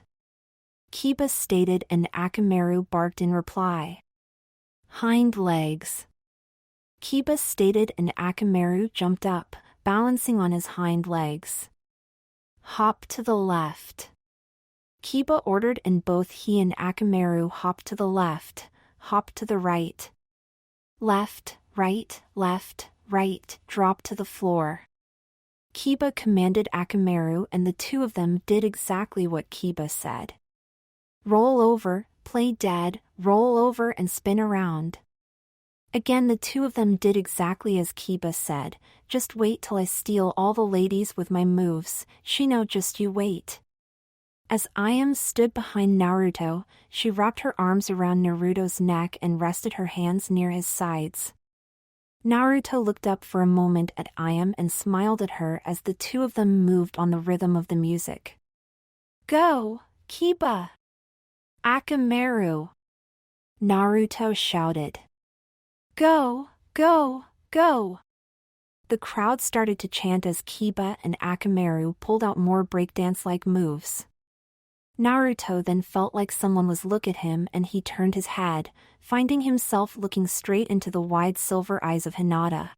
Kiba stated, and Akamaru barked in reply. Hind legs, Kiba stated, and Akamaru jumped up, balancing on his hind legs. Hop to the left, Kiba ordered, and both he and Akamaru hopped to the left, hop to the right. Left, right, drop to the floor. Kiba commanded Akamaru, and the two of them did exactly what Kiba said. Roll over, play dead, roll over and spin around. Again the two of them did exactly as Kiba said. Just wait till I steal all the ladies with my moves, Shino, just you wait. As Ayame stood behind Naruto, she wrapped her arms around Naruto's neck and rested her hands near his sides. Naruto looked up for a moment at Ayame and smiled at her as the two of them moved on the rhythm of the music. Go, Kiba! Akamaru! Naruto shouted. Go, go, go! The crowd started to chant as Kiba and Akamaru pulled out more breakdance-like moves. Naruto then felt like someone was looking at him, and he turned his head, finding himself looking straight into the wide silver eyes of Hinata.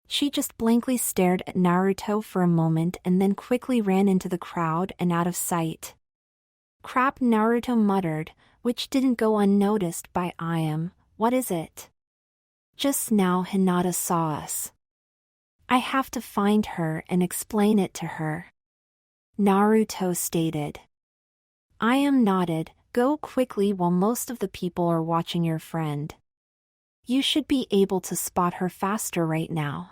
She just blankly stared at Naruto for a moment and then quickly ran into the crowd and out of sight. Crap, Naruto muttered, which didn't go unnoticed by Ayame. What is it? Just now Hinata saw us. I have to find her and explain it to her, Naruto stated. Ayame nodded. Go quickly while most of the people are watching your friend. You should be able to spot her faster right now.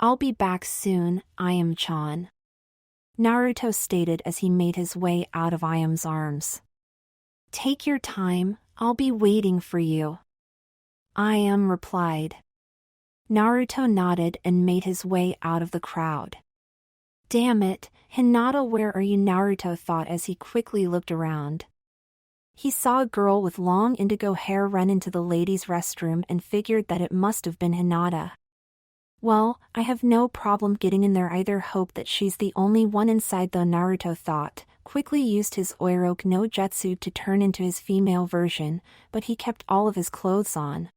I'll be back soon, Ayame-chan, Naruto stated as he made his way out of Ayame's arms. Take your time, I'll be waiting for you, Ayame replied. Naruto nodded and made his way out of the crowd. Damn it, Hinata, where are you? Naruto thought as he quickly looked around. He saw a girl with long indigo hair run into the ladies' restroom and figured that it must have been Hinata. Well, I have no problem getting in there either. Hope that she's the only one inside though, Naruto thought, quickly used his Oiroke no Jutsu to turn into his female version, but he kept all of his clothes on.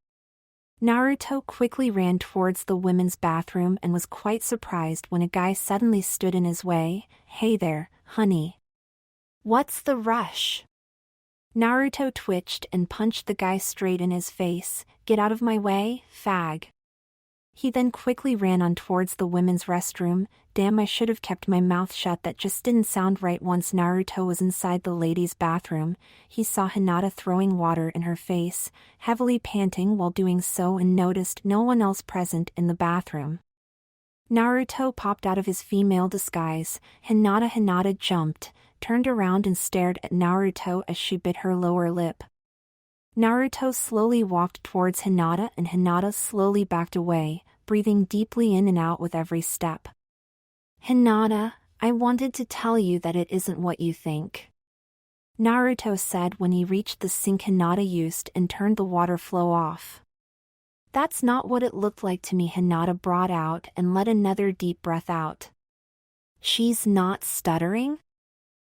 Naruto quickly ran towards the women's bathroom and was quite surprised when a guy suddenly stood in his way. Hey there, honey. What's the rush? Naruto twitched and punched the guy straight in his face. Get out of my way, fag. He then quickly ran on towards the women's restroom. Damn, I should have kept my mouth shut. That just didn't sound right. Once Naruto was inside the ladies' bathroom, he saw Hinata throwing water in her face, heavily panting while doing so, and noticed no one else present in the bathroom. Naruto popped out of his female disguise. Hinata jumped, turned around and stared at Naruto as she bit her lower lip. Naruto slowly walked towards Hinata and Hinata slowly backed away, breathing deeply in and out with every step. Hinata, I wanted to tell you that it isn't what you think, Naruto said when he reached the sink Hinata used and turned the water flow off. That's not what it looked like to me, Hinata brought out and let another deep breath out. She's not stuttering?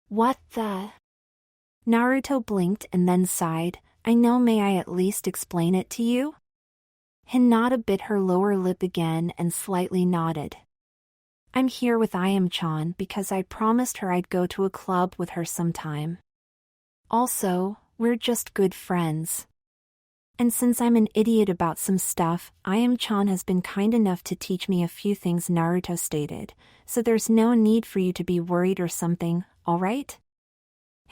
What the? Naruto blinked and then sighed. I know, may I at least explain it to you? Hinata bit her lower lip again and slightly nodded. I'm here with Ayame-chan because I promised her I'd go to a club with her sometime. Also, we're just good friends. And since I'm an idiot about some stuff, Ayame-chan has been kind enough to teach me a few things, Naruto stated, so there's no need for you to be worried or something, alright?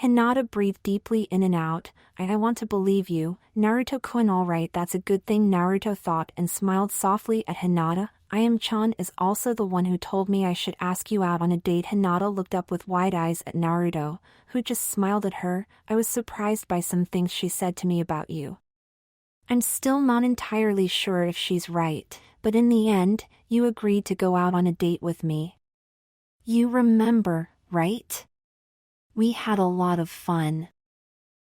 Hinata breathed deeply in and out. I want to believe you, Naruto-kun. Alright, that's a good thing, Naruto thought and smiled softly at Hinata. Ayame-chan is also the one who told me I should ask you out on a date. Hinata looked up with wide eyes at Naruto, who just smiled at her. I was surprised by some things she said to me about you. I'm still not entirely sure if she's right, but in the end, you agreed to go out on a date with me. You remember, right? We had a lot of fun.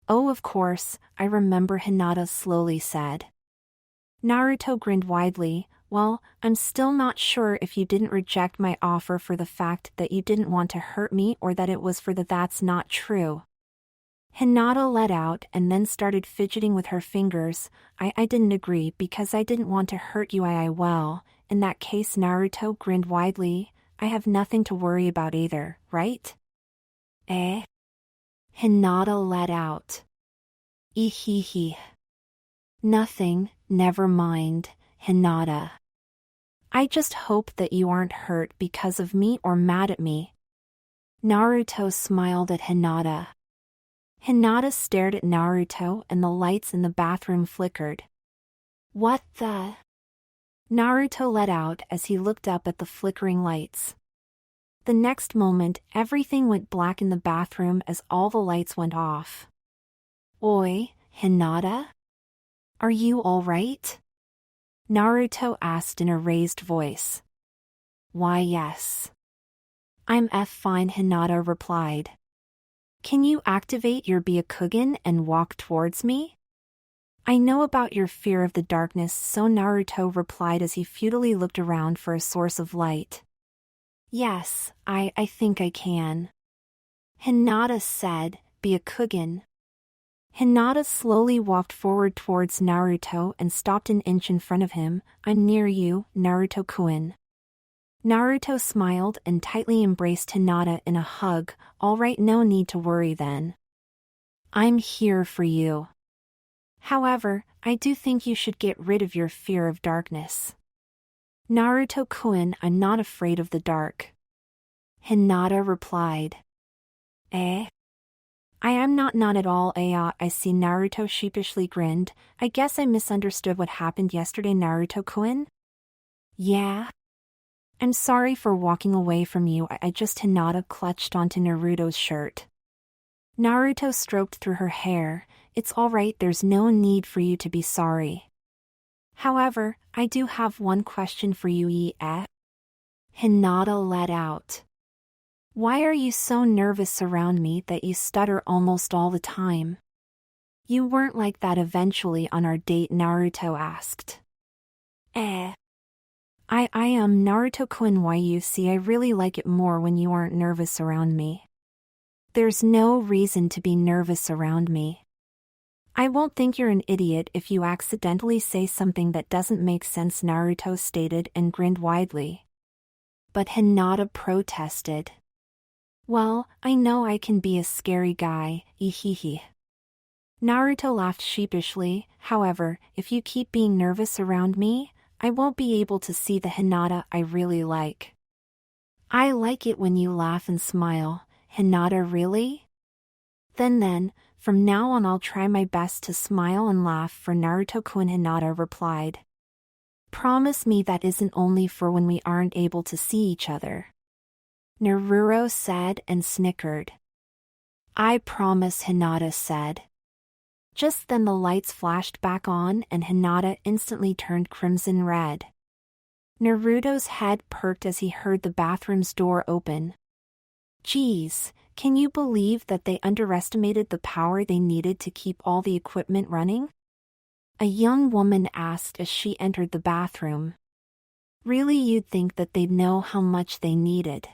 Oh, of course, I remember, Hinata slowly said. Naruto grinned widely. Well, I'm still not sure if you didn't reject my offer for the fact that you didn't want to hurt me or that it was for that's not true. Hinata let out and then started fidgeting with her fingers. I didn't agree because I didn't want to hurt you. Well, in that case, Naruto grinned widely. I have nothing to worry about either, right? Eh? Hinata let out. Ehehe. Nothing, never mind, Hinata. I just hope that you aren't hurt because of me or mad at me. Naruto smiled at Hinata. Hinata stared at Naruto and the lights in the bathroom flickered. What the? Naruto let out as he looked up at the flickering lights. The next moment, everything went black in the bathroom as all the lights went off. Oi, Hinata? Are you all right? Naruto asked in a raised voice. Why, yes. I'm fine, Hinata replied. Can you activate your Byakugan and walk towards me? I know about your fear of the darkness, so Naruto replied as he futilely looked around for a source of light. Yes, I think I can. Hinata said, Byakugan. Hinata slowly walked forward towards Naruto and stopped an inch in front of him. I'm near you, Naruto-kun. Naruto smiled and tightly embraced Hinata in a hug. Alright, no need to worry then. I'm here for you. However, I do think you should get rid of your fear of darkness. Naruto-kun, I'm not afraid of the dark. Hinata replied. Eh? I am not at all. I see. Naruto sheepishly grinned. I guess I misunderstood what happened yesterday, Naruto-kun? Yeah? I'm sorry for walking away from you. I just Hinata clutched onto Naruto's shirt. Naruto stroked through her hair. It's alright, there's no need for you to be sorry. However, I do have one question for you, Hinata let out. Why are you so nervous around me that you stutter almost all the time? You weren't like that eventually on our date, Naruto asked. I am Naruto-kun. Why, you see, I really like it more when you aren't nervous around me. There's no reason to be nervous around me. I won't think you're an idiot if you accidentally say something that doesn't make sense, Naruto stated and grinned widely. But Hinata protested. Well, I know I can be a scary guy, ehehe. Naruto laughed sheepishly. However, if you keep being nervous around me, I won't be able to see the Hinata I really like. I like it when you laugh and smile, Hinata. Really? Then, from now on I'll try my best to smile and laugh for Naruto-kun, Hinata replied. Promise me that isn't only for when we aren't able to see each other. Naruto said and snickered. I promise, Hinata said. Just then the lights flashed back on and Hinata instantly turned crimson red. Naruto's head perked as he heard the bathroom's door open. Geez, can you believe that they underestimated the power they needed to keep all the equipment running? A young woman asked as she entered the bathroom. Really, you'd think that they'd know how much they needed.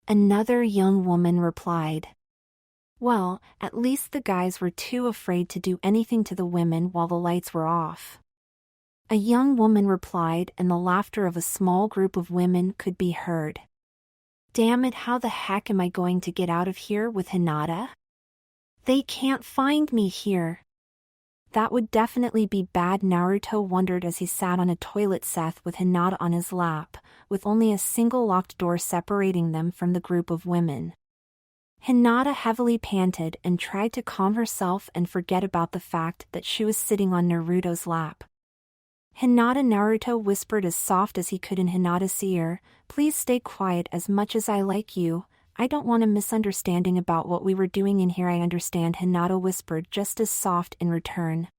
Another young woman replied. Well, at least the guys were too afraid to do anything to the women while the lights were off. A young woman replied, and the laughter of a small group of women could be heard. Damn it, how the heck am I going to get out of here with Hinata? They can't find me here. That would definitely be bad, Naruto wondered as he sat on a toilet set with Hinata on his lap, with only a single locked door separating them from the group of women. Hinata heavily panted and tried to calm herself and forget about the fact that she was sitting on Naruto's lap. Hinata, Naruto whispered as soft as he could in Hinata's ear, "Please stay quiet. As much as I like you, I don't want a misunderstanding about what we were doing in here." "I understand," Hinata whispered just as soft in return.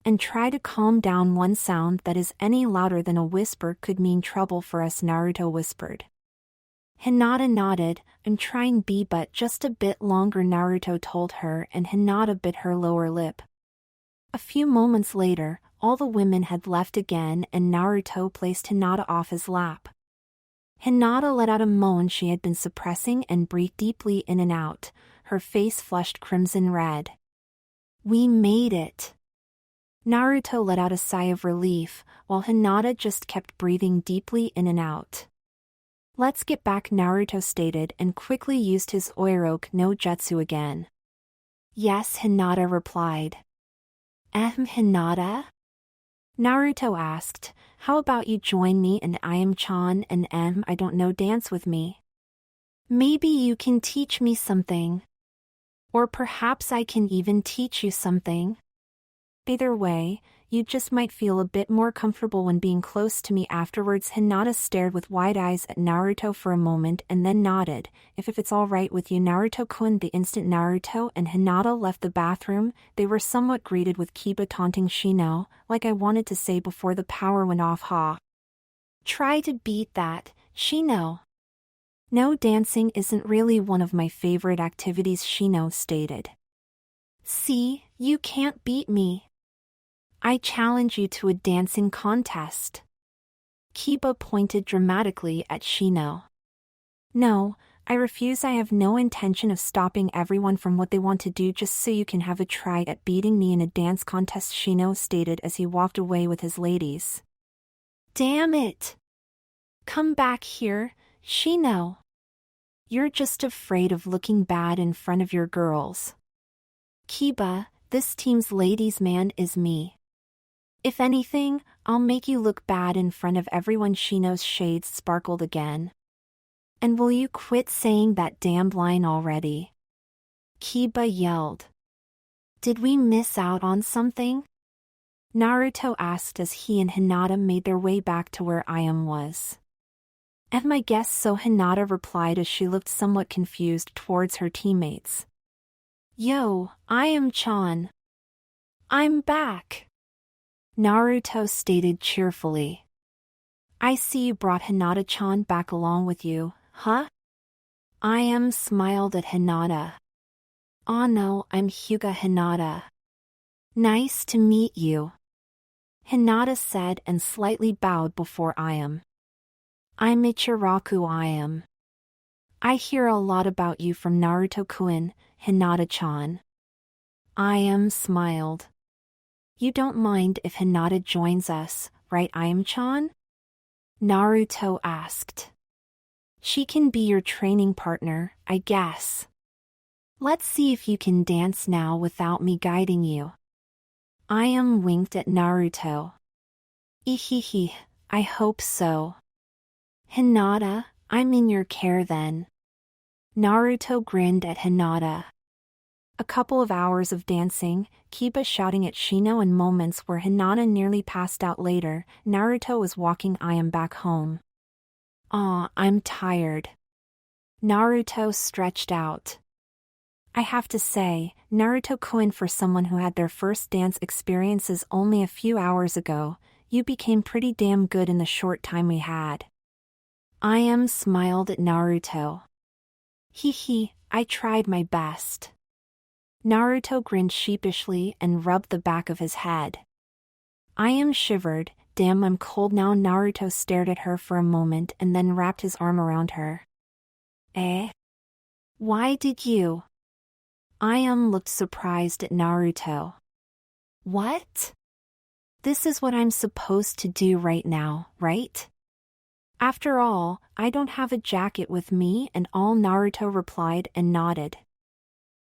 "And try to calm down. One sound that is any louder than a whisper could mean trouble for us," Naruto whispered. Hinata nodded. "I'm trying, but just a bit longer," Naruto told her, and Hinata bit her lower lip. A few moments later, all the women had left again and Naruto placed Hinata off his lap. Hinata let out a moan she had been suppressing and breathed deeply in and out, her face flushed crimson red. "We made it." Naruto let out a sigh of relief, while Hinata just kept breathing deeply in and out. "Let's get back," Naruto stated and quickly used his Oiroke no Jutsu again. "Yes," Hinata replied. Hinata?" Naruto asked, "How about you join me and Ayame-chan and I don't know, dance with me? Maybe you can teach me something. Or perhaps I can even teach you something. Either way, you just might feel a bit more comfortable when being close to me afterwards." Hinata stared with wide eyes at Naruto for a moment and then nodded. If it's all right with you, Naruto-kun." The instant Naruto and Hinata left the bathroom, they were somewhat greeted with Kiba taunting Shino, "Like I wanted to say before the power went off, ha. Try to beat that, Shino." "No, dancing isn't really one of my favorite activities," Shino stated. "See, you can't beat me. I challenge you to a dancing contest." Kiba pointed dramatically at Shino. "No, I refuse. I have no intention of stopping everyone from what they want to do just so you can have a try at beating me in a dance contest," Shino stated as he walked away with his ladies. "Damn it! Come back here, Shino. You're just afraid of looking bad in front of your girls. Kiba, this team's ladies' man is me. If anything, I'll make you look bad in front of everyone." Shino's shades sparkled again. "And will you quit saying that damn line already?" Kiba yelled. "Did we miss out on something?" Naruto asked as he and Hinata made their way back to where Ayame was. "I guess so," Hinata replied as she looked somewhat confused towards her teammates. "Yo, Ayame-chan. I'm back," Naruto stated cheerfully. "I see you brought Hinata-chan back along with you, huh?" Ayame smiled at Hinata. "Aw no, I'm Hyuga Hinata. Nice to meet you," Hinata said and slightly bowed before Ayame. "I'm Ichiraku Ayame. I hear a lot about you from Naruto-kun, Hinata-chan." Ayame smiled. "You don't mind if Hinata joins us, right, Ayame-chan?" Naruto asked. "She can be your training partner, I guess. Let's see if you can dance now without me guiding you." Ayame winked at Naruto. "Ehehe, I hope so." "Hinata, I'm in your care then." Naruto grinned at Hinata. A couple of hours of dancing, Kiba shouting at Shino, and moments where Hinata nearly passed out later, Naruto was walking Ayame back home. "Aw, I'm tired." Naruto stretched out. "I have to say, Naruto-kun, for someone who had their first dance experiences only a few hours ago, you became pretty damn good in the short time we had." Ayame smiled at Naruto. "Hee, I tried my best." Naruto grinned sheepishly and rubbed the back of his head. Ayame shivered. "Damn, I'm cold now." Naruto stared at her for a moment and then wrapped his arm around her. "Eh? Why did you?" Ayame looked surprised at Naruto. "What?" This is what I'm supposed to do right now, right? After all, I don't have a jacket with me, and all Naruto replied and nodded.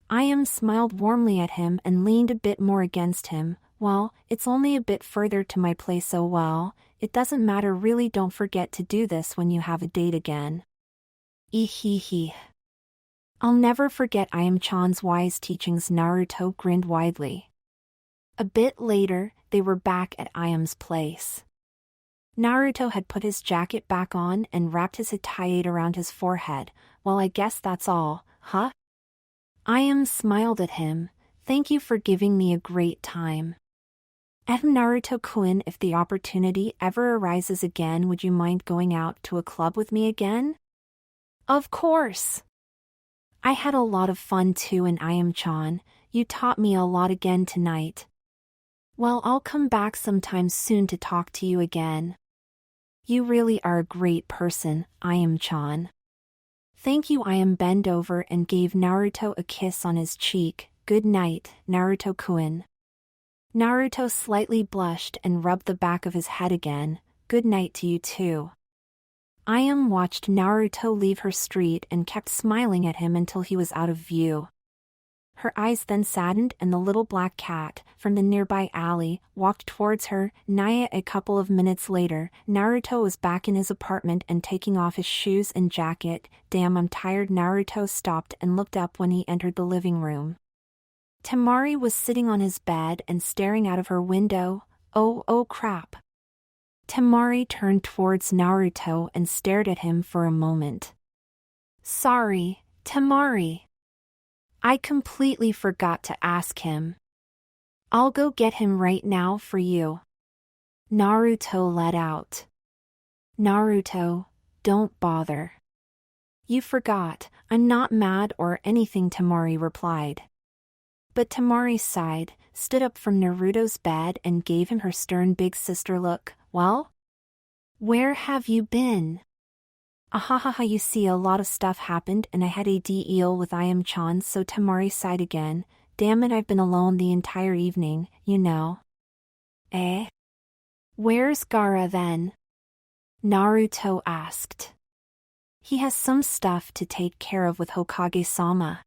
Ayame smiled warmly at him and leaned a bit more against him. Well, it's only a bit further to my place, so well, it doesn't matter really, don't forget to do this when you have a date again. Ehehe. I'll never forget Ayame-chan's wise teachings, Naruto grinned widely. A bit later, they were back at Ayame's place. Naruto had put his jacket back on and wrapped his hitaite around his forehead. Well, I guess that's all, huh? Ayame smiled at him. Thank you for giving me a great time. Naruto-kun, if the opportunity ever arises again, would you mind going out to a club with me again? Of course. I had a lot of fun too, and Ayame-chan, you taught me a lot again tonight. Well, I'll come back sometime soon to talk to you again. You really are a great person, Ayame-chan. Thank you. Ayame bent over and gave Naruto a kiss on his cheek. Good night, Naruto-kun. Naruto slightly blushed and rubbed the back of his head again. Good night to you too. Ayame watched Naruto leave her street and kept smiling at him until he was out of view. Her eyes then saddened, and the little black cat, from the nearby alley, walked towards her. A couple of minutes later, Naruto was back in his apartment and taking off his shoes and jacket. Damn, I'm tired. Naruto stopped and looked up when he entered the living room. Temari was sitting on his bed and staring out of her window. Oh crap. Temari turned towards Naruto and stared at him for a moment. Sorry, Temari. I completely forgot to ask him. I'll go get him right now for you. Naruto let out. Naruto, don't bother. You forgot, I'm not mad or anything, Temari replied. But Temari sighed, stood up from Naruto's bed and gave him her stern big sister look. Well? Where have you been? Ahahaha, you see, a lot of stuff happened and I had a deal with Ayame-chan, so Temari sighed again. Damn it, I've been alone the entire evening, you know. Eh? Where's Gaara then? Naruto asked. He has some stuff to take care of with Hokage-sama.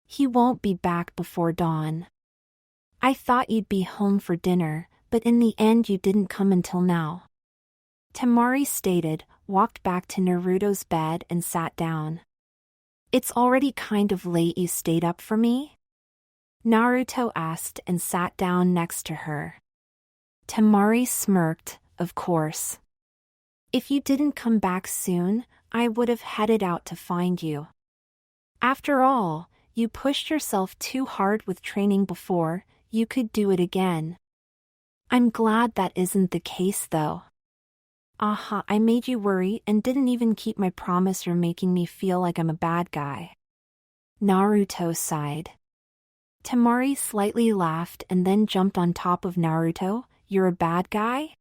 He won't be back before dawn. I thought you'd be home for dinner, but in the end you didn't come until now. Temari stated, walked back to Naruto's bed and sat down. It's already kind of late. You stayed up for me? Naruto asked and sat down next to her. Temari smirked, of course. If you didn't come back soon, I would have headed out to find you. After all, you pushed yourself too hard with training before, you could do it again. I'm glad that isn't the case though. Aha, I made you worry and didn't even keep my promise. You're making me feel like I'm a bad guy. Naruto sighed. Temari slightly laughed and then jumped on top of Naruto. You're a bad guy?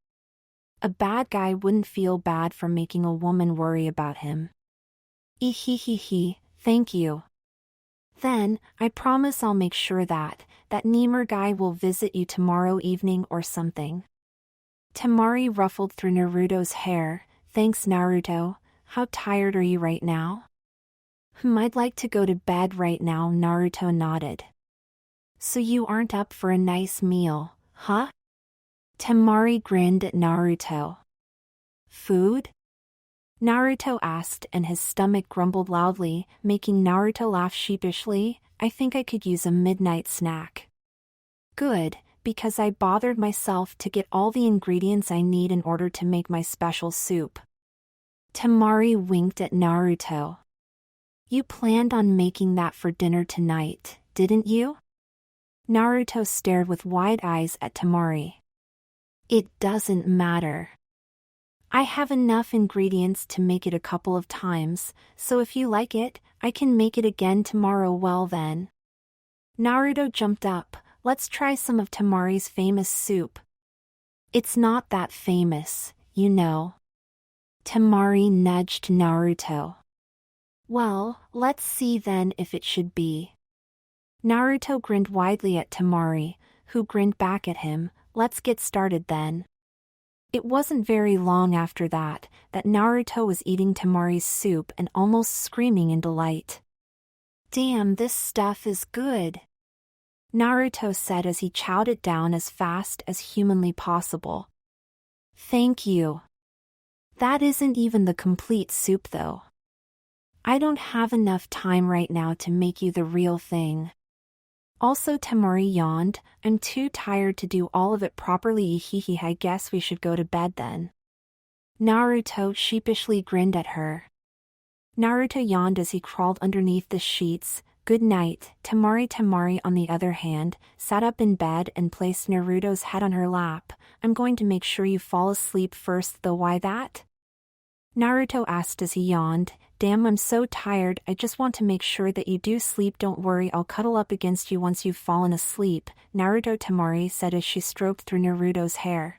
A bad guy wouldn't feel bad for making a woman worry about him. Ehehehe, thank you. Then, I promise I'll make sure that Lemur guy will visit you tomorrow evening or something. Temari ruffled through Naruto's hair. Thanks, Naruto. How tired are you right now? I'd like to go to bed right now, Naruto nodded. So you aren't up for a nice meal, huh? Temari grinned at Naruto. Food? Naruto asked and his stomach grumbled loudly, making Naruto laugh sheepishly. I think I could use a midnight snack. Good, because I bothered myself to get all the ingredients I need in order to make my special soup. Temari winked at Naruto. You planned on making that for dinner tonight, didn't you? Naruto stared with wide eyes at Temari. It doesn't matter. I have enough ingredients to make it a couple of times, so if you like it, I can make it again tomorrow. Well then. Naruto jumped up. Let's try some of Temari's famous soup. It's not that famous, you know. Temari nudged Naruto. Well, let's see then if it should be. Naruto grinned widely at Temari, who grinned back at him. let's get started then. It wasn't very long after that Naruto was eating Temari's soup and almost screaming in delight. Damn, this stuff is good, Naruto said as he chowed it down as fast as humanly possible. Thank you. That isn't even the complete soup though. I don't have enough time right now to make you the real thing. Also, Temari yawned, I'm too tired to do all of it properly. Hehe, I guess we should go to bed then. Naruto sheepishly grinned at her. Naruto yawned as he crawled underneath the sheets. Good night. Temari, on the other hand, sat up in bed and placed Naruto's head on her lap. I'm going to make sure you fall asleep first though. Why that? Naruto asked as he yawned. Damn, I'm so tired, I just want to make sure that you do sleep. Don't worry, I'll cuddle up against you once you've fallen asleep, Naruto. Temari said as she stroked through Naruto's hair.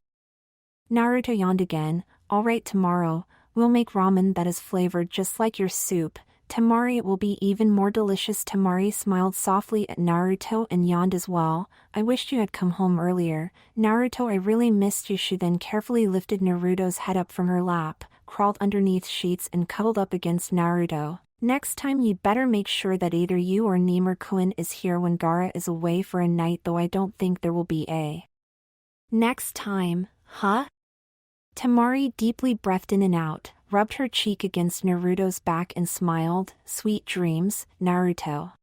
Naruto yawned again. Alright, tomorrow, we'll make ramen that is flavored just like your soup. Temari, it will be even more delicious. Temari smiled softly at Naruto and yawned as well. I wished you had come home earlier. Naruto, I really missed you. She then carefully lifted Naruto's head up from her lap, crawled underneath sheets and cuddled up against Naruto. Next time you'd better make sure that either you or Nemur-kun is here when Gaara is away for a night, though I don't think there will be a next time, huh? Temari deeply breathed in and out, rubbed her cheek against Naruto's back and smiled. Sweet dreams, Naruto.